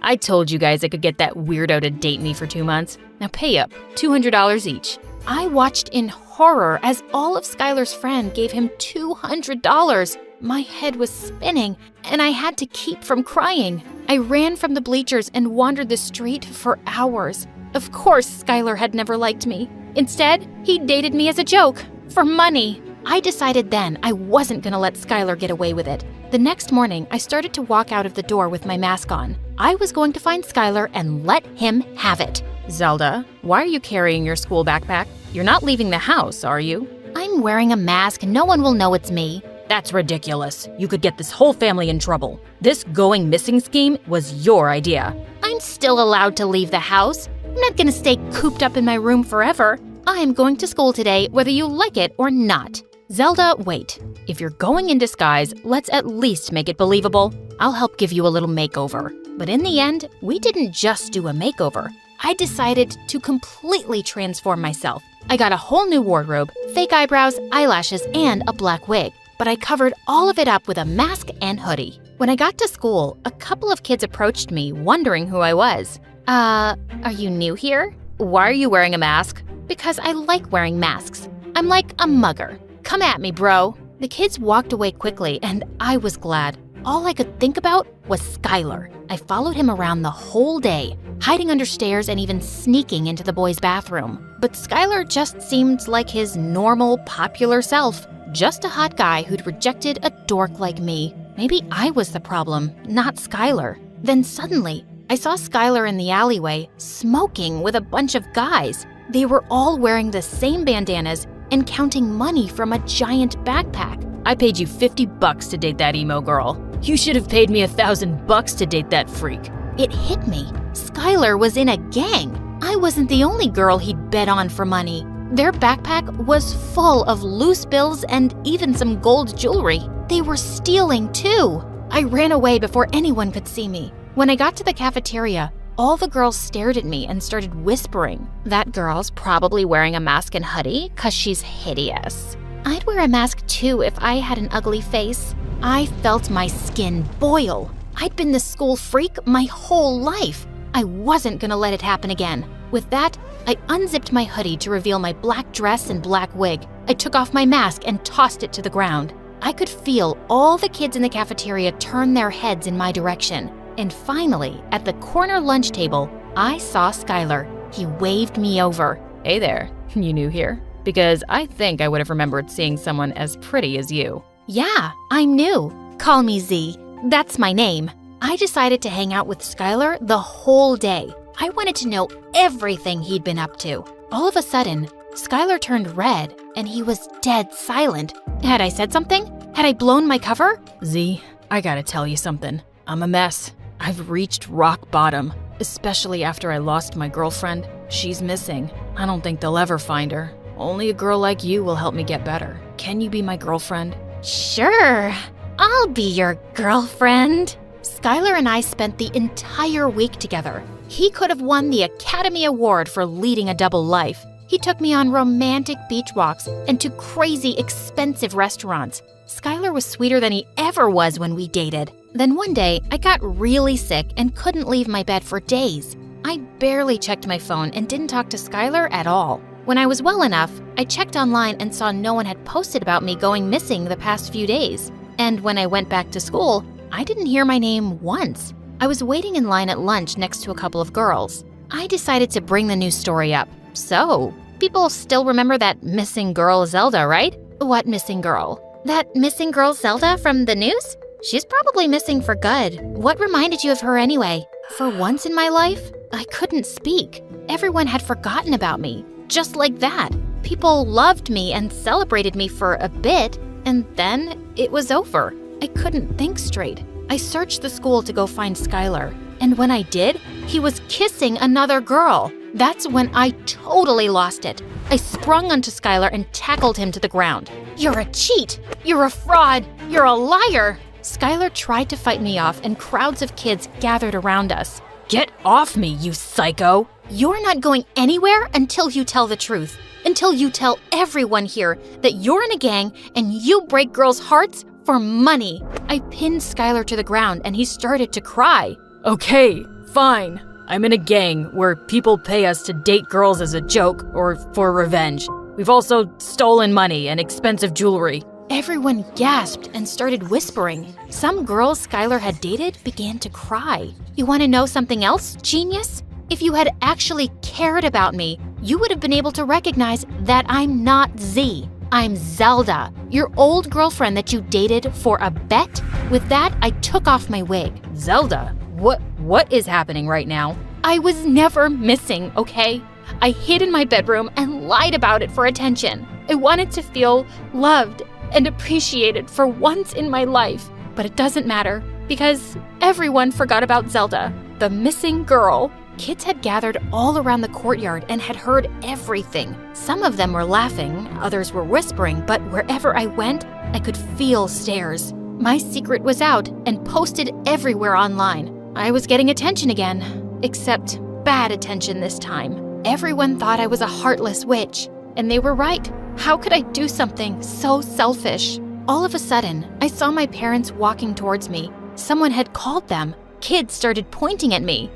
Speaker 8: I told you guys I could get that weirdo to date me for 2 months. Now pay up, $200 each.
Speaker 7: I watched in horror as all of Skylar's friends gave him $200. My head was spinning, and I had to keep from crying. I ran from the bleachers and wandered the street for hours. Of course, Skylar had never liked me. Instead, he dated me as a joke, for money. I decided then I wasn't gonna let Skylar get away with it. The next morning, I started to walk out of the door with my mask on. I was going to find Skylar and let him have it.
Speaker 8: Zelda, why are you carrying your school backpack? You're not leaving the house, are you?
Speaker 7: I'm wearing a mask. No one will know it's me.
Speaker 8: That's ridiculous. You could get this whole family in trouble. This going missing scheme was your idea.
Speaker 7: I'm still allowed to leave the house. I'm not gonna stay cooped up in my room forever. I am going to school today, whether you like it or not.
Speaker 8: Zelda, wait. If you're going in disguise, let's at least make it believable. I'll help give you a little makeover.
Speaker 7: But in the end, we didn't just do a makeover. I decided to completely transform myself. I got a whole new wardrobe, fake eyebrows, eyelashes, and a black wig. But I covered all of it up with a mask and hoodie. When I got to school, a couple of kids approached me, wondering who I was. Are you new here?
Speaker 8: Why are you wearing a mask?
Speaker 7: Because I like wearing masks. I'm like a mugger. Come at me, bro. The kids walked away quickly, and I was glad. All I could think about was Skylar. I followed him around the whole day, hiding under stairs and even sneaking into the boys' bathroom. But Skylar just seemed like his normal, popular self. Just a hot guy who'd rejected a dork like me. Maybe I was the problem, not Skylar. Then suddenly, I saw Skylar in the alleyway, smoking with a bunch of guys. They were all wearing the same bandanas and counting money from a giant backpack.
Speaker 8: I paid you $50 to date that emo girl. You should have paid me $1,000 to date that freak.
Speaker 7: It hit me. Skylar was in a gang. I wasn't the only girl he'd bet on for money. Their backpack was full of loose bills and even some gold jewelry. They were stealing too. I ran away before anyone could see me. When I got to the cafeteria, all the girls stared at me and started whispering. That girl's probably wearing a mask and hoodie 'cause she's hideous. I'd wear a mask too if I had an ugly face. I felt my skin boil. I'd been the school freak my whole life. I wasn't gonna let it happen again. With that, I unzipped my hoodie to reveal my black dress and black wig. I took off my mask and tossed it to the ground. I could feel all the kids in the cafeteria turn their heads in my direction. And finally, at the corner lunch table, I saw Skylar. He waved me over.
Speaker 8: Hey there, you new here? Because I think I would have remembered seeing someone as pretty as you.
Speaker 7: Yeah, I'm new. Call me Z. That's my name. I decided to hang out with Skylar the whole day. I wanted to know everything he'd been up to. All of a sudden, Skylar turned red and he was dead silent. Had I said something? Had I blown my cover?
Speaker 8: Z, I gotta tell you something. I'm a mess. I've reached rock bottom, especially after I lost my girlfriend. She's missing. I don't think they'll ever find her. Only a girl like you will help me get better. Can you be my girlfriend?
Speaker 7: Sure, I'll be your girlfriend. Skylar and I spent the entire week together. He could have won the Academy Award for leading a double life. He took me on romantic beach walks and to crazy expensive restaurants. Skylar was sweeter than he ever was when we dated. Then one day, I got really sick and couldn't leave my bed for days. I barely checked my phone and didn't talk to Skylar at all. When I was well enough, I checked online and saw no one had posted about me going missing the past few days. And when I went back to school, I didn't hear my name once. I was waiting in line at lunch next to a couple of girls. I decided to bring the news story up. So, people still remember that missing girl Zelda, right? What missing girl? That missing girl Zelda from the news? She's probably missing for good. What reminded you of her anyway? For once in my life, I couldn't speak. Everyone had forgotten about me. Just like that. People loved me and celebrated me for a bit, And then it was over. I couldn't think straight. I searched the school to go find Skylar. And when I did, he was kissing another girl. That's when I totally lost it. I sprung onto Skylar and tackled him to the ground. You're a cheat! You're a fraud! You're a liar! Skylar tried to fight me off and crowds of kids gathered around us.
Speaker 8: Get off me, you psycho!
Speaker 7: You're not going anywhere until you tell the truth. Until you tell everyone here that you're in a gang and you break girls' hearts for money. I pinned Skylar to the ground and he started to cry.
Speaker 8: Okay, fine. I'm in a gang where people pay us to date girls as a joke or for revenge. We've also stolen money and expensive jewelry.
Speaker 7: Everyone gasped and started whispering. Some girls Skylar had dated began to cry. You want to know something else, genius? If you had actually cared about me, you would have been able to recognize that I'm not Z. I'm Zelda, your old girlfriend that you dated for a bet. With that, I took off my wig.
Speaker 8: Zelda? What is happening right now?
Speaker 7: I was never missing, okay? I hid in my bedroom and lied about it for attention. I wanted to feel loved and appreciated for once in my life. But it doesn't matter, because everyone forgot about Zelda, the missing girl. Kids had gathered all around the courtyard and had heard everything. Some of them were laughing, others were whispering, but wherever I went, I could feel stares. My secret was out and posted everywhere online. I was getting attention again, except bad attention this time. Everyone thought I was a heartless witch, and they were right. How could I do something so selfish? All of a sudden, I saw my parents walking towards me. Someone had called them. Kids started pointing at me.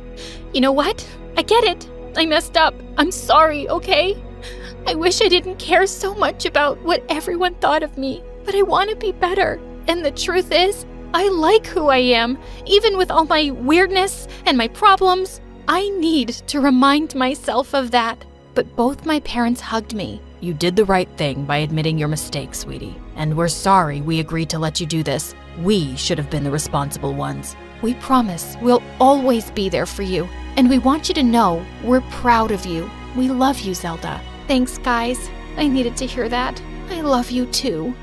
Speaker 7: You know what? I get it. I messed up. I'm sorry, okay? I wish I didn't care so much about what everyone thought of me, but I want to be better. And the truth is, I like who I am, even with all my weirdness and my problems. I need to remind myself of that. But both my parents hugged me.
Speaker 8: You did the right thing by admitting your mistake, sweetie. And we're sorry we agreed to let you do this. We should have been the responsible ones.
Speaker 7: We promise we'll always be there for you. And we want you to know we're proud of you. We love you, Zelda. Thanks, guys. I needed to hear that. I love you too.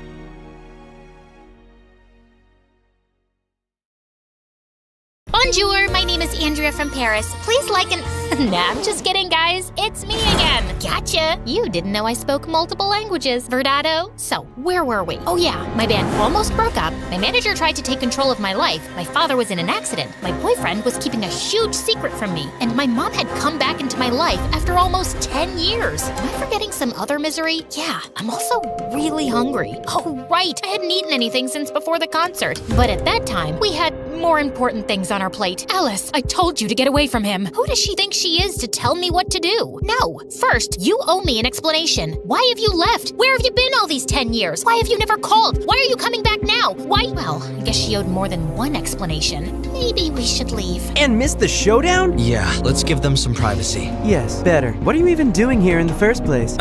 Speaker 5: Bonjour, my name is Andrea from Paris. Please like and... Nah, I'm just kidding, guys. It's me again. Gotcha. You didn't know I spoke multiple languages, Verdado. So, where were we? Oh yeah, my band almost broke up. My manager tried to take control of my life. My father was in an accident. My boyfriend was keeping a huge secret from me. And my mom had come back into my life after almost 10 years. Am I forgetting some other misery? Yeah, I'm also really hungry. Oh, right. I hadn't eaten anything since before the concert. But at that time, we had more important things on our plate. Alice, I told you to get away from him. Who does she think she is to tell me what to do? No. First, you owe me an explanation. Why have you left? Where have you been all these 10 years? Why have you never called? Why are you coming back now? Why? Well, I guess she owed more than one explanation. Maybe we should leave.
Speaker 2: And miss the showdown?
Speaker 14: Yeah, let's give them some privacy.
Speaker 15: Yes, better. What are you even doing here in the first place?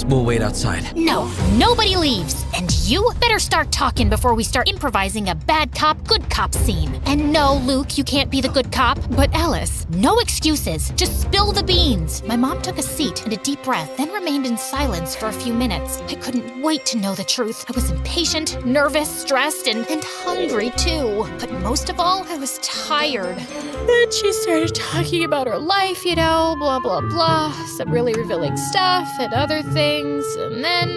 Speaker 14: We'll wait outside.
Speaker 5: No, nobody leaves. And you better start talking before we start improvising a bad cop, good cop scene. And no, Luke, you can't be the good cop. But Alice, no excuses. Just spill the beans. My mom took a seat and a deep breath, then remained in silence for a few minutes. I couldn't wait to know the truth. I was impatient, nervous, stressed, and hungry too. But most of all, I was tired. Then she started talking about her life, you know, blah, blah, blah. Some really revealing stuff and other things. And then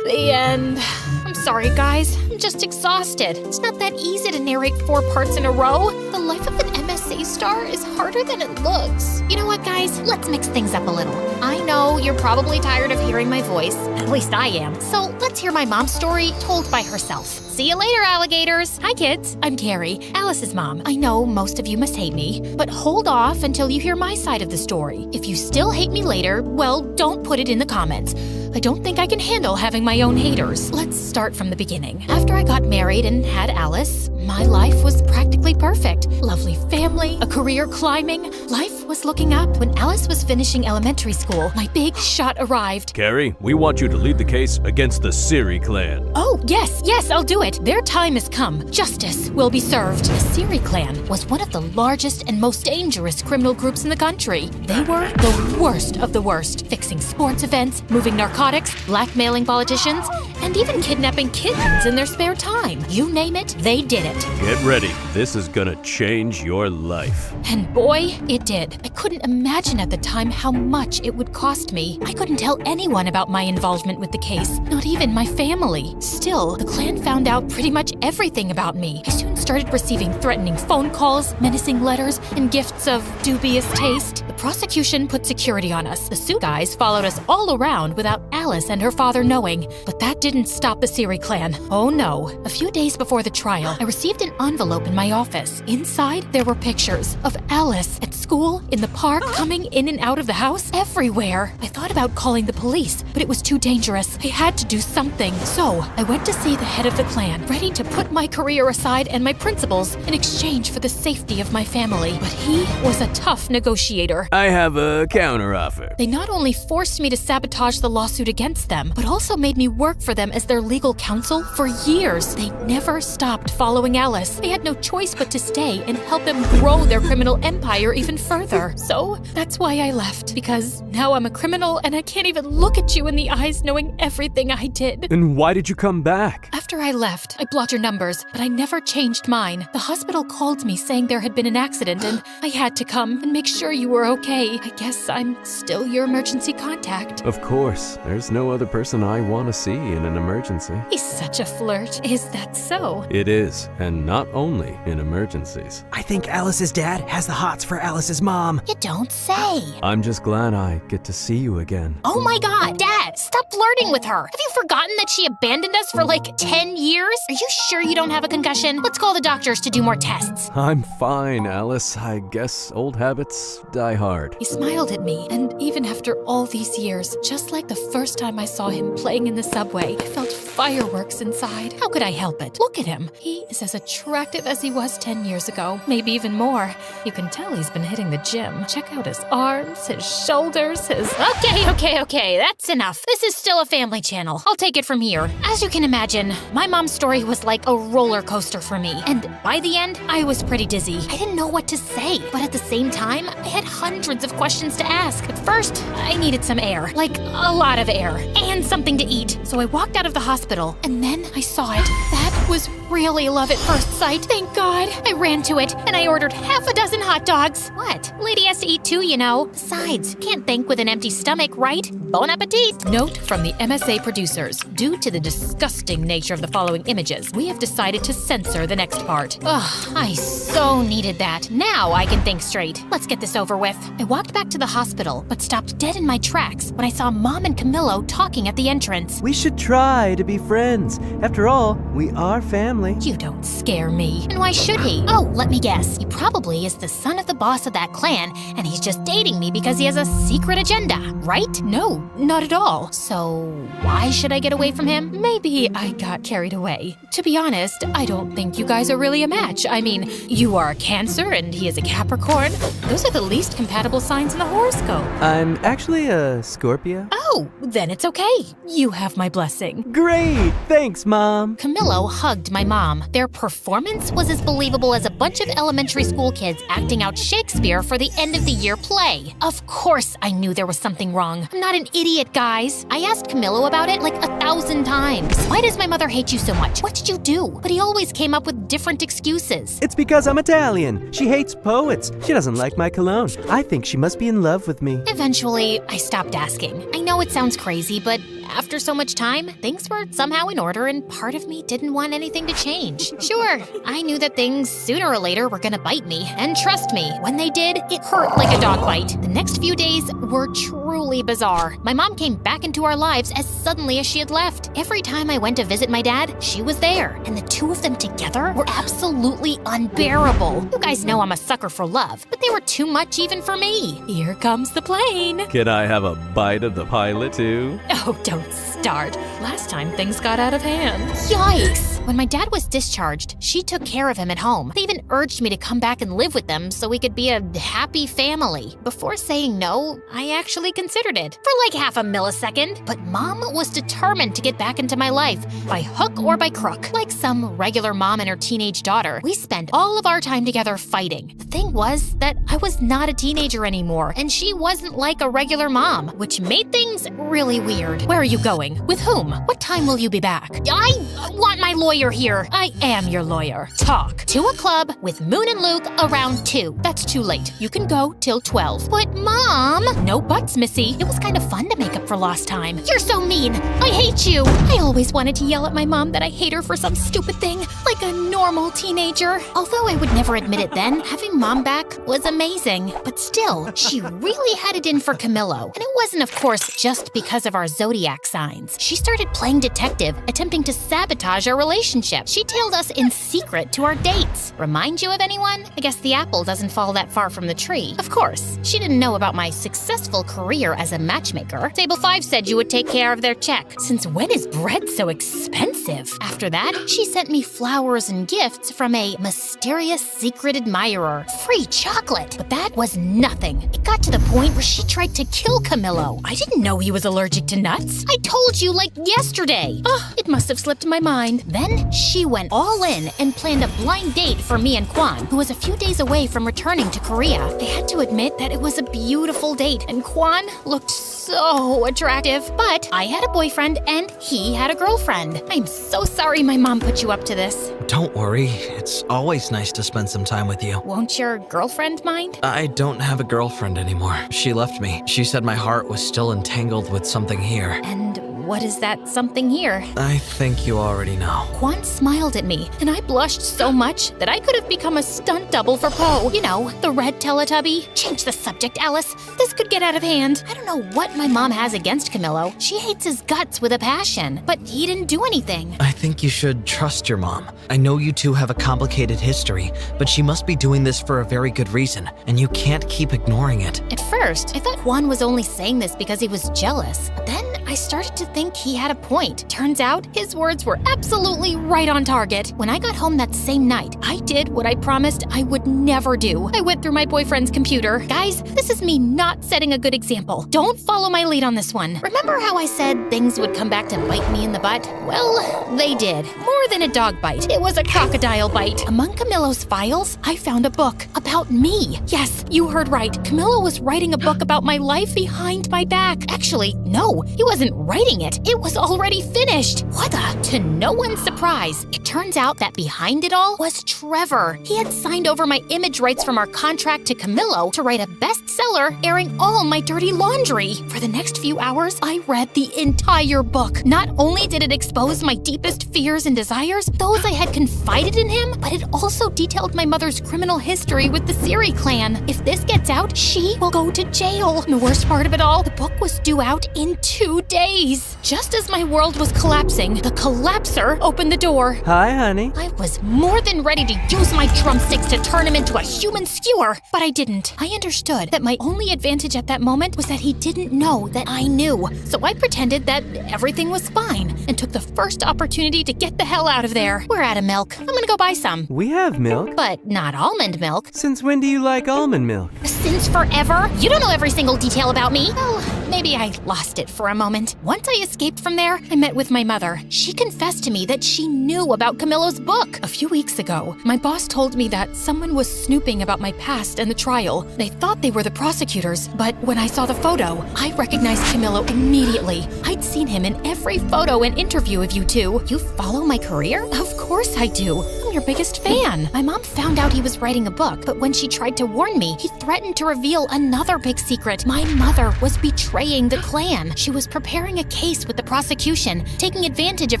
Speaker 5: the end. I'm sorry, guys. I'm just exhausted. It's not that easy to narrate 4 parts in a row. The life of an MSA star is harder than it looks. You know what, guys? Let's mix things up a little. I know you're probably tired of hearing my voice. At least I am. So let's hear my mom's story told by herself. See you later, alligators. Hi, kids. I'm Carrie, Alice's mom. I know most of you must hate me, but hold off until you hear my side of the story. If you still hate me later, well, don't put it in the comments. I don't think I can handle having my own haters. Let's start from the beginning. After I got married and had Alice, my life was practically perfect. Lovely family, a career climbing. Life was looking up. When Alice was finishing elementary school, my big shot arrived.
Speaker 6: Carrie, we want you to lead the case against the Siri clan.
Speaker 5: Oh, yes, I'll do it. Their time has come. Justice will be served. The Siri clan was one of the largest and most dangerous criminal groups in the country. They were the worst of the worst, fixing sports events, moving narcotics, blackmailing politicians,
Speaker 7: and even kidnapping kittens in their spare time. You name it, they did it.
Speaker 6: Get ready. This is gonna change your life.
Speaker 7: And boy, it did. I couldn't imagine at the time how much it would cost me. I couldn't tell anyone about my involvement with the case, not even my family. Still, the Klan found out pretty much everything about me. I soon started receiving threatening phone calls, menacing letters, and gifts of dubious taste. The prosecution put security on us. The suit guys followed us all around without Alice and her father knowing. But that didn't stop the Siri clan. Oh no. A few days before the trial, I received an envelope in my office. Inside, there were pictures of Alice at school, in the park, coming in and out of the house, everywhere. I thought about calling the police, but it was too dangerous. I had to do something. So, I went to see the head of the clan, ready to put my career aside and my principles in exchange for the safety of my family. But he was a tough negotiator.
Speaker 6: I have a counteroffer.
Speaker 7: They not only forced me to sabotage the lawsuit against them, but also made me work for them as their legal counsel for years. They never stopped following Alice. They had no choice but to stay and help them grow their criminal empire even further. So that's why I left, because now I'm a criminal and I can't even look at you in the eyes knowing everything I did.
Speaker 6: And why did you come back?
Speaker 7: After I left, I blocked your numbers, but I never changed mine. The hospital called me saying there had been an accident and I had to come and make sure you were okay. I guess I'm still your emergency contact.
Speaker 6: Of course. There's no other person I want to see in an emergency.
Speaker 7: He's such a flirt. Is that so?
Speaker 6: It is, and not only in emergencies.
Speaker 15: I think Alice's dad has the hots for Alice's mom.
Speaker 5: You don't say.
Speaker 6: I'm just glad I get to see you again.
Speaker 5: Oh my god, Dad, stop flirting with her. Have you forgotten that she abandoned us for like 10 years? Are you sure you don't have a concussion? Let's call the doctors to do more tests.
Speaker 6: I'm fine, Alice. I guess old habits die hard.
Speaker 7: He smiled at me, and even after all these years, just like the first time I saw him playing in the subway, I felt fireworks inside. How could I help it? Look at him. He is as attractive as he was 10 years ago, maybe even more. You can tell he's been hitting the gym. Check out his arms, his shoulders, his...
Speaker 5: Okay, that's enough. This is still a family channel. I'll take it from here. As you can imagine, my mom's story was like a roller coaster for me. And by the end, I was pretty dizzy. I didn't know what to say, but at the same time, I had hundreds of questions to ask. At first, I needed some air, like a lot of air, and something to eat. So I walked out of the hospital, and then I saw it. That was really love at first sight. Thank God. I ran to it, and I ordered half a dozen hot dogs. What? Lady has to eat too, you know. Besides, can't think with an empty stomach, right? Bon appetit.
Speaker 7: Note from the MSA producers. Due to the disgusting nature of the following images, we have decided to censor the next part.
Speaker 5: Ugh, I so needed that. Now I can think straight. Let's get this over with.
Speaker 7: I walked back to the hospital, but stopped dead in my tracks when I saw Mom and Camillo talking at the entrance.
Speaker 15: We should try to be friends. After all, we are family.
Speaker 7: You don't scare me.
Speaker 5: And why should he? Oh, let me guess. He probably is the son of the boss of that clan, and he's just dating me because he has a secret agenda, right?
Speaker 7: No, not at all.
Speaker 5: So why should I get away from him?
Speaker 7: Maybe I got carried away. To be honest, I don't think you guys are really a match. I mean, you are a Cancer and he is a Capricorn. Those are the least compatible signs in the horoscope.
Speaker 15: I'm actually a Scorpio.
Speaker 7: Oh, then it's okay. You have my blessing.
Speaker 15: Great! Thanks, Mom.
Speaker 5: Camillo hugged my mom. Their performance was as believable as a bunch of elementary school kids acting out Shakespeare for the end of the year play. Of course I knew there was something wrong. I'm not an idiot, guys. I asked Camillo about it like 1,000 times. Why does my mother hate you so much? What did you do? But he always came up with different excuses.
Speaker 15: It's because I'm Italian. She hates poets. She doesn't like my cologne. I think she must be in love with me.
Speaker 5: Eventually, I stopped asking. I know it sounds crazy, but after so much time, things were somehow in order and part of me didn't want anything to change. Sure, I knew that things sooner or later were gonna bite me, and trust me, when they did, it hurt like a dog bite. The next few days were truly bizarre. My mom came back into our lives as suddenly as she had left. Every time I went to visit my dad, she was there, and the two of them together were absolutely unbearable. You guys know I'm a sucker for love, but they were too much even for me.
Speaker 7: Here comes the plane.
Speaker 6: Can I have a bite of the pilot too?
Speaker 7: Oh, don't start. Last time things got out of hand.
Speaker 5: Yikes! When my dad was discharged, she took care of him at home. They even urged me to come back and live with them so we could be a happy family. Before saying no, I actually considered it for like half a millisecond. But Mom was determined to get back into my life by hook or by crook. Like some regular mom and her teenage daughter, we spent all of our time together fighting. The thing was that I was not a teenager anymore, and she wasn't like a regular mom, which made things really weird. Where are you going? With whom? What time will you be back? I want my lawyer here. I am your lawyer. Talk. To a club with Moon and Luke around 2. That's too late. You can go till 12. But Mom! No buts, Missy. It was kind of fun to make up for lost time. You're so mean. I hate you. I always wanted to yell at my mom that I hate her for some stupid thing, like a normal teenager. Although I would never admit it then, having Mom back was amazing. But still, she really had it in for Camillo. And it wasn't, of course, just because of our zodiac signs. She started playing detective, attempting to sabotage our relationship. She tailed us in secret to our dates. Remind you of anyone? I guess the apple doesn't fall that far from the tree. Of course, she didn't know about my successful career as a matchmaker. Table 5 said you would take care of their check. Since when is bread so expensive? After that, she sent me flowers and gifts from a mysterious secret admirer. Free chocolate. But that was nothing. It got to the point where she tried to kill Camillo. I didn't know he was allergic to nuts. I told you like yesterday. It must have slipped my mind. Then she went all in and planned a blind date for me and Kwan, who was a few days away from returning to Korea. I had to admit that it was a beautiful date, and Kwan looked so attractive. But I had a boyfriend and he had a girlfriend. I'm so sorry my mom put you up to this.
Speaker 14: Don't worry, it's always nice to spend some time with you.
Speaker 5: Won't your girlfriend mind?
Speaker 14: I don't have a girlfriend anymore. She left me. She said my heart was still entangled with something here.
Speaker 5: And what is that something here?
Speaker 14: I think you already know.
Speaker 5: Kwan smiled at me, and I blushed so much that I could have become a stunt double for Poe. You know, the red Teletubby. Change the subject, Alice. This could get out of hand. I don't know what my mom has against Camillo. She hates his guts with a passion, but he didn't do anything.
Speaker 14: I think you should trust your mom. I know you two have a complicated history, but she must be doing this for a very good reason, and you can't keep ignoring it.
Speaker 5: At first, I thought Kwan was only saying this because he was jealous. But then I started to think he had a point. Turns out, his words were absolutely right on target. When I got home that same night, I did what I promised I would never do. I went through my boyfriend's computer. Guys, this is me not setting a good example. Don't follow my lead on this one. Remember how I said things would come back to bite me in the butt? Well, they did. More than a dog bite. It was a crocodile bite. Among Camillo's files, I found a book about me. Yes, you heard right. Camillo was writing a book about my life behind my back. Actually, no, he wasn't writing it. It was already finished. What the? To no one's surprise, it turns out that behind it all was Trevor. He had signed over my image rights from our contract to Camillo to write a bestseller airing all my dirty laundry. For the next few hours, I read the entire book. Not only did it expose my deepest fears and desires, those I had confided in him, but it also detailed my mother's criminal history with the Siri clan. If this gets out, she will go to jail. And the worst part of it all, the book was due out in 2 days. Just as my world was collapsing, the collapser opened the door.
Speaker 15: Hi, honey.
Speaker 5: I was more than ready to use my drumsticks to turn him into a human skewer, but I didn't. I understood that my only advantage at that moment was that he didn't know that I knew. So I pretended that everything was fine and took the first opportunity to get the hell out of there. We're out of milk. I'm gonna go buy some.
Speaker 15: We have milk.
Speaker 5: But not almond milk.
Speaker 15: Since when do you like almond milk?
Speaker 5: Since forever? You don't know every single detail about me. Well, maybe I lost it for a moment. Once I escaped from there, I met with my mother. She confessed to me that she knew about Camillo's book. A few weeks ago, my boss told me that someone was snooping about my past and the trial. They thought they were the prosecutors, but when I saw the photo, I recognized Camillo immediately. I'd seen him in every photo and interview of you two. You follow my career? Of course I do. I'm your biggest fan. My mom found out he was writing a book, but when she tried to warn me, he threatened to reveal another big secret. My mother was betraying the clan. She was preparing a case with the prosecution, taking advantage of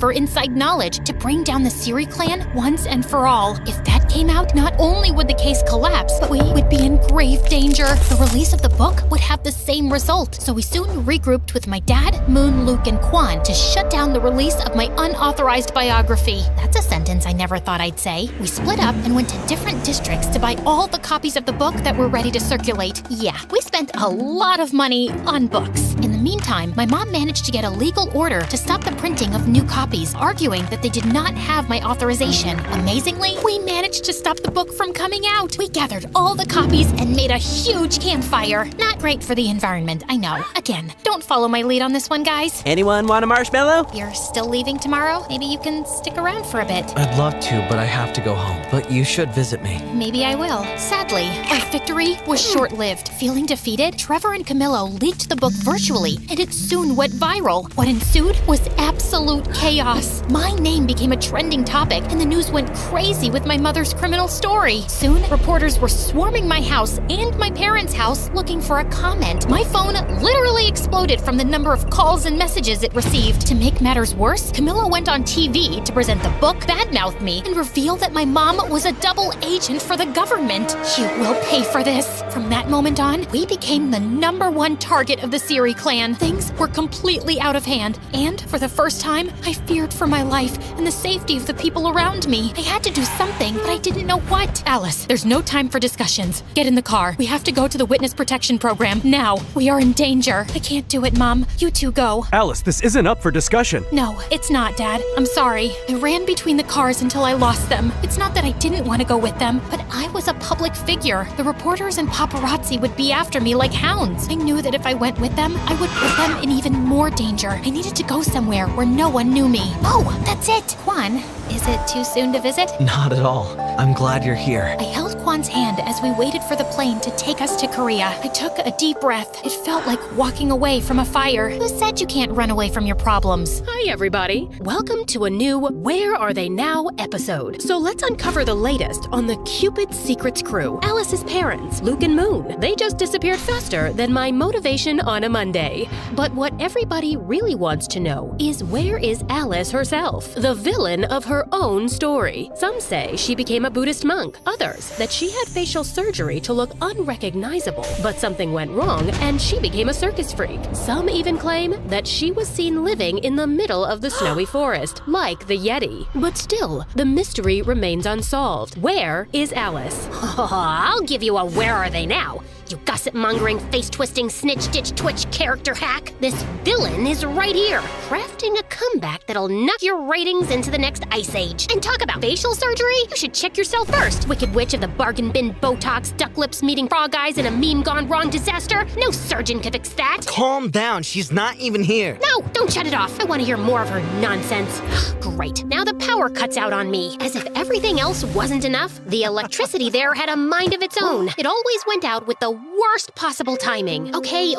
Speaker 5: her inside knowledge to bring down the Siri clan once and for all. If that came out, not only would the case collapse, but we would be in grave danger. The release of the book would have the same result. So we soon regrouped with my dad, Moon, Luke, and Kwan to shut down the release of my unauthorized biography. That's a sentence I never thought I'd say. We split up and went to different districts to buy all the copies of the book that were ready to circulate. Yeah, we spent a lot of money on books. In the meantime, my mom managed to get a legal order to stop the printing of new copies, arguing that they did not have my authorization. Amazingly, we managed to stop the book from coming out. We gathered all the copies and made a huge campfire. Not great for the environment, I know. Again, don't follow my lead on this one, guys.
Speaker 15: Anyone want a marshmallow?
Speaker 5: You're still leaving tomorrow? Maybe you can stick around for a bit.
Speaker 14: I'd love to, but I have to go home. But you should visit me.
Speaker 5: Maybe I will. Sadly, our victory was short-lived. Feeling defeated, Trevor and Camillo leaked the book virtually, and it soon went viral. What ensued was absolute chaos. My name became a trending topic, and the news went crazy with my mother's criminal story. Soon, reporters were swarming my house and my parents' house looking for a comment. My phone literally exploded from the number of calls and messages it received. To make matters worse, Camillo went on TV to present the book, badmouth me, and reveal that my mom was a double agent for the government. You will pay for this. From that moment on, we became the #1 target of the Siri clan. Things were completely out of hand, and for the first time, I feared for my life and the safety of the people around me. I had to do something, but I didn't know what. Alice, there's no time for discussions. Get in the car. We have to go to the witness protection program now. We are in danger. I can't do it, Mom. You two go.
Speaker 9: Alice, this isn't up for discussion.
Speaker 5: No, it's not, Dad. I'm sorry. I ran between the cars until I lost them. It's not that I didn't want to go with them, but I was a public figure. The reporters and paparazzi would be after me like hounds. I knew that if I went with them, I would put them in even more danger. I needed to go somewhere where no one knew me. Oh, that's it. Quan, is it too soon to visit?
Speaker 14: Not at all. I'm glad you're here.
Speaker 5: I held Kwan's hand as we waited for the plane to take us to Korea. I took a deep breath. It felt like walking away from a fire. Who said you can't run away from your problems?
Speaker 16: Hi, everybody. Welcome to a new Where Are They Now episode. So let's uncover the latest on the Cupid Secrets crew. Alice's parents, Luke and Moon. They just disappeared faster than my motivation on a Monday. But what everybody really wants to know is where is Alice herself, the villain of her own story? Some say she became a Buddhist monk. Others that she had facial surgery to look unrecognizable. But something went wrong and she became a circus freak. Some even claim that she was seen living in the middle of the snowy forest, like the Yeti. But still, the mystery remains unsolved. Where is Alice?
Speaker 11: I'll give you a where are they now, you gossip-mongering, face-twisting, snitch-ditch-twitch character hack. This villain is right here, crafting a comeback that'll knock your ratings into the next ice age. And talk about facial surgery? You should check yourself first, wicked witch of the bargain bin Botox, duck lips meeting frog eyes, and a meme gone wrong disaster. No surgeon could fix that.
Speaker 14: Calm down, she's not even here.
Speaker 11: No, don't shut it off. I want to hear more of her nonsense. Great, now the power cuts out on me. As if everything else wasn't enough, the electricity there had a mind of its own. It always went out with the worst possible timing. Okay.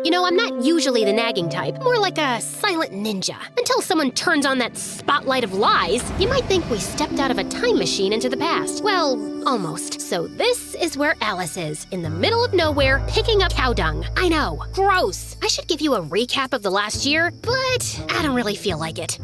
Speaker 11: You know, I'm not usually the nagging type, more like a silent ninja. Until someone turns on that spotlight of lies, you might think we stepped out of a time machine into the past. Well, almost. So this is where Alice is, in the middle of nowhere, picking up cow dung. I know, gross. I should give you a recap of the last year, but I don't really feel like it.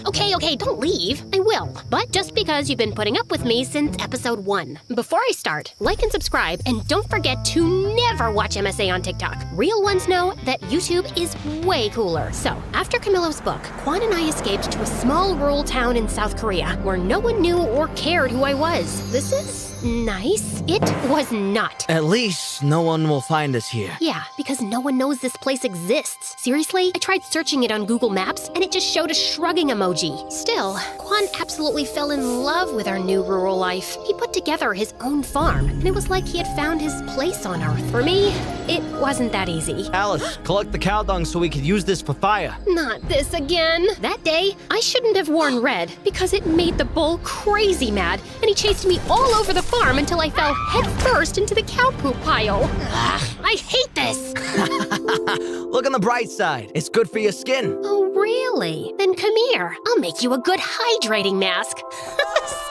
Speaker 11: Okay, don't leave. I will. But just because you've been putting up with me since episode 1. Before I start, like and subscribe, and don't forget to never watch MSA on TikTok. Real ones know that YouTube is way cooler. So, after Camillo's book, Quan and I escaped to a small rural town in South Korea where no one knew or cared who I was. This is nice. It was not.
Speaker 14: At least no one will find us here.
Speaker 11: Yeah, because no one knows this place exists. Seriously, I tried searching it on Google Maps and it just showed a shrugging emoji. Still, Quan absolutely fell in love with our new rural life. He put together his own farm, and it was like he had found his place on Earth. For me, it wasn't that easy.
Speaker 14: Alice, collect the cow dung so we could use this for fire.
Speaker 11: Not this again. That day, I shouldn't have worn red because it made the bull crazy mad, and he chased me all over the farm until I fell headfirst into the cow poop pile. Ugh, I hate this.
Speaker 14: Look on the bright side. It's good for your skin.
Speaker 11: Oh, really? Then come here. I'll make you a good hydrating mask.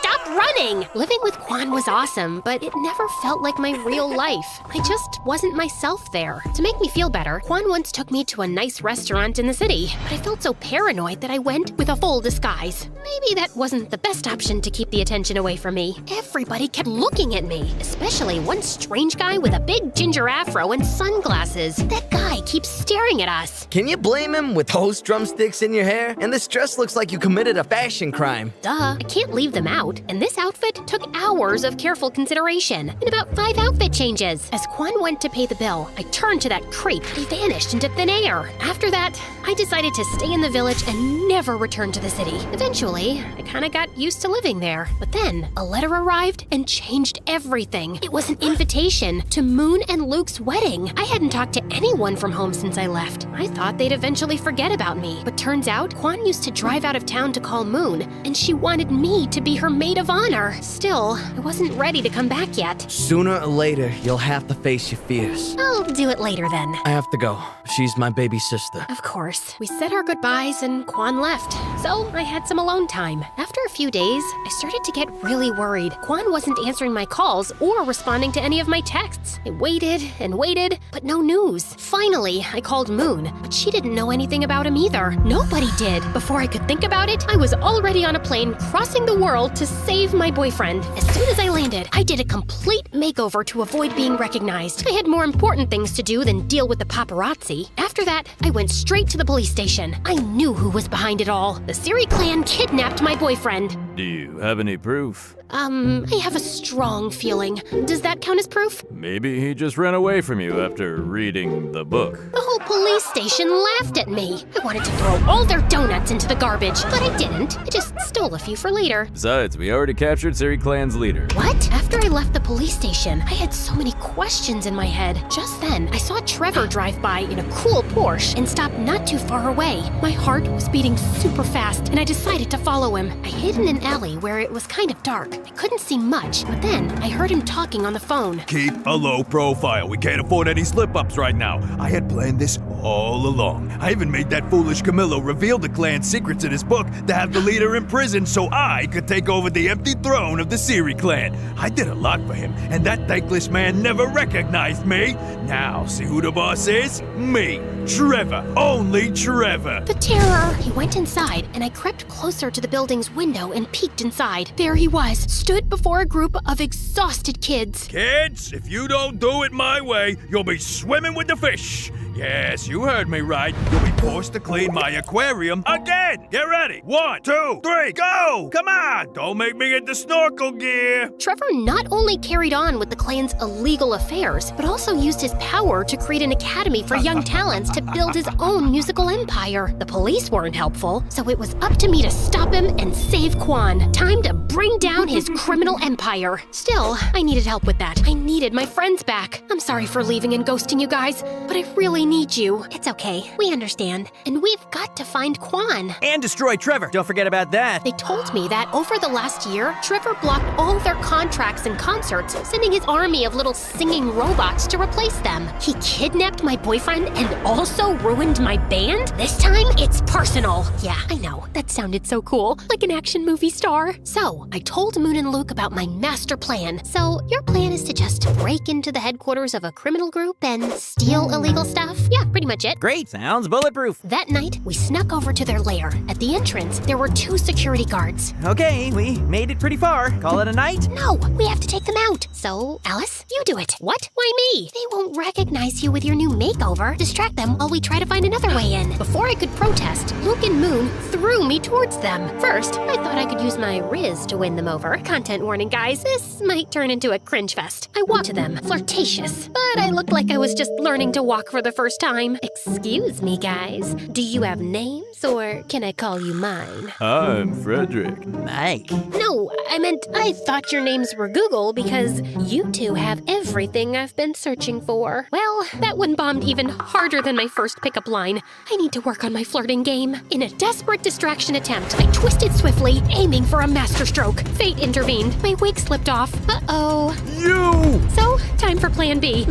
Speaker 11: Stop running! Living with Quan was awesome, but it never felt like my real life. I just wasn't myself there. To make me feel better, Quan once took me to a nice restaurant in the city, but I felt so paranoid that I went with a full disguise. Maybe that wasn't the best option to keep the attention away from me. Everybody kept looking at me, especially one strange guy with a big ginger afro and sunglasses. That guy keeps staring at us.
Speaker 14: Can you blame him with those drumsticks in your hair? And this dress looks like you committed a fashion crime.
Speaker 11: Duh, I can't leave them out. And
Speaker 16: and this outfit took hours of careful consideration and about 5 outfit changes. As Quan went to pay the bill, I turned to that creep, but he vanished into thin air. After that, I decided to stay in the village and never return to the city. Eventually, I kinda got used to living there. But then, a letter arrived and changed everything. It was an invitation to Moon and Luke's wedding. I hadn't talked to anyone from home since I left. I thought they'd eventually forget about me. But turns out, Quan used to drive out of town to call Moon, and she wanted me to be her maid of honor. Still, I wasn't ready to come back yet.
Speaker 14: Sooner or later, you'll have to face your fears.
Speaker 16: I'll do it later then.
Speaker 14: I have to go. She's my baby sister.
Speaker 16: Of course. We said our goodbyes and Quan left, so I had some alone time. After a few days, I started to get really worried. Quan wasn't answering my calls or responding to any of my texts. I waited and waited, but no news. Finally, I called Moon, but she didn't know anything about him either. Nobody did. Before I could think about it, I was already on a plane crossing the world to save my boyfriend. As soon as I landed, I did a complete makeover to avoid being recognized. I had more important things to do than deal with the paparazzi. After that, I went straight to the police station. I knew who was behind it all. The Siri clan kidnapped my boyfriend.
Speaker 6: Do you have any proof?
Speaker 16: I have a strong feeling. Does that count as proof?
Speaker 6: Maybe he just ran away from you after reading the book.
Speaker 16: The whole police station laughed at me. I wanted to throw all their donuts into the garbage, but I didn't. I just stole a few for later.
Speaker 6: Besides, we already captured Siri Clan's leader.
Speaker 16: What? After I left the police station, I had so many questions in my head. Just then, I saw Trevor drive by in a cool Porsche and stop not too far away. My heart was beating super fast, and I decided to follow him. I hid in an alley where it was kind of dark. I couldn't see much, but then I heard him talking on the phone.
Speaker 17: Keep a low profile. We can't afford any slip-ups right now. I had planned this all along. I even made that foolish Camillo reveal the clan's secrets in his book to have the leader imprisoned so I could take over the empty throne of the Siri clan. I did a lot for him, and that thankless man never recognized me. Now, see who the boss is? Me, Trevor, only Trevor.
Speaker 16: The terror! He went inside, and I crept closer to the building's window and peeked inside. There he was, stood before a group of exhausted kids.
Speaker 17: Kids, if you don't do it my way, you'll be swimming with the fish. Yes, you heard me right. You'll be forced to clean my aquarium again. Get ready. 1, 2, 3, go! Come on! Don't make me get the snorkel gear.
Speaker 16: Trevor not only carried on with the clan's illegal affairs, but also used his power to create an academy for young talents to build his own musical empire. The police weren't helpful, so it was up to me to stop him and save Quan. Time to bring down his criminal empire. Still, I needed help with that. I needed my friends back. I'm sorry for leaving and ghosting you guys, but I really need you. It's okay. We understand. And we've got to find Quan.
Speaker 2: And destroy Trevor. Don't forget about that.
Speaker 16: They told me that over the last year, Trevor blocked all their contracts and concerts, sending his army of little singing robots to replace them. He kidnapped my boyfriend and also ruined my band? This time, it's personal. Yeah, I know. That sounded so cool. Like an action movie star. So, I told Moon and Luke about my master plan. So, your plan is to just break into the headquarters of a criminal group and steal illegal stuff? Yeah, pretty much it.
Speaker 2: Great, sounds bulletproof.
Speaker 16: That night, we snuck over to their lair. At the entrance, there were 2 security guards.
Speaker 2: Okay, we made it pretty far. Call it a night?
Speaker 16: No, we have to take them out. So, Alice, you do it. What? Why me? They won't recognize you with your new makeover. Distract them while we try to find another way in. Before I could protest, Luke and Moon threw me towards them. First, I thought I could use my Riz to win them over. Content warning, guys. This might turn into a cringe fest. I walked to them, flirtatious, but I looked like I was just learning to walk for the first time. Excuse me, guys. Do you have names, or can I call you mine?
Speaker 6: I'm Frederick.
Speaker 2: Mike.
Speaker 16: No, I meant I thought your names were Google because you two have everything I've been searching for. Well, that one bombed even harder than my first pickup line. I need to work on my flirting game. In a desperate distraction attempt, I twisted swiftly, aiming for a masterstroke. Fate intervened. My wig slipped off. Uh-oh.
Speaker 17: You!
Speaker 16: So, time for plan B.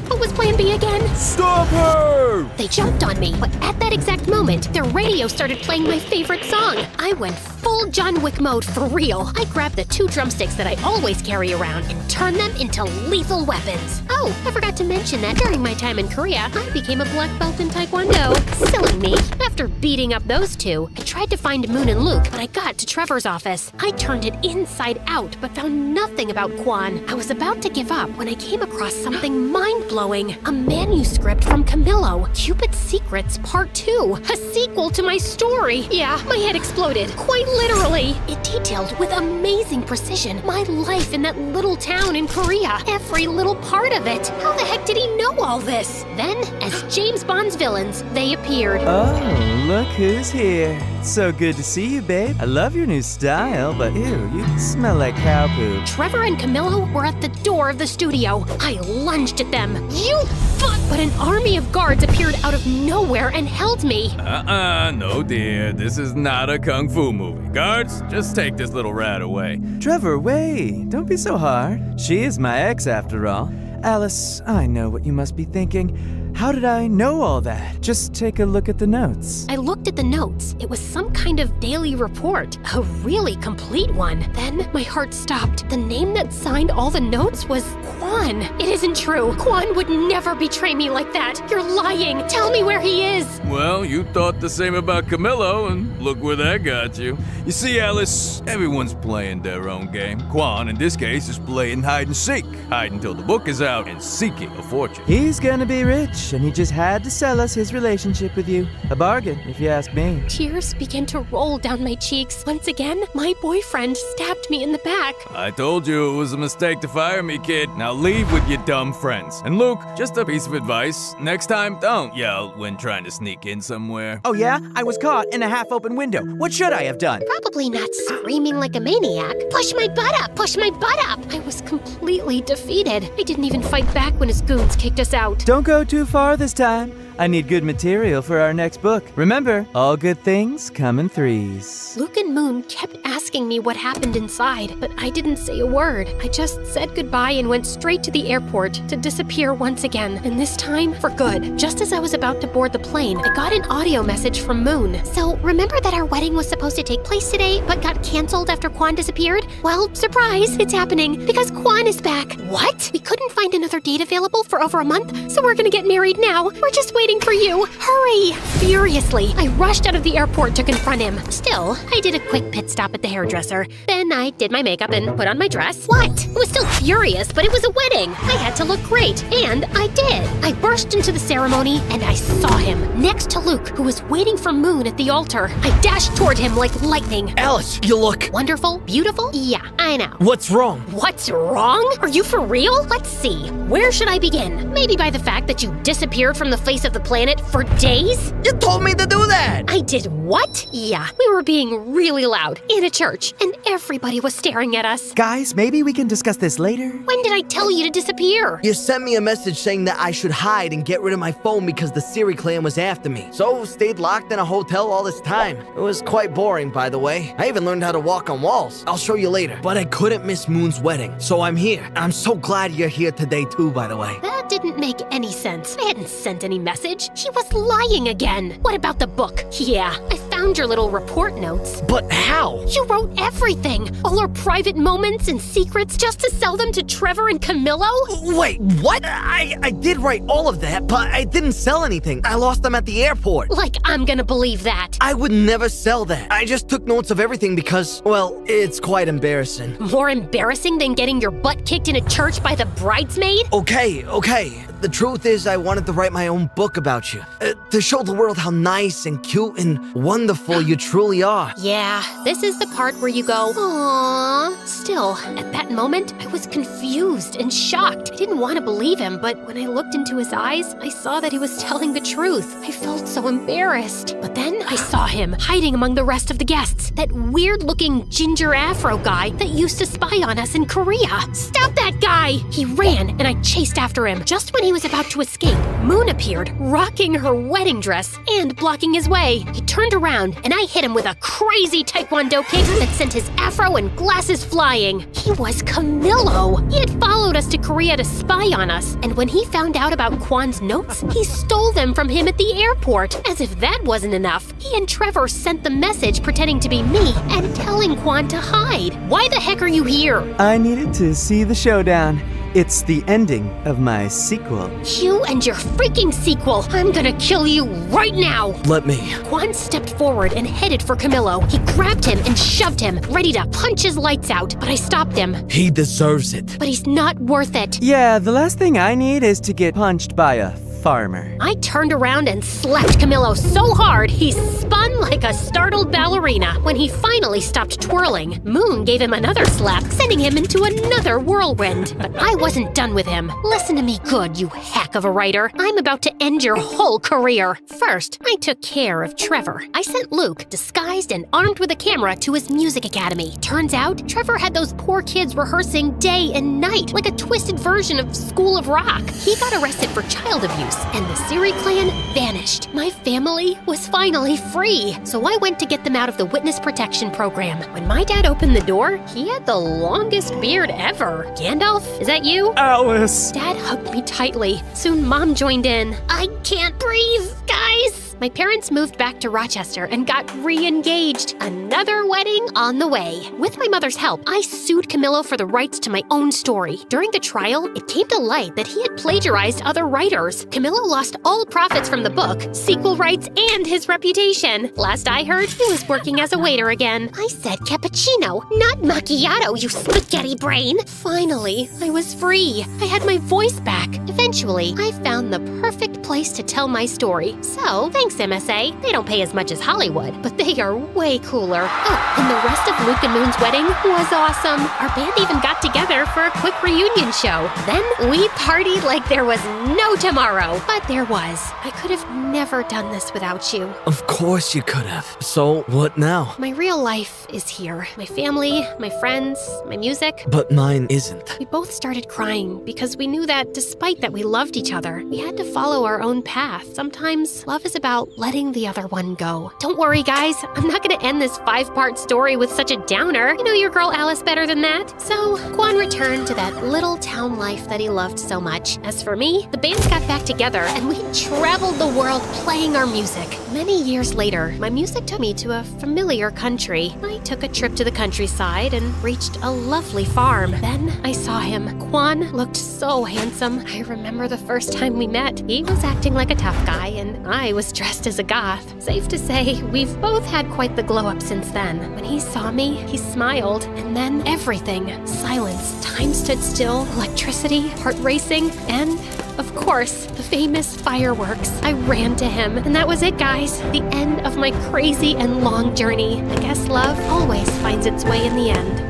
Speaker 16: What was plan B again?
Speaker 17: Stop her!
Speaker 16: They jumped on me, but at that exact moment, their radio started playing my favorite song. I went full John Wick mode for real. I grabbed the 2 drumsticks that I always carry around and turned them into lethal weapons. Oh, I forgot to mention that during my time in Korea, I became a black belt in Taekwondo. Silly me. After beating up those 2, I tried to find Moon and Luke, but I got to Trevor's office. I turned it inside out, but found nothing about Quan. I was about to give up when I came across something mind-blowing. A manuscript from Camillo, Cupid's Secrets Part 2. A sequel to my story. Yeah, my head exploded. Quite Literally, it detailed with amazing precision my life in that little town in Korea. Every little part of it. How the heck did he know all this? Then, as James Bond's villains, they appeared.
Speaker 15: Oh, look who's here. It's so good to see you, babe. I love your new style, but ew, you smell like cow poop.
Speaker 16: Trevor and Camillo were at the door of the studio. I lunged at them. You But an army of guards appeared out of nowhere and held me.
Speaker 6: No dear, this is not a kung fu movie. Guards, just take this little rat away.
Speaker 15: Trevor, wait. Don't be so hard. She is my ex after all. Alice, I know what you must be thinking. How did I know all that? Just take a look at the notes.
Speaker 16: I looked at the notes. It was some kind of daily report, a really complete one. Then my heart stopped. The name that signed all the notes was Quan. It isn't true. Quan would never betray me like that. You're lying. Tell me where he is.
Speaker 6: Well, you thought the same about Camillo, and look where that got you. You see, Alice, everyone's playing their own game. Quan, in this case, is playing hide and seek. Hide until the book is out and seeking a fortune.
Speaker 15: He's gonna be rich, and he just had to sell us his relationship with you. A bargain, if you ask me.
Speaker 16: Tears began to roll down my cheeks. Once again, my boyfriend stabbed me in the back.
Speaker 6: I told you it was a mistake to fire me, kid. Now leave with your dumb friends. And Luke, just a piece of advice. Next time, don't yell when trying to sneak in somewhere.
Speaker 2: Oh yeah? I was caught in a half-open window. What should I have done?
Speaker 11: Probably not screaming like a maniac. Push my butt up! Push my butt up!
Speaker 16: I was completely defeated. I didn't even fight back when his goons kicked us out.
Speaker 15: Don't go too far this time. I need good material for our next book. Remember, all good things come in threes.
Speaker 16: Luke and Moon kept asking me what happened inside, but I didn't say a word. I just said goodbye and went straight to the airport to disappear once again, and this time for good. Just as I was about to board the plane, I got an audio message from Moon.
Speaker 11: So, remember that our wedding was supposed to take place today, but got canceled after Quan disappeared? Well, surprise, it's happening, because Quan is back.
Speaker 16: What?
Speaker 11: We couldn't find another date available for over a month, so we're gonna get married now. We're just waiting for you. Hurry!
Speaker 16: Furiously, I rushed out of the airport to confront him.
Speaker 11: Still, I did a quick pit stop at the hairdresser. Then I did my makeup and put on my dress.
Speaker 16: What?
Speaker 11: I was still furious, but it was a wedding. I had to look great, and I did.
Speaker 16: I burst into the ceremony, and I saw him, next to Luke, who was waiting for Moon at the altar. I dashed toward him like lightning.
Speaker 14: Alice, you look...
Speaker 11: Wonderful? Beautiful? Yeah, I know.
Speaker 14: What's wrong?
Speaker 16: What's wrong? Are you for real? Let's see. Where should I begin? Maybe by the fact that you disappeared from the face of the planet for days?
Speaker 14: You told me to do that!
Speaker 16: I did what? Yeah, we were being really loud in a church, and everybody was staring at us.
Speaker 2: Guys, maybe we can discuss this later.
Speaker 16: When did I tell you to disappear?
Speaker 14: You sent me a message saying that I should hide and get rid of my phone because the Siri clan was after me. So stayed locked in a hotel all this time. It was quite boring, by the way. I even learned how to walk on walls. I'll show you later. But I couldn't miss Moon's wedding, so I'm here. I'm so glad you're here today too, by the way.
Speaker 16: That didn't make any sense. I hadn't sent any message. She was lying again. What about the book? Yeah, I found your little report notes.
Speaker 14: But how?
Speaker 16: You wrote everything. All our private moments and secrets just to sell them to Trevor and Camillo?
Speaker 14: Wait, what? I did write all of that, but I didn't sell anything. I lost them at the airport.
Speaker 16: Like I'm gonna believe that.
Speaker 14: I would never sell that. I just took notes of everything because, well, it's quite embarrassing.
Speaker 16: More embarrassing than getting your butt kicked in a church by the bridesmaid?
Speaker 14: Okay. The truth is I wanted to write my own book about you. To show the world how nice and cute and wonderful you truly are.
Speaker 16: Yeah, this is the part where you go, aww. Still, at that moment, I was confused and shocked. I didn't want to believe him, but when I looked into his eyes, I saw that he was telling the truth. I felt so embarrassed. But then I saw him hiding among the rest of the guests. That weird-looking ginger afro guy that used to spy on us in Korea. Stop that guy! He ran, and I chased after him. Just when he was about to escape, Moon appeared, rocking her wedding dress and blocking his way. He turned around, and I hit him with a crazy taekwondo kick that sent his afro and glasses flying. He was Camillo. He had followed us to Korea to spy on us, and when he found out about Quan's notes, he stole them from him at the airport. As if that wasn't enough, he and Trevor sent the message pretending to be me and telling Quan to hide. Why the heck are you here?
Speaker 15: I needed to see the showdown. It's the ending of my sequel.
Speaker 16: You and your freaking sequel. I'm gonna kill you right now.
Speaker 14: Let me.
Speaker 16: Quan stepped forward and headed for Camillo. He grabbed him and shoved him, ready to punch his lights out, but I stopped him.
Speaker 14: He deserves it.
Speaker 16: But he's not worth it.
Speaker 15: Yeah, the last thing I need is to get punched by a farmer.
Speaker 16: I turned around and slapped Camillo so hard he spun like a startled ballerina. When he finally stopped twirling, Moon gave him another slap, sending him into another whirlwind. But I wasn't done with him. Listen to me good, you hack of a writer. I'm about to end your whole career. First, I took care of Trevor. I sent Luke, disguised and armed with a camera, to his music academy. Turns out, Trevor had those poor kids rehearsing day and night, like a twisted version of School of Rock. He got arrested for child abuse, and the Siri clan vanished. My family was finally free, so I went to get them out of the witness protection program. When my dad opened the door, he had the longest beard ever. Gandalf, is that you?
Speaker 9: Alice!
Speaker 16: Dad hugged me tightly. Soon Mom joined in. I can't breathe, guys! My parents moved back to Rochester and got re-engaged. Another wedding on the way. With my mother's help, I sued Camillo for the rights to my own story. During the trial, it came to light that he had plagiarized other writers. Camillo lost all profits from the book, sequel rights, and his reputation. Last I heard, he was working as a waiter again. I said cappuccino, not macchiato, you spaghetti brain. Finally, I was free. I had my voice back. Eventually, I found the perfect place to tell my story. So, thanks MSA. They don't pay as much as Hollywood, but they are way cooler. Oh, and the rest of Luke and Moon's wedding was awesome. Our band even got together for a quick reunion show. Then we partied like there was no tomorrow. But there was. I could have never done this without you.
Speaker 14: Of course you could have. So, what now?
Speaker 16: My real life is here. My family, my friends, my music.
Speaker 14: But mine isn't.
Speaker 16: We both started crying because we knew that despite that we loved each other, we had to follow our own path. Sometimes love is about letting the other one go. Don't worry, guys. I'm not going to end this 5-part story with such a downer. You know your girl Alice better than that. So, Quan returned to that little town life that he loved so much. As for me, the band got back together and we traveled the world playing our music. Many years later, my music took me to a familiar country. I took a trip to the countryside and reached a lovely farm. Then I saw him. Quan looked so handsome. I remember the first time we met. He was acting like a tough guy and I was dressed as a goth. Safe to say, we've both had quite the glow up since then. When he saw me, he smiled, and then everything. Silence, time stood still, electricity, heart racing, and of course, the famous fireworks. I ran to him, and that was it, guys. The end of my crazy and long journey. I guess love always finds its way in the end.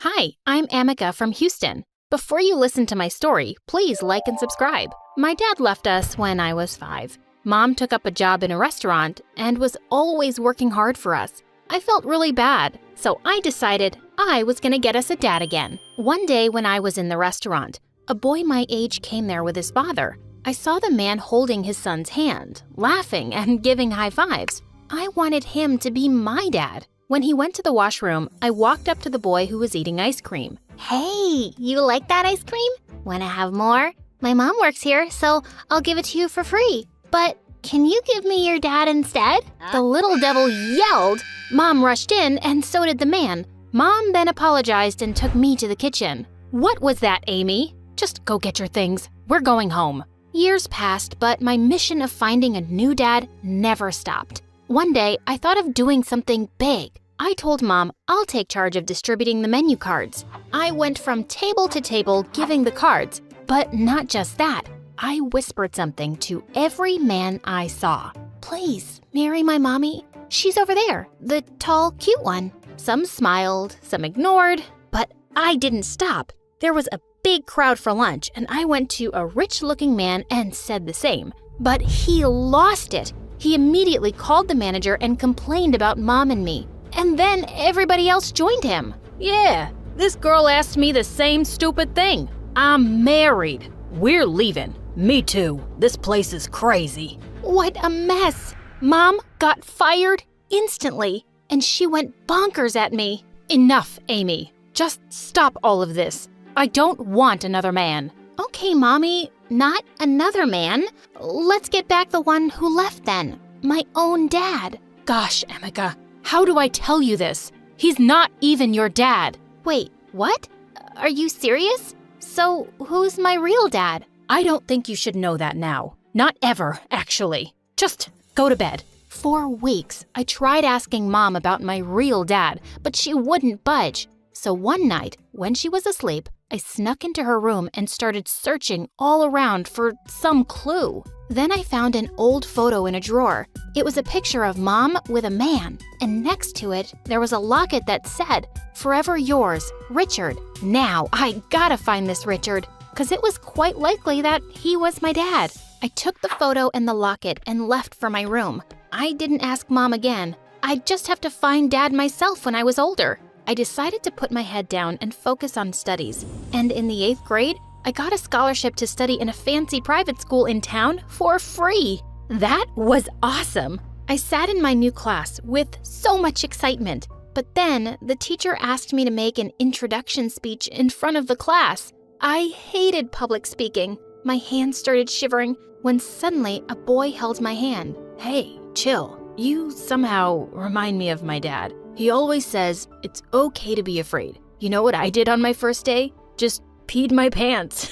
Speaker 7: Hi, I'm Amika from Houston. Before you listen to my story, please like and subscribe. My dad left us when I was 5. Mom took up a job in a restaurant and was always working hard for us. I felt really bad, so I decided I was going to get us a dad again. One day when I was in the restaurant, a boy my age came there with his father. I saw the man holding his son's hand, laughing and giving high fives. I wanted him to be my dad. When he went to the washroom, I walked up to the boy who was eating ice cream.
Speaker 11: Hey, you like that ice cream? Wanna have more? My mom works here, so I'll give it to you for free. But can you give me your dad instead?
Speaker 7: The little devil yelled. Mom rushed in, and so did the man. Mom then apologized and took me to the kitchen. What was that, Amy? Just go get your things. We're going home. Years passed, but my mission of finding a new dad never stopped. One day, I thought of doing something big. I told Mom I'll take charge of distributing the menu cards. I went from table to table giving the cards, but not just that. I whispered something to every man I saw. Please, marry my mommy. She's over there, the tall, cute one. Some smiled, some ignored, but I didn't stop. There was a big crowd for lunch, and I went to a rich-looking man and said the same. But he lost it. He immediately called the manager and complained about Mom and me. And then everybody else joined him.
Speaker 8: Yeah, this girl asked me the same stupid thing. I'm married. We're leaving. Me too. This place is crazy.
Speaker 7: What a mess. Mom got fired instantly, and she went bonkers at me. Enough, Amy. Just stop all of this. I don't want another man. Okay, Mommy, not another man. Let's get back the one who left then. My own dad.
Speaker 8: Gosh, Amika, how do I tell you this? He's not even your dad.
Speaker 7: Wait, what? Are you serious? So, who's my real dad?
Speaker 8: I don't think you should know that now. Not ever, actually. Just go to bed.
Speaker 7: For weeks, I tried asking Mom about my real dad, but she wouldn't budge. So one night, when she was asleep, I snuck into her room and started searching all around for some clue. Then I found an old photo in a drawer. It was a picture of Mom with a man, and next to it, there was a locket that said, "Forever yours, Richard." Now, I gotta find this Richard, because it was quite likely that he was my dad. I took the photo and the locket and left for my room. I didn't ask Mom again. I'd just have to find Dad myself when I was older. I decided to put my head down and focus on studies. And in the 8th grade, I got a scholarship to study in a fancy private school in town for free. That was awesome. I sat in my new class with so much excitement. But then the teacher asked me to make an introduction speech in front of the class. I hated public speaking. My hands started shivering when suddenly a boy held my hand.
Speaker 8: Hey, chill. You somehow remind me of my dad. He always says it's okay to be afraid. You know what I did on my first day? Just peed my pants.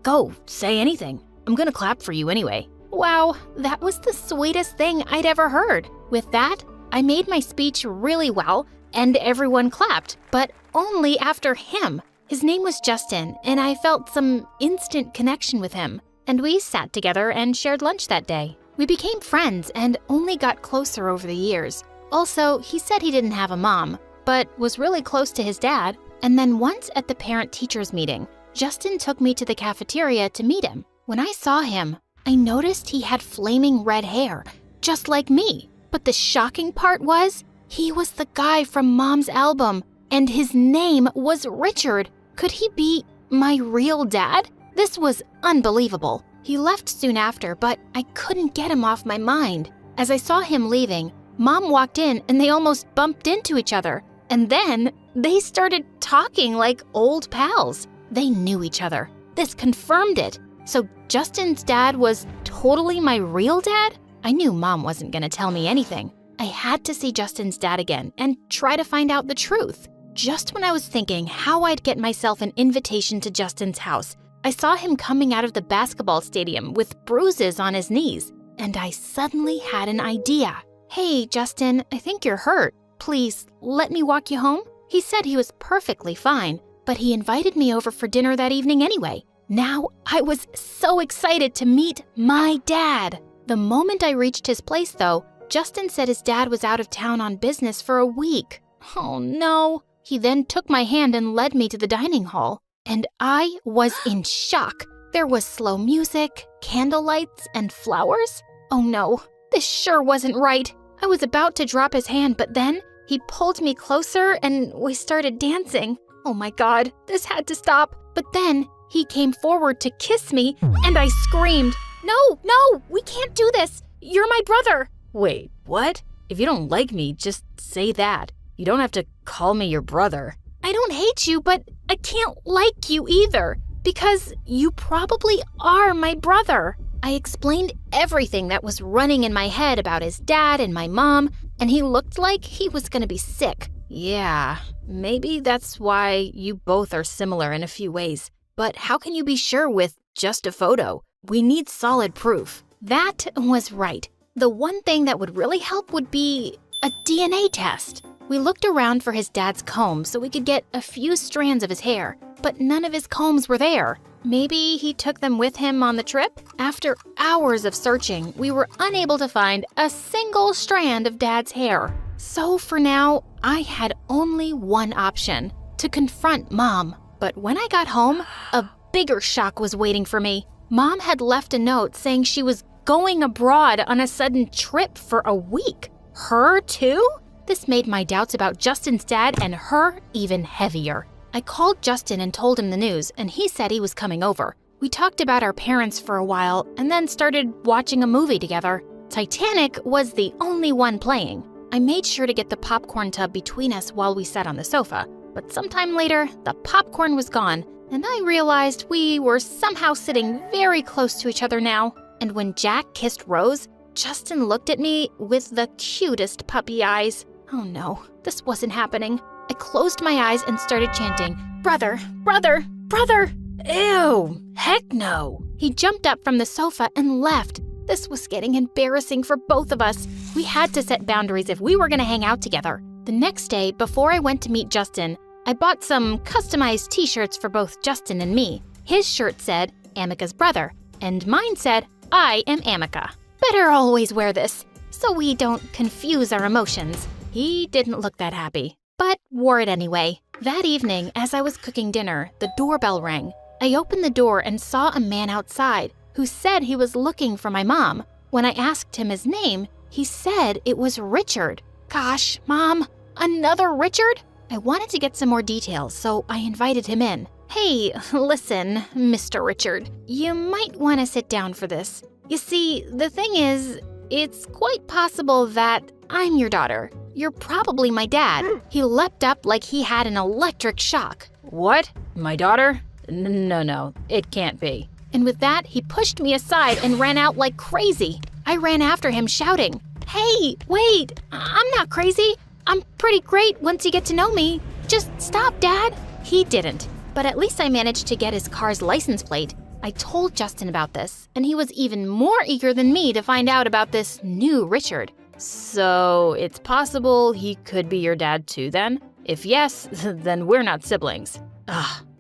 Speaker 8: Go, say anything. I'm gonna clap for you anyway.
Speaker 7: Wow, that was the sweetest thing I'd ever heard. With that, I made my speech really well, and everyone clapped, but only after him. His name was Justin, and I felt some instant connection with him. And we sat together and shared lunch that day. We became friends and only got closer over the years. Also, he said he didn't have a mom, but was really close to his dad. And then once at the parent-teachers meeting, Justin took me to the cafeteria to meet him. When I saw him, I noticed he had flaming red hair, just like me. But the shocking part was, he was the guy from Mom's album, and his name was Richard. Could he be my real dad? This was unbelievable. He left soon after, but I couldn't get him off my mind. As I saw him leaving, Mom walked in and they almost bumped into each other. And then they started talking like old pals. They knew each other. This confirmed it. So Justin's dad was totally my real dad? I knew Mom wasn't gonna tell me anything. I had to see Justin's dad again and try to find out the truth. Just when I was thinking how I'd get myself an invitation to Justin's house, I saw him coming out of the basketball stadium with bruises on his knees, and I suddenly had an idea. "Hey, Justin, I think you're hurt. Please, let me walk you home?" He said he was perfectly fine, but he invited me over for dinner that evening anyway. Now I was so excited to meet my dad. The moment I reached his place, though, Justin said his dad was out of town on business for a week. Oh no. He then took my hand and led me to the dining hall, and I was in shock. There was slow music, candlelights, and flowers. Oh no, this sure wasn't right. I was about to drop his hand, but then he pulled me closer and we started dancing. Oh my God, this had to stop. But then he came forward to kiss me, and I screamed, No, we can't do this. You're my brother."
Speaker 8: Wait, what? If you don't like me, just say that. You don't have to call me your brother.
Speaker 7: I don't hate you, but I can't like you either, because you probably are my brother. I explained everything that was running in my head about his dad and my mom, and he looked like he was gonna be sick.
Speaker 8: Yeah, maybe that's why you both are similar in a few ways. But how can you be sure with just a photo? We need solid proof.
Speaker 7: That was right. The one thing that would really help would be a DNA test. We looked around for his dad's comb so we could get a few strands of his hair, but none of his combs were there. Maybe he took them with him on the trip? After hours of searching, we were unable to find a single strand of Dad's hair. So for now, I had only one option, to confront Mom. But when I got home, a bigger shock was waiting for me. Mom had left a note saying she was going abroad on a sudden trip for a week. Her too? This made my doubts about Justin's dad and her even heavier. I called Justin and told him the news, and he said he was coming over. We talked about our parents for a while and then started watching a movie together. Titanic was the only one playing. I made sure to get the popcorn tub between us while we sat on the sofa, but sometime later, the popcorn was gone, and I realized we were somehow sitting very close to each other now. And when Jack kissed Rose, Justin looked at me with the cutest puppy eyes. Oh no, this wasn't happening. I closed my eyes and started chanting, "Brother, brother, brother."
Speaker 8: Ew, heck no.
Speaker 7: He jumped up from the sofa and left. This was getting embarrassing for both of us. We had to set boundaries if we were going to hang out together. The next day, before I went to meet Justin, I bought some customized t-shirts for both Justin and me. His shirt said, Amika's brother, and mine said, I am Amika. Better always wear this, so we don't confuse our emotions. He didn't look that happy, but wore it anyway. That evening, as I was cooking dinner, the doorbell rang. I opened the door and saw a man outside who said he was looking for my mom. When I asked him his name, he said it was Richard. Gosh, Mom, another Richard? I wanted to get some more details, so I invited him in. Hey, listen, Mr. Richard, you might want to sit down for this. You see, the thing is, it's quite possible that I'm your daughter. You're probably my dad. He leapt up like he had an electric shock.
Speaker 8: What? My daughter? No, it can't be.
Speaker 7: And with that, he pushed me aside and ran out like crazy. I ran after him shouting, Hey, wait, I'm not crazy. I'm pretty great once you get to know me. Just stop, Dad. He didn't, but at least I managed to get his car's license plate. I told Justin about this, and he was even more eager than me to find out about this new Richard.
Speaker 8: So it's possible he could be your dad too then? If yes, then we're not siblings.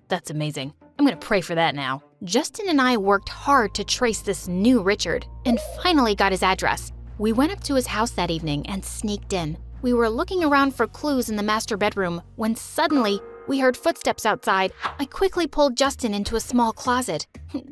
Speaker 8: That's amazing. I'm gonna pray for that now.
Speaker 7: Justin and I worked hard to trace this new Richard and finally got his address. We went up to his house that evening and sneaked in. We were looking around for clues in the master bedroom when suddenly we heard footsteps outside. I quickly pulled Justin into a small closet.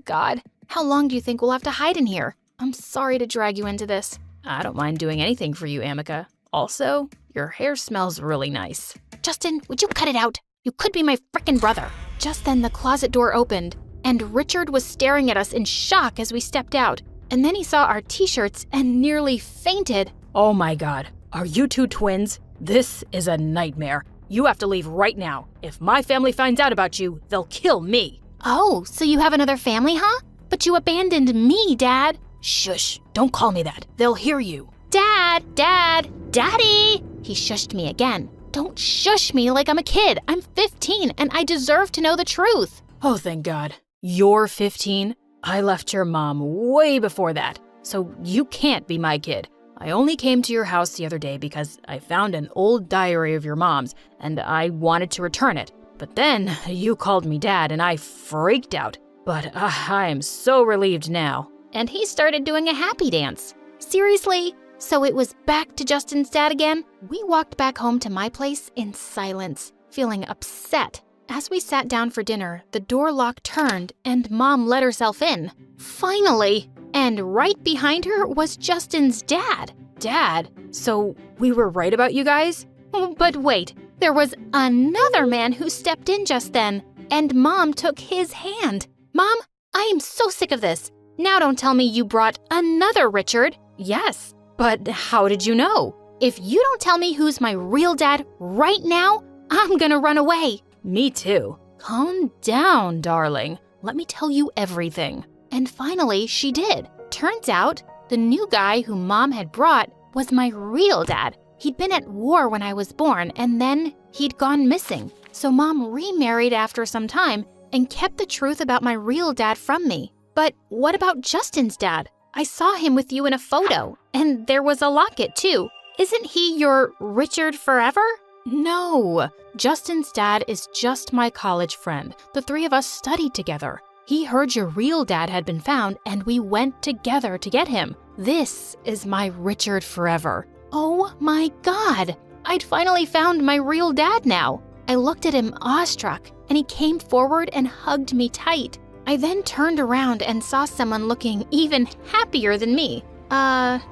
Speaker 7: God, how long do you think we'll have to hide in here? I'm sorry to drag you into this.
Speaker 8: I don't mind doing anything for you, Amika. Also, your hair smells really nice.
Speaker 7: Justin, would you cut it out? You could be my frickin' brother. Just then the closet door opened, and Richard was staring at us in shock as we stepped out. And then he saw our t-shirts and nearly fainted.
Speaker 8: Oh my God, are you two twins? This is a nightmare. You have to leave right now. If my family finds out about you, they'll kill me.
Speaker 7: Oh, so you have another family, huh? But you abandoned me, Dad.
Speaker 8: Shush, don't call me that. They'll hear you.
Speaker 7: Dad, Daddy! He shushed me again. Don't shush me like I'm a kid. I'm 15 and I deserve to know the truth.
Speaker 8: Oh, thank God. You're 15? I left your mom way before that, so you can't be my kid. I only came to your house the other day because I found an old diary of your mom's and I wanted to return it. But then you called me Dad and I freaked out. But I am so relieved now.
Speaker 7: And he started doing a happy dance. Seriously? So it was back to Justin's dad again? We walked back home to my place in silence, feeling upset. As we sat down for dinner, the door lock turned and Mom let herself in. Finally! And right behind her was Justin's dad.
Speaker 8: Dad? So we were right about you guys?
Speaker 7: But wait, there was another man who stepped in just then, and Mom took his hand. Mom, I am so sick of this. Now don't tell me you brought another Richard.
Speaker 8: Yes, but how did you know?
Speaker 7: If you don't tell me who's my real dad right now, I'm gonna run away.
Speaker 8: Me too. Calm down, darling. Let me tell you everything.
Speaker 7: And finally, she did. Turns out, the new guy who Mom had brought was my real dad. He'd been at war when I was born, and then he'd gone missing. So Mom remarried after some time and kept the truth about my real dad from me. But what about Justin's dad? I saw him with you in a photo, and there was a locket too. Isn't he your Richard forever?
Speaker 8: No, Justin's dad is just my college friend. The three of us studied together. He heard your real dad had been found, and we went together to get him. This is my Richard forever.
Speaker 7: Oh my God! I'd finally found my real dad now. I looked at him awestruck, and he came forward and hugged me tight. I then turned around and saw someone looking even happier than me.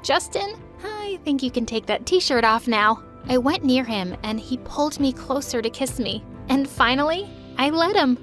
Speaker 7: Justin? I think you can take that t-shirt off now. I went near him and he pulled me closer to kiss me. And finally, I let him.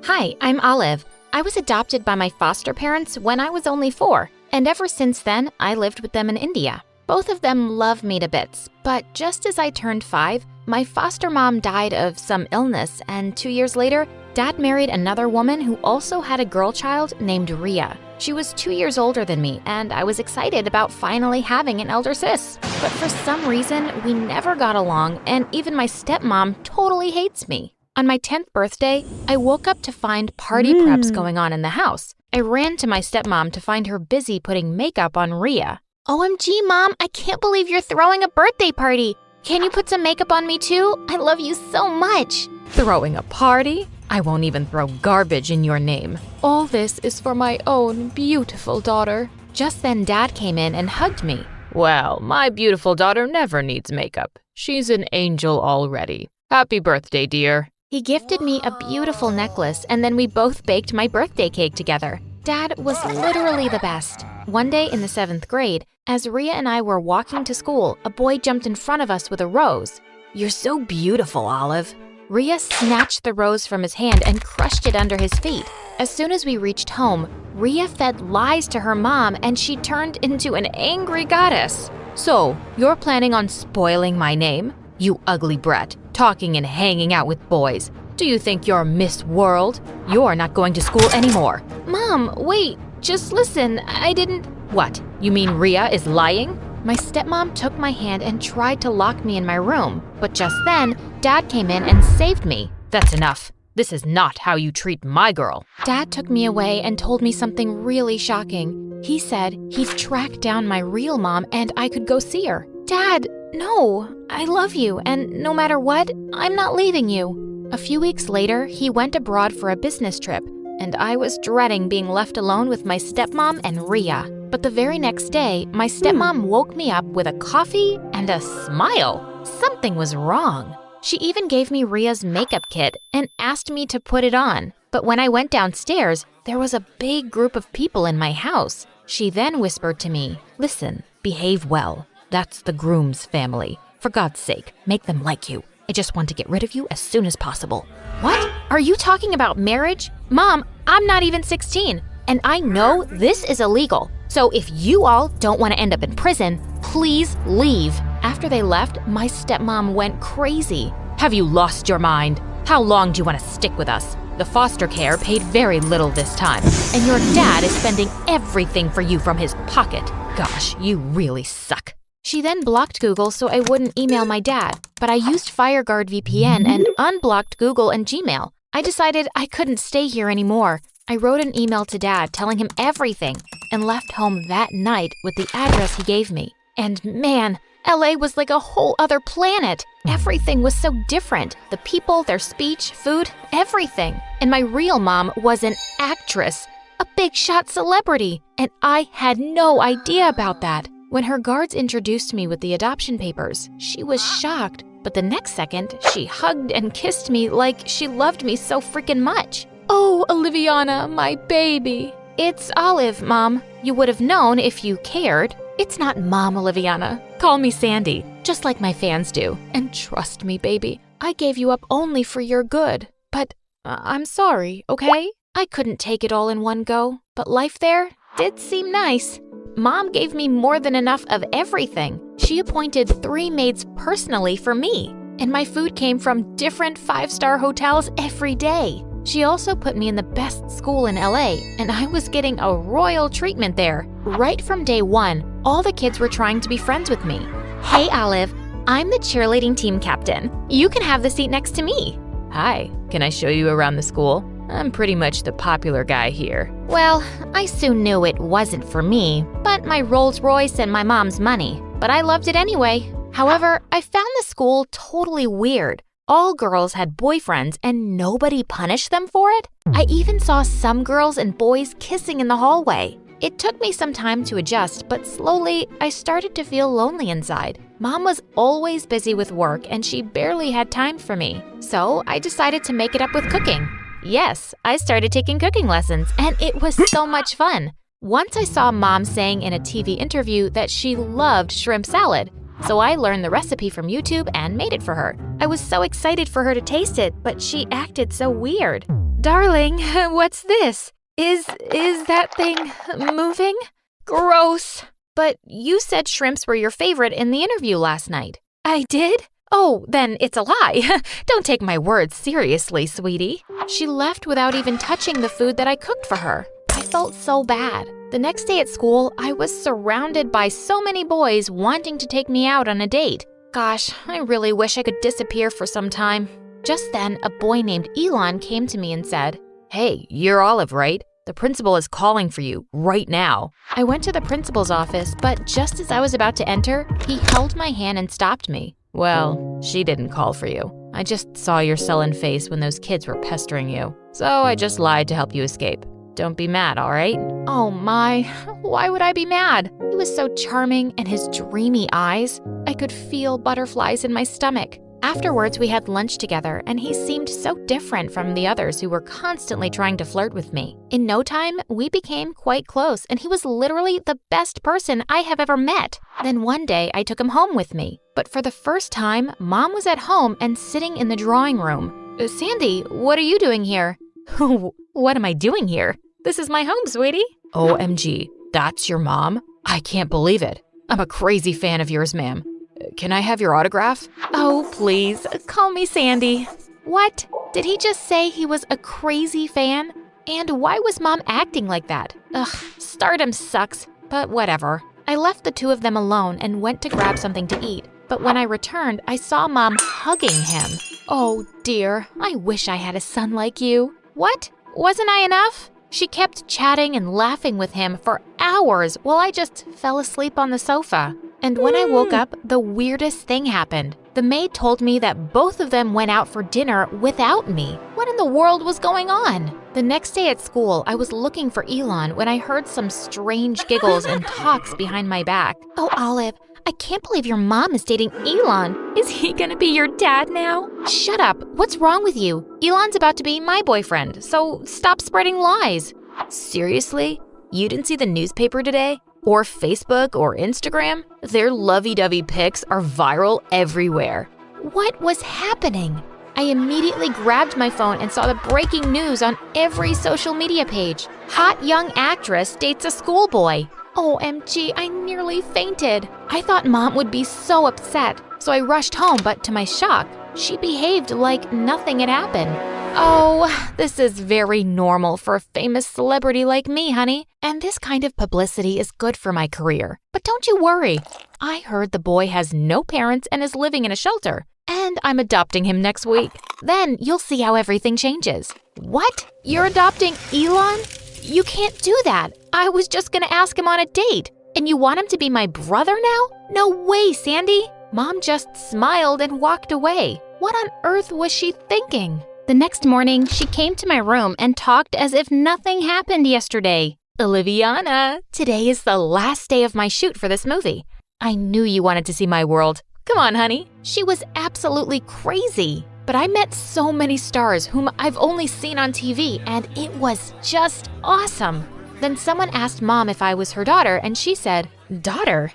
Speaker 1: Hi, I'm Olive. I was adopted by my foster parents when I was only 4, and ever since then, I lived with them in India. Both of them love me to bits, but just as I turned 5, my foster mom died of some illness, and 2 years later, Dad married another woman who also had a girl child named Ria. She was 2 years older than me, and I was excited about finally having an elder sis. But for some reason, we never got along, and even my stepmom totally hates me.
Speaker 7: On my 10th birthday, I woke up to find party preps going on in the house. I ran to my stepmom to find her busy putting makeup on Rhea.
Speaker 1: OMG, Mom, I can't believe you're throwing a birthday party. Can you put some makeup on me too? I love you so much.
Speaker 7: Throwing a party? I won't even throw garbage in your name. All this is for my own beautiful daughter. Just then Dad came in and hugged me. Well, my beautiful daughter never needs makeup. She's an angel already. Happy birthday, dear.
Speaker 1: He gifted me a beautiful necklace, and then we both baked my birthday cake together. Dad was literally the best. One day in the 7th grade, as Rhea and I were walking to school, a boy jumped in front of us with a rose.
Speaker 7: You're so beautiful, Olive.
Speaker 1: Rhea snatched the rose from his hand and crushed it under his feet. As soon as we reached home, Rhea fed lies to her mom and she turned into an angry goddess.
Speaker 7: So, you're planning on spoiling my name? You ugly brat, talking and hanging out with boys. Do you think you're Miss World? You're not going to school anymore.
Speaker 1: Mom, wait, just listen, I didn't…
Speaker 7: What, you mean Rhea is lying?
Speaker 1: My stepmom took my hand and tried to lock me in my room, but just then, Dad came in and saved me.
Speaker 7: That's enough. This is not how you treat my girl.
Speaker 1: Dad took me away and told me something really shocking. He said he'd track down my real mom and I could go see her. Dad, no, I love you, and no matter what, I'm not leaving you. A few weeks later, he went abroad for a business trip, and I was dreading being left alone with my stepmom and Rhea. But the very next day, my stepmom woke me up with a coffee and a smile. Something was wrong. She even gave me Rhea's makeup kit and asked me to put it on. But when I went downstairs, there was a big group of people in my house. She then whispered to me,
Speaker 7: "Listen, behave well. That's the groom's family. For God's sake, make them like you. I just want to get rid of you as soon as possible."
Speaker 1: What? Are you talking about marriage? Mom, I'm not even 16, and I know this is illegal. So if you all don't want to end up in prison, please leave. After they left, my stepmom went crazy.
Speaker 7: Have you lost your mind? How long do you want to stick with us? The foster care paid very little this time, and your dad is spending everything for you from his pocket. Gosh, you really suck.
Speaker 1: She then blocked Google so I wouldn't email my dad, but I used FireGuard VPN and unblocked Google and Gmail. I decided I couldn't stay here anymore. I wrote an email to Dad telling him everything and left home that night with the address he gave me. And man, LA was like a whole other planet. Everything was so different. The people, their speech, food, everything. And my real mom was an actress, a big shot celebrity, and I had no idea about that. When her guards introduced me with the adoption papers, she was shocked, but the next second, she hugged and kissed me like she loved me so freaking much.
Speaker 7: Oh, Oliviana, my baby.
Speaker 1: It's Olive, Mom. You would have known if you cared.
Speaker 7: It's not Mom, Oliviana. Call me Sandy, just like my fans do. And trust me, baby, I gave you up only for your good. But I'm sorry, okay?
Speaker 1: I couldn't take it all in one go, but life there did seem nice. Mom gave me more than enough of everything. She appointed 3 maids personally for me, and my food came from different 5-star hotels every day. She also put me in the best school in LA, and I was getting a royal treatment there. Right from day one, all the kids were trying to be friends with me. Hey, Olive, I'm the cheerleading team captain. You can have the seat next to me.
Speaker 7: Hi, can I show you around the school? I'm pretty much the popular guy here.
Speaker 1: Well, I soon knew it wasn't for me, but my Rolls Royce and my mom's money. But I loved it anyway. However, I found the school totally weird. All girls had boyfriends and nobody punished them for it. I even saw some girls and boys kissing in the hallway. It took me some time to adjust, but slowly I started to feel lonely inside. Mom was always busy with work and she barely had time for me. So I decided to make it up with cooking. Yes, I started taking cooking lessons and it was so much fun. Once I saw Mom saying in a TV interview that she loved shrimp salad. So I learned the recipe from YouTube and made it for her. I was so excited for her to taste it, but she acted so weird. Darling, what's this? Is that thing moving? Gross. But you said shrimps were your favorite in the interview last night. I did? Oh, then it's a lie. Don't take my words seriously, sweetie. She left without even touching the food that I cooked for her. I felt so bad. The next day at school, I was surrounded by so many boys wanting to take me out on a date. Gosh, I really wish I could disappear for some time.
Speaker 7: Just then, a boy named Elon came to me and said, "Hey, you're Olive, right? The principal is calling for you right now." I went to the principal's office, but just as I was about to enter, he held my hand and stopped me. "Well, she didn't call for you. I just saw your sullen face when those kids were pestering you. So I just lied to help you escape. Don't be mad, all right?" Oh my, why would I be mad? He was so charming, and his dreamy eyes. I could feel butterflies in my stomach. Afterwards, we had lunch together, and he seemed so different from the others who were constantly trying to flirt with me. In no time, we became quite close, and he was literally the best person I have ever met. Then one day, I took him home with me. But for the first time, Mom was at home and sitting in the drawing room. "Sandy, what are you doing here?" "What am I doing here? This is my home, sweetie." "OMG, that's your mom? I can't believe it. I'm a crazy fan of yours, ma'am. Can I have your autograph?" "Oh, please, call me Sandy." What? Did he just say he was a crazy fan? And why was Mom acting like that? Ugh, stardom sucks, but whatever. I left the two of them alone and went to grab something to eat. But when I returned, I saw Mom hugging him. Oh dear, I wish I had a son like you. What? Wasn't I enough? She kept chatting and laughing with him for hours while I just fell asleep on the sofa. And when I woke up, the weirdest thing happened. The maid told me that both of them went out for dinner without me. What in the world was going on? The next day at school, I was looking for Elon when I heard some strange giggles and talks behind my back. Oh, Olive, I can't believe your mom is dating Elon. Is he gonna be your dad now? Shut up. What's wrong with you? Elon's about to be my boyfriend, so stop spreading lies. Seriously? You didn't see the newspaper today? Or Facebook or Instagram? Their lovey-dovey pics are viral everywhere. What was happening? I immediately grabbed my phone and saw the breaking news on every social media page. Hot young actress dates a schoolboy. OMG, I nearly fainted. I thought Mom would be so upset, so I rushed home, but to my shock, she behaved like nothing had happened. Oh, this is very normal for a famous celebrity like me, honey. And this kind of publicity is good for my career. But don't you worry. I heard the boy has no parents and is living in a shelter. And I'm adopting him next week. Then you'll see how everything changes. What? You're adopting Elon? You can't do that. I was just gonna ask him on a date. And you want him to be my brother now? No way, Sandy. Mom just smiled and walked away. What on earth was she thinking? The next morning, she came to my room and talked as if nothing happened yesterday. Oliviana, today is the last day of my shoot for this movie. I knew you wanted to see my world. Come on, honey. She was absolutely crazy. But I met so many stars whom I've only seen on TV, and it was just awesome. Then someone asked Mom if I was her daughter, and she said, "Daughter?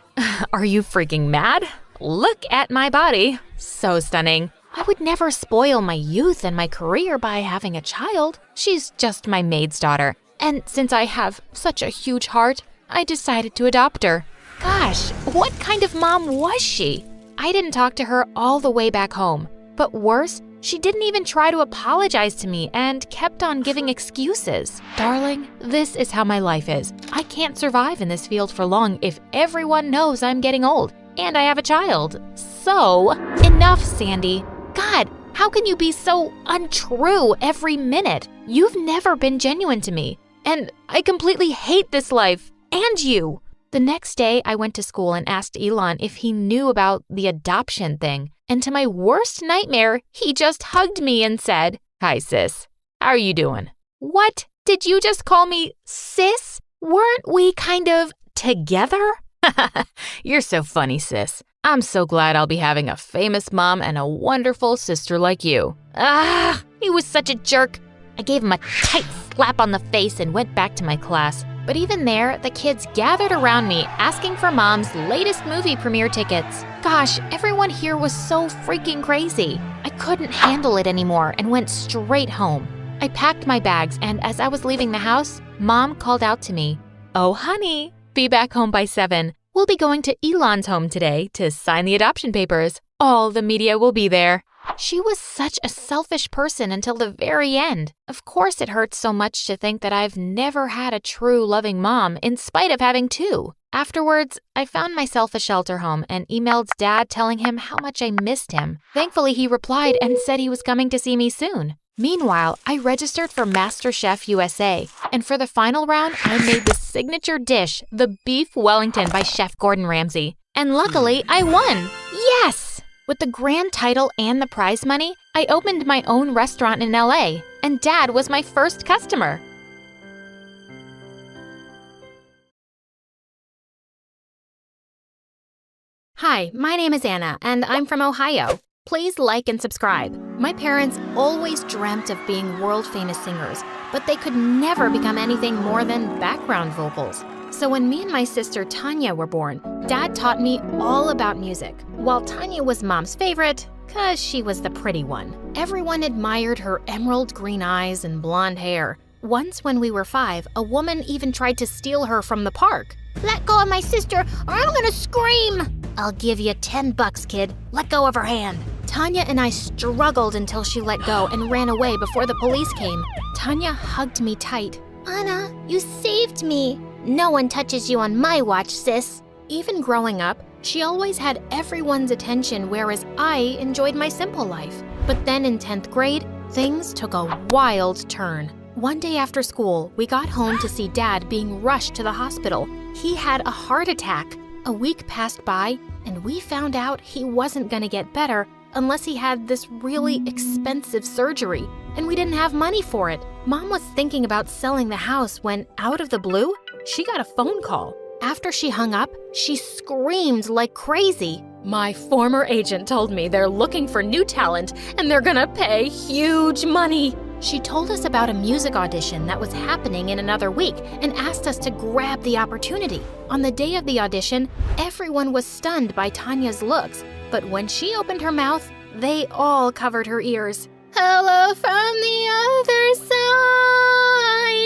Speaker 7: Are you freaking mad? Look at my body. So stunning. I would never spoil my youth and my career by having a child. She's just my maid's daughter. And since I have such a huge heart, I decided to adopt her." Gosh, what kind of mom was she? I didn't talk to her all the way back home. But worse, she didn't even try to apologize to me and kept on giving excuses. Darling, this is how my life is. I can't survive in this field for long if everyone knows I'm getting old and I have a child. So, enough, Sandy. God, how can you be so untrue every minute? You've never been genuine to me, and I completely hate this life, and you. The next day, I went to school and asked Elon if he knew about the adoption thing, and to my worst nightmare, he just hugged me and said, "Hi, sis. How are you doing?" What? Did you just call me sis? Weren't we kind of together? You're so funny, sis. I'm so glad I'll be having a famous mom and a wonderful sister like you. Ah, he was such a jerk. I gave him a tight slap on the face and went back to my class. But even there, the kids gathered around me asking for Mom's latest movie premiere tickets. Gosh, everyone here was so freaking crazy. I couldn't handle it anymore and went straight home. I packed my bags, and as I was leaving the house, Mom called out to me, "Oh, honey, be back home by 7. We'll be going to Elon's home today to sign the adoption papers. All the media will be there." She was such a selfish person until the very end. Of course it hurts so much to think that I've never had a true loving mom in spite of having two.
Speaker 18: Afterwards, I found myself a shelter home and emailed Dad telling him how much I missed him. Thankfully, he replied and said he was coming to see me soon. Meanwhile, I registered for MasterChef USA, and for the final round, I made the signature dish, the Beef Wellington by Chef Gordon Ramsay. And luckily, I won! Yes! With the grand title and the prize money, I opened my own restaurant in LA, and Dad was my first customer.
Speaker 7: Hi, my name is Anna, and I'm from Ohio. Please like and subscribe. My parents always dreamt of being world-famous singers, but they could never become anything more than background vocals. So when me and my sister Tanya were born, Dad taught me all about music. While Tanya was Mom's favorite, 'cause she was the pretty one. Everyone admired her emerald green eyes and blonde hair. Once when we were 5, a woman even tried to steal her from the park.
Speaker 11: Let go of my sister or I'm gonna scream! I'll give you $10, kid. Let go of her hand.
Speaker 7: Tanya and I struggled until she let go and ran away before the police came. Tanya hugged me tight.
Speaker 11: Anna, you saved me. No one touches you on my watch, sis.
Speaker 7: Even growing up, she always had everyone's attention, whereas I enjoyed my simple life. But then in 10th grade, things took a wild turn. One day after school, we got home to see Dad being rushed to the hospital. He had a heart attack. A week passed by, and we found out he wasn't gonna get better unless he had this really expensive surgery, and we didn't have money for it. Mom was thinking about selling the house when, out of the blue, she got a phone call. After she hung up, she screamed like crazy. My former agent told me they're looking for new talent and they're gonna pay huge money. She told us about a music audition that was happening in another week and asked us to grab the opportunity. On the day of the audition, everyone was stunned by Tanya's looks, but when she opened her mouth, they all covered her ears. Hello from the other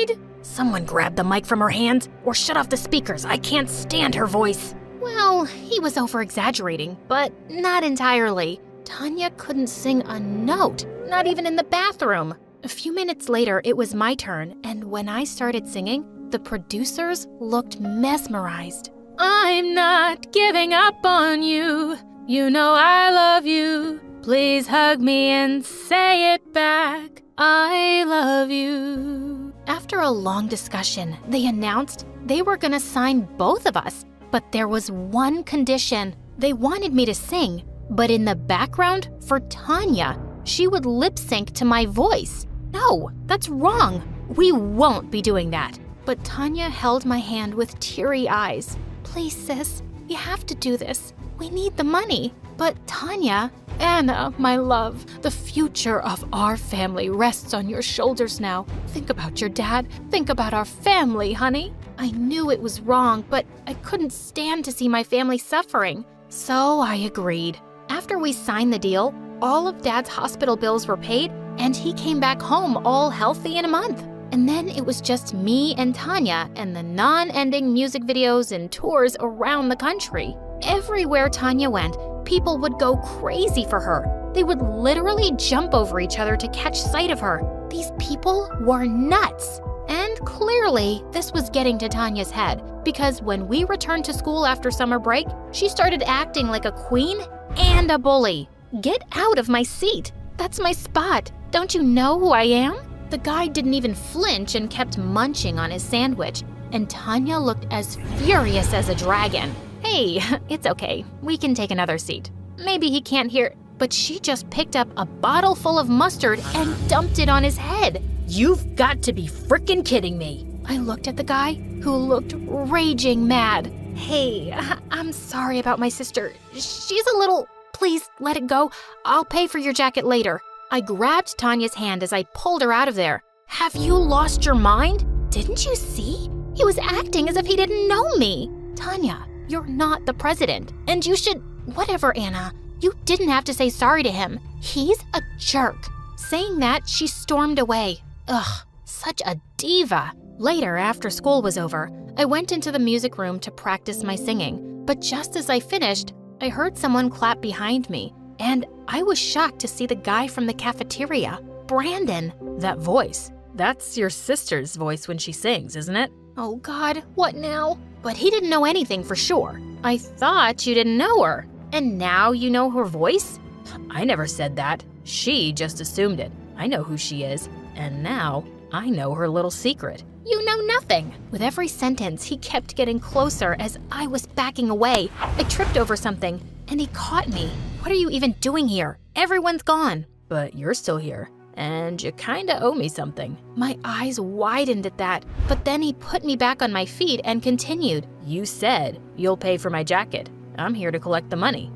Speaker 7: side. Someone grabbed the mic from her hands or shut off the speakers. I can't stand her voice. Well, he was over-exaggerating, but not entirely. Tanya couldn't sing a note, not even in the bathroom. A few minutes later, it was my turn, and when I started singing, the producers looked mesmerized. I'm not giving up on you. You know I love you. Please hug me and say it back. I love you. After a long discussion, they announced they were gonna sign both of us, but there was one condition. They wanted me to sing, but in the background for Tanya, she would lip sync to my voice. No, that's wrong. We won't be doing that. But Tanya held my hand with teary eyes. Please, sis, you have to do this. We need the money. But Tanya, Anna, my love, the future of our family rests on your shoulders now. Think about your dad. Think about our family, honey. I knew it was wrong, but I couldn't stand to see my family suffering. So I agreed. After we signed the deal, all of Dad's hospital bills were paid, and he came back home all healthy in a month. And then it was just me and Tanya and the non-ending music videos and tours around the country. Everywhere Tanya went, people would go crazy for her. They would literally jump over each other to catch sight of her. These people were nuts. And clearly, this was getting to Tanya's head, because when we returned to school after summer break, she started acting like a queen and a bully. Get out of my seat. That's my spot. Don't you know who I am? The guy didn't even flinch and kept munching on his sandwich, and Tanya looked as furious as a dragon. Hey, it's okay. We can take another seat. Maybe he can't hear, but she just picked up a bottle full of mustard and dumped it on his head. You've got to be frickin' kidding me. I looked at the guy, who looked raging mad. Hey, I'm sorry about my sister. She's a little... Please, let it go. I'll pay for your jacket later. I grabbed Tanya's hand as I pulled her out of there. Have you lost your mind? Didn't you see? He was acting as if he didn't know me. Tanya, you're not the president, and you should... Whatever, Anna. You didn't have to say sorry to him. He's a jerk. Saying that, she stormed away. Ugh, such a diva. Later, after school was over, I went into the music room to practice my singing. But just as I finished, I heard someone clap behind me, and I was shocked to see the guy from the cafeteria, Brandon. That voice, that's your sister's voice when she sings, isn't it? Oh God, what now? but he didn't know anything for sure. I thought you didn't know her, and now you know her voice? I never said that. She just assumed it. I know who she is, and now I know her little secret. You know nothing. With every sentence, he kept getting closer as I was backing away. I tripped over something, and he caught me. What are you even doing here? Everyone's gone. But you're still here, and you kinda owe me something. My eyes widened at that, but then he put me back on my feet and continued. You said you'll pay for my jacket. I'm here to collect the money.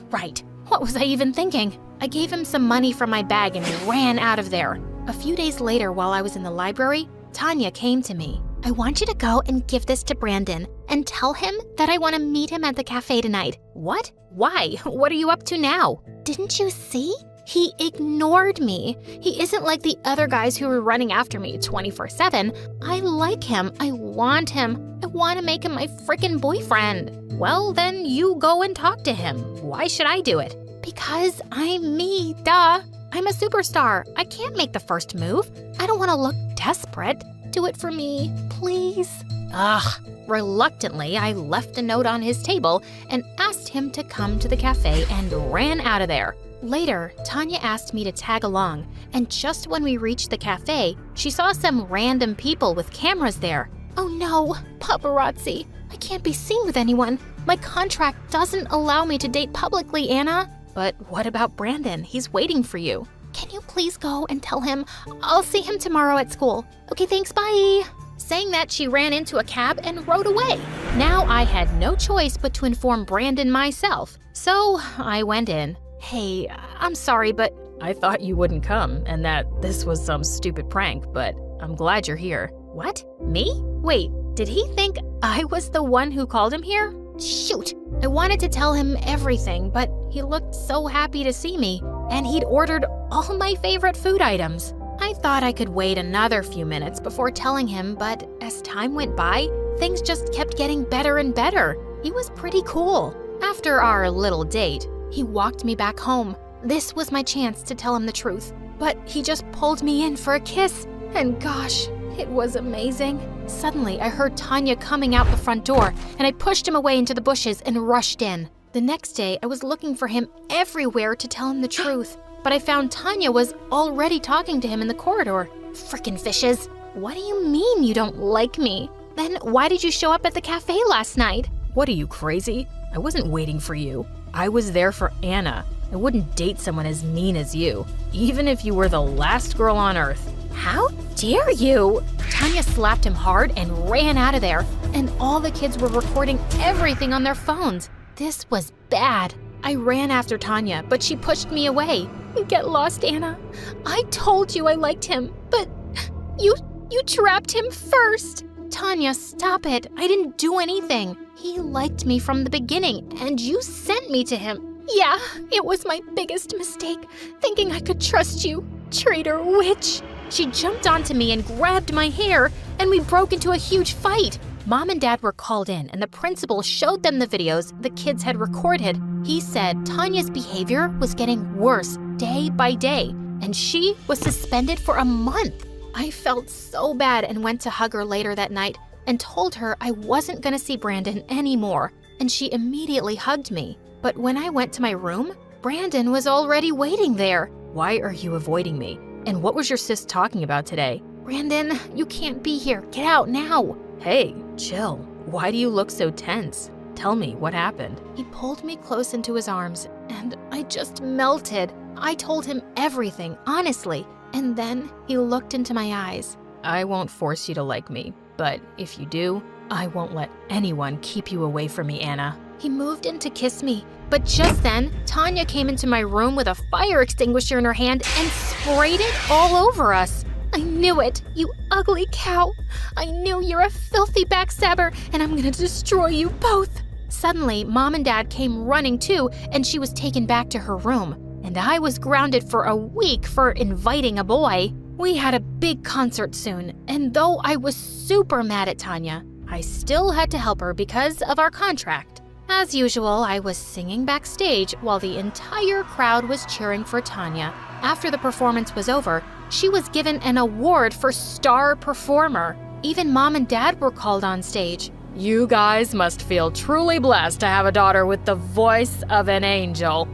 Speaker 7: Right. What was I even thinking? I gave him some money from my bag and ran out of there. A few days later, while I was in the library, Tanya came to me. I want you to go and give this to Brandon and tell him that I want to meet him at the cafe tonight. What? Why? What are you up to now? Didn't you see? He ignored me. He isn't like the other guys who were running after me 24/7. I like him. I want him. I want to make him my frickin' boyfriend. Well, then you go and talk to him. Why should I do it? Because I'm me, duh. I'm a superstar. I can't make the first move. I don't want to look desperate. Do it for me, please. Ugh. Reluctantly, I left a note on his table and asked him to come to the cafe and ran out of there. Later, Tanya asked me to tag along, and just when we reached the cafe, she saw some random people with cameras there. Oh no, paparazzi. I can't be seen with anyone. My contract doesn't allow me to date publicly, Anna. But what about Brandon? He's waiting for you. Can you please go and tell him I'll see him tomorrow at school? Okay, thanks, bye. Saying that, she ran into a cab and rode away. Now I had no choice but to inform Brandon myself, so I went in. Hey, I'm sorry, but I thought you wouldn't come and that this was some stupid prank, but I'm glad you're here. What? Me? Wait, did he think I was the one who called him here? Shoot! I wanted to tell him everything, but he looked so happy to see me, and he'd ordered all my favorite food items. I thought I could wait another few minutes before telling him, but as time went by, things just kept getting better and better. He was pretty cool. After our little date, he walked me back home. This was my chance to tell him the truth, but he just pulled me in for a kiss, and gosh, it was amazing. Suddenly, I heard Tanya coming out the front door, and I pushed him away into the bushes and rushed in. The next day, I was looking for him everywhere to tell him the truth, but I found Tanya was already talking to him in the corridor. Frickin' fishes. What do you mean you don't like me? Then why did you show up at the cafe last night?
Speaker 8: What are you, crazy? I wasn't waiting for you. I was there for Anna. I wouldn't date someone as mean as you, even if you were the last girl on earth.
Speaker 7: How dare you? Tanya slapped him hard and ran out of there, and all the kids were recording everything on their phones. This was bad. I ran after Tanya, but she pushed me away. Get lost, Anna. I told you I liked him, but you trapped him first. Tanya, stop it. I didn't do anything. He liked me from the beginning, and you sent me to him. Yeah, it was my biggest mistake, thinking I could trust you. Traitor witch. She jumped onto me and grabbed my hair, and we broke into a huge fight. Mom and Dad were called in, and the principal showed them the videos the kids had recorded. He said Tanya's behavior was getting worse day by day, and she was suspended for a month. I felt so bad and went to hug her later that night and told her I wasn't going to see Brandon anymore, and she immediately hugged me. But when I went to my room, Brandon was already waiting there.
Speaker 8: Why are you avoiding me? And what was your sis talking about today?
Speaker 7: Brandon, you can't be here. Get out now.
Speaker 8: Hey, chill. Why do you look so tense? Tell me, what happened?
Speaker 7: He pulled me close into his arms, and I just melted. I told him everything, honestly, and then he looked into my eyes.
Speaker 8: I won't force you to like me, but if you do, I won't let anyone keep you away from me, Anna.
Speaker 7: He moved in to kiss me, but just then, Tanya came into my room with a fire extinguisher in her hand and sprayed it all over us. I knew it, you ugly cow. I knew you're a filthy backstabber, and I'm gonna destroy you both. Suddenly, Mom and Dad came running too, and she was taken back to her room. And I was grounded for a week for inviting a boy. We had a big concert soon, and though I was super mad at Tanya, I still had to help her because of our contract. As usual, I was singing backstage while the entire crowd was cheering for Tanya. After the performance was over, she was given an award for star performer. Even Mom and Dad were called on stage.
Speaker 8: You guys must feel truly blessed to have a daughter with the voice of an angel.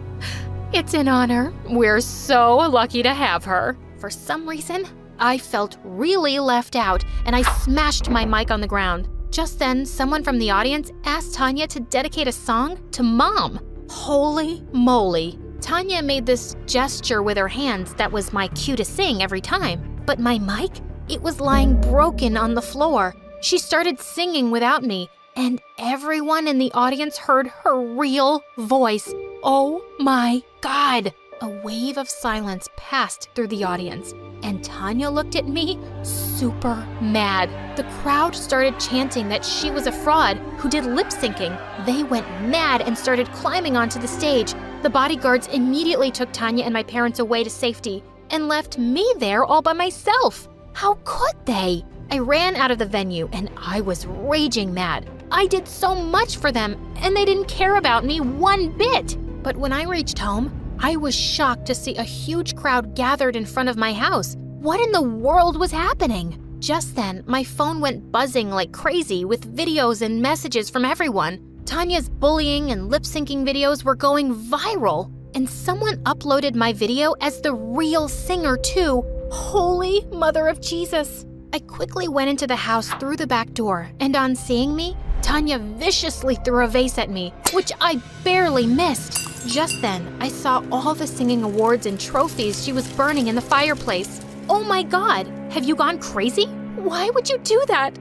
Speaker 8: It's an honor. We're so lucky to have her.
Speaker 7: For some reason, I felt really left out, and I smashed my mic on the ground. Just then, someone from the audience asked Tanya to dedicate a song to Mom. Holy moly. Tanya made this gesture with her hands that was my cue to sing every time. But my mic? It was lying broken on the floor. She started singing without me, and everyone in the audience heard her real voice. Oh my God! A wave of silence passed through the audience, and Tanya looked at me super mad. The crowd started chanting that she was a fraud who did lip syncing. They went mad and started climbing onto the stage. The bodyguards immediately took Tanya and my parents away to safety and left me there all by myself. How could they? I ran out of the venue and I was raging mad. I did so much for them and they didn't care about me one bit. But when I reached home, I was shocked to see a huge crowd gathered in front of my house. What in the world was happening? Just then, my phone went buzzing like crazy with videos and messages from everyone. Tanya's bullying and lip-syncing videos were going viral, and someone uploaded my video as the real singer too. Holy Mother of Jesus! I quickly went into the house through the back door, and on seeing me, Tanya viciously threw a vase at me, which I barely missed. Just then, I saw all the singing awards and trophies she was burning in the fireplace. Oh my God, have you gone crazy? Why would you do that?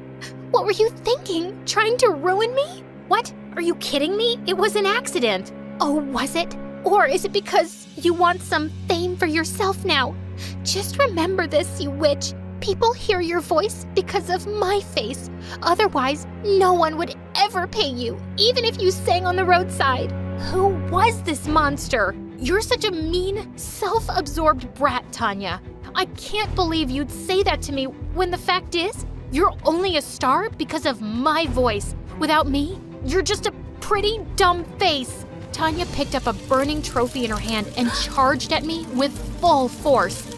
Speaker 7: What were you thinking? Trying to ruin me? What? Are you kidding me? It was an accident. Oh, was it? Or is it because you want some fame for yourself now? Just remember this, you witch. People hear your voice because of my face. Otherwise, no one would ever pay you, even if you sang on the roadside. Who was this monster? You're such a mean, self-absorbed brat, Tanya. I can't believe you'd say that to me when the fact is, you're only a star because of my voice. Without me, you're just a pretty dumb face. Tanya picked up a burning trophy in her hand and charged at me with full force.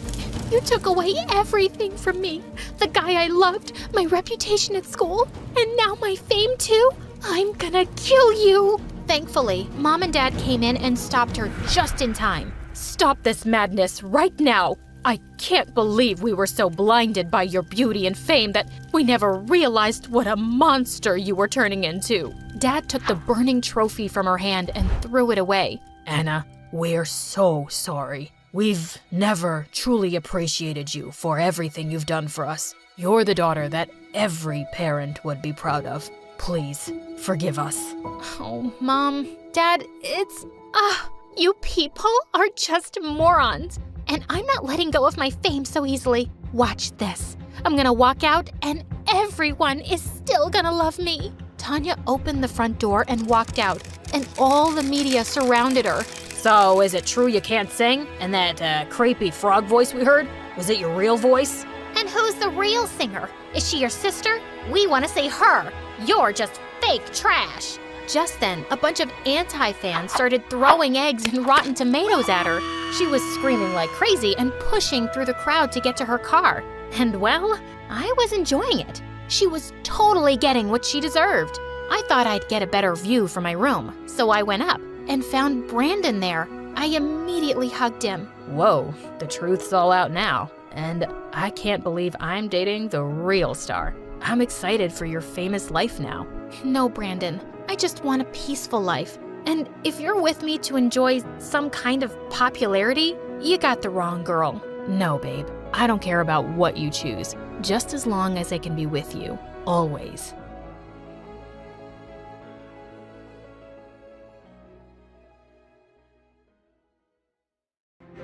Speaker 7: You took away everything from me. The guy I loved, my reputation at school, and now my fame too. I'm gonna kill you. Thankfully, Mom and Dad came in and stopped her just in time.
Speaker 8: Stop this madness right now. I can't believe we were so blinded by your beauty and fame that we never realized what a monster you were turning into.
Speaker 7: Dad took the burning trophy from her hand and threw it away.
Speaker 8: Anna, we're so sorry. We've never truly appreciated you for everything you've done for us. You're the daughter that every parent would be proud of. Please, forgive us.
Speaker 7: Oh, Mom, Dad, you people are just morons. And I'm not letting go of my fame so easily. Watch this. I'm gonna walk out and everyone is still gonna love me. Tanya opened the front door and walked out, and all the media surrounded her.
Speaker 8: So, is it true you can't sing? And that creepy frog voice we heard? Was it your real voice?
Speaker 11: And who's the real singer? Is she your sister? We want to say her. You're just fake trash.
Speaker 7: Just then, a bunch of anti-fans started throwing eggs and rotten tomatoes at her. She was screaming like crazy and pushing through the crowd to get to her car. And well, I was enjoying it. She was totally getting what she deserved. I thought I'd get a better view from my room, so I went up and found Brandon there. I immediately hugged him.
Speaker 8: Whoa, the truth's all out now. And I can't believe I'm dating the real star. I'm excited for your famous life now.
Speaker 7: No, Brandon. I just want a peaceful life. And if you're with me to enjoy some kind of popularity, you got the wrong girl.
Speaker 8: No, babe. I don't care about what you choose, just as long as I can be with you. Always.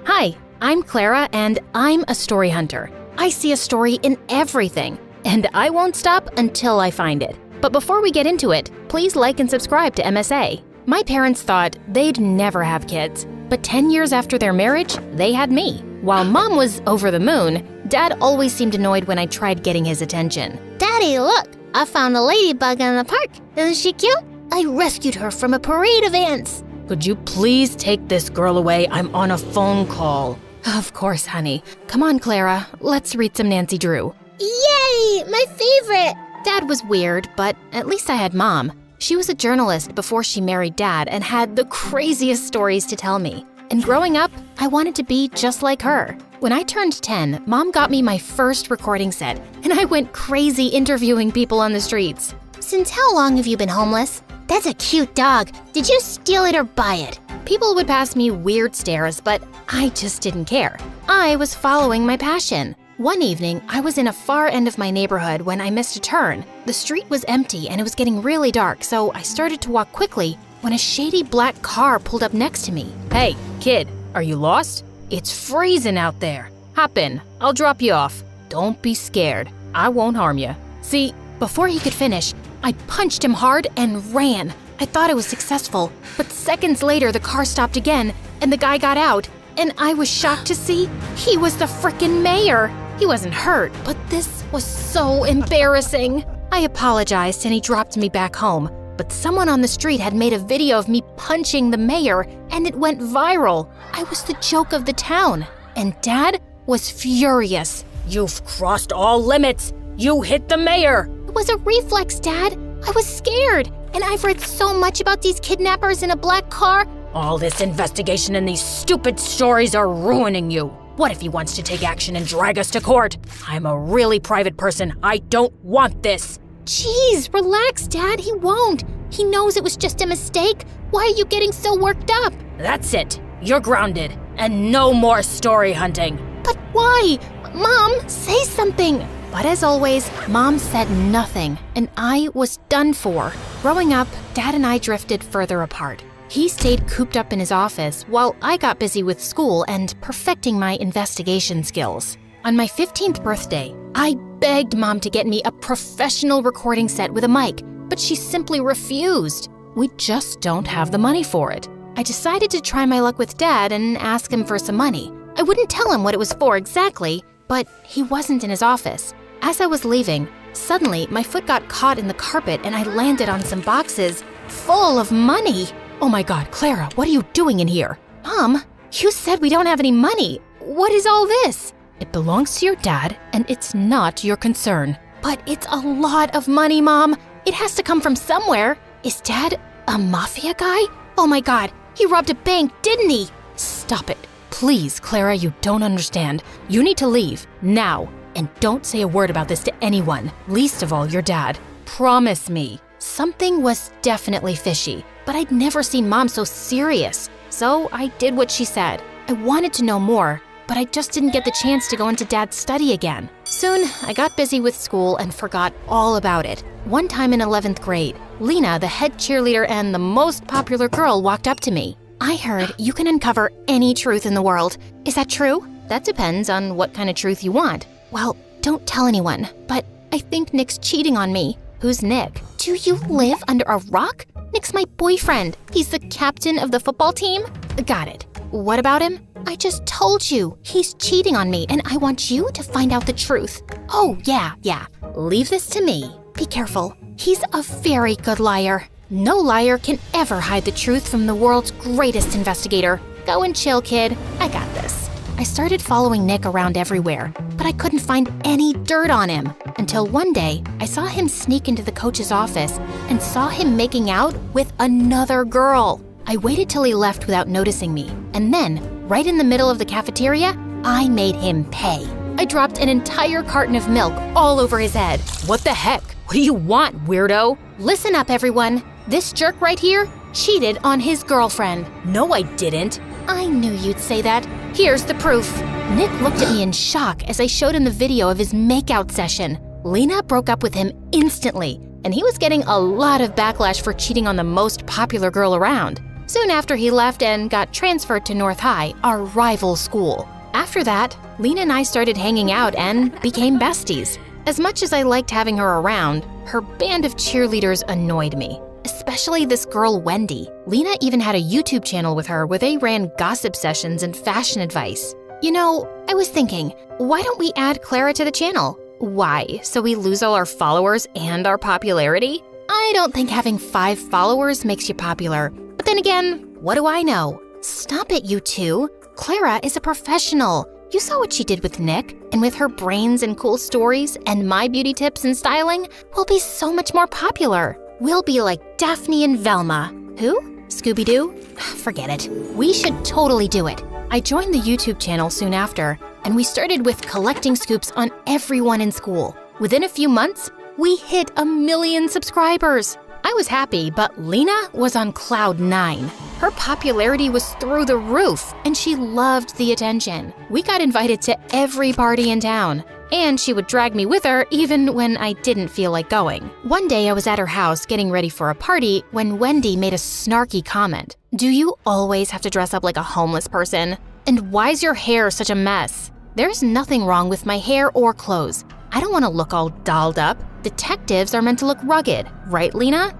Speaker 7: Hi, I'm Clara, and I'm a story hunter. I see a story in everything, and I won't stop until I find it. But before we get into it, please like and subscribe to MSA. My parents thought they'd never have kids, but 10 years after their marriage, they had me. While Mom was over the moon, Dad always seemed annoyed when I tried getting his attention.
Speaker 11: Daddy, look! I found a ladybug in the park. Isn't she cute? I rescued her from a parade of ants.
Speaker 8: Could you please take this girl away? I'm on a phone call.
Speaker 7: Of course, honey. Come on, Clara. Let's read some Nancy Drew.
Speaker 11: Yay! My favorite!
Speaker 7: Dad was weird, but at least I had Mom. She was a journalist before she married Dad and had the craziest stories to tell me. And growing up, I wanted to be just like her. When I turned 10, Mom got me my first recording set, and I went crazy interviewing people on the streets.
Speaker 11: Since how long have you been homeless? That's a cute dog. Did you steal it or buy it?
Speaker 7: People would pass me weird stares, but I just didn't care. I was following my passion. One evening, I was in a far end of my neighborhood when I missed a turn. The street was empty and it was getting really dark, so I started to walk quickly when a shady black car pulled up next to me.
Speaker 8: Hey, kid, are you lost? It's freezing out there. Hop in, I'll drop you off. Don't be scared, I won't harm you.
Speaker 7: See, before he could finish, I punched him hard and ran. I thought I was successful, but seconds later the car stopped again and the guy got out, and I was shocked to see he was the frickin' mayor. He wasn't hurt, but this was so embarrassing. I apologized and he dropped me back home, but someone on the street had made a video of me punching the mayor and it went viral. I was the joke of the town, and Dad was furious.
Speaker 8: You've crossed all limits. You hit the mayor.
Speaker 11: It was a reflex, Dad. I was scared, and I've read so much about these kidnappers in a black car.
Speaker 8: All this investigation and these stupid stories are ruining you. What if he wants to take action and drag us to court? I'm a really private person. I don't want this.
Speaker 11: Jeez, relax, Dad. He won't. He knows it was just a mistake. Why are you getting so worked up?
Speaker 8: That's it. You're grounded. And no more story hunting.
Speaker 11: But why? Mom, say something.
Speaker 7: But as always, Mom said nothing, and I was done for. Growing up, Dad and I drifted further apart. He stayed cooped up in his office while I got busy with school and perfecting my investigation skills. On my 15th birthday, I begged Mom to get me a professional recording set with a mic, but she simply refused. We just don't have the money for it. I decided to try my luck with Dad and ask him for some money. I wouldn't tell him what it was for exactly, but he wasn't in his office. As I was leaving, suddenly my foot got caught in the carpet and I landed on some boxes full of money.
Speaker 8: Oh my God, Clara, what are you doing in here?
Speaker 7: Mom, you said we don't have any money. What is all this?
Speaker 8: It belongs to your dad, and it's not your concern.
Speaker 7: But it's a lot of money, Mom. It has to come from somewhere. Is Dad a mafia guy? Oh my God, he robbed a bank, didn't he?
Speaker 8: Stop it. Please, Clara, you don't understand. You need to leave, now. And don't say a word about this to anyone, least of all your dad. Promise me.
Speaker 7: Something was definitely fishy, but I'd never seen Mom so serious. So I did what she said. I wanted to know more, but I just didn't get the chance to go into Dad's study again. Soon, I got busy with school and forgot all about it. One time in 11th grade, Lena, the head cheerleader and the most popular girl, walked up to me. I heard you can uncover any truth in the world. Is that true? That depends on what kind of truth you want. Well, don't tell anyone, but I think Nick's cheating on me. Who's Nick? Do you live under a rock? Nick's my boyfriend. He's the captain of the football team. Got it. What about him? I just told you. He's cheating on me, and I want you to find out the truth. Oh, yeah. Leave this to me. Be careful. He's a very good liar. No liar can ever hide the truth from the world's greatest investigator. Go and chill, kid. I got this. I started following Nick around everywhere, but I couldn't find any dirt on him. Until one day, I saw him sneak into the coach's office and saw him making out with another girl. I waited till he left without noticing me, and then, right in the middle of the cafeteria, I made him pay. I dropped an entire carton of milk all over his head.
Speaker 8: What the heck? What do you want, weirdo?
Speaker 7: Listen up, everyone. This jerk right here cheated on his girlfriend.
Speaker 8: No, I didn't.
Speaker 7: I knew you'd say that. Here's the proof. Nick looked at me in shock as I showed him the video of his makeout session. Lena broke up with him instantly, and he was getting a lot of backlash for cheating on the most popular girl around. Soon after, he left and got transferred to North High, our rival school. After that, Lena and I started hanging out and became besties. As much as I liked having her around, her band of cheerleaders annoyed me. Especially this girl, Wendy. Lena even had a YouTube channel with her where they ran gossip sessions and fashion advice. You know, I was thinking, why don't we add Clara to the channel? Why? So we lose all our followers and our popularity? I don't think having 5 followers makes you popular. But then again, what do I know? Stop it, you two. Clara is a professional.
Speaker 5: You saw what she did with Nick, and with her brains and cool stories and my beauty tips and styling, we'll be so much more popular. We'll be like Daphne and Velma. Who? Scooby-Doo? Forget it. We should totally do it. I joined the YouTube channel soon after, and we started with collecting scoops on everyone in school. Within a few months, we hit 1 million subscribers. I was happy, but Lena was on cloud 9. Her popularity was through the roof, and she loved the attention. We got invited to every party in town, and she would drag me with her even when I didn't feel like going. One day I was at her house getting ready for a party when Wendy made a snarky comment. Do you always have to dress up like a homeless person? And why's your hair such a mess? There's nothing wrong with my hair or clothes. I don't want to look all dolled up. Detectives are meant to look rugged, right, Lena?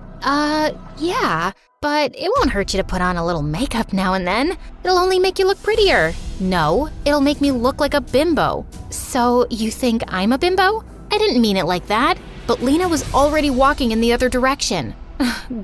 Speaker 5: Yeah, but it won't hurt you to put on a little makeup now and then. It'll only make you look prettier. No, it'll make me look like a bimbo. So you think I'm a bimbo? I didn't mean it like that, but Lena was already walking in the other direction.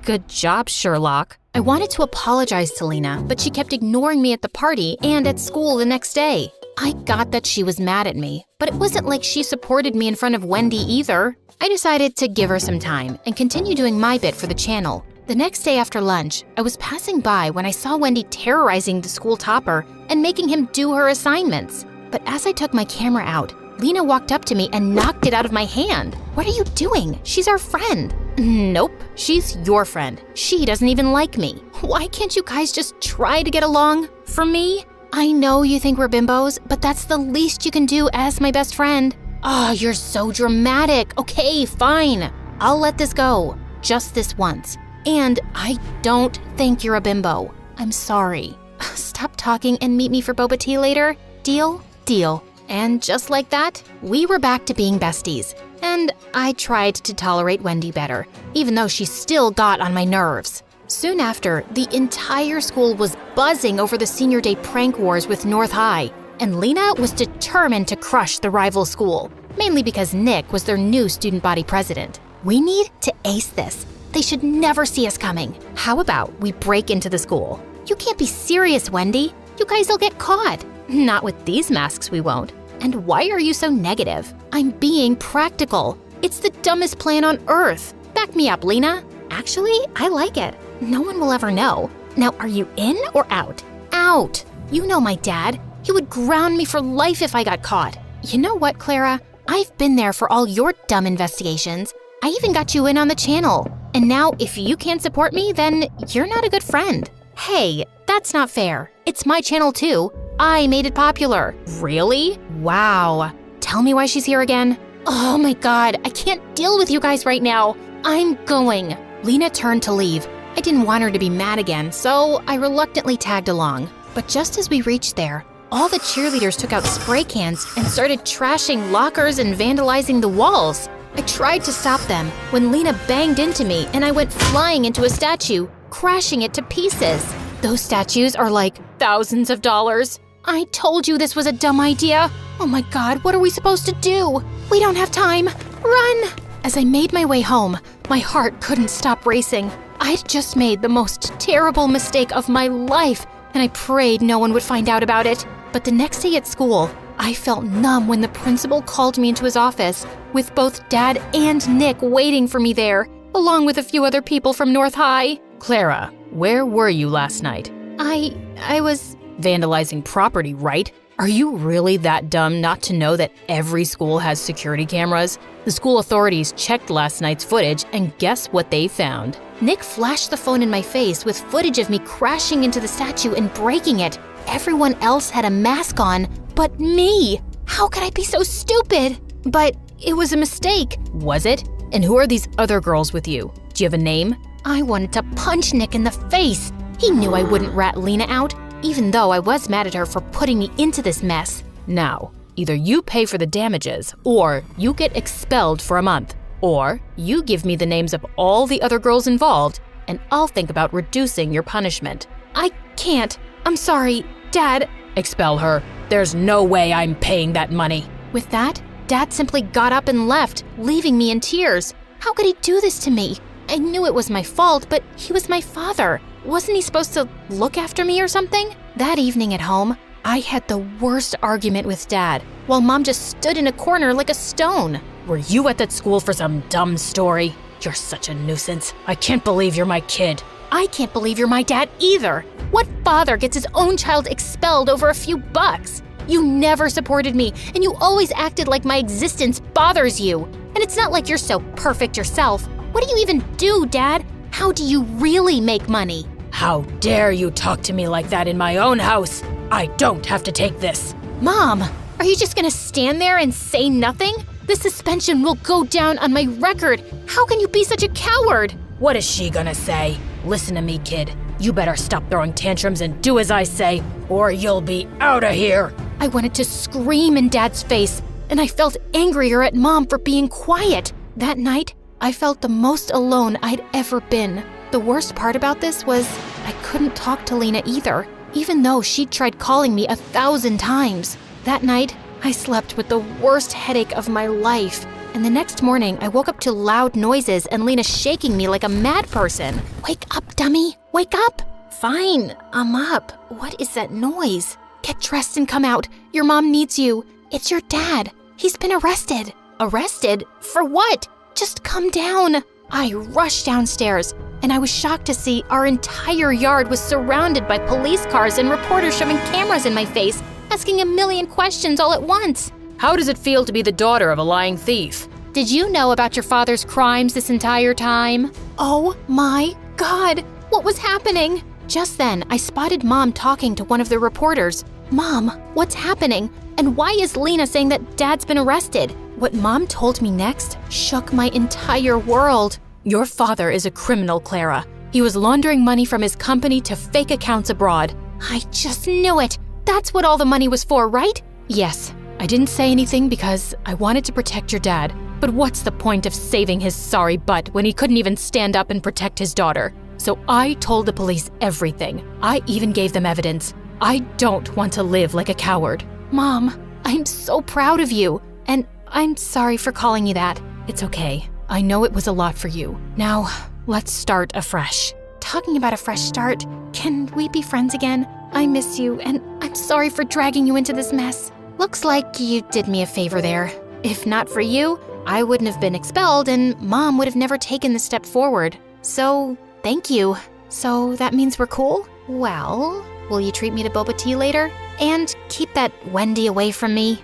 Speaker 5: Good job, Sherlock. I wanted to apologize to Lena, but she kept ignoring me at the party and at school the next day. I got that she was mad at me, but it wasn't like she supported me in front of Wendy either. I decided to give her some time and continue doing my bit for the channel. The next day after lunch, I was passing by when I saw Wendy terrorizing the school topper and making him do her assignments. But as I took my camera out, Lena walked up to me and knocked it out of my hand. What are you doing? She's our friend. Nope, she's your friend. She doesn't even like me. Why can't you guys just try to get along? For me, I know you think we're bimbos, but that's the least you can do as my best friend. Oh, you're so dramatic. Okay, fine. I'll let this go. Just this once. And I don't think you're a bimbo. I'm sorry. Stop talking and meet me for boba tea later. Deal? Deal. And just like that, we were back to being besties. And I tried to tolerate Wendy better, even though she still got on my nerves. Soon after, the entire school was buzzing over the senior day prank wars with North High, and Lena was determined to crush the rival school, mainly because Nick was their new student body president. We need to ace this. They should never see us coming. How about we break into the school? You can't be serious, Wendy. You guys will get caught. Not with these masks, we won't. And why are you so negative? I'm being practical. It's the dumbest plan on earth. Back me up, Lena. Actually, I like it. No one will ever know. Now, are you in or out? Out. You know my dad. He would ground me for life if I got caught. You know what, Clara? I've been there for all your dumb investigations. I even got you in on the channel. And now, if you can't support me, then you're not a good friend. Hey, that's not fair. It's my channel too. I made it popular. Really? Wow. Tell me why she's here again. Oh my god, I can't deal with you guys right now. I'm going. Lena turned to leave. I didn't want her to be mad again, so I reluctantly tagged along. But just as we reached there, all the cheerleaders took out spray cans and started trashing lockers and vandalizing the walls. I tried to stop them when Lena banged into me and I went flying into a statue, crashing it to pieces. Those statues are like thousands of dollars. I told you this was a dumb idea. Oh my god, what are we supposed to do? We don't have time. Run! As I made my way home, my heart couldn't stop racing. I'd just made the most terrible mistake of my life, and I prayed no one would find out about it. But the next day at school, I felt numb when the principal called me into his office, with both Dad and Nick waiting for me there, along with a few other people from North High.
Speaker 8: Clara, where were you last night?
Speaker 5: I was
Speaker 8: vandalizing property, right? Are you really that dumb not to know that every school has security cameras? The school authorities checked last night's footage, and guess what they found?
Speaker 5: Nick flashed the phone in my face with footage of me crashing into the statue and breaking it. Everyone else had a mask on, but me. How could I be so stupid? But it was a mistake.
Speaker 8: Was it? And who are these other girls with you? Do you have a name?
Speaker 5: I wanted to punch Nick in the face. He knew I wouldn't rat Lena out, even though I was mad at her for putting me into this mess.
Speaker 8: Now, either you pay for the damages, or you get expelled for a month, or you give me the names of all the other girls involved, and I'll think about reducing your punishment.
Speaker 5: I can't. I'm sorry, Dad.
Speaker 8: Expel her. There's no way I'm paying that money.
Speaker 5: With that, Dad simply got up and left, leaving me in tears. How could he do this to me? I knew it was my fault, but he was my father. Wasn't he supposed to look after me or something? That evening at home,
Speaker 7: I had the worst argument with Dad, while Mom just stood in a corner like a stone.
Speaker 8: Were you at that school for some dumb story? You're such a nuisance. I can't believe you're my kid.
Speaker 7: I can't believe you're my dad either. What father gets his own child expelled over a few bucks? You never supported me, and you always acted like my existence bothers you. And it's not like you're so perfect yourself. What do you even do, Dad? How do you really make money?
Speaker 8: How dare you talk to me like that in my own house? I don't have to take this.
Speaker 7: Mom, are you just gonna stand there and say nothing? This suspension will go down on my record. How can you be such a coward?
Speaker 8: What is she gonna say? Listen to me, kid. You better stop throwing tantrums and do as I say, or you'll be out of here.
Speaker 7: I wanted to scream in Dad's face, and I felt angrier at Mom for being quiet. That night, I felt the most alone I'd ever been. The worst part about this was I couldn't talk to Lena either, even though she'd tried calling me 1,000 times. That night, I slept with the worst headache of my life. And the next morning, I woke up to loud noises and Lena shaking me like a mad person. Wake up, dummy! Wake up! Fine, I'm up. What is that noise? Get dressed and come out. Your mom needs you. It's your dad. He's been arrested. Arrested? For what? Just come down. I rushed downstairs, and I was shocked to see our entire yard was surrounded by police cars and reporters shoving cameras in my face, asking a million questions all at once.
Speaker 8: How does it feel to be the daughter of a lying thief?
Speaker 7: Did you know about your father's crimes this entire time? Oh my God, what was happening? Just then, I spotted Mom talking to one of the reporters. Mom, what's happening? And why is Lena saying that Dad's been arrested? What Mom told me next shook my entire world.
Speaker 8: Your father is a criminal, Clara. He was laundering money from his company to fake accounts abroad.
Speaker 7: I just knew it. That's what all the money was for, right?
Speaker 8: Yes. I didn't say anything because I wanted to protect your dad. But what's the point of saving his sorry butt when he couldn't even stand up and protect his daughter? So I told the police everything. I even gave them evidence. I don't want to live like a coward.
Speaker 7: Mom, I'm so proud of you. And I'm sorry for calling you that.
Speaker 8: It's okay. I know it was a lot for you. Now, let's start afresh.
Speaker 7: Talking about a fresh start, can we be friends again? I miss you, and I'm sorry for dragging you into this mess. Looks like you did me a favor there. If not for you, I wouldn't have been expelled and Mom would have never taken the step forward. So, thank you. So that means we're cool? Well, will you treat me to boba tea later? And keep that Wendy away from me?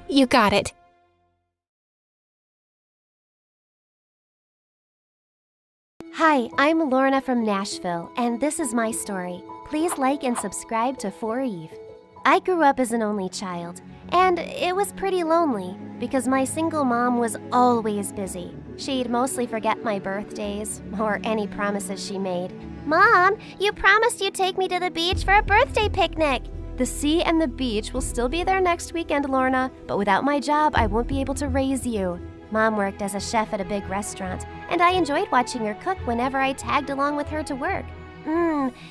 Speaker 7: You got it.
Speaker 10: Hi, I'm Lorna from Nashville, and this is my story. Please like and subscribe to For Eve. I grew up as an only child, and it was pretty lonely because my single mom was always busy. She'd mostly forget my birthdays or any promises she made. Mom, you promised you'd take me to the beach for a birthday picnic. The sea and the beach will still be there next weekend, Lorna, but without my job, I won't be able to raise you. Mom worked as a chef at a big restaurant, and I enjoyed watching her cook whenever I tagged along with her to work.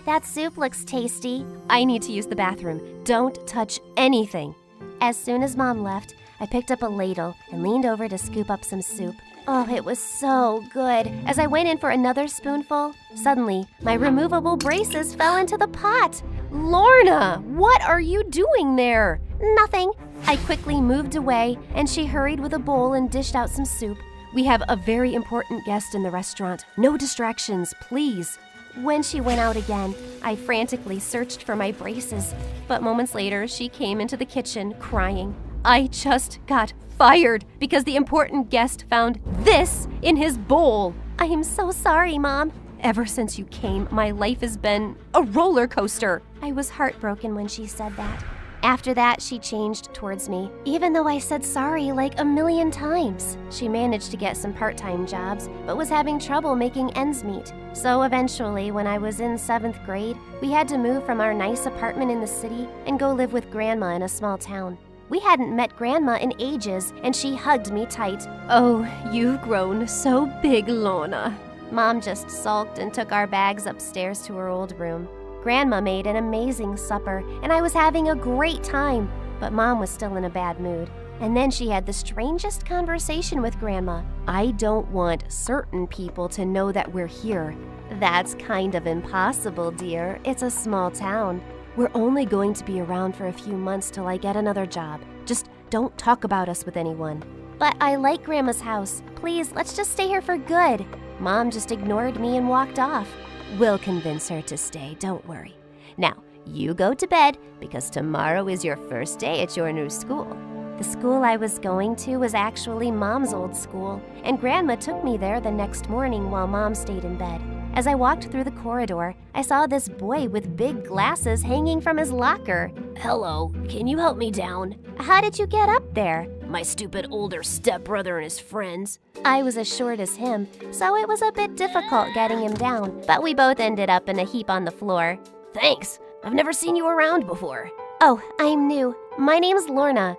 Speaker 10: That soup looks tasty. I need to use the bathroom. Don't touch anything. As soon as Mom left, I picked up a ladle and leaned over to scoop up some soup. Oh, it was so good. As I went in for another spoonful, suddenly my removable braces fell into the pot. Lorna, what are you doing there? Nothing. I quickly moved away, and she hurried with a bowl and dished out some soup. We have a very important guest in the restaurant. No distractions, please. When she went out again, I frantically searched for my braces, but moments later, she came into the kitchen crying. I just got fired because the important guest found this in his bowl. I am so sorry, Mom. Ever since you came, my life has been a roller coaster. I was heartbroken when she said that. After that, she changed towards me, even though I said sorry like 1,000,000 times. She managed to get some part-time jobs, but was having trouble making ends meet. So eventually, when I was in 7th grade, we had to move from our nice apartment in the city and go live with Grandma in a small town. We hadn't met Grandma in ages, and she hugged me tight. Oh, you've grown so big, Lorna. Mom just sulked and took our bags upstairs to her old room. Grandma made an amazing supper, and I was having a great time, but Mom was still in a bad mood. And then she had the strangest conversation with Grandma. I don't want certain people to know that we're here. That's kind of impossible, dear. It's a small town. We're only going to be around for a few months till I get another job. Just don't talk about us with anyone. But I like Grandma's house. Please, let's just stay here for good. Mom just ignored me and walked off. We'll convince her to stay, don't worry. Now, you go to bed because tomorrow is your first day at your new school. The school I was going to was actually Mom's old school, and Grandma took me there the next morning while Mom stayed in bed. As I walked through the corridor, I saw this boy with big glasses hanging from his locker.
Speaker 19: Hello, can you help me down?
Speaker 10: How did you get up there?
Speaker 19: My stupid older stepbrother and his friends.
Speaker 10: I was as short as him, so it was a bit difficult getting him down, but we both ended up in a heap on the floor.
Speaker 19: Thanks, I've never seen you around before.
Speaker 10: Oh, I'm new. My name's Lorna.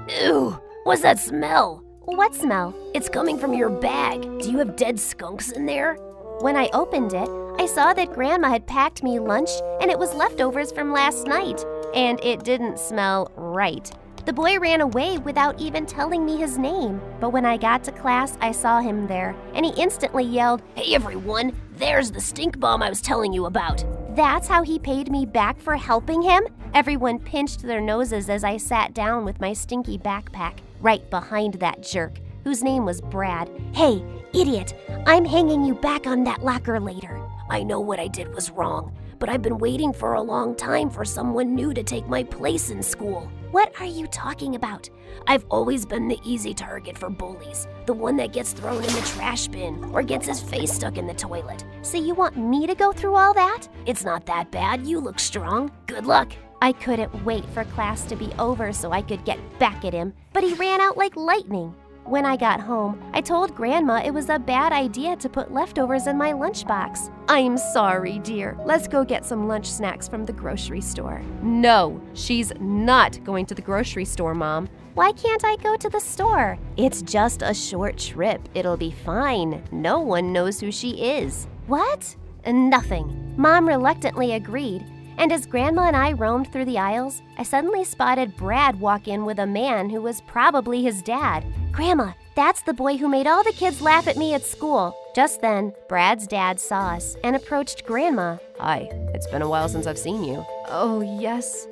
Speaker 19: Ew, what's that smell?
Speaker 10: What smell?
Speaker 19: It's coming from your bag. Do you have dead skunks in there?
Speaker 10: When I opened it, I saw that Grandma had packed me lunch and it was leftovers from last night. And it didn't smell right. The boy ran away without even telling me his name. But when I got to class, I saw him there, and he instantly yelled,
Speaker 19: "Hey everyone, there's the stink bomb I was telling you about."
Speaker 10: That's how he paid me back for helping him? Everyone pinched their noses as I sat down with my stinky backpack, right behind that jerk, whose name was Brad. Hey, idiot, I'm hanging you back on that locker later.
Speaker 19: I know what I did was wrong, but I've been waiting for a long time for someone new to take my place in school.
Speaker 10: What are you talking about?
Speaker 19: I've always been the easy target for bullies, the one that gets thrown in the trash bin or gets his face stuck in the toilet.
Speaker 10: So you want me to go through all that?
Speaker 19: It's not that bad, you look strong. Good luck.
Speaker 10: I couldn't wait for class to be over so I could get back at him, but he ran out like lightning. When I got home, I told Grandma it was a bad idea to put leftovers in my lunchbox. I'm sorry, dear. Let's go get some lunch snacks from the grocery store. No, she's not going to the grocery store, Mom. Why can't I go to the store? It's just a short trip. It'll be fine. No one knows who she is. What? Nothing. Mom reluctantly agreed. And as Grandma and I roamed through the aisles, I suddenly spotted Brad walk in with a man who was probably his dad. Grandma, that's the boy who made all the kids laugh at me at school. Just then, Brad's dad saw us and approached Grandma.
Speaker 20: Hi, it's been a while since I've seen you.
Speaker 10: Oh, yes.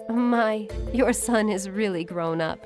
Speaker 10: Your son is really grown up.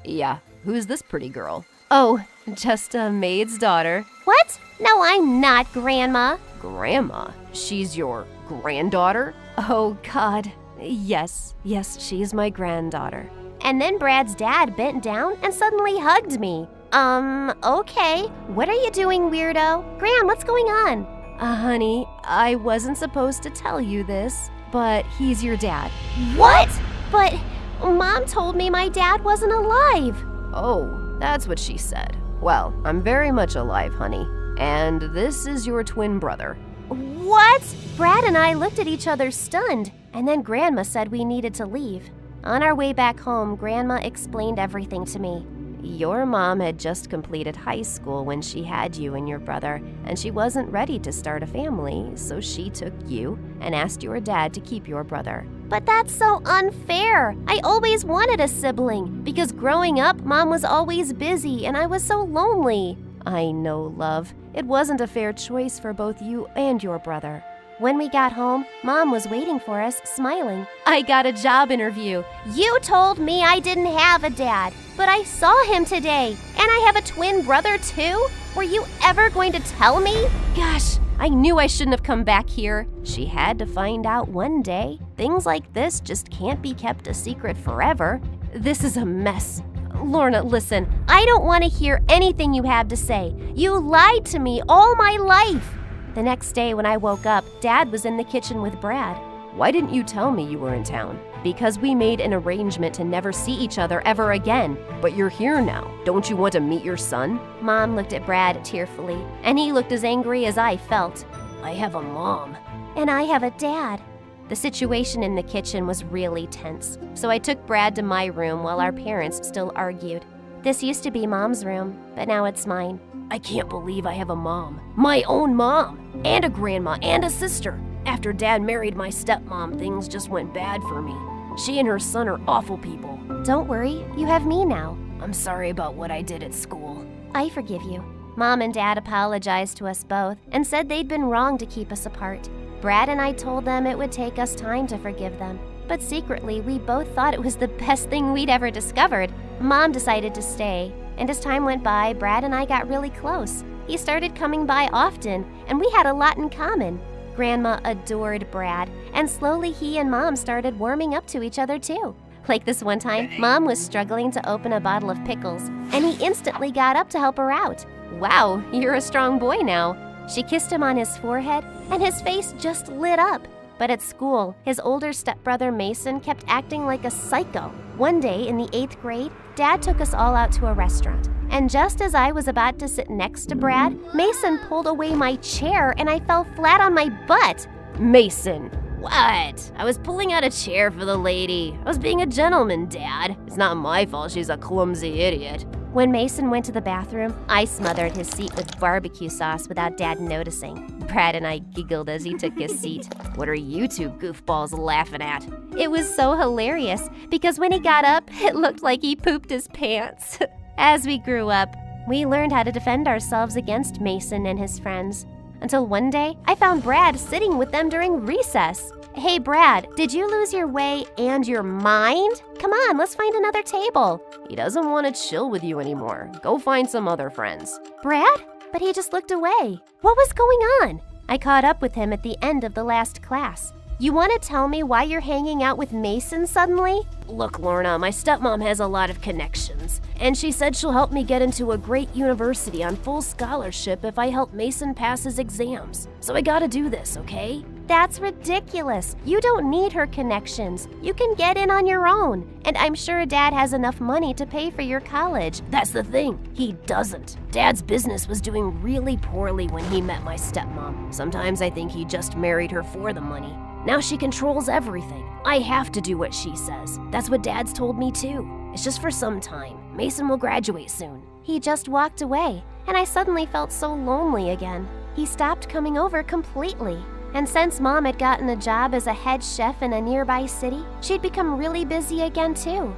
Speaker 20: Yeah, who's this pretty girl?
Speaker 10: Oh, just a maid's daughter. What? No, I'm not, Grandma.
Speaker 20: Grandma? She's your granddaughter?
Speaker 10: Oh, God. Yes, she's my granddaughter. And then Brad's dad bent down and suddenly hugged me. Okay. What are you doing, weirdo? Gran, what's going on? Honey, I wasn't supposed to tell you this, but he's your dad. What? But Mom told me my dad wasn't alive.
Speaker 20: Oh, that's what she said. Well, I'm very much alive, honey. And this is your twin brother.
Speaker 10: What? Brad and I looked at each other stunned, and then Grandma said we needed to leave. On our way back home, Grandma explained everything to me. Your mom had just completed high school when she had you and your brother, and she wasn't ready to start a family, so she took you and asked your dad to keep your brother. But that's so unfair. I always wanted a sibling, because growing up, Mom was always busy and I was so lonely. I know, love. It wasn't a fair choice for both you and your brother. When we got home, Mom was waiting for us, smiling. I got a job interview. You told me I didn't have a dad, but I saw him today. And I have a twin brother too? Were you ever going to tell me? Gosh, I knew I shouldn't have come back here. She had to find out one day. Things like this just can't be kept a secret forever. This is a mess. Lorna, listen, I don't want to hear anything you have to say. You lied to me all my life. The next day when I woke up, Dad was in the kitchen with Brad.
Speaker 20: Why didn't you tell me you were in town? Because we made an arrangement to never see each other ever again. But you're here now. Don't you want to meet your son?
Speaker 10: Mom looked at Brad tearfully, and he looked as angry as I felt.
Speaker 19: I have a mom.
Speaker 10: And I have a dad. The situation in the kitchen was really tense, so I took Brad to my room while our parents still argued. This used to be Mom's room, but now it's mine.
Speaker 19: I can't believe I have a mom. My own mom. And a grandma and a sister. After Dad married my stepmom, things just went bad for me. She and her son are awful people.
Speaker 10: Don't worry, you have me now.
Speaker 19: I'm sorry about what I did at school.
Speaker 10: I forgive you. Mom and Dad apologized to us both and said they'd been wrong to keep us apart. Brad and I told them it would take us time to forgive them.
Speaker 21: But secretly, we both thought it was the best thing we'd ever discovered. Mom decided to stay, and as time went by, Brad and I got really close. He started coming by often, and we had a lot in common. Grandma adored Brad, and slowly he and Mom started warming up to each other too. Like this one time, Mom was struggling to open a bottle of pickles, and he instantly got up to help her out. "Wow, you're a strong boy now." She kissed him on his forehead, and his face just lit up. But at school, his older stepbrother Mason kept acting like a psycho. One day in the 8th grade, Dad took us all out to a restaurant. And just as I was about to sit next to Brad, Mason pulled away my chair and I fell flat on my butt.
Speaker 20: Mason, what? I was pulling out a chair for the lady. I was being a gentleman, Dad. It's not my fault she's a clumsy idiot.
Speaker 21: When Mason went to the bathroom, I smothered his seat with barbecue sauce without Dad noticing. Brad and I giggled as he took his seat.
Speaker 20: What are you two goofballs laughing at?
Speaker 21: It was so hilarious because when he got up, it looked like he pooped his pants. As we grew up, we learned how to defend ourselves against Mason and his friends. Until one day, I found Brad sitting with them during recess. "Hey Brad, did you lose your way and your mind? Come on, let's find another table."
Speaker 20: He doesn't want to chill with you anymore. Go find some other friends.
Speaker 21: "Brad?" But he just looked away. What was going on? I caught up with him at the end of the last class. "You want to tell me why you're hanging out with Mason suddenly?"
Speaker 20: Look, Lorna, my stepmom has a lot of connections, and she said she'll help me get into a great university on full scholarship if I help Mason pass his exams. So I gotta do this, okay?
Speaker 21: That's ridiculous. You don't need her connections. You can get in on your own. And I'm sure Dad has enough money to pay for your college.
Speaker 20: That's the thing. He doesn't. Dad's business was doing really poorly when he met my stepmom. Sometimes I think he just married her for the money. Now she controls everything. I have to do what she says. That's what Dad's told me too. It's just for some time. Mason will graduate soon.
Speaker 21: He just walked away, and I suddenly felt so lonely again. He stopped coming over completely. And since Mom had gotten a job as a head chef in a nearby city, she'd become really busy again too.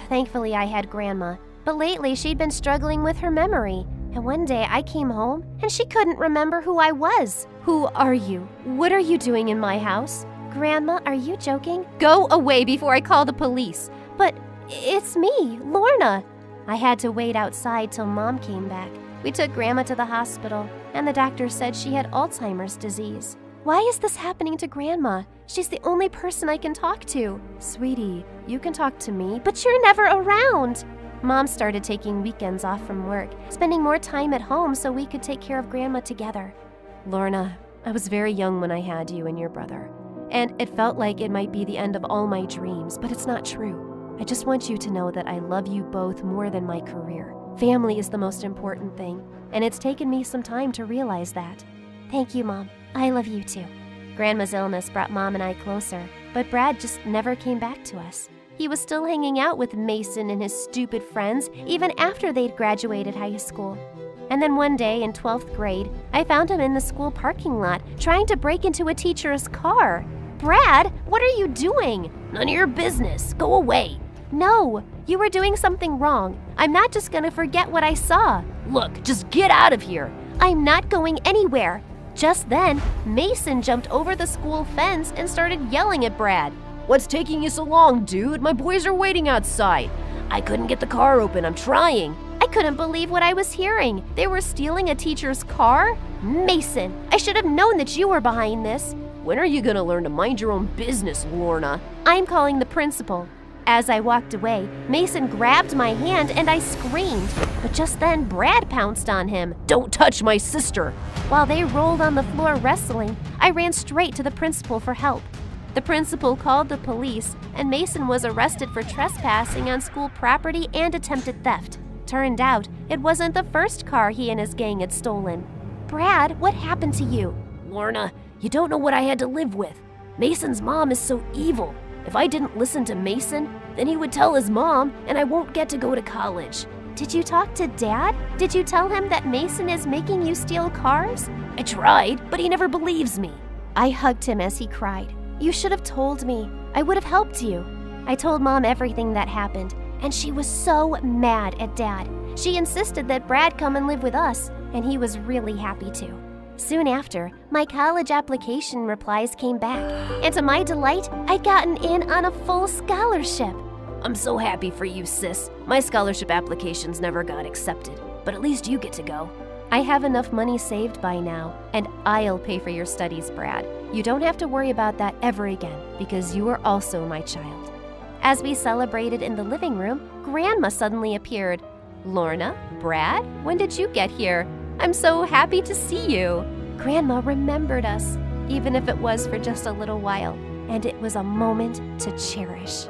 Speaker 21: Thankfully, I had Grandma, but lately she'd been struggling with her memory. And one day I came home, and she couldn't remember who I was. "Who are you? What are you doing in my house?" "Grandma, are you joking? Go away before I call the police." "But it's me, Lorna." I had to wait outside till Mom came back. We took Grandma to the hospital, and the doctor said she had Alzheimer's disease. "Why is this happening to Grandma? She's the only person I can talk to." "Sweetie, you can talk to me, but you're never around." Mom started taking weekends off from work, spending more time at home so we could take care of Grandma together. "Lorna, I was very young when I had you and your brother, and it felt like it might be the end of all my dreams, but it's not true. I just want you to know that I love you both more than my career. Family is the most important thing, and it's taken me some time to realize that." "Thank you, Mom. I love you too." Grandma's illness brought Mom and I closer, but Brad just never came back to us. He was still hanging out with Mason and his stupid friends even after they'd graduated high school. And then one day in 12th grade, I found him in the school parking lot trying to break into a teacher's car. "Brad, what are you doing?"
Speaker 20: "None of your business. Go away."
Speaker 21: "No, you were doing something wrong. I'm not just gonna forget what I saw."
Speaker 20: "Look, just get out of here."
Speaker 21: "I'm not going anywhere." Just then, Mason jumped over the school fence and started yelling at Brad.
Speaker 20: "What's taking you so long, dude? My boys are waiting outside. I couldn't get the car open. I'm trying."
Speaker 21: I couldn't believe what I was hearing. They were stealing a teacher's car? Mason, I should have known that you were behind this.
Speaker 20: When are you gonna learn to mind your own business, Lorna?
Speaker 21: I'm calling the principal. As I walked away, Mason grabbed my hand and I screamed. But just then, Brad pounced on him.
Speaker 20: "Don't touch my sister!"
Speaker 21: While they rolled on the floor wrestling, I ran straight to the principal for help. The principal called the police, and Mason was arrested for trespassing on school property and attempted theft. Turned out, it wasn't the first car he and his gang had stolen. "Brad, what happened to you?"
Speaker 20: "Lorna, you don't know what I had to live with. Mason's mom is so evil. If I didn't listen to Mason, then he would tell his mom, and I won't get to go to college."
Speaker 21: "Did you talk to Dad? Did you tell him that Mason is making you steal cars?"
Speaker 20: "I tried, but he never believes me."
Speaker 21: I hugged him as he cried. "You should have told me. I would have helped you." I told Mom everything that happened, and she was so mad at Dad. She insisted that Brad come and live with us, and he was really happy to. Soon after, my college application replies came back, and to my delight, I'd gotten in on a full scholarship.
Speaker 20: I'm so happy for you, sis. My scholarship applications never got accepted, but at least you get to go.
Speaker 21: I have enough money saved by now, and I'll pay for your studies, Brad. You don't have to worry about that ever again, because you are also my child. As we celebrated in the living room, Grandma suddenly appeared. Lorna, Brad, when did you get here? I'm so happy to see you. Grandma remembered us, even if it was for just a little while, and it was a moment to cherish.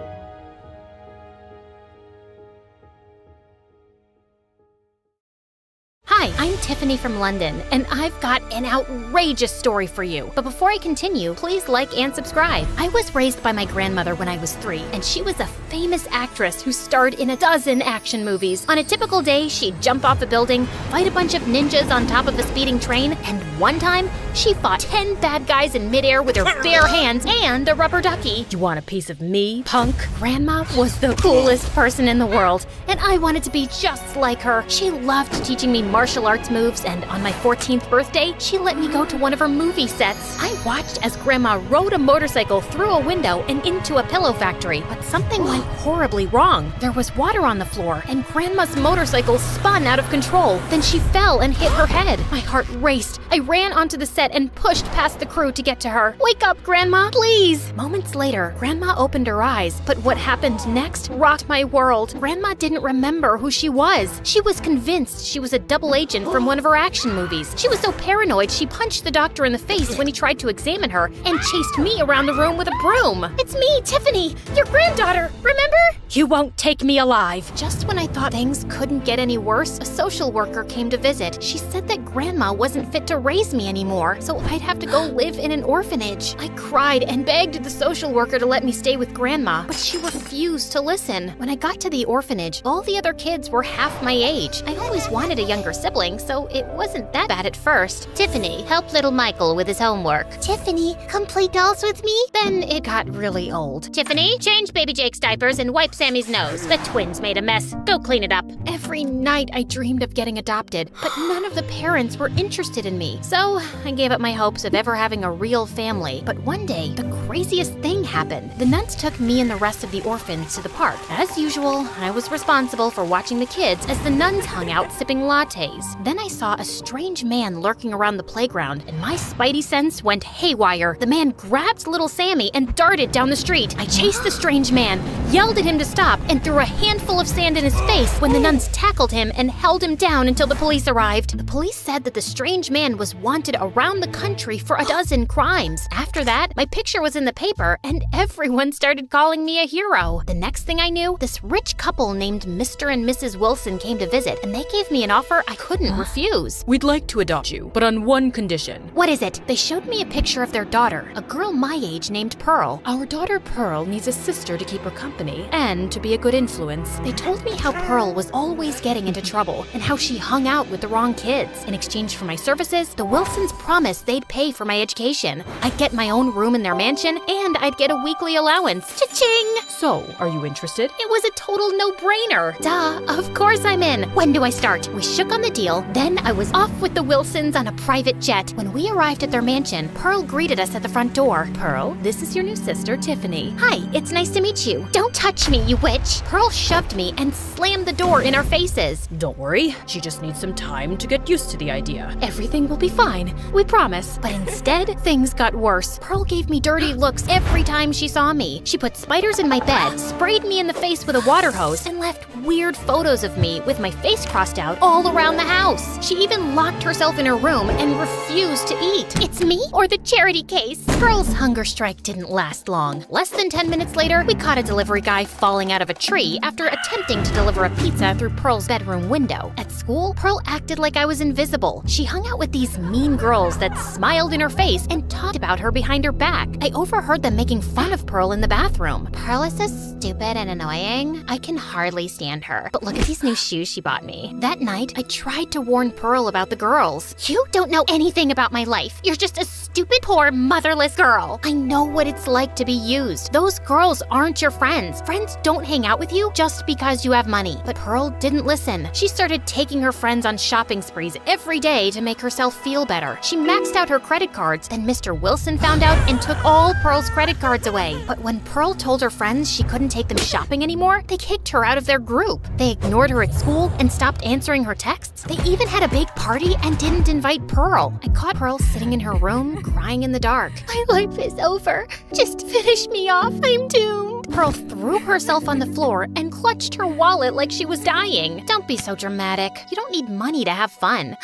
Speaker 5: Hi, I'm Tiffany from London, and I've got an outrageous story for you. But before I continue, please like and subscribe. I was raised by my grandmother when I was 3, and she was a famous actress who starred in a dozen action movies. On a typical day, she'd jump off a building, fight a bunch of ninjas on top of a speeding train, and one time, she fought 10 bad guys in midair with her bare hands and a rubber ducky.
Speaker 8: You want a piece of me, punk?
Speaker 5: Grandma was the coolest person in the world, and I wanted to be just like her. She loved teaching me martial arts moves, and on my 14th birthday, she let me go to one of her movie sets. I watched as Grandma rode a motorcycle through a window and into a pillow factory, but something went horribly wrong. There was water on the floor, and Grandma's motorcycle spun out of control. Then she fell and hit her head. My heart raced. I ran onto the set and pushed past the crew to get to her. Wake up, Grandma, please! Moments later, Grandma opened her eyes, but what happened next rocked my world. Grandma didn't remember who she was. She was convinced she was a double agent from one of her action movies. She was so paranoid, she punched the doctor in the face when he tried to examine her and chased me around the room with a broom. It's me, Tiffany, your granddaughter, remember?
Speaker 8: You won't take me alive.
Speaker 5: Just when I thought things couldn't get any worse, a social worker came to visit. She said that Grandma wasn't fit to raise me anymore, so I'd have to go live in an orphanage. I cried and begged the social worker to let me stay with Grandma, but she refused to listen. When I got to the orphanage, all the other kids were half my age. I always wanted a younger sibling, so it wasn't that bad at first. Tiffany, help little Michael with his homework.
Speaker 11: Tiffany, come play dolls with me?
Speaker 5: Then it got really old. Tiffany, change baby Jake's diapers and wipe Sammy's nose. The twins made a mess. Go clean it up. Every night I dreamed of getting adopted, but none of the parents were interested in me. So I gave up my hopes of ever having a real family. But one day, the craziest thing happened. The nuns took me and the rest of the orphans to the park. As usual, I was responsible for watching the kids as the nuns hung out sipping lattes. Then I saw a strange man lurking around the playground, and my spidey sense went haywire. The man grabbed little Sammy and darted down the street. I chased the strange man, yelled at him to stop, and threw a handful of sand in his face when the nuns tackled him and held him down until the police arrived. The police said that the strange man was wanted around the country for a dozen crimes. After that, my picture was in the paper, and everyone started calling me a hero. The next thing I knew, this rich couple named Mr. and Mrs. Wilson came to visit, and they gave me an offer I couldn't refuse.
Speaker 8: We'd like to adopt you, but on one condition.
Speaker 5: What is it? They showed me a picture of their daughter, a girl my age named Pearl.
Speaker 8: Our daughter Pearl needs a sister to keep her company and to be a good influence.
Speaker 5: They told me how Pearl was always getting into trouble and how she hung out with the wrong kids. In exchange for my services, the Wilsons promised they'd pay for my education. I'd get my own room in their mansion, and I'd get a weekly allowance. Cha-ching!
Speaker 8: So, are you interested?
Speaker 5: It was a total no-brainer. Duh, of course I'm in. When do I start? We shook on the deal, then I was off with the Wilsons on a private jet. When we arrived at their mansion, Pearl greeted us at the front door.
Speaker 8: Pearl, this is your new sister, Tiffany.
Speaker 5: Hi, it's nice to meet you. Don't touch me, you witch. Pearl shoved me and slammed the door in our faces.
Speaker 8: Don't worry, she just needs some time to get used to the idea.
Speaker 5: Everything will be fine, we promise. But instead, things got worse. Pearl gave me dirty looks every time she saw me. She put spiders in my bed, sprayed me in the face with a water hose, and left weird photos of me with my face crossed out all around the house. She even locked herself in her room and refused to eat. It's me or the charity case? Pearl's hunger strike didn't last long. Less than 10 minutes later, we caught a delivery guy falling out of a tree after attempting to deliver a pizza through Pearl's bedroom window. At school, Pearl acted like I was invisible. She hung out with these mean girls that smiled in her face and talked about her behind her back. I overheard them making fun of Pearl in the bathroom. Pearl is so stupid and annoying. I can hardly stand her. But look at these new shoes she bought me. That night, I tried to warn Pearl about the girls. You don't know anything about my life. You're just a stupid stupid, poor, motherless girl. I know what it's like to be used. Those girls aren't your friends. Friends don't hang out with you just because you have money. But Pearl didn't listen. She started taking her friends on shopping sprees every day to make herself feel better. She maxed out her credit cards, then Mr. Wilson found out and took all Pearl's credit cards away. But when Pearl told her friends she couldn't take them shopping anymore, they kicked her out of their group. They ignored her at school and stopped answering her texts. They even had a big party and didn't invite Pearl. I caught Pearl sitting in her room, crying in the dark.
Speaker 11: My life is over. Just finish me off. I'm doomed.
Speaker 5: Pearl threw herself on the floor and clutched her wallet like she was dying. Don't be so dramatic. You don't need money to have fun.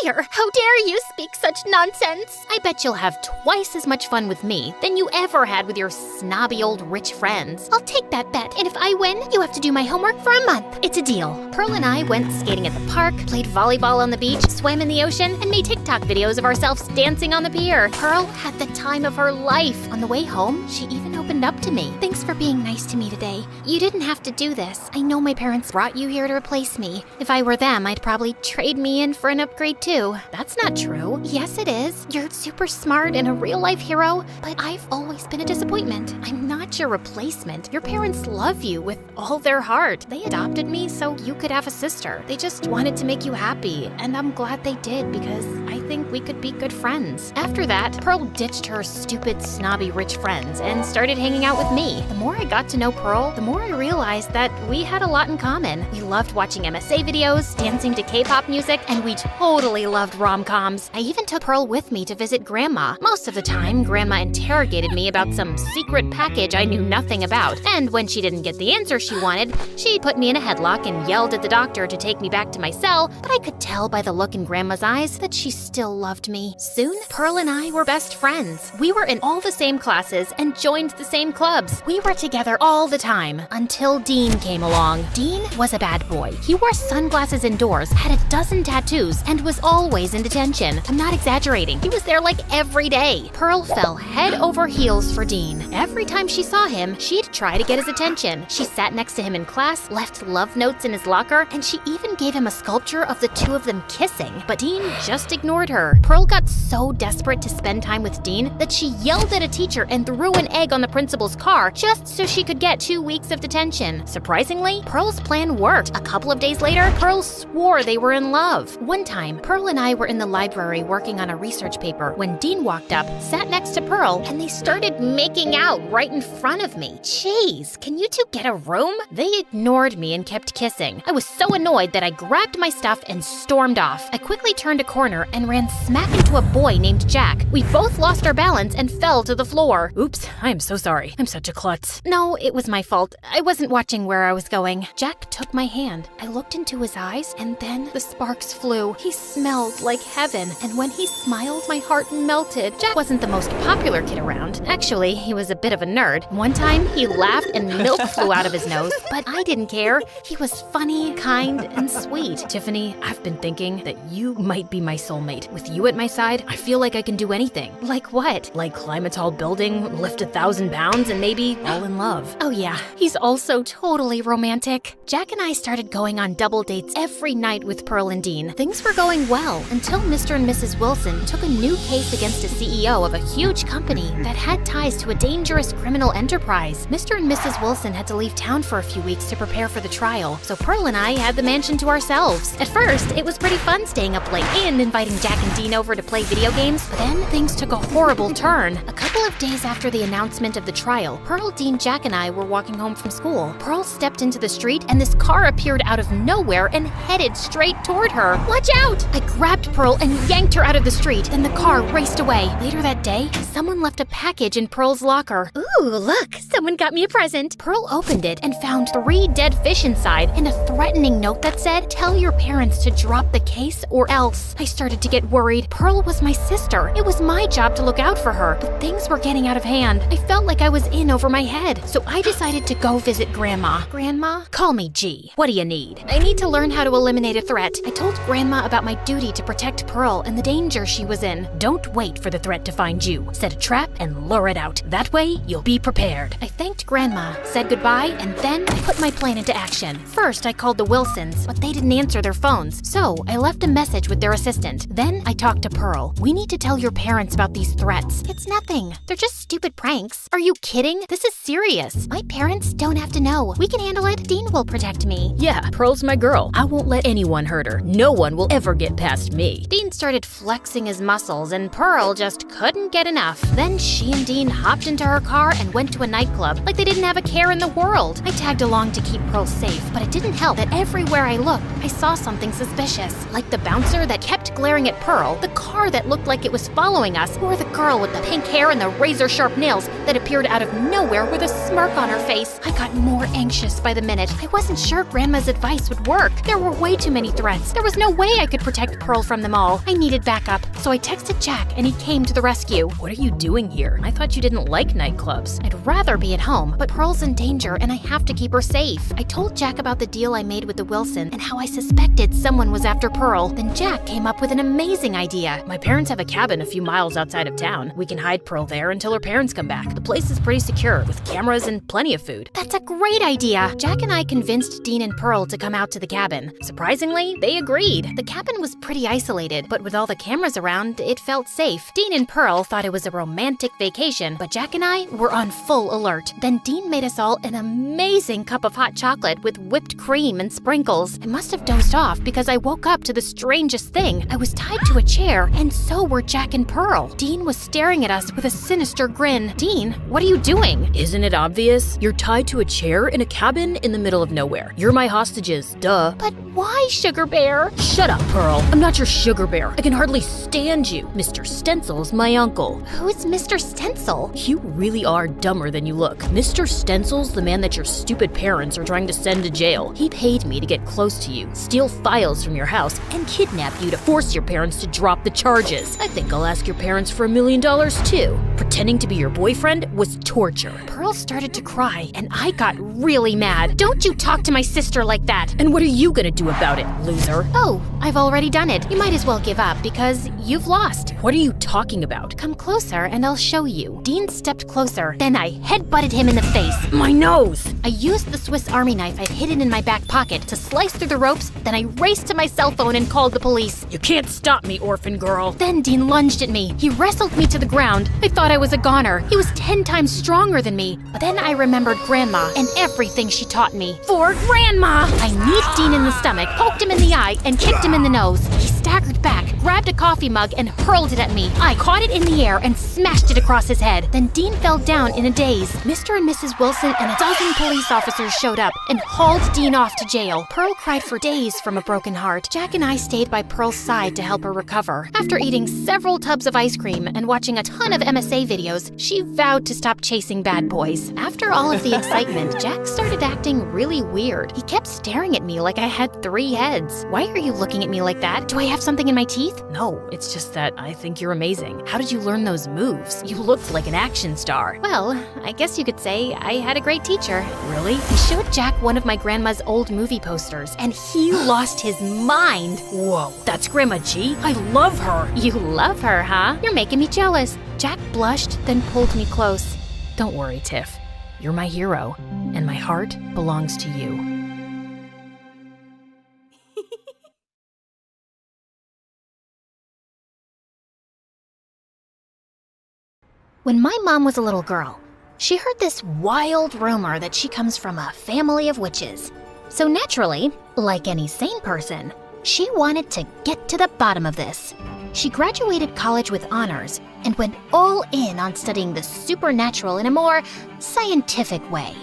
Speaker 11: Liar! How dare you speak such nonsense?
Speaker 5: I bet you'll have twice as much fun with me than you ever had with your snobby old rich friends.
Speaker 11: I'll take that bet, and if I win, you have to do my homework for a month.
Speaker 5: It's a deal. Pearl and I went skating at the park, played volleyball on the beach, swam in the ocean, and made TikTok videos of ourselves dancing on the pier. Pearl had the time of her life. On the way home, she even opened up to me.
Speaker 11: Thanks for being nice to me today.
Speaker 5: You didn't have to do this. I know my parents brought you here to replace me. If I were them, I'd probably trade me in for an upgrade too. That's not true. Yes, it is. You're super smart and a real-life hero, but I've always been a disappointment. I'm not your replacement. Your parents love you with all their heart. They adopted me so you could have a sister. They just wanted to make you happy, and I'm glad they did because I think we could be good friends. After that, Pearl ditched her stupid, snobby, rich friends and started hanging out with me. The more I got to know Pearl, the more I realized that we had a lot in common. We loved watching MSA videos, dancing to K-pop music, and we totally loved rom-coms. I even took Pearl with me to visit Grandma. Most of the time, Grandma interrogated me about some secret package I knew nothing about. And when she didn't get the answer she wanted, she put me in a headlock and yelled at the doctor to take me back to my cell, but I could tell by the look in Grandma's eyes that she still loved me. Soon, Pearl and I were best friends. We were in all the same classes and joined the same clubs. We were together all the time until Dean came along. Dean was a bad boy. He wore sunglasses indoors, had a dozen tattoos, and was always in detention. I'm not exaggerating. He was there like every day. Pearl fell head over heels for Dean. Every time she saw him, she'd try to get his attention. She sat next to him in class, left love notes in his locker, and she even gave him a sculpture of the two of them kissing. But Dean just ignored her. Pearl got so desperate to spend time with Dean that she yelled at a teacher and threw an egg on the principal's car just so she could get 2 weeks of detention. Surprisingly, Pearl's plan worked. A couple of days later, Pearl swore they were in love. One time, Pearl and I were in the library working on a research paper when Dean walked up, sat next to Pearl, and they started making out right in front of me. Jeez, can you two get a room? They ignored me and kept kissing. I was so annoyed that I grabbed my stuff and stormed off. I quickly turned a corner and ran smack into a boy named Jack. We both lost our balance and fell to the floor.
Speaker 8: Oops, I am so sorry. I'm such a klutz.
Speaker 5: No, it was my fault. I wasn't watching where I was going. Jack took my hand. I looked into his eyes, and then the sparks flew. He smelled like heaven, and when he smiled, my heart melted. Jack wasn't the most popular kid around. Actually, he was a bit of a nerd. One time, he laughed and milk flew out of his nose, but I didn't care. He was funny, kind, and sweet.
Speaker 8: Tiffany, I've been thinking that you might be my soulmate. With you at my side, I feel like I can do anything.
Speaker 5: Like what?
Speaker 8: Like climb a tall building, lift 1,000 pounds, and maybe fall in love.
Speaker 5: Oh yeah, he's also totally romantic. Jack and I started going on double dates every night with Pearl and Dean. Things were going well until Mr. and Mrs. Wilson took a new case against a CEO of a huge company that had ties to a dangerous criminal enterprise. Mr. and Mrs. Wilson had to leave town for a few weeks to prepare for the trial, so Pearl and I had the mansion to ourselves. At first, it was pretty fun staying up late and inviting Jack and Dean over to play video games, but then things took a horrible turn. A couple of days after the announcement of the trial, Pearl, Dean, Jack, and I were walking home from school. Pearl stepped into the street and this car appeared out of nowhere and headed straight toward her. Watch out! I grabbed Pearl and yanked her out of the street, then the car raced away. Later that day, someone left a package in Pearl's locker.
Speaker 11: Ooh, look, someone got me a present.
Speaker 5: Pearl opened it and found 3 dead fish inside and a threatening note that said, "Tell your parents to drop the case or else." I started to get worried. Pearl was my sister. It was my job to look out for her, but things were getting out of hand. I felt like I was in over my head, so I decided to go visit Grandma. Grandma? Call me G. What do you need? I need to learn how to eliminate a threat. I told Grandma about my duty to protect Pearl and the danger she was in.
Speaker 8: Don't wait for the threat to find
Speaker 16: find you, set a trap, and lure it out. That way, you'll be prepared.
Speaker 7: I thanked Grandma, said goodbye, and then I put my plan into action. First, I called the Wilsons, but they didn't answer their phones, so I left a message with their assistant. Then I talked to Pearl. We need to tell your parents about these threats. It's nothing. They're just stupid pranks. Are you kidding? This is serious. My parents don't have to know. We can handle it. Dean will protect me.
Speaker 8: Yeah, Pearl's my girl. I won't let anyone hurt her. No one will ever get past me.
Speaker 7: Dean started flexing his muscles, and Pearl just couldn't get enough. Then she and Dean hopped into her car and went to a nightclub like they didn't have a care in the world. I tagged along to keep Pearl safe, but it didn't help that everywhere I looked, I saw something suspicious. Like the bouncer that kept glaring at Pearl, the car that looked like it was following us, or the girl with the pink hair and the razor-sharp nails that appeared out of nowhere with a smirk on her face. I got more anxious by the minute. I wasn't sure Grandma's advice would work. There were way too many threats. There was no way I could protect Pearl from them all. I needed backup, so I texted Jack and he came to the rescue.
Speaker 8: What are you doing here? I thought you didn't like nightclubs.
Speaker 7: I'd rather be at home, but Pearl's in danger and I have to keep her safe. I told Jack about the deal I made with the Wilson and how I suspected someone was after Pearl. Then Jack came up with an amazing idea.
Speaker 8: My parents have a cabin a few miles outside of town. We can hide Pearl there until her parents come back. The place is pretty secure, with cameras and plenty of food.
Speaker 7: That's a great idea. Jack and I convinced Dean and Pearl to come out to the cabin. Surprisingly, they agreed. The cabin was pretty isolated, but with all the cameras around, it felt safe. Dean and Pearl thought it was a romantic vacation, but Jack and I were on full alert. Then Dean made us all an amazing cup of hot chocolate with whipped cream and sprinkles. I must have dozed off because I woke up to the strangest thing. I was tied to a chair, and so were Jack and Pearl. Dean was staring at us with a sinister grin. Dean, what are you doing?
Speaker 8: Isn't it obvious? You're tied to a chair in a cabin in the middle of nowhere. You're my hostages, duh.
Speaker 7: But why, Sugar Bear?
Speaker 8: Shut up, Pearl. I'm not your sugar bear. I can hardly stand you. Mr. Stencil's my uncle.
Speaker 7: Who's Mr. Stencil?
Speaker 8: You really are dumber than you look. Mr. Stencil's the man that your stupid parents are trying to send to jail. He paid me to get close to you, steal files from your house, and kidnap you to force your parents to drop the charges. I think I'll ask your parents for $1 million too. Pretending to be your boyfriend was torture.
Speaker 7: Pearl started to cry, and I got really mad. Don't you talk to my sister like that.
Speaker 8: And what are you gonna do about it, loser?
Speaker 7: Oh, I've already done it. You might as well give up because you've lost.
Speaker 8: What are you talking about?
Speaker 7: Come closer and I'll show you. Dean stepped closer. Then I headbutted him in the face.
Speaker 8: My nose!
Speaker 7: I used the Swiss Army knife I'd hidden in my back pocket to slice through the ropes. Then I raced to my cell phone and called the police.
Speaker 8: You can't stop me, orphan girl.
Speaker 7: Then Dean lunged at me. He wrestled me to the ground. I thought I was a goner. He was 10 times stronger than me. But then I remembered Grandma and everything she taught me. For Grandma! I kneed Dean in the stomach, poked him in the eye, and kicked him in the nose. He staggered back, grabbed a coffee mug, and hurled it at me. I caught it in the air and smashed it across his head. Then Dean fell down in a daze. Mr. and Mrs. Wilson and a dozen police officers showed up and hauled Dean off to jail. Pearl cried for days from a broken heart. Jack and I stayed by Pearl's side to help her recover. After eating several tubs of ice cream and watching a ton of MSA videos, she vowed to stop chasing bad boys. After all of the excitement, Jack started acting really weird. He kept staring at me like I had 3 heads. Why are you looking at me like that? Do I have something in my teeth?
Speaker 8: No, it's just that I think you're amazing. How did you learn those moves? You looked like an action star.
Speaker 7: Well, I guess you could say I had a great teacher.
Speaker 8: Really?
Speaker 7: I showed Jack one of my grandma's old movie posters, and he lost his mind.
Speaker 8: Whoa, that's Grandma G? I love her.
Speaker 7: You love her, huh? You're making me jealous. Jack blushed, then pulled me close.
Speaker 8: Don't worry, Tiff. You're my hero, and my heart belongs to you.
Speaker 7: When my mom was a little girl, she heard this wild rumor that she comes from a family of witches. So naturally, like any sane person, she wanted to get to the bottom of this. She graduated college with honors and went all in on studying the supernatural in a more scientific way.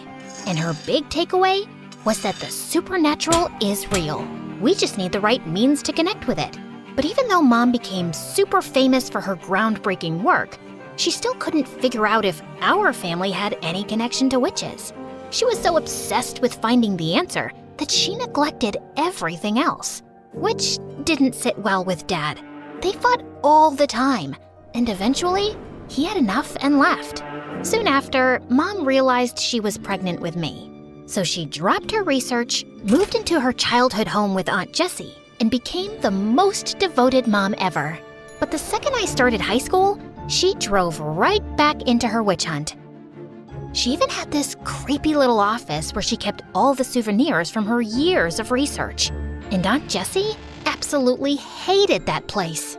Speaker 7: And her big takeaway was that the supernatural is real. We just need the right means to connect with it. But even though Mom became super famous for her groundbreaking work, she still couldn't figure out if our family had any connection to witches. She was so obsessed with finding the answer that she neglected everything else, which didn't sit well with Dad. They fought all the time, and eventually, he had enough and left. Soon after, Mom realized she was pregnant with me. So she dropped her research, moved into her childhood home with Aunt Jessie, and became the most devoted mom ever. But the second I started high school,
Speaker 5: she drove right back into her witch hunt. She even had this creepy little office where she kept all the souvenirs from her years of research. And Aunt Jessie absolutely hated that place.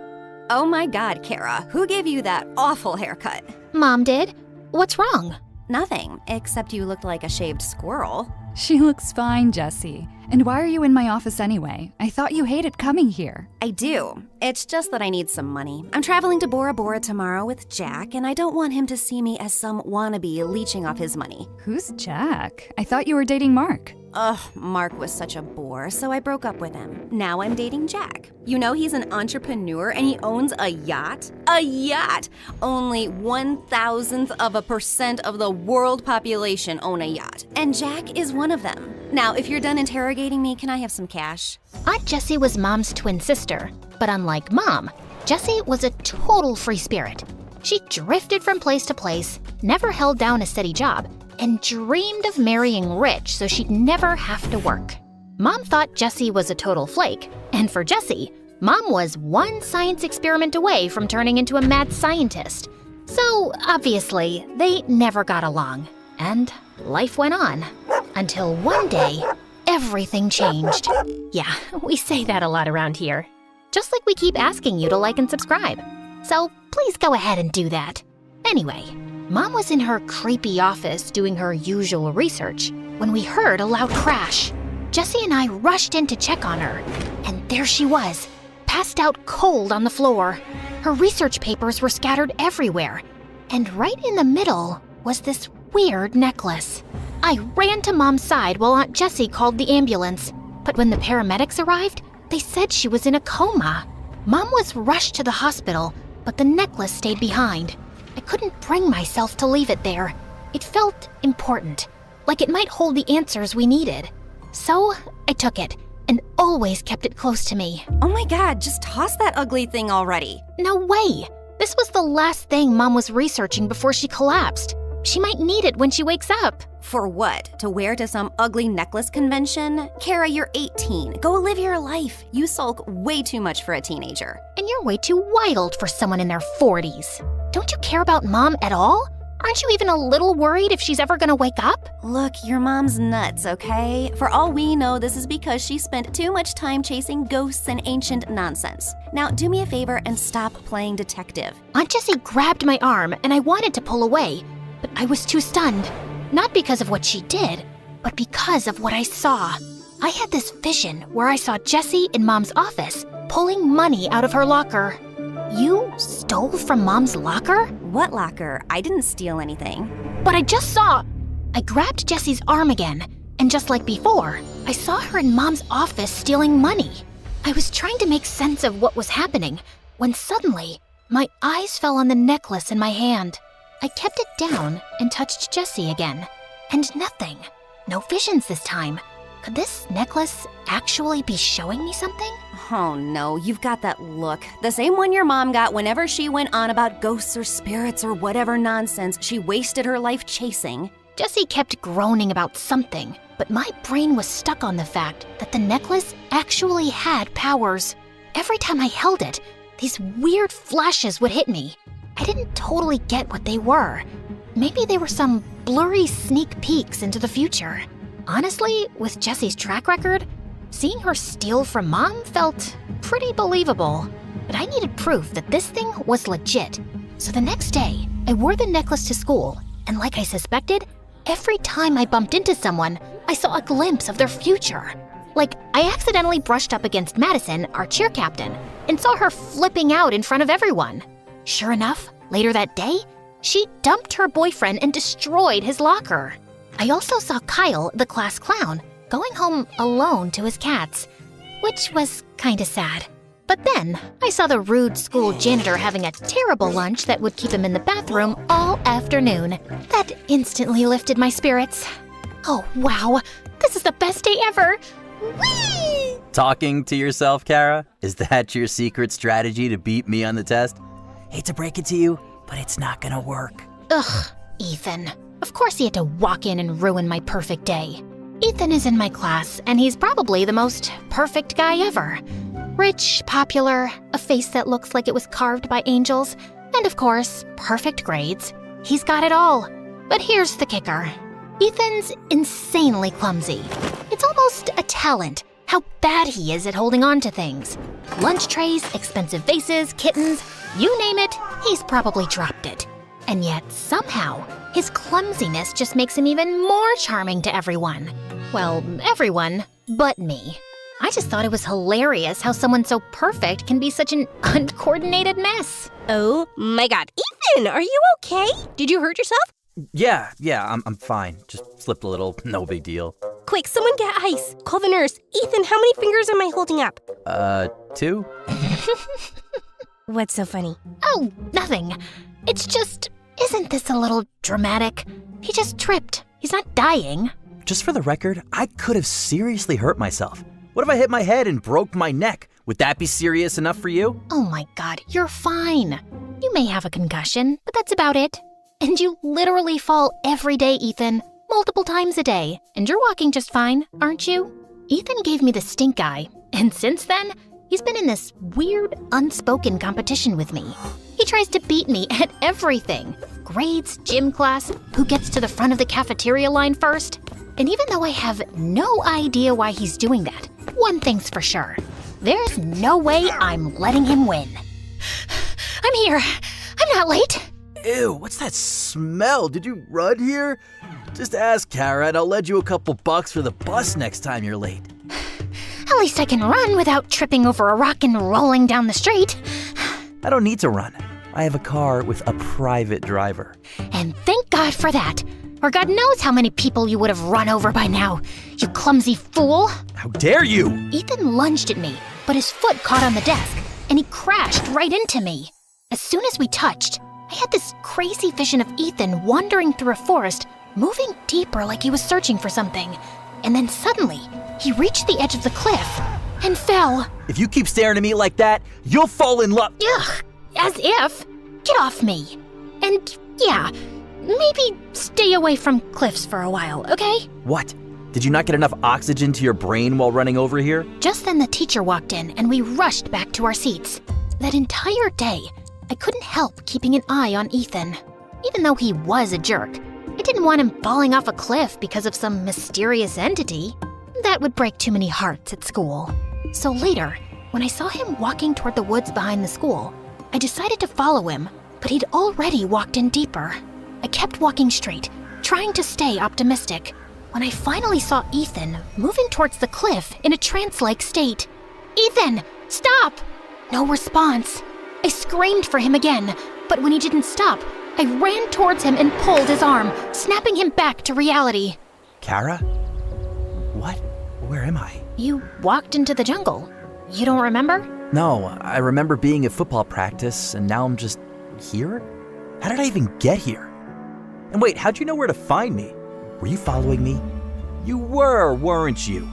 Speaker 10: Oh my God, Kara, who gave you that awful haircut?
Speaker 5: Mom did. What's wrong?
Speaker 10: Nothing, except you looked like a shaved squirrel.
Speaker 12: She looks fine, Jessie. And why are you in my office anyway? I thought you hated coming here.
Speaker 10: I do. It's just that I need some money. I'm traveling to Bora Bora tomorrow with Jack, and I don't want him to see me as some wannabe leeching off his money.
Speaker 12: Who's Jack? I thought you were dating Mark.
Speaker 10: Ugh, Mark was such a bore, so I broke up with him. Now I'm dating Jack. You know he's an entrepreneur and he owns a yacht? A yacht! Only 1,000% of the world population own a yacht, and Jack is one of them. Now, if you're done interrogating me, can I have some cash?
Speaker 5: Aunt Jessie was Mom's twin sister, but unlike Mom, Jessie was a total free spirit. She drifted from place to place, never held down a steady job, and dreamed of marrying rich so she'd never have to work. Mom thought Jessie was a total flake, and for Jessie, Mom was one science experiment away from turning into a mad scientist. So, obviously, they never got along, and life went on. Until one day, everything changed. Yeah, we say that a lot around here. Just like we keep asking you to like and subscribe. So please go ahead and do that. Anyway, Mom was in her creepy office doing her usual research when we heard a loud crash. Jessie and I rushed in to check on her, and there she was, passed out cold on the floor. Her research papers were scattered everywhere, and right in the middle was this weird necklace. I ran to Mom's side while Aunt Jessie called the ambulance, but when the paramedics arrived, they said she was in a coma. Mom was rushed to the hospital, but the necklace stayed behind. I couldn't bring myself to leave it there. It felt important, like it might hold the answers we needed. So I took it and always kept it close to me.
Speaker 10: Oh my God, just toss that ugly thing already.
Speaker 5: No way! This was the last thing Mom was researching before she collapsed. She might need it when she wakes up.
Speaker 10: For what? To wear to some ugly necklace convention? Kara, you're 18. Go live your life. You sulk way too much for a teenager.
Speaker 5: And you're way too wild for someone in their 40s. Don't you care about Mom at all? Aren't you even a little worried if she's ever gonna wake up?
Speaker 10: Look, your mom's nuts, okay? For all we know, this is because she spent too much time chasing ghosts and ancient nonsense. Now, do me a favor and stop playing detective.
Speaker 5: Aunt Jessie grabbed my arm and I wanted to pull away, but I was too stunned. Not because of what she did, but because of what I saw. I had this vision where I saw Jessie in Mom's office, pulling money out of her locker. You stole from Mom's locker?
Speaker 10: What locker? I didn't steal anything.
Speaker 5: But I just saw... I grabbed Jessie's arm again, and just like before, I saw her in Mom's office stealing money. I was trying to make sense of what was happening, when suddenly, my eyes fell on the necklace in my hand. I kept it down and touched Jessie again, and nothing. No visions this time. Could this necklace actually be showing me something?
Speaker 10: Oh no, you've got that look. The same one your mom got whenever she went on about ghosts or spirits or whatever nonsense she wasted her life chasing.
Speaker 5: Jessie kept groaning about something, but my brain was stuck on the fact that the necklace actually had powers. Every time I held it, these weird flashes would hit me. I didn't totally get what they were. Maybe they were some blurry sneak peeks into the future. Honestly, with Jessie's track record, seeing her steal from Mom felt pretty believable. But I needed proof that this thing was legit. So the next day, I wore the necklace to school, and like I suspected, every time I bumped into someone, I saw a glimpse of their future. Like, I accidentally brushed up against Madison, our cheer captain, and saw her flipping out in front of everyone. Sure enough, later that day, she dumped her boyfriend and destroyed his locker. I also saw Kyle, the class clown, going home alone to his cats, which was kinda sad. But then, I saw the rude school janitor having a terrible lunch that would keep him in the bathroom all afternoon. That instantly lifted my spirits. Oh wow, this is the best day ever! Whee!
Speaker 4: Talking to yourself, Kara? Is that your secret strategy to beat me on the test? Hate to break it to you, but it's not gonna work.
Speaker 5: Ugh, Ethan. Of course he had to walk in and ruin my perfect day. Ethan is in my class, and he's probably the most perfect guy ever. Rich, popular, a face that looks like it was carved by angels, And of course, perfect grades. He's got it all. But here's the kicker. Ethan's insanely clumsy. It's almost a talent how bad he is at holding on to things. Lunch trays, expensive vases, kittens, you name it, he's probably dropped it. And yet, somehow, his clumsiness just makes him even more charming to everyone. Well, everyone but me. I just thought it was hilarious how someone so perfect can be such an uncoordinated mess.
Speaker 3: Oh my god. Ethan, are you okay? Did you hurt yourself?
Speaker 4: Yeah, I'm fine. Just slipped a little, no big deal.
Speaker 3: Quick, someone get ice. Call the nurse. Ethan, how many fingers am I holding up?
Speaker 4: 2?
Speaker 3: What's so funny?
Speaker 5: Oh, nothing. It's just, isn't this a little dramatic? He just tripped. He's not dying.
Speaker 4: Just for the record, I could have seriously hurt myself. What if I hit my head and broke my neck? Would that be serious enough for you?
Speaker 5: Oh my god, you're fine. You may have a concussion, but that's about it. And you literally fall every day, Ethan. Multiple times a day. And you're walking just fine, aren't you? Ethan gave me the stink eye. And since then, he's been in this weird, unspoken competition with me. He tries to beat me at everything. Grades, gym class, who gets to the front of the cafeteria line first. And even though I have no idea why he's doing that, one thing's for sure. There's no way I'm letting him win. I'm here. I'm not late.
Speaker 4: Ew, what's that smell? Did you run here? Just ask Kara and I'll lend you a couple bucks for the bus next time you're late.
Speaker 5: At least I can run without tripping over a rock and rolling down the street.
Speaker 4: I don't need to run. I have a car with a private driver.
Speaker 5: And thank God for that. Or God knows how many people you would have run over by now, you clumsy fool.
Speaker 4: How dare you?
Speaker 5: Ethan lunged at me, but his foot caught on the desk, and he crashed right into me. As soon as we touched, I had this crazy vision of Ethan wandering through a forest, moving deeper like he was searching for something. And then suddenly, he reached the edge of the cliff and fell.
Speaker 4: If you keep staring at me like that, you'll fall in love.
Speaker 5: Ugh, as if. Get off me. And yeah, maybe stay away from cliffs for a while, okay?
Speaker 4: What? Did you not get enough oxygen to your brain while running over here?
Speaker 5: Just then the teacher walked in and we rushed back to our seats. That entire day, I couldn't help keeping an eye on Ethan. Even though he was a jerk, I didn't want him falling off a cliff because of some mysterious entity. That would break too many hearts at school. So later, when I saw him walking toward the woods behind the school, I decided to follow him, but he'd already walked in deeper. I kept walking straight, trying to stay optimistic, when I finally saw Ethan moving towards the cliff in a trance-like state. Ethan, stop! No response. I screamed for him again, but when he didn't stop, I ran towards him and pulled his arm, snapping him back to reality.
Speaker 4: Kara? What? Where am I?
Speaker 5: You walked into the jungle. You don't remember?
Speaker 4: No, I remember being at football practice, and now I'm just here? How did I even get here? And wait, how'd you know where to find me? Were you following me? You were, weren't you?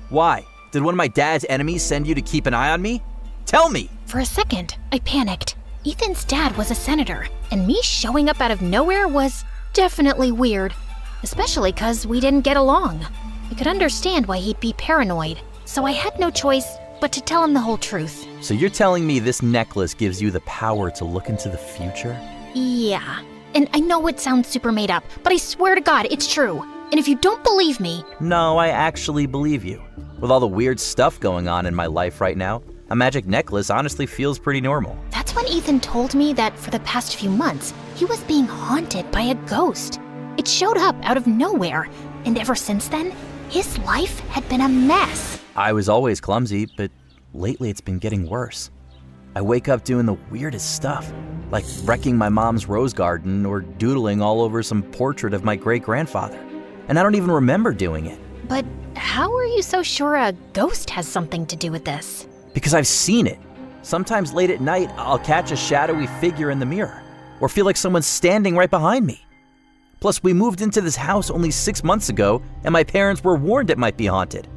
Speaker 4: Why? Did one of my dad's enemies send you to keep an eye on me? Tell me!
Speaker 5: For a second, I panicked. Ethan's dad was a senator, and me showing up out of nowhere was definitely weird, especially because we didn't get along. I could understand why he'd be paranoid, so I had no choice but to tell him the whole truth.
Speaker 4: So you're telling me this necklace gives you the power to look into the future?
Speaker 5: Yeah. And I know it sounds super made up, but I swear to God, it's true. And if you don't believe me...
Speaker 4: No, I actually believe you. With all the weird stuff going on in my life right now, a magic necklace honestly feels pretty normal.
Speaker 5: That's when Ethan told me that for the past few months, he was being haunted by a ghost. It showed up out of nowhere, and ever since then, his life had been a mess.
Speaker 4: I was always clumsy, but lately it's been getting worse. I wake up doing the weirdest stuff, like wrecking my mom's rose garden or doodling all over some portrait of my great-grandfather. And I don't even remember doing it.
Speaker 5: But how are you so sure a ghost has something to do with this?
Speaker 4: Because I've seen it. Sometimes late at night, I'll catch a shadowy figure in the mirror, or feel like someone's standing right behind me. Plus, we moved into this house only 6 months ago, and my parents were warned it might be haunted.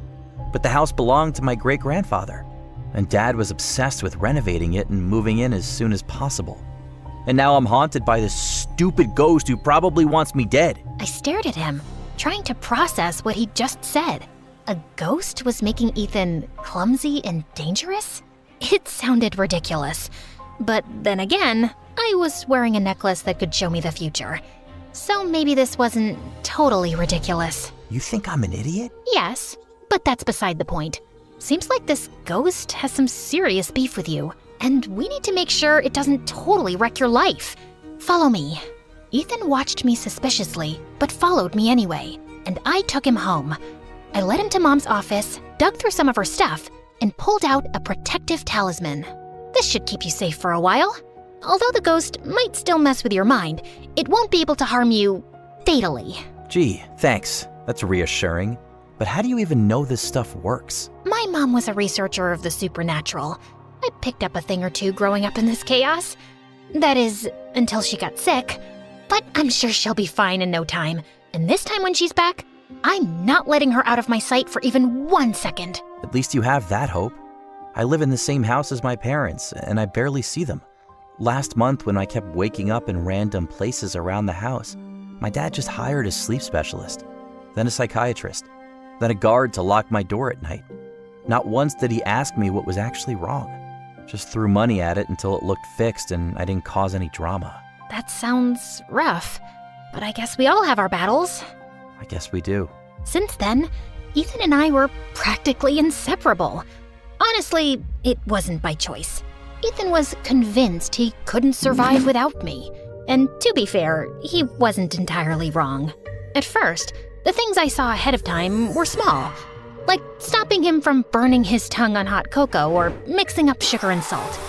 Speaker 4: But the house belonged to my great-grandfather, and Dad was obsessed with renovating it and moving in as soon as possible. And now I'm haunted by this stupid ghost who probably wants me dead.
Speaker 5: I stared at him, trying to process what he just said. A ghost was making Ethan clumsy and dangerous? It sounded ridiculous. But then again, I was wearing a necklace that could show me the future. So maybe this wasn't totally ridiculous.
Speaker 4: You think I'm an idiot?
Speaker 5: Yes, but that's beside the point. Seems like this ghost has some serious beef with you, and we need to make sure it doesn't totally wreck your life. Follow me. Ethan watched me suspiciously, but followed me anyway, and I took him home. I led him to Mom's office, dug through some of her stuff, and pulled out a protective talisman. This should keep you safe for a while. Although the ghost might still mess with your mind, it won't be able to harm you fatally.
Speaker 4: Gee, thanks. That's reassuring. But how do you even know this stuff works?
Speaker 5: My mom was a researcher of the supernatural. I picked up a thing or two growing up in this chaos. That is, until she got sick. But I'm sure she'll be fine in no time. And this time when she's back, I'm not letting her out of my sight for even 1 second.
Speaker 4: At least you have that hope. I live in the same house as my parents, and I barely see them. Last month, when I kept waking up in random places around the house, my dad just hired a sleep specialist, then a psychiatrist, then a guard to lock my door at night. Not once did he ask me what was actually wrong. Just threw money at it until it looked fixed and I didn't cause any drama.
Speaker 5: That sounds rough, but I guess we all have our battles.
Speaker 4: I guess we do.
Speaker 5: Since then, Ethan and I were practically inseparable. Honestly, it wasn't by choice. Ethan was convinced he couldn't survive without me. And to be fair, he wasn't entirely wrong. At first, the things I saw ahead of time were small, like stopping him from burning his tongue on hot cocoa or mixing up sugar and salt.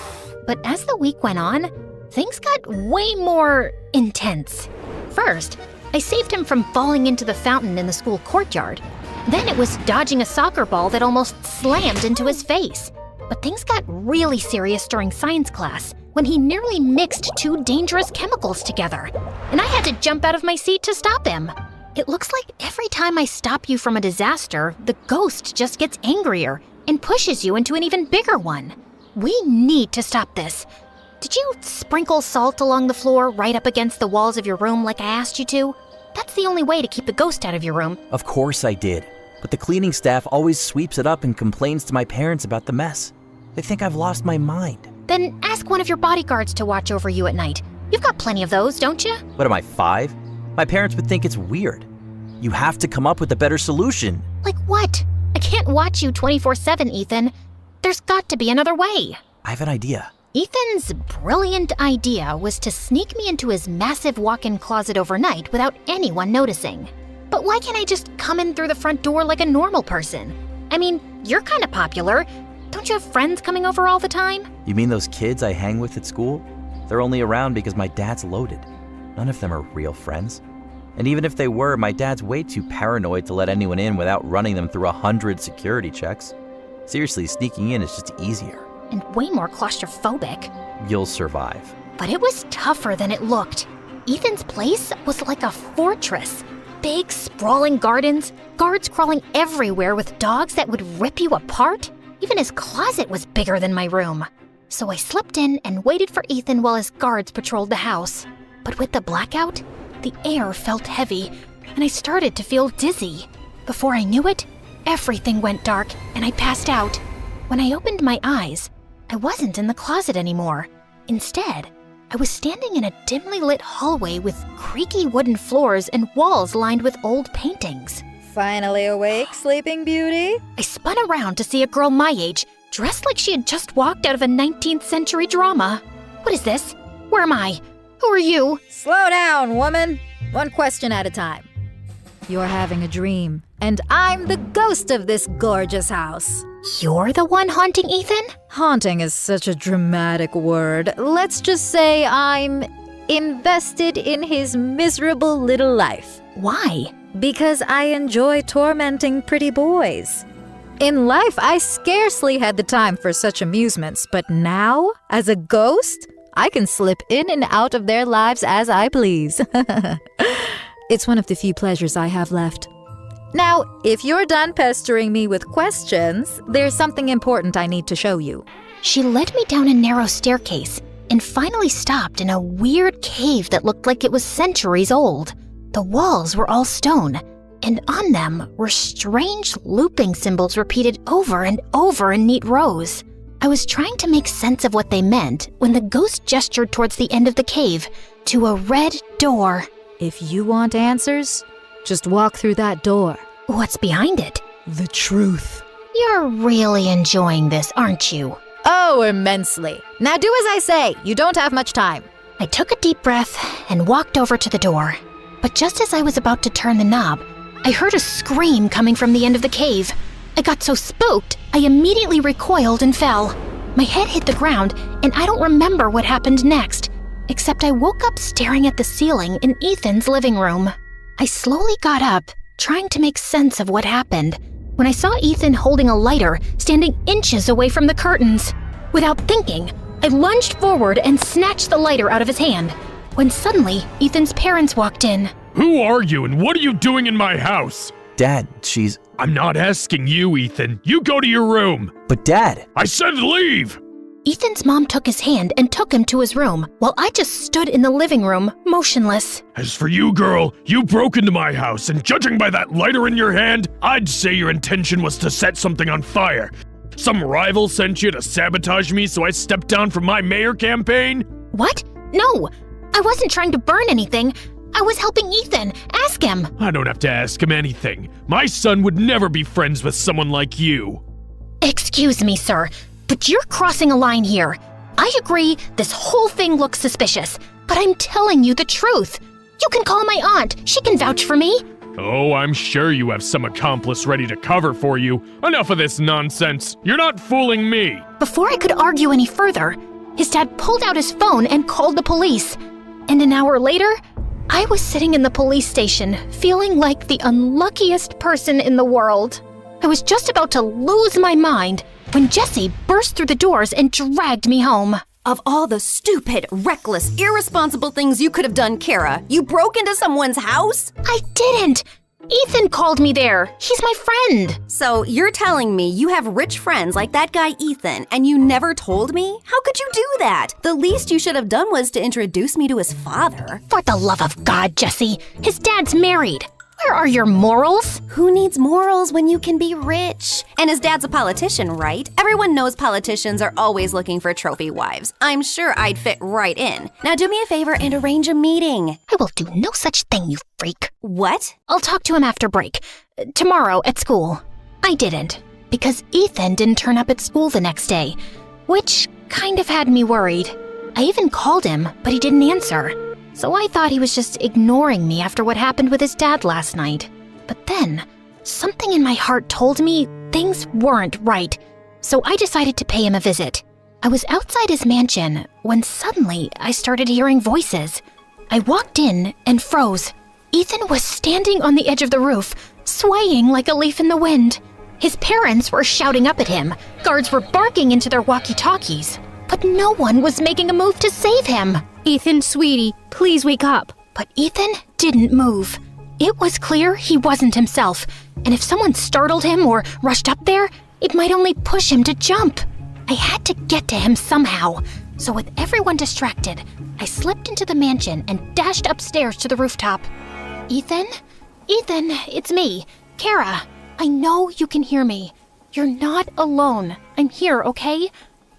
Speaker 5: But as the week went on, things got way more intense. First, I saved him from falling into the fountain in the school courtyard. Then it was dodging a soccer ball that almost slammed into his face. But things got really serious during science class when he nearly mixed 2 dangerous chemicals together, and I had to jump out of my seat to stop him. It looks like every time I stop you from a disaster, the ghost just gets angrier and pushes you into an even bigger one. We need to stop this. Did you sprinkle salt along the floor right up against the walls of your room like I asked you to? That's the only way to keep the ghost out of your room.
Speaker 4: Of course I did. But the cleaning staff always sweeps it up and complains to my parents about the mess. They think I've lost my mind.
Speaker 5: Then ask one of your bodyguards to watch over you at night. You've got plenty of those, don't you?
Speaker 4: What am I, 5? My parents would think it's weird. You have to come up with a better solution.
Speaker 5: Like what? I can't watch you 24/7, Ethan. There's got to be another way.
Speaker 4: I have an idea.
Speaker 5: Ethan's brilliant idea was to sneak me into his massive walk-in closet overnight without anyone noticing. But why can't I just come in through the front door like a normal person? I mean, you're kind of popular. Don't you have friends coming over all the time?
Speaker 4: You mean those kids I hang with at school? They're only around because my dad's loaded. None of them are real friends. And even if they were, my dad's way too paranoid to let anyone in without running them through 100 security checks. Seriously, sneaking in is just easier.
Speaker 5: And way more claustrophobic.
Speaker 4: You'll survive.
Speaker 5: But it was tougher than it looked. Ethan's place was like a fortress. Big, sprawling gardens, guards crawling everywhere with dogs that would rip you apart. Even his closet was bigger than my room. So I slipped in and waited for Ethan while his guards patrolled the house. But with the blackout, the air felt heavy, and I started to feel dizzy. Before I knew it, everything went dark, and I passed out. When I opened my eyes, I wasn't in the closet anymore. Instead, I was standing in a dimly lit hallway with creaky wooden floors and walls lined with old paintings.
Speaker 13: Finally awake, Sleeping Beauty?
Speaker 5: I spun around to see a girl my age, dressed like she had just walked out of a 19th century drama. What is this? Where am I? Who are you?
Speaker 13: Slow down, woman. One question at a time. You're having a dream, and I'm the ghost of this gorgeous house.
Speaker 5: You're the one haunting Ethan?
Speaker 13: Haunting is such a dramatic word. Let's just say I'm invested in his miserable little life.
Speaker 5: Why?
Speaker 13: Because I enjoy tormenting pretty boys. In life, I scarcely had the time for such amusements, but now, as a ghost, I can slip in and out of their lives as I please. It's one of the few pleasures I have left. Now, if you're done pestering me with questions, there's something important I need to show you.
Speaker 5: She led me down a narrow staircase and finally stopped in a weird cave that looked like it was centuries old. The walls were all stone, and on them were strange looping symbols repeated over and over in neat rows. I was trying to make sense of what they meant when the ghost gestured towards the end of the cave, to a red door.
Speaker 13: If you want answers, just walk through that door.
Speaker 5: What's behind it?
Speaker 13: The truth.
Speaker 5: You're really enjoying this, aren't you?
Speaker 13: Oh, immensely. Now do as I say. You don't have much time.
Speaker 5: I took a deep breath and walked over to the door. But just as I was about to turn the knob, I heard a scream coming from the end of the cave. I got so spooked, I immediately recoiled and fell. My head hit the ground, and I don't remember what happened next, except I woke up staring at the ceiling in Ethan's living room. I slowly got up, trying to make sense of what happened, when I saw Ethan holding a lighter, standing inches away from the curtains. Without thinking, I lunged forward and snatched the lighter out of his hand, when suddenly Ethan's parents walked in.
Speaker 17: Who are you and what are you doing in my house?
Speaker 4: Dad,
Speaker 17: I'm not asking you, Ethan. You go to your room.
Speaker 4: But Dad...
Speaker 17: I said leave!
Speaker 5: Ethan's mom took his hand and took him to his room, while I just stood in the living room, motionless.
Speaker 17: As for you, girl, you broke into my house, and judging by that lighter in your hand, I'd say your intention was to set something on fire. Some rival sent you to sabotage me, so I stepped down from my mayor campaign?
Speaker 5: What? No, I wasn't trying to burn anything. I was helping Ethan. Ask him.
Speaker 17: I don't have to ask him anything. My son would never be friends with someone like you.
Speaker 5: Excuse me, sir, but you're crossing a line here. I agree this whole thing looks suspicious, but I'm telling you the truth. You can call my aunt. She can vouch for me.
Speaker 17: Oh, I'm sure you have some accomplice ready to cover for you. Enough of this nonsense. You're not fooling me.
Speaker 5: Before I could argue any further, his dad pulled out his phone and called the police. And an hour later, I was sitting in the police station, feeling like the unluckiest person in the world. I was just about to lose my mind when Jesse burst through the doors and dragged me home.
Speaker 10: Of all the stupid, reckless, irresponsible things you could have done, Kara, you broke into someone's house?
Speaker 5: I didn't. Ethan called me there. He's my friend.
Speaker 10: So you're telling me you have rich friends like that guy Ethan, and you never told me? How could you do that? The least you should have done was to introduce me to his father.
Speaker 5: For the love of God, Jesse, his dad's married. Where are your morals?
Speaker 10: Who needs morals when you can be rich? And his dad's a politician, right? Everyone knows politicians are always looking for trophy wives. I'm sure I'd fit right in. Now do me a favor and arrange a meeting.
Speaker 5: I will do no such thing, you freak.
Speaker 10: What?
Speaker 5: I'll talk to him after break. Tomorrow at school. I didn't, because Ethan didn't turn up at school the next day, which kind of had me worried. I even called him, but he didn't answer. So I thought he was just ignoring me after what happened with his dad last night. But then, something in my heart told me things weren't right, so I decided to pay him a visit. I was outside his mansion when suddenly I started hearing voices. I walked in and froze. Ethan was standing on the edge of the roof, swaying like a leaf in the wind. His parents were shouting up at him. Guards were barking into their walkie-talkies. But no one was making a move to save him.
Speaker 3: Ethan, sweetie, please wake up.
Speaker 5: But Ethan didn't move. It was clear he wasn't himself, and if someone startled him or rushed up there, it might only push him to jump. I had to get to him somehow, so with everyone distracted, I slipped into the mansion and dashed upstairs to the rooftop. Ethan? Ethan, it's me, Kara. I know you can hear me. You're not alone. I'm here, okay?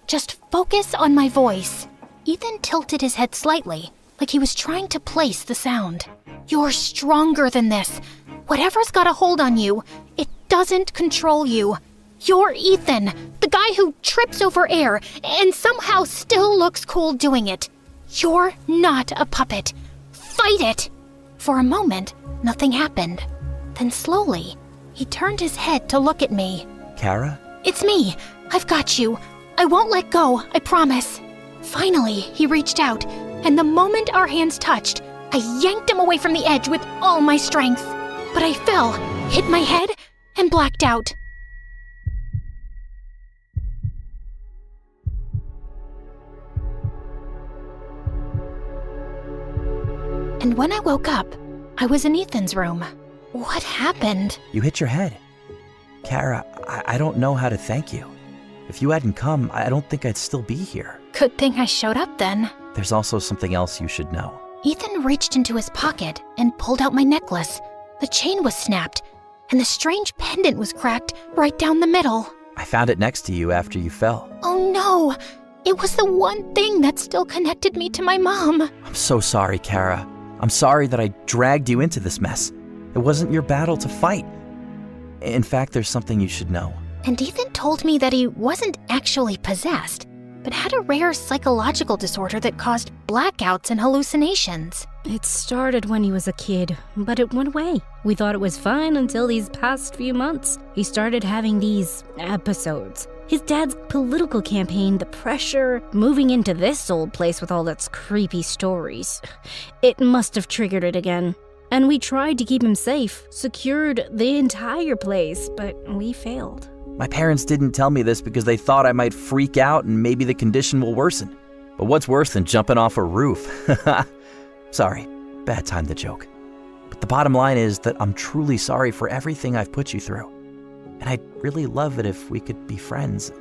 Speaker 5: Just focus on my voice. Ethan tilted his head slightly, like he was trying to place the sound. You're stronger than this. Whatever's got a hold on you, it doesn't control you. You're Ethan, the guy who trips over air and somehow still looks cool doing it. You're not a puppet. Fight it! For a moment, nothing happened. Then slowly, he turned his head to look at me.
Speaker 4: Kara?
Speaker 5: It's me. I've got you. I won't let go, I promise. Finally, he reached out, and the moment our hands touched, I yanked him away from the edge with all my strength. But I fell, hit my head, and blacked out. And when I woke up, I was in Ethan's room. What happened?
Speaker 4: You hit your head. Kara, I don't know how to thank you. If you hadn't come, I don't think I'd still be here.
Speaker 5: Good thing I showed up then.
Speaker 4: There's also something else you should know.
Speaker 5: Ethan reached into his pocket and pulled out my necklace. The chain was snapped, and the strange pendant was cracked right down the middle.
Speaker 4: I found it next to you after you fell.
Speaker 5: Oh no! It was the one thing that still connected me to my mom.
Speaker 4: I'm so sorry, Kara. I'm sorry that I dragged you into this mess. It wasn't your battle to fight. In fact, there's something you should know.
Speaker 5: And Ethan told me that he wasn't actually possessed, but had a rare psychological disorder that caused blackouts and hallucinations.
Speaker 3: It started when he was a kid, but it went away. We thought it was fine until these past few months. He started having these episodes. His dad's political campaign, the pressure, moving into this old place with all its creepy stories. It must have triggered it again. And we tried to keep him safe, secured the entire place, but we failed.
Speaker 4: My parents didn't tell me this because they thought I might freak out and maybe the condition will worsen. But what's worse than jumping off a roof? Sorry, bad time to joke. But the bottom line is that I'm truly sorry for everything I've put you through. And I'd really love it if we could be friends.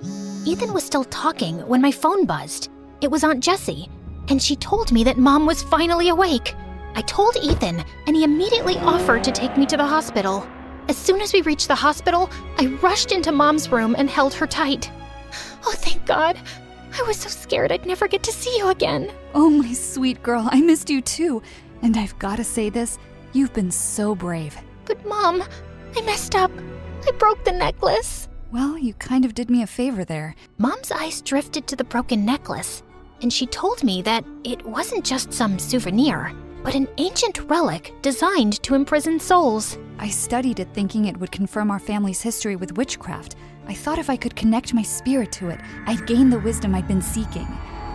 Speaker 5: Ethan was still talking when my phone buzzed. It was Aunt Jessie, and she told me that Mom was finally awake. I told Ethan, and he immediately offered to take me to the hospital. As soon as we reached the hospital, I rushed into Mom's room and held her tight. Oh, thank God. I was so scared I'd never get to see you again.
Speaker 12: Oh, my sweet girl, I missed you too. And I've got to say this, you've been so brave.
Speaker 5: But Mom, I messed up. I broke the necklace.
Speaker 12: Well, you kind of did me a favor there.
Speaker 5: Mom's eyes drifted to the broken necklace, and she told me that it wasn't just some souvenir, but an ancient relic designed to imprison souls.
Speaker 12: I studied it thinking it would confirm our family's history with witchcraft. I thought if I could connect my spirit to it, I'd gain the wisdom I'd been seeking.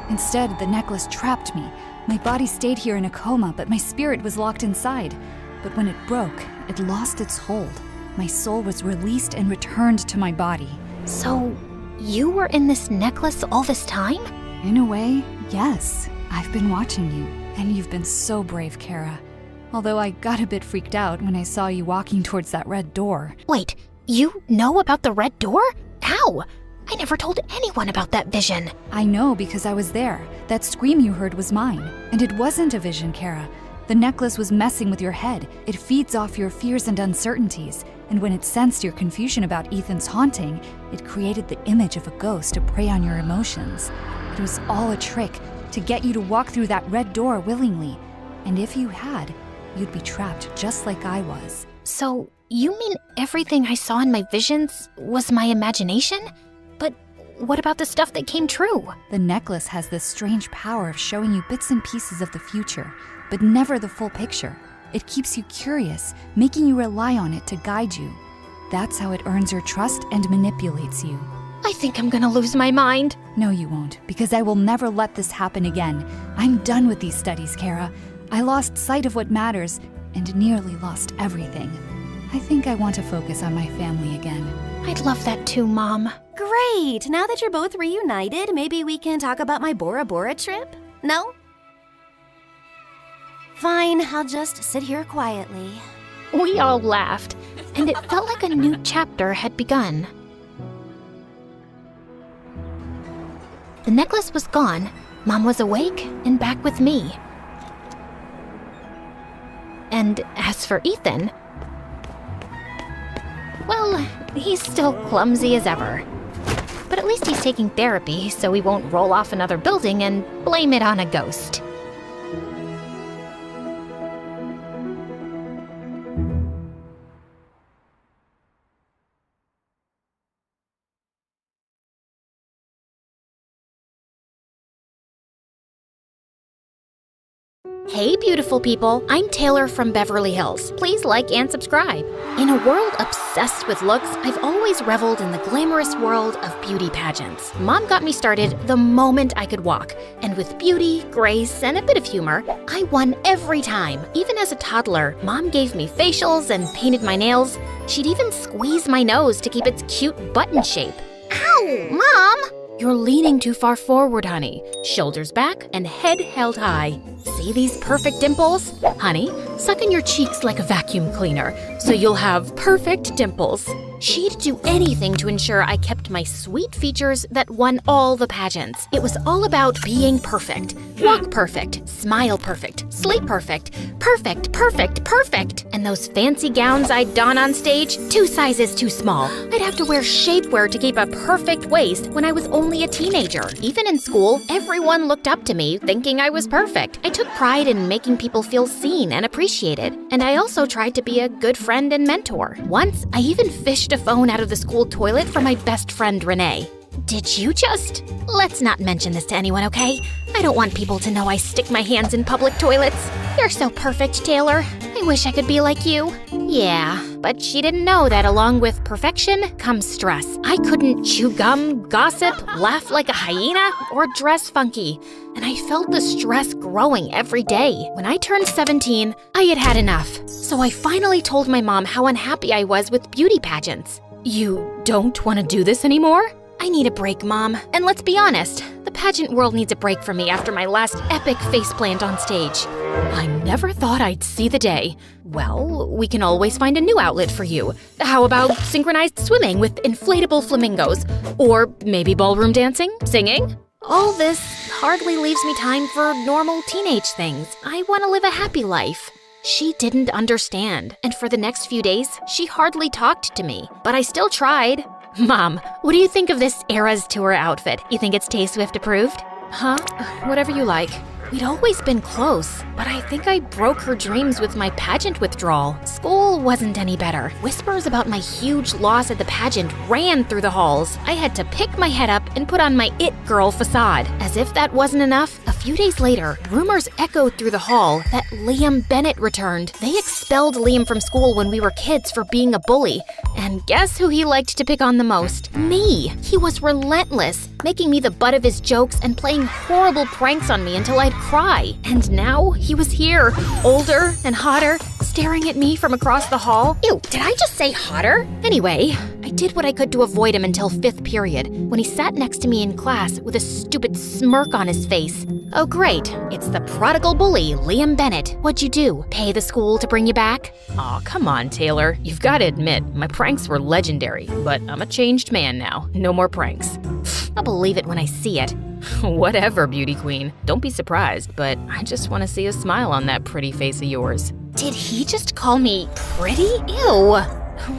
Speaker 12: Instead, the necklace trapped me. My body stayed here in a coma, but my spirit was locked inside. But when it broke, it lost its hold. My soul was released and returned to my body.
Speaker 5: So, you were in this necklace all this time?
Speaker 12: In a way, yes. I've been watching you, and you've been so brave, Kara. Although I got a bit freaked out when I saw you walking towards that red door.
Speaker 5: Wait, you know about the red door? How? I never told anyone about that vision.
Speaker 12: I know because I was there. That scream you heard was mine. And it wasn't a vision, Kara. The necklace was messing with your head. It feeds off your fears and uncertainties. And when it sensed your confusion about Ethan's haunting, it created the image of a ghost to prey on your emotions. It was all a trick to get you to walk through that red door willingly. And if you had, you'd be trapped just like I was.
Speaker 5: So, you mean everything I saw in my visions was my imagination? But what about the stuff that came true?
Speaker 12: The necklace has this strange power of showing you bits and pieces of the future, but never the full picture. It keeps you curious, making you rely on it to guide you. That's how it earns your trust and manipulates you.
Speaker 5: I think I'm gonna lose my mind.
Speaker 12: No, you won't, because I will never let this happen again. I'm done with these studies, Kara. I lost sight of what matters and nearly lost everything. I think I want to focus on my family again.
Speaker 5: I'd love that too, Mom.
Speaker 10: Great! Now that you're both reunited, maybe we can talk about my Bora Bora trip? No? Fine, I'll just sit here quietly.
Speaker 5: We all laughed, and it felt like a new chapter had begun. The necklace was gone, Mom was awake and back with me. And as for Ethan, well, he's still clumsy as ever. But at least he's taking therapy, so he won't roll off another building and blame it on a ghost. Hey beautiful people, I'm Taylor from Beverly Hills. Please like and subscribe. In a world obsessed with looks, I've always reveled in the glamorous world of beauty pageants. Mom got me started the moment I could walk, and with beauty, grace, and a bit of humor, I won every time. Even as a toddler, Mom gave me facials and painted my nails. She'd even squeeze my nose to keep its cute button shape. Ow, Mom! You're leaning too far forward, honey. Shoulders back and head held high. See these perfect dimples?
Speaker 16: Honey, suck in your cheeks like a vacuum cleaner, so you'll have perfect dimples. She'd do anything to ensure I kept my sweet features that won all the pageants. It was all about being perfect. Walk perfect, smile perfect, sleep perfect, perfect, perfect, perfect. And those fancy gowns I'd don on stage, 2 sizes too small. I'd have to wear shapewear to keep a perfect waist when I was only a teenager. Even in school, everyone looked up to me thinking I was perfect. I took pride in making people feel seen and appreciated. And I also tried to be a good friend and mentor. Once, I even fished a phone out of the school toilet for my best friend, Renee.
Speaker 5: Did you just? Let's not mention this to anyone, okay? I don't want people to know I stick my hands in public toilets. You're so perfect, Taylor. I wish I could be like you. Yeah, but she didn't know that along with perfection comes stress. I couldn't chew gum, gossip, laugh like a hyena, or dress funky. And I felt the stress growing every day. When I turned 17, I had had enough. So I finally told my mom how unhappy I was with beauty pageants.
Speaker 16: You don't want to do this anymore?
Speaker 5: I need a break, Mom. And let's be honest, the pageant world needs a break from me after my last epic faceplant on stage.
Speaker 16: I never thought I'd see the day. Well, we can always find a new outlet for you. How about synchronized swimming with inflatable flamingos? Or maybe ballroom dancing? Singing?
Speaker 5: All this hardly leaves me time for normal teenage things. I want to live a happy life. She didn't understand, and for the next few days, she hardly talked to me. But I still tried.
Speaker 16: Mom, what do you think of this Eras Tour outfit? You think it's Tay-Swift approved?
Speaker 5: Huh?
Speaker 16: Whatever you like.
Speaker 5: We'd always been close, but I think I broke her dreams with my pageant withdrawal. School wasn't any better. Whispers about my huge loss at the pageant ran through the halls. I had to pick my head up and put on my it girl facade. As if that wasn't enough, a few days later, rumors echoed through the hall that Liam Bennett returned. They expelled Liam from school when we were kids for being a bully. And guess who he liked to pick on the most? Me. He was relentless, making me the butt of his jokes and playing horrible pranks on me until I'd cry. And now he was here, older and hotter, staring at me from across the hall.
Speaker 16: Ew, did I just say hotter?
Speaker 5: Anyway, I did what I could to avoid him until 5th period, when he sat next to me in class with a stupid smirk on his face. Oh great, it's the prodigal bully, Liam Bennett. What'd you do? Pay the school to bring you back?
Speaker 16: Aw, come on, Taylor. You've got to admit, my pranks were legendary, but I'm a changed man now. No more pranks.
Speaker 5: I'll believe it when I see it.
Speaker 16: Whatever, beauty queen. Don't be surprised, but I just want to see a smile on that pretty face of yours.
Speaker 5: Did he just call me pretty? Ew.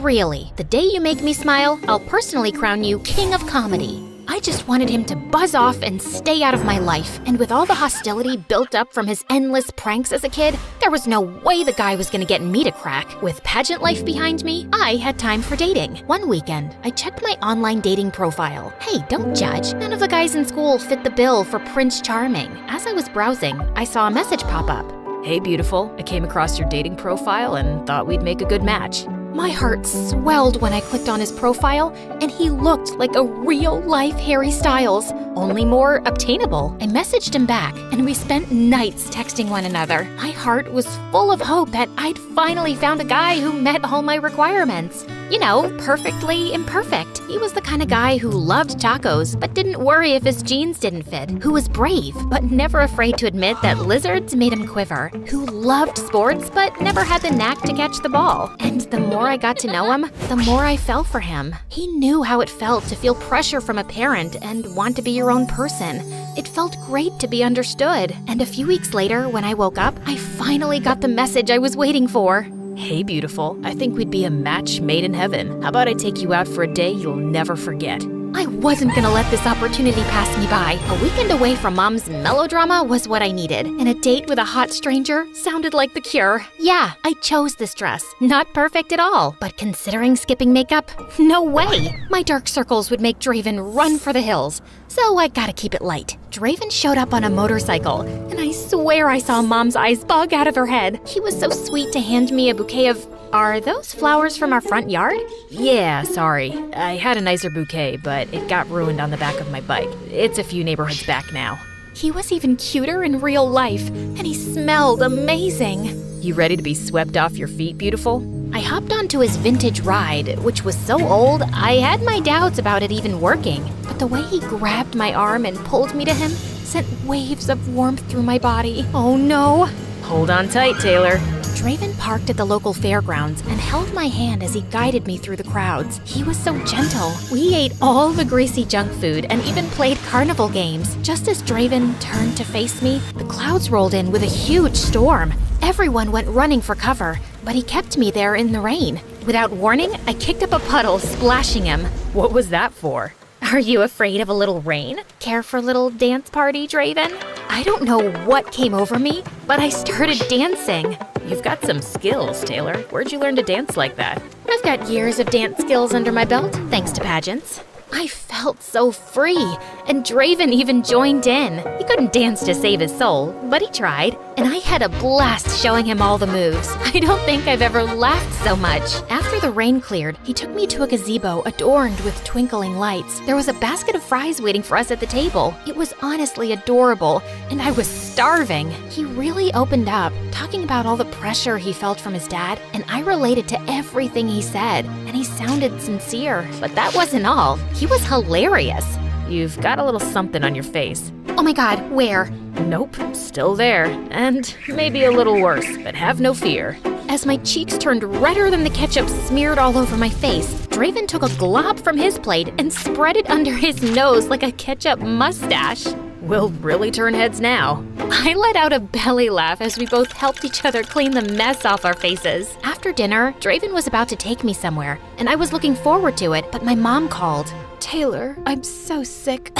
Speaker 5: Really, the day you make me smile, I'll personally crown you king of comedy. I just wanted him to buzz off and stay out of my life. And with all the hostility built up from his endless pranks as a kid, there was no way the guy was gonna get me to crack. With pageant life behind me, I had time for dating. One weekend, I checked my online dating profile. Hey, don't judge. None of the guys in school fit the bill for Prince Charming. As I was browsing, I saw a message pop up.
Speaker 16: Hey, beautiful. I came across your dating profile and thought we'd make a good match.
Speaker 5: My heart swelled when I clicked on his profile, and he looked like a real-life Harry Styles, only more obtainable. I messaged him back, and we spent nights texting one another. My heart was full of hope that I'd finally found a guy who met all my requirements. You know, perfectly imperfect. He was the kind of guy who loved tacos, but didn't worry if his jeans didn't fit. Who was brave, but never afraid to admit that lizards made him quiver. Who loved sports, but never had the knack to catch the ball. And the more I got to know him, the more I fell for him. He knew how it felt to feel pressure from a parent and want to be your own person. It felt great to be understood. And a few weeks later, when I woke up, I finally got the message I was waiting for.
Speaker 16: Hey, beautiful. I think we'd be a match made in heaven. How about I take you out for a day you'll never forget?
Speaker 5: I wasn't gonna let this opportunity pass me by. A weekend away from Mom's melodrama was what I needed, and a date with a hot stranger sounded like the cure. Yeah, I chose this dress. Not perfect at all, but considering skipping makeup, no way! My dark circles would make Draven run for the hills, so I gotta keep it light. Draven showed up on a motorcycle, and I swear I saw Mom's eyes bug out of her head. He was so sweet to hand me a bouquet of... Are those flowers from our front yard?
Speaker 16: Yeah, sorry. I had a nicer bouquet, but it got ruined on the back of my bike. It's a few neighborhoods back now.
Speaker 5: He was even cuter in real life, and he smelled amazing.
Speaker 16: You ready to be swept off your feet, beautiful?
Speaker 5: I hopped onto his vintage ride, which was so old, I had my doubts about it even working. But the way he grabbed my arm and pulled me to him sent waves of warmth through my body. Oh no!
Speaker 8: Hold on tight, Taylor.
Speaker 7: Draven parked at the local fairgrounds and held my hand as he guided me through the crowds. He was so gentle. We ate all the greasy junk food and even played carnival games. Just as Draven turned to face me, the clouds rolled in with a huge storm. Everyone went running for cover, but he kept me there in the rain. Without warning, I kicked up a puddle, splashing him.
Speaker 8: What was that for?
Speaker 7: Are you afraid of a little rain? Care for a little dance party, Draven? I don't know what came over me, but I started dancing.
Speaker 8: You've got some skills, Taylor. Where'd you learn to dance like that?
Speaker 7: I've got years of dance skills under my belt, thanks to pageants. I felt so free, and Draven even joined in. He couldn't dance to save his soul, but he tried, and I had a blast showing him all the moves. I don't think I've ever laughed so much. After the rain cleared, he took me to a gazebo adorned with twinkling lights. There was a basket of fries waiting for us at the table. It was honestly adorable, and I was starving. He really opened up, talking about all the pressure he felt from his dad, and I related to everything he said, and he sounded sincere. But that wasn't all. He was hilarious.
Speaker 8: You've got a little something on your face.
Speaker 7: Oh my god, where?
Speaker 8: Nope, still there. And maybe a little worse, but have no fear.
Speaker 7: As my cheeks turned redder than the ketchup smeared all over my face, Draven took a glob from his plate and spread it under his nose like a ketchup mustache.
Speaker 8: We'll really turn heads now.
Speaker 7: I let out a belly laugh as we both helped each other clean the mess off our faces. After dinner, Draven was about to take me somewhere, and I was looking forward to it, but my mom called.
Speaker 8: Taylor, I'm so sick.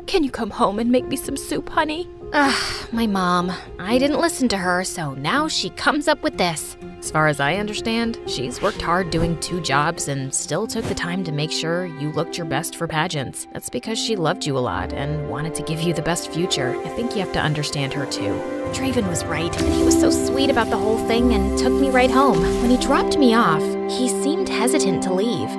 Speaker 8: Can you come home and make me some soup, honey?
Speaker 7: My mom. I didn't listen to her, so now she comes up with this.
Speaker 8: As far as I understand, she's worked hard doing 2 jobs and still took the time to make sure you looked your best for pageants. That's because she loved you a lot and wanted to give you the best future. I think you have to understand her too.
Speaker 7: Draven was right, and he was so sweet about the whole thing and took me right home. When he dropped me off, he seemed hesitant to leave.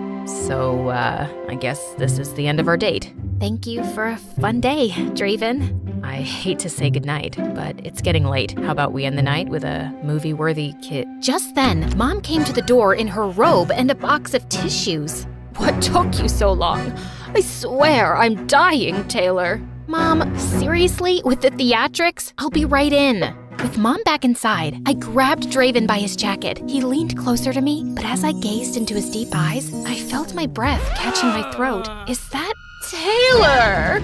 Speaker 8: So, I guess this is the end of our date.
Speaker 7: Thank you for a fun day, Draven.
Speaker 8: I hate to say goodnight, but it's getting late. How about we end the night with a movie-worthy
Speaker 7: Just then, Mom came to the door in her robe and a box of tissues.
Speaker 8: What took you so long? I swear I'm dying, Taylor.
Speaker 7: Mom, seriously? With the theatrics? I'll be right in. With Mom back inside, I grabbed Draven by his jacket. He leaned closer to me, but as I gazed into his deep eyes, I felt my breath catching my throat. Is that
Speaker 8: Taylor?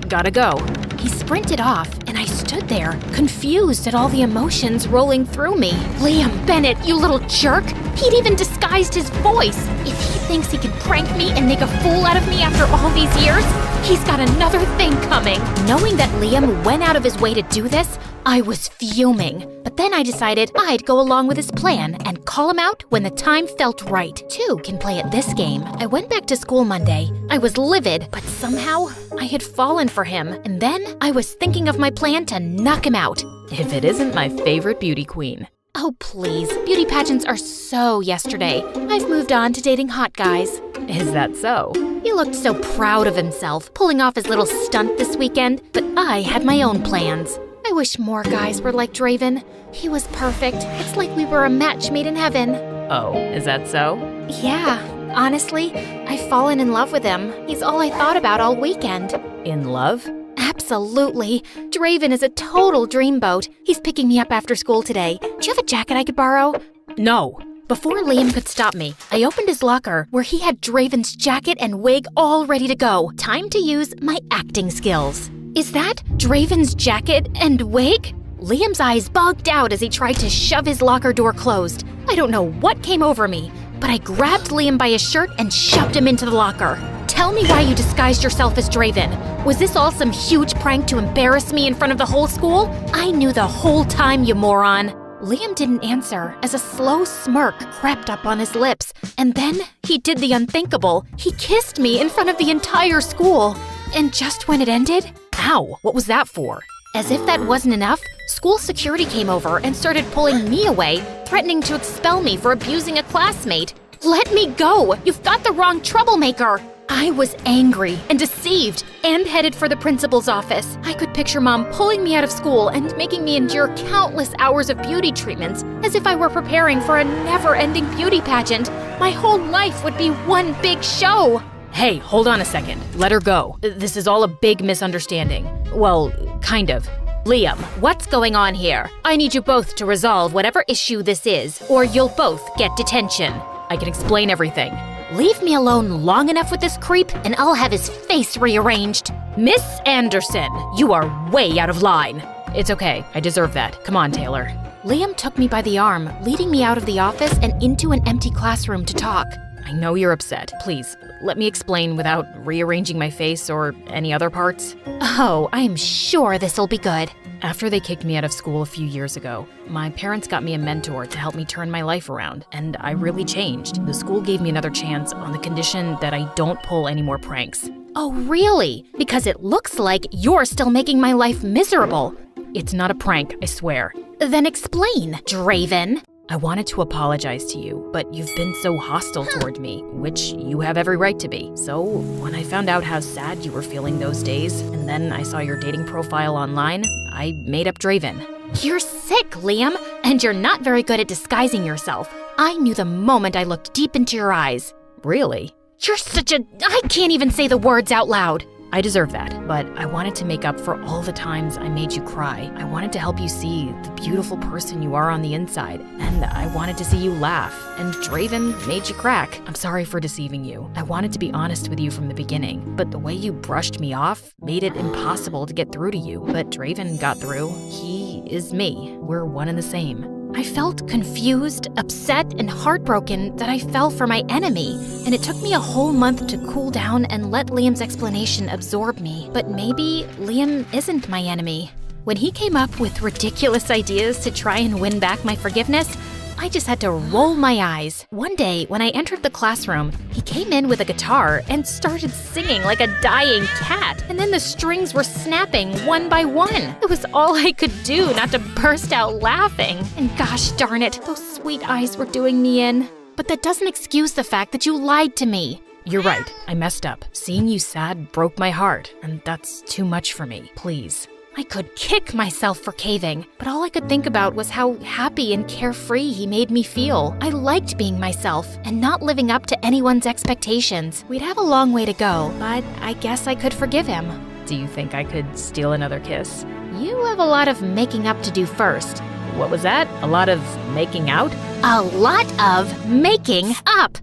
Speaker 8: Gotta go.
Speaker 7: He sprinted off, and I stood there, confused at all the emotions rolling through me. Liam Bennett, you little jerk! He'd even disguised his voice. If he thinks he can prank me and make a fool out of me after all these years, he's got another thing coming. Knowing that Liam went out of his way to do this, I was fuming. But then I decided I'd go along with his plan and call him out when the time felt right. 2 can play at this game. I went back to school Monday. I was livid, but somehow I had fallen for him. And then I was thinking of my plan to knock him out.
Speaker 8: If it isn't my favorite beauty queen.
Speaker 7: Oh, please. Beauty pageants are so yesterday. I've moved on to dating hot guys.
Speaker 8: Is that so?
Speaker 7: He looked so proud of himself, pulling off his little stunt this weekend, but I had my own plans. I wish more guys were like Draven. He was perfect. It's like we were a match made in heaven.
Speaker 8: Oh, is that so?
Speaker 7: Yeah. Honestly, I've fallen in love with him. He's all I thought about all weekend.
Speaker 8: In love?
Speaker 7: Absolutely. Draven is a total dreamboat. He's picking me up after school today. Do you have a jacket I could borrow?
Speaker 8: No.
Speaker 7: Before Liam could stop me, I opened his locker where he had Draven's jacket and wig all ready to go. Time to use my acting skills. Is that Draven's jacket and wig? Liam's eyes bugged out as he tried to shove his locker door closed. I don't know what came over me, but I grabbed Liam by his shirt and shoved him into the locker. Tell me why you disguised yourself as Draven. Was this all some huge prank to embarrass me in front of the whole school? I knew the whole time, you moron. Liam didn't answer as a slow smirk crept up on his lips. And then he did the unthinkable. He kissed me in front of the entire school. And just when it ended,
Speaker 8: ow, what was that for?
Speaker 7: As if that wasn't enough, school security came over and started pulling me away, threatening to expel me for abusing a classmate. Let me go! You've got the wrong troublemaker! I was angry and deceived and headed for the principal's office. I could picture Mom pulling me out of school and making me endure countless hours of beauty treatments as if I were preparing for a never-ending beauty pageant. My whole life would be one big show.
Speaker 8: Hey, hold on a second. Let her go. This is all a big misunderstanding. Well, kind of.
Speaker 7: Liam, what's going on here? I need you both to resolve whatever issue this is, or you'll both get detention. I can explain everything. Leave me alone long enough with this creep, and I'll have his face rearranged. Miss Anderson, you are way out of line. It's okay, I deserve that. Come on, Taylor. Liam took me by the arm, leading me out of the office and into an empty classroom to talk. I know you're upset. Please, let me explain without rearranging my face or any other parts.
Speaker 5: Oh, I'm sure this'll be good.
Speaker 7: After they kicked me out of school a few years ago, my parents got me a mentor to help me turn my life around, and I really changed. The school gave me another chance on the condition that I don't pull any more pranks.
Speaker 5: Oh, really? Because it looks like you're still making my life miserable.
Speaker 7: It's not a prank, I swear.
Speaker 5: Then explain, Draven.
Speaker 7: I wanted to apologize to you, but you've been so hostile toward me, which you have every right to be. So when I found out how sad you were feeling those days, and then I saw your dating profile online, I made up Draven.
Speaker 5: You're sick, Liam, and you're not very good at disguising yourself. I knew the moment I looked deep into your eyes.
Speaker 7: Really?
Speaker 5: You're I can't even say the words out loud.
Speaker 7: I deserve that, but I wanted to make up for all the times I made you cry. I wanted to help you see the beautiful person you are on the inside, and I wanted to see you laugh, and Draven made you crack. I'm sorry for deceiving you. I wanted to be honest with you from the beginning, but the way you brushed me off made it impossible to get through to you. But Draven got through. He is me. We're one and the same.
Speaker 5: I felt confused, upset, and heartbroken that I fell for my enemy, and it took me a whole month to cool down and let Liam's explanation absorb me. But maybe Liam isn't my enemy. When he came up with ridiculous ideas to try and win back my forgiveness, I just had to roll my eyes. One day, when I entered the classroom, he came in with a guitar and started singing like a dying cat. And then the strings were snapping one by one. It was all I could do not to burst out laughing. And gosh darn it, those sweet eyes were doing me in. But that doesn't excuse the fact that you lied to me.
Speaker 7: You're right, I messed up. Seeing you sad broke my heart, and that's too much for me. Please.
Speaker 5: I could kick myself for caving, but all I could think about was how happy and carefree he made me feel. I liked being myself and not living up to anyone's expectations. We'd have a long way to go, but I guess I could forgive him.
Speaker 7: Do you think I could steal another kiss?
Speaker 5: You have a lot of making up to do first.
Speaker 7: What was that? A lot of making out?
Speaker 5: A lot of making up!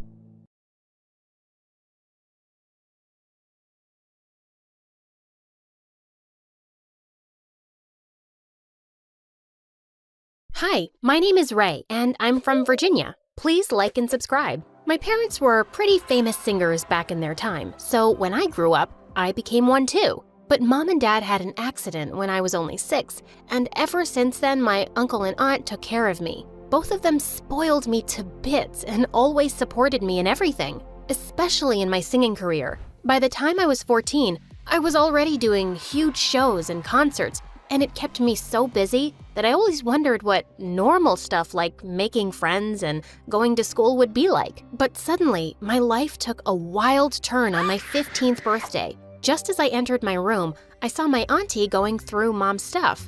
Speaker 5: Hi, my name is Ray, and I'm from Virginia. Please like and subscribe. My parents were pretty famous singers back in their time, so when I grew up, I became one too. But Mom and Dad had an accident when I was only 6, and ever since then my uncle and aunt took care of me. Both of them spoiled me to bits and always supported me in everything, especially in my singing career. By the time I was 14, I was already doing huge shows and concerts, and it kept me so busy that I always wondered what normal stuff like making friends and going to school would be like. But suddenly, my life took a wild turn on my 15th birthday. Just as I entered my room, I saw my auntie going through Mom's stuff.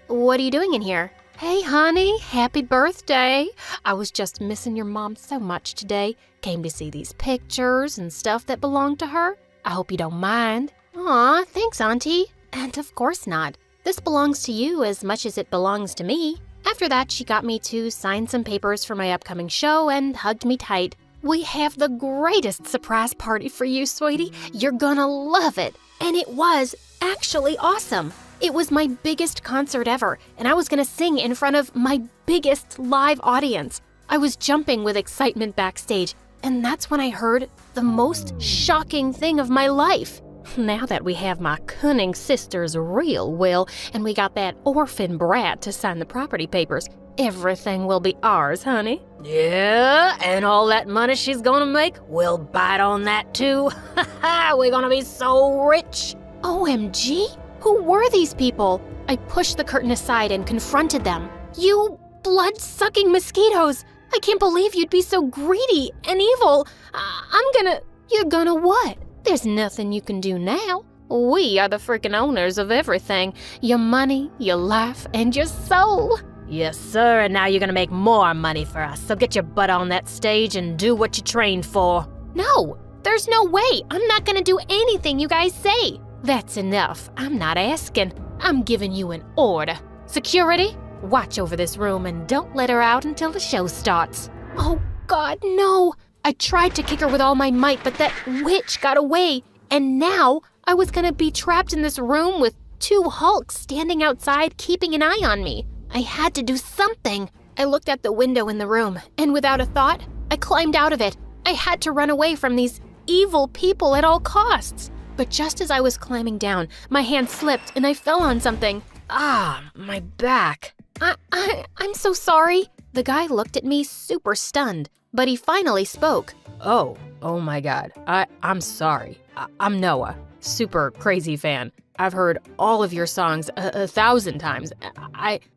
Speaker 5: What are you doing in here? Hey, honey, happy birthday. I was just missing your mom so much today. Came to see these pictures and stuff that belonged to her. I hope you don't mind. Aw, thanks, auntie. And of course not. This belongs to you as much as it belongs to me. After that, she got me to sign some papers for my upcoming show and hugged me tight. We have the greatest surprise party for you, sweetie. You're gonna love it. And it was actually awesome. It was my biggest concert ever, and I was gonna sing in front of my biggest live audience. I was jumping with excitement backstage, and that's when I heard the most shocking thing of my life. Now that we have my cunning sister's real will, and we got that orphan brat to sign the property papers, everything will be ours, honey. Yeah, and all that money she's gonna make, we'll bite on that too. We're gonna be so rich. OMG, who were these people? I pushed the curtain aside and confronted them. You blood-sucking mosquitoes! I can't believe you'd be so greedy and evil. You're gonna what? There's nothing you can do now. We are the freaking owners of everything. Your money, your life, and your soul. Yes, sir, and now you're gonna make more money for us, so get your butt on that stage and do what you trained for. No, there's no way. I'm not gonna do anything you guys say. That's enough. I'm not asking. I'm giving you an order. Security, watch over this room and don't let her out until the show starts. Oh God, no! I tried to kick her with all my might, but that witch got away. And now I was gonna be trapped in this room with 2 Hulks standing outside keeping an eye on me. I had to do something. I looked at the window in the room, and without a thought, I climbed out of it. I had to run away from these evil people at all costs. But just as I was climbing down, my hand slipped and I fell on something. Ah, my back. I'm so sorry. The guy looked at me super stunned, but he finally spoke.
Speaker 8: Oh my God. I'm sorry. I'm Noah, super crazy fan. I've heard all of your songs 1,000 times.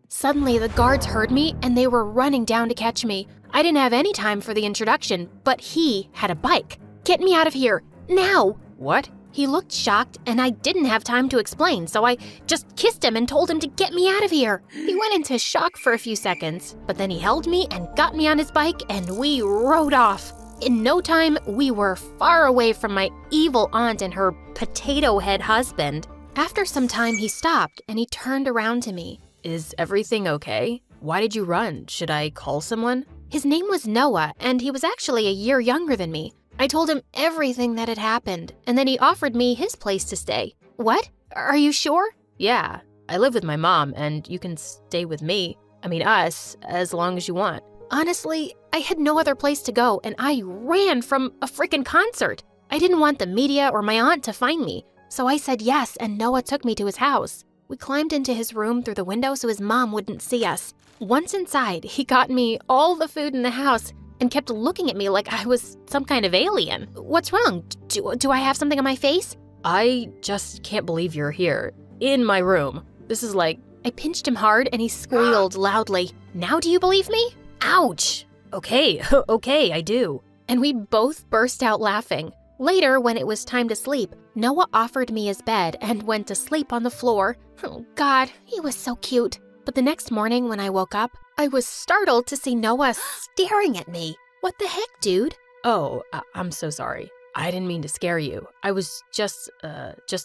Speaker 5: Suddenly, the guards heard me and they were running down to catch me. I didn't have any time for the introduction, but he had a bike. Get me out of here, now!
Speaker 8: What?
Speaker 5: He looked shocked and I didn't have time to explain, so I just kissed him and told him to get me out of here. He went into shock for a few seconds, but then he held me and got me on his bike and we rode off. In no time, we were far away from my evil aunt and her potato head husband. After some time, he stopped and he turned around to me.
Speaker 8: Is everything okay? Why did you run? Should I call someone?
Speaker 5: His name was Noah, and he was actually a year younger than me. I told him everything that had happened, and then he offered me his place to stay. What? Are you sure?
Speaker 8: Yeah, I live with my mom, and you can stay with me. I mean us, as long as you want.
Speaker 5: Honestly, I had no other place to go, and I ran from a freaking concert. I didn't want the media or my aunt to find me, so I said yes, and Noah took me to his house. We climbed into his room through the window so his mom wouldn't see us. Once inside, he got me all the food in the house and kept looking at me like I was some kind of alien. What's wrong? Do I have something on my face?
Speaker 8: I just can't believe you're here, in my room. This is like...
Speaker 5: I pinched him hard and he squealed loudly. Now do you believe me?
Speaker 8: Ouch! Okay, I do.
Speaker 5: And we both burst out laughing. Later, when it was time to sleep, Noah offered me his bed and went to sleep on the floor. Oh God, he was so cute. But the next morning when I woke up, I was startled to see Noah staring at me. What the heck, dude?
Speaker 8: Oh, I'm so sorry. I didn't mean to scare you. I was just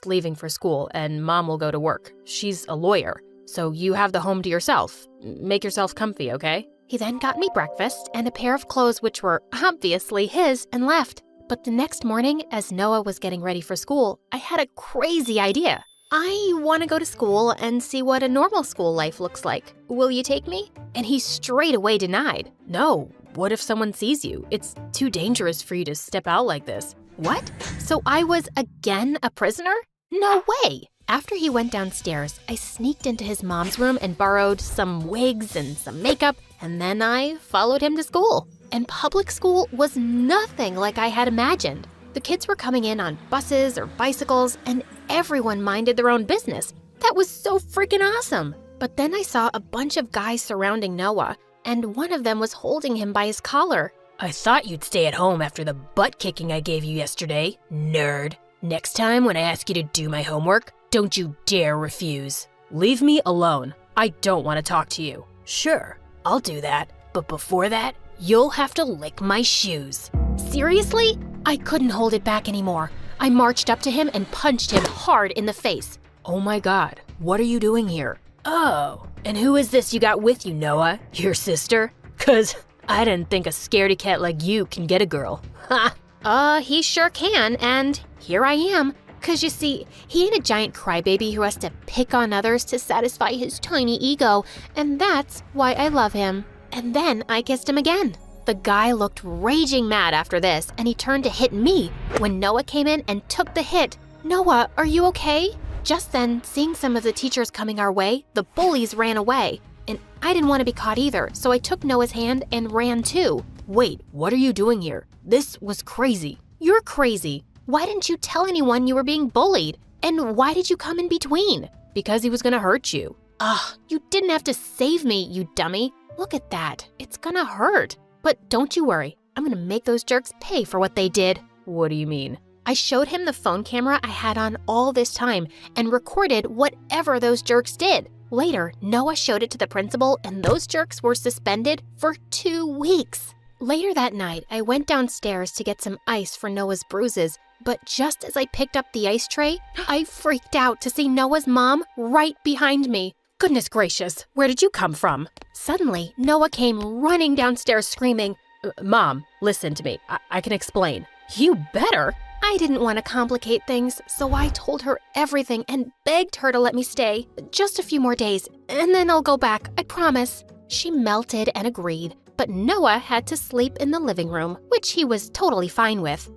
Speaker 8: leaving for school, and Mom will go to work. She's a lawyer, so you have the home to yourself. Make yourself comfy, okay?
Speaker 5: He then got me breakfast and a pair of clothes which were obviously his and left. But the next morning, as Noah was getting ready for school, I had a crazy idea. I want to go to school and see what a normal school life looks like. Will you take me? And he straight away denied.
Speaker 8: No. What if someone sees you? It's too dangerous for you to step out like this.
Speaker 5: What? So I was again a prisoner? No way! After he went downstairs, I sneaked into his mom's room and borrowed some wigs and some makeup, and then I followed him to school. And public school was nothing like I had imagined. The kids were coming in on buses or bicycles, and everyone minded their own business. That was so freaking awesome. But then I saw a bunch of guys surrounding Noah, and one of them was holding him by his collar.
Speaker 8: I thought you'd stay at home after the butt kicking I gave you yesterday, nerd. Next time when I ask you to do my homework, don't you dare refuse. Leave me alone. I don't want to talk to you. Sure, I'll do that. But before that, you'll have to lick my shoes.
Speaker 5: Seriously? I couldn't hold it back anymore. I marched up to him and punched him hard in the face.
Speaker 8: Oh my God, what are you doing here? Oh, and who is this you got with you, Noah? Your sister? 'Cause I didn't think a scaredy cat like you can get a girl. Ha!
Speaker 5: He sure can, and here I am. 'Cause you see, he ain't a giant crybaby who has to pick on others to satisfy his tiny ego, and that's why I love him. And then I kissed him again. The guy looked raging mad after this, and he turned to hit me when Noah came in and took the hit. Noah, are you okay? Just then, seeing some of the teachers coming our way, the bullies ran away. And I didn't want to be caught either, so I took Noah's hand and ran too.
Speaker 8: Wait, what are you doing here? This was crazy.
Speaker 5: You're crazy. Why didn't you tell anyone you were being bullied? And why did you come in between?
Speaker 8: Because he was gonna hurt you.
Speaker 5: Ugh, you didn't have to save me, you dummy. Look at that. It's gonna hurt. But don't you worry. I'm gonna make those jerks pay for what they did.
Speaker 8: What do you mean?
Speaker 5: I showed him the phone camera I had on all this time and recorded whatever those jerks did. Later, Noah showed it to the principal and those jerks were suspended for 2 weeks. Later that night, I went downstairs to get some ice for Noah's bruises, But just as I picked up the ice tray, I freaked out to see Noah's mom right behind me.
Speaker 16: Goodness gracious, where did you come from?
Speaker 5: Suddenly, Noah came running downstairs screaming,
Speaker 16: Mom, listen to me. I can explain. You better.
Speaker 5: I didn't want to complicate things, so I told her everything and begged her to let me stay. Just a few more days, and then I'll go back, I promise. She melted and agreed, but Noah had to sleep in the living room, which he was totally fine with.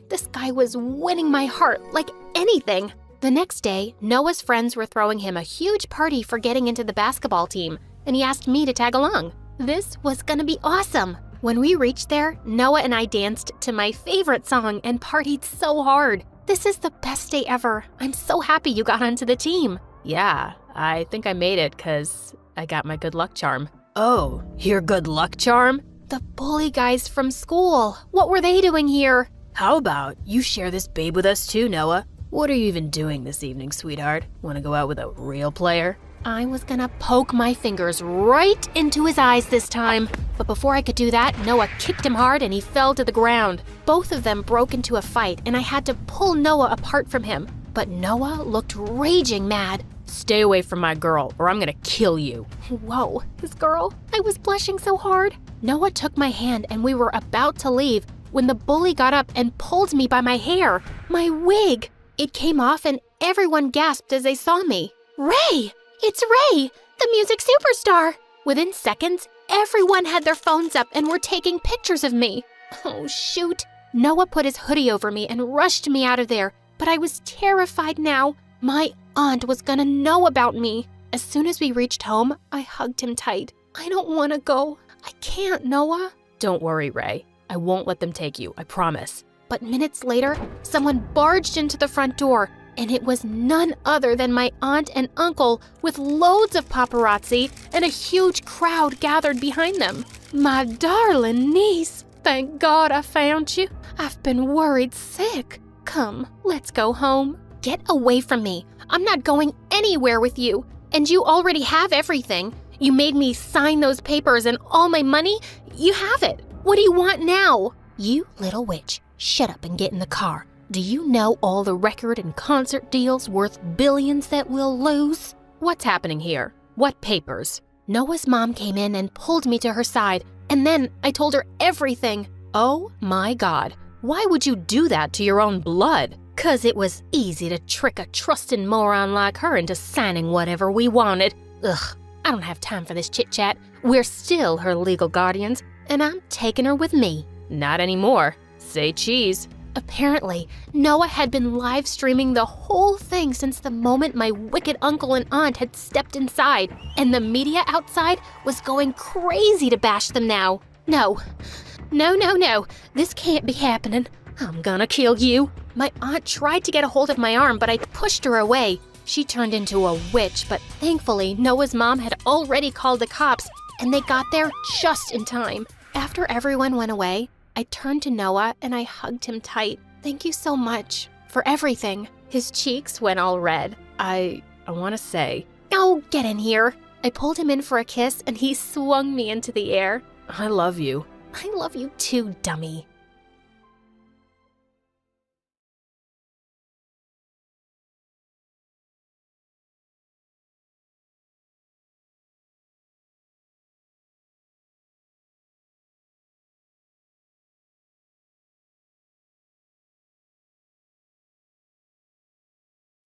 Speaker 5: This guy was winning my heart like anything. The next day, Noah's friends were throwing him a huge party for getting into the basketball team, and he asked me to tag along. This was gonna be awesome. When we reached there, Noah and I danced to my favorite song and partied so hard. This is the best day ever. I'm so happy you got onto the team.
Speaker 16: Yeah, I think I made it because I got my good luck charm. Oh, your good luck charm?
Speaker 5: The bully guys from school. What were they doing here?
Speaker 16: How about you share this babe with us too, Noah? What are you even doing this evening, sweetheart? Want to go out with a real player?
Speaker 5: I was gonna poke my fingers right into his eyes this time. But before I could do that, Noah kicked him hard and he fell to the ground. Both of them broke into a fight and I had to pull Noah apart from him. But Noah looked raging mad.
Speaker 16: Stay away from my girl or I'm gonna kill you.
Speaker 5: Whoa, his girl? I was blushing so hard. Noah took my hand and we were about to leave when the bully got up and pulled me by my hair, my wig. It came off and everyone gasped as they saw me. Ray! It's Ray, the music superstar! Within seconds, everyone had their phones up and were taking pictures of me. Oh, shoot. Noah put his hoodie over me and rushed me out of there, but I was terrified now. My aunt was gonna know about me. As soon as we reached home, I hugged him tight. I don't want to go. I can't, Noah.
Speaker 16: Don't worry, Ray. I won't let them take you, I promise.
Speaker 5: But minutes later, someone barged into the front door, and it was none other than my aunt and uncle with loads of paparazzi and a huge crowd gathered behind them. My darling niece, thank God I found you. I've been worried sick. Come, let's go home. Get away from me. I'm not going anywhere with you. And you already have everything. You made me sign those papers and all my money. You have it. What do you want now? You little witch, shut up and get in the car. Do you know all the record and concert deals worth billions that we'll lose?
Speaker 16: What's happening here? What papers?
Speaker 5: Noah's mom came in and pulled me to her side, and then I told her everything.
Speaker 16: Oh my God, why would you do that to your own blood?
Speaker 5: 'Cause it was easy to trick a trusting moron like her into signing whatever we wanted. Ugh, I don't have time for this chit-chat. We're still her legal guardians, and I'm taking her with me.
Speaker 16: Not anymore. Say cheese.
Speaker 5: Apparently, Noah had been live streaming the whole thing since the moment my wicked uncle and aunt had stepped inside, and the media outside was going crazy to bash them now. No, this can't be happening. I'm gonna kill you. My aunt tried to get a hold of my arm, but I pushed her away. She turned into a witch, but thankfully, Noah's mom had already called the cops, and they got there just in time. After everyone went away, I turned to Noah and I hugged him tight. Thank you so much for everything. His cheeks went all red.
Speaker 16: I want to say...
Speaker 5: Oh, get in here. I pulled him in for a kiss and he swung me into the air.
Speaker 16: I love you.
Speaker 5: I love you too, dummy.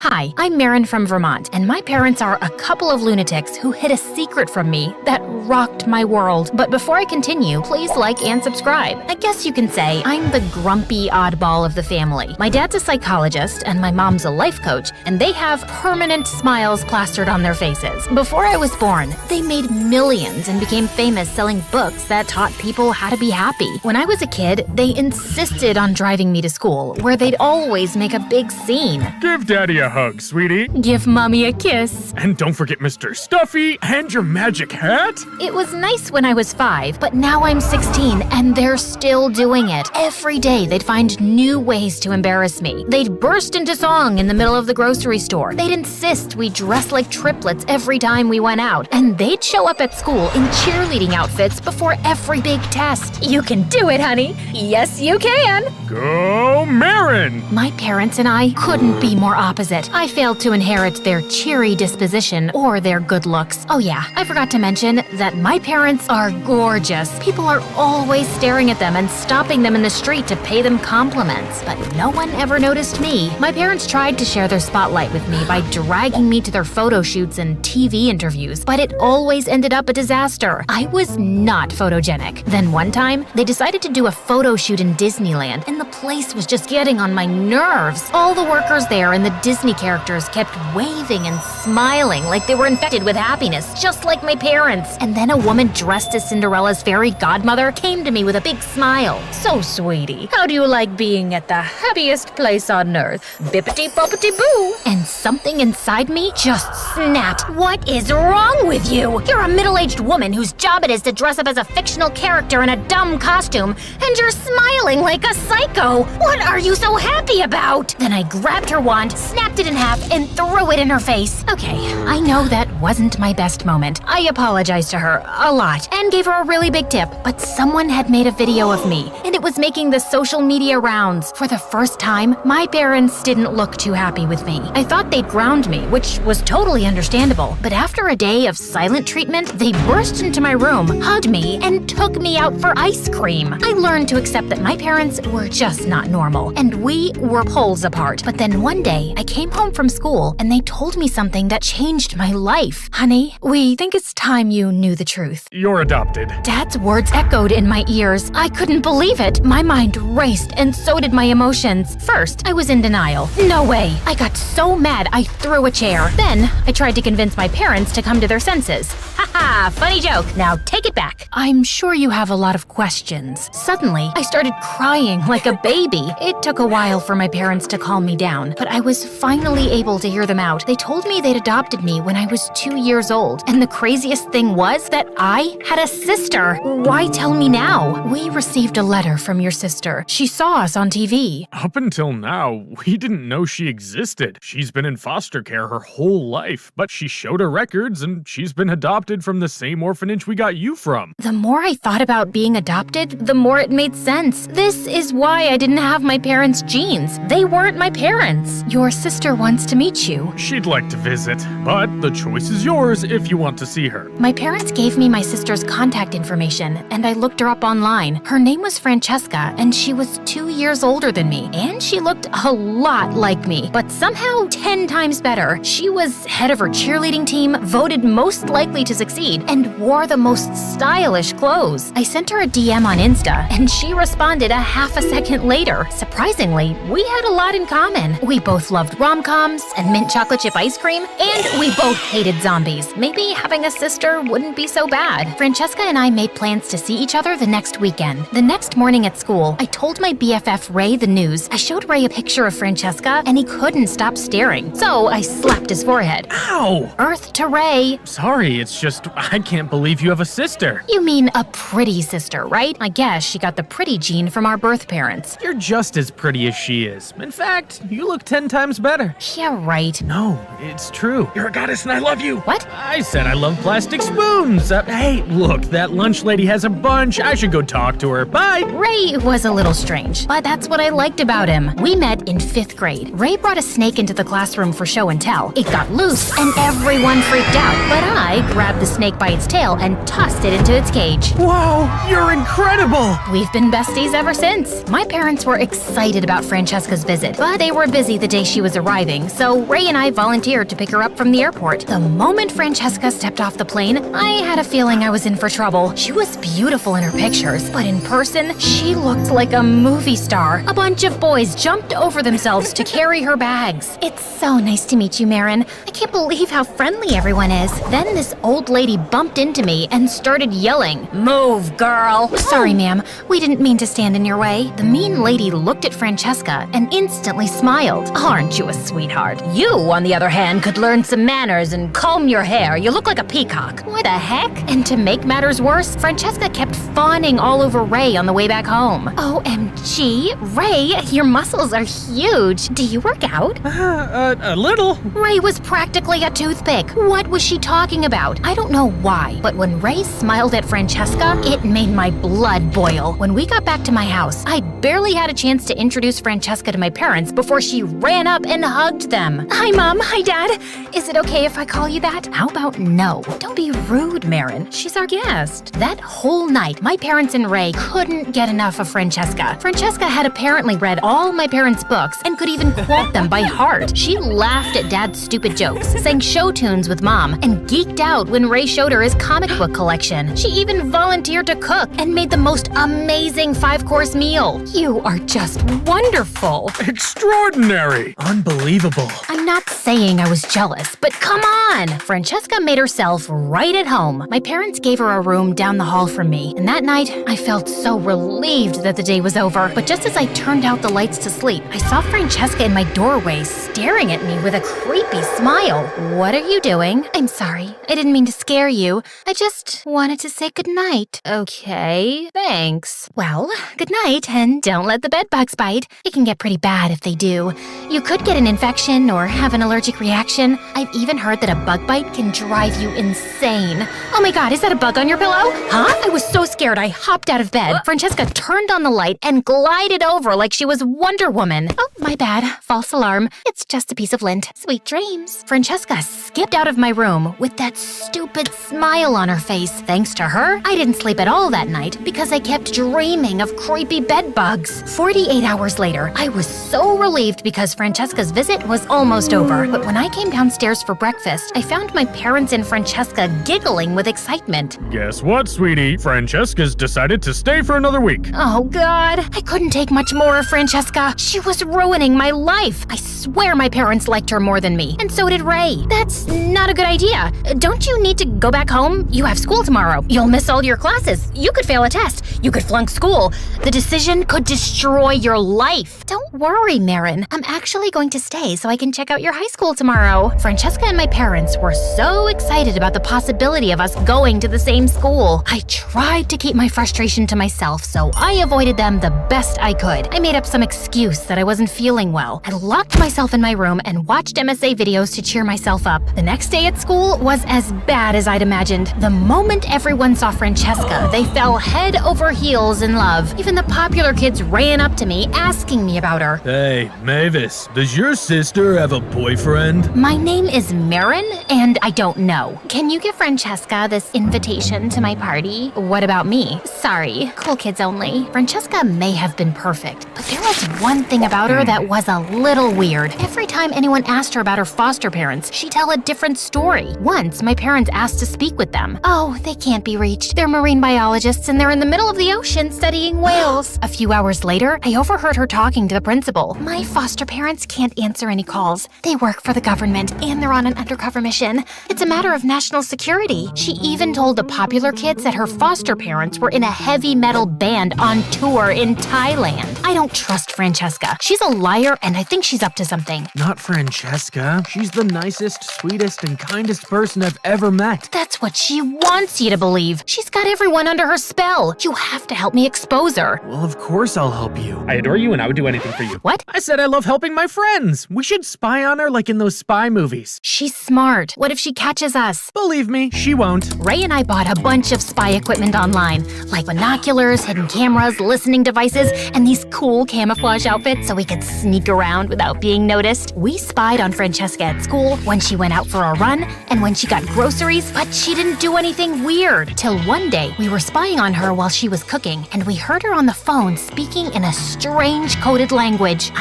Speaker 7: Hi, I'm Marin from Vermont, and my parents are a couple of lunatics who hid a secret from me that rocked my world. But before I continue, please like and subscribe. I guess you can say I'm the grumpy oddball of the family. My dad's a psychologist, and my mom's a life coach, and they have permanent smiles plastered on their faces. Before I was born, they made millions and became famous selling books that taught people how to be happy. When I was a kid, they insisted on driving me to school, where they'd always make a big scene.
Speaker 17: Give Daddy a hug, sweetie.
Speaker 7: Give Mommy a kiss.
Speaker 17: And don't forget Mr. Stuffy and your magic hat.
Speaker 7: It was nice when I was 5, but now I'm 16 and they're still doing it. Every day they'd find new ways to embarrass me. They'd burst into song in the middle of the grocery store. They'd insist we dress like triplets every time we went out. And they'd show up at school in cheerleading outfits before every big test. You can do it, honey. Yes, you can.
Speaker 17: Go, Marin!
Speaker 7: My parents and I couldn't be more opposite. I failed to inherit their cheery disposition or their good looks. Oh yeah, I forgot to mention that my parents are gorgeous. People are always staring at them and stopping them in the street to pay them compliments. But no one ever noticed me. My parents tried to share their spotlight with me by dragging me to their photo shoots and TV interviews, but it always ended up a disaster. I was not photogenic. Then one time, they decided to do a photo shoot in Disneyland, and the place was just getting on my nerves. All the workers there and the Disney characters kept waving and smiling like they were infected with happiness, just like my parents. And then a woman dressed as Cinderella's fairy godmother came to me with a big smile.
Speaker 8: So, sweetie, how do you like being at the happiest place on earth? Bippity-boppity-boo!
Speaker 7: And something inside me just snapped. What is wrong with you? You're a middle-aged woman whose job it is to dress up as a fictional character in a dumb costume, and you're smiling like a psycho. What are you so happy about? Then I grabbed her wand, snapped it in half, and threw it in her face. Okay, I know that wasn't my best moment. I apologized to her a lot and gave her a really big tip, but someone had made a video of me, and it was making the social media rounds. For the first time, my parents didn't look too happy with me. I thought they'd ground me, which was totally understandable, but after a day of silent treatment, they burst into my room, hugged me, and took me out for ice cream. I learned to accept that my parents were just not normal, and we were poles apart. But then one day, I came home from school, and they told me something that changed my life. Honey, we think it's time you knew the truth.
Speaker 17: You're adopted.
Speaker 7: Dad's words echoed in my ears. I couldn't believe it. My mind raced, and so did my emotions. First, I was in denial. No way. I got so mad I threw a chair. Then, I tried to convince my parents to come to their senses. Haha, funny joke. Now take it back. I'm sure you have a lot of questions. Suddenly, I started crying like a baby. It took a while for my parents to calm me down, but I was finally able to hear them out. They told me they'd adopted me when I was 2 years old, and the craziest thing was that I had a sister. Why tell me now? We received a letter from your sister. She saw us on TV.
Speaker 17: Up until now, we didn't know she existed. She's been in foster care her whole life, but she showed her records and she's been adopted from the same orphanage we got you from.
Speaker 7: The more I thought about being adopted, the more it made sense. This is why I didn't have my parents' genes. They weren't my parents. Your sister wants to meet you.
Speaker 17: She'd like to visit, but the choice is yours if you want to see her.
Speaker 7: My parents gave me my sister's contact information, and I looked her up online. Her name was Francesca, and she was 2 years older than me, and she looked a lot like me, but somehow 10 times better. She was head of her cheerleading team, voted most likely to succeed, and wore the most stylish clothes. I sent her a DM on Insta, and she responded a half a second later. Surprisingly, we had a lot in common. We both loved rom-coms and mint chocolate chip ice cream, and we both hated zombies. Maybe having a sister wouldn't be so bad. Francesca and I made plans to see each other the next weekend. The next morning at school, I told my BFF Ray the news. I showed Ray a picture of Francesca, and he couldn't stop staring. So I slapped his forehead.
Speaker 17: Ow!
Speaker 7: Earth to Ray.
Speaker 17: Sorry, it's just I can't believe you have a sister.
Speaker 7: You mean a pretty sister, right? I guess she got the pretty gene from our birth parents.
Speaker 2: You're just as pretty as she is. In fact, you look 10 times better.
Speaker 7: Yeah, right.
Speaker 2: No, it's true.
Speaker 17: You're a goddess and I love you.
Speaker 7: What?
Speaker 2: I said I love plastic spoons. Hey, look, that lunch lady has a bunch. I should go talk to her. Bye.
Speaker 7: Ray was a little strange, but that's what I liked about him. We met in 5th grade. Ray brought a snake into the classroom for show and tell. It got loose, and everyone freaked out. But I grabbed the snake by its tail and tossed it into its cage.
Speaker 2: Wow, you're incredible.
Speaker 7: We've been besties ever since. My parents were excited about Francesca's visit, but they were busy the day she was arriving, so Ray and I volunteered to pick her up from the airport. The moment Francesca stepped off the plane, I had a feeling I was in for trouble. She was beautiful in her pictures, but in person, she looked like a movie star. A bunch of boys jumped over themselves to carry her bags. It's so nice to meet you, Marin. I can't believe how friendly everyone is. Then this old old lady bumped into me and started yelling, "Move, girl!" Sorry, ma'am. We didn't mean to stand in your way. The mean lady looked at Francesca and instantly smiled. Aren't you a sweetheart? You, on the other hand, could learn some manners and comb your hair. You look like a peacock. What the heck? And to make matters worse, Francesca kept fawning all over Ray on the way back home. OMG, Ray, your muscles are huge. Do you work out?
Speaker 17: A little.
Speaker 7: Ray was practically a toothpick. What was she talking about? I don't know why, but when Ray smiled at Francesca, it made my blood boil. When we got back to my house, I barely had a chance to introduce Francesca to my parents before she ran up and hugged them. Hi, Mom. Hi, Dad. Is it okay if I call you that? How about no? Don't be rude, Marin. She's our guest. That whole night, my parents and Ray couldn't get enough of Francesca. Francesca had apparently read all my parents' books and could even quote them by heart. She laughed at Dad's stupid jokes, sang show tunes with Mom, and geeked out when Ray showed her his comic book collection. She even volunteered to cook and made the most amazing 5-course meal. You are just wonderful.
Speaker 17: Extraordinary. Unbelievable.
Speaker 7: I'm not saying I was jealous, but come on! Francesca made herself right at home. My parents gave her a room down the hall from me, and that night, I felt so relieved that the day was over. But just as I turned out the lights to sleep, I saw Francesca in my doorway staring at me with a creepy smile. What are you doing? I'm sorry. I didn't mean to scare you. I just wanted to say goodnight. Okay, thanks. Well, good night, and don't let the bedbugs bite. It can get pretty bad if they do. You could get an infection or have an allergic reaction. I've even heard that a bug bite can drive you insane. Oh my god, is that a bug on your pillow? Huh? I was so scared I hopped out of bed. Francesca turned on the light and glided over like she was Wonder Woman. Oh, my bad. False alarm. It's just a piece of lint. Sweet dreams. Francesca skipped out of my room with that stupid smile on her face. Thanks to her, I didn't sleep at all that night because I kept dreaming of creepy bed bugs. 48 hours later, I was so relieved because Francesca's visit was almost over. But when I came downstairs for breakfast, I found my parents and Francesca giggling with excitement.
Speaker 17: Guess what, sweetie? Francesca's decided to stay for another week.
Speaker 7: Oh god, I couldn't take much more of Francesca. She was ruining my life. I swear my parents liked her more than me, and so did Ray. That's not a good idea. Don't you need to go back home? You have school tomorrow. You'll miss all your classes. You could fail a test. You could flunk school. The decision could destroy your life. Don't worry, Marin. I'm actually going to stay so I can check out your high school tomorrow. Francesca and my parents were so excited about the possibility of us going to the same school. I tried to keep my frustration to myself, so I avoided them the best I could. I made up some excuse that I wasn't feeling well. I locked myself in my room and watched MSA videos to cheer myself up. The next day at school was as bad as I'd imagined. The moment everyone saw Francesca, they fell head over heels in love. Even the popular kids ran up to me asking me about her.
Speaker 17: Hey, Mavis, does your sister have a boyfriend?
Speaker 7: My name is Marin, and I don't know. Can you give Francesca this invitation to my party? What about me? Sorry, cool kids only. Francesca may have been perfect, but there was one thing about her that was a little weird. Every time anyone asked her about her foster parents, she'd tell a different story. Once, my parents asked to speak with them. Oh, they can't be reached. They're marine biologists, and they're in the middle of the ocean studying whales. A few hours later, I overheard her talking to the principal. My foster parents can't answer any calls. They work for the government, and they're on an undercover mission. It's a matter of national security. She even told the popular kids that her foster parents were in a heavy metal band on tour in Thailand. I don't trust Francesca. She's a liar, and I think she's up to something.
Speaker 15: Not Francesca. She's the nicest, sweetest, and kindest person I've ever met.
Speaker 7: That's what she wants you to believe. She's got everyone under her spell. You have to help me expose her.
Speaker 15: Well, of course I'll help you.
Speaker 6: I adore you and I would do anything for you.
Speaker 7: What?
Speaker 15: I said I love helping my friends. We should spy on her like in those spy movies.
Speaker 7: She's smart. What if she catches us?
Speaker 15: Believe me, she won't.
Speaker 7: Ray and I bought a bunch of spy equipment online, like binoculars, hidden cameras, listening devices, and these cool camouflage outfits so we could sneak around without being noticed. We spied on Francesca at school, when she went out for a run, and when she got groceries, but she didn't do anything weird. Till one day, we were spying on her while she was cooking, and we heard her on the phone speaking in a strange coded language.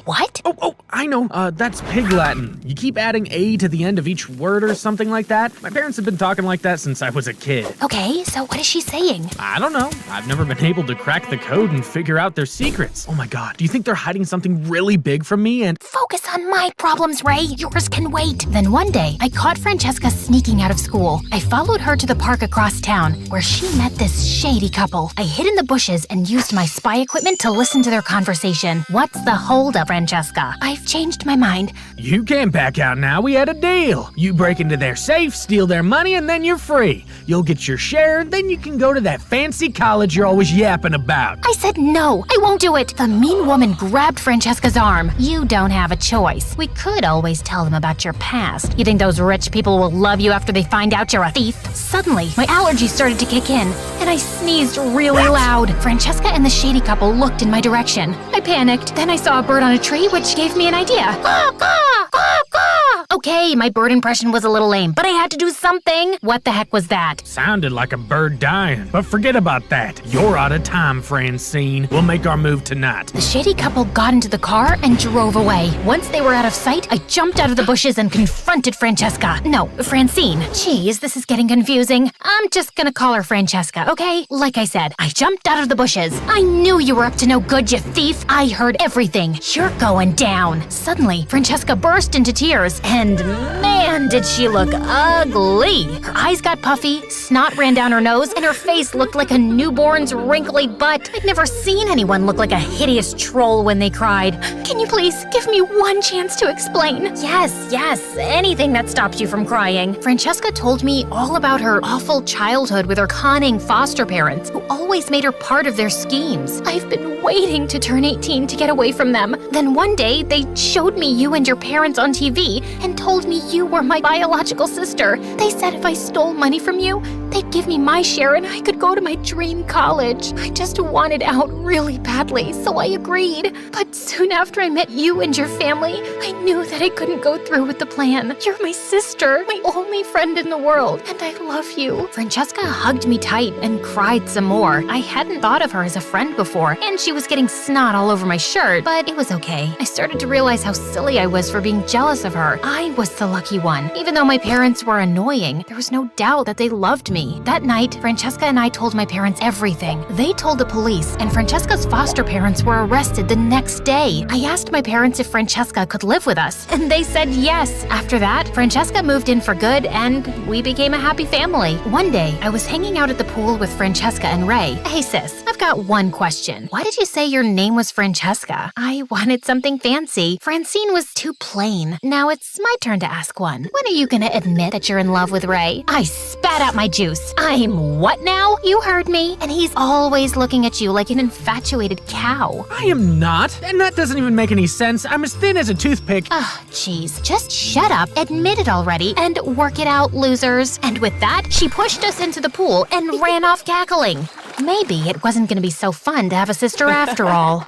Speaker 7: What?
Speaker 15: Oh, I know. That's Pig Latin. You keep adding A to the end of each word or something like that. My parents have been talking like that since I was a kid.
Speaker 7: Okay, so what is she saying?
Speaker 15: I don't know. I've never been able to crack the code and figure out their secrets. Oh my god, do you think they're hiding something really big from me and—
Speaker 7: Focus on my problem problems, Ray. Yours can wait. Then one day, I caught Francesca sneaking out of school. I followed her to the park across town, where she met this shady couple. I hid in the bushes and used my spy equipment to listen to their conversation. What's the holdup, Francesca? I've changed my mind.
Speaker 6: You can't back out now. We had a deal. You break into their safe, steal their money, and then you're free. You'll get your share, and then you can go to that fancy college you're always yapping about.
Speaker 7: I said no, I won't do it. The mean woman grabbed Francesca's arm. You don't have a choice. We could always tell them about your past. You think those rich people will love you after they find out you're a thief? Suddenly, my allergies started to kick in, and I sneezed really loud. Francesca and the shady couple looked in my direction. I panicked. Then I saw a bird on a tree, which gave me an idea. Okay, my bird impression was a little lame, but I had to do something. What the heck was that?
Speaker 6: Sounded like a bird dying, but forget about that. You're out of time, Francine. We'll make our move tonight.
Speaker 7: The shady couple got into the car and drove away. Once they were out of sight, I jumped out of the bushes and confronted Francesca. No, Francine. Jeez, this is getting confusing. I'm just gonna call her Francesca, okay? Like I said, I jumped out of the bushes. I knew you were up to no good, you thief. I heard everything. You're going down. Suddenly, Francesca burst into tears, and man, did she look ugly. Her eyes got puffy, snot ran down her nose, and her face looked like a newborn's wrinkly butt. I'd never seen anyone look like a hideous troll when they cried. Can you please give me one chance to explain? Yes, anything that stops you from crying. Francesca told me all about her awful childhood with her cunning foster parents, who always made her part of their schemes. I've been waiting to turn 18 to get away from them. Then one day, they showed me you and your parents on TV and told me you were my biological sister. They said if I stole money from you, they'd give me my share and I could go to my dream college. I just wanted out really badly, so I agreed. But soon after I met you and your family, I knew that I couldn't go through with the plan. You're my sister, my only friend in the world, and I love you. Francesca hugged me tight and cried some more. I hadn't thought of her as a friend before, and she was getting snot all over my shirt, but it was okay. I started to realize how silly I was for being jealous of her. I was the lucky one. Even though my parents were annoying, there was no doubt that they loved me. That night, Francesca and I told my parents everything. They told the police, and Francesca's foster parents were arrested the next day. I asked my parents if Francesca could live with us, and they said yes. After that, Francesca moved in for good, and we became a happy family. One day, I was hanging out at the pool with Francesca and Ray. Hey sis, I've got one question. Why did you say your name was Francesca? I wanted something fancy. Francine was too plain. Now it's my turn to ask one. When are you gonna admit that you're in love with Ray? I spat out my juice. I'm what now? You heard me. And he's always looking at you like an infatuated cow.
Speaker 6: I am not, and that doesn't even make any sense. I'm as thin as a toothpick.
Speaker 7: Jeez, just shut up, admit it already, and work it out, losers. And with that, she pushed us into the pool and ran off cackling. Maybe it wasn't gonna be so fun to have a sister after all.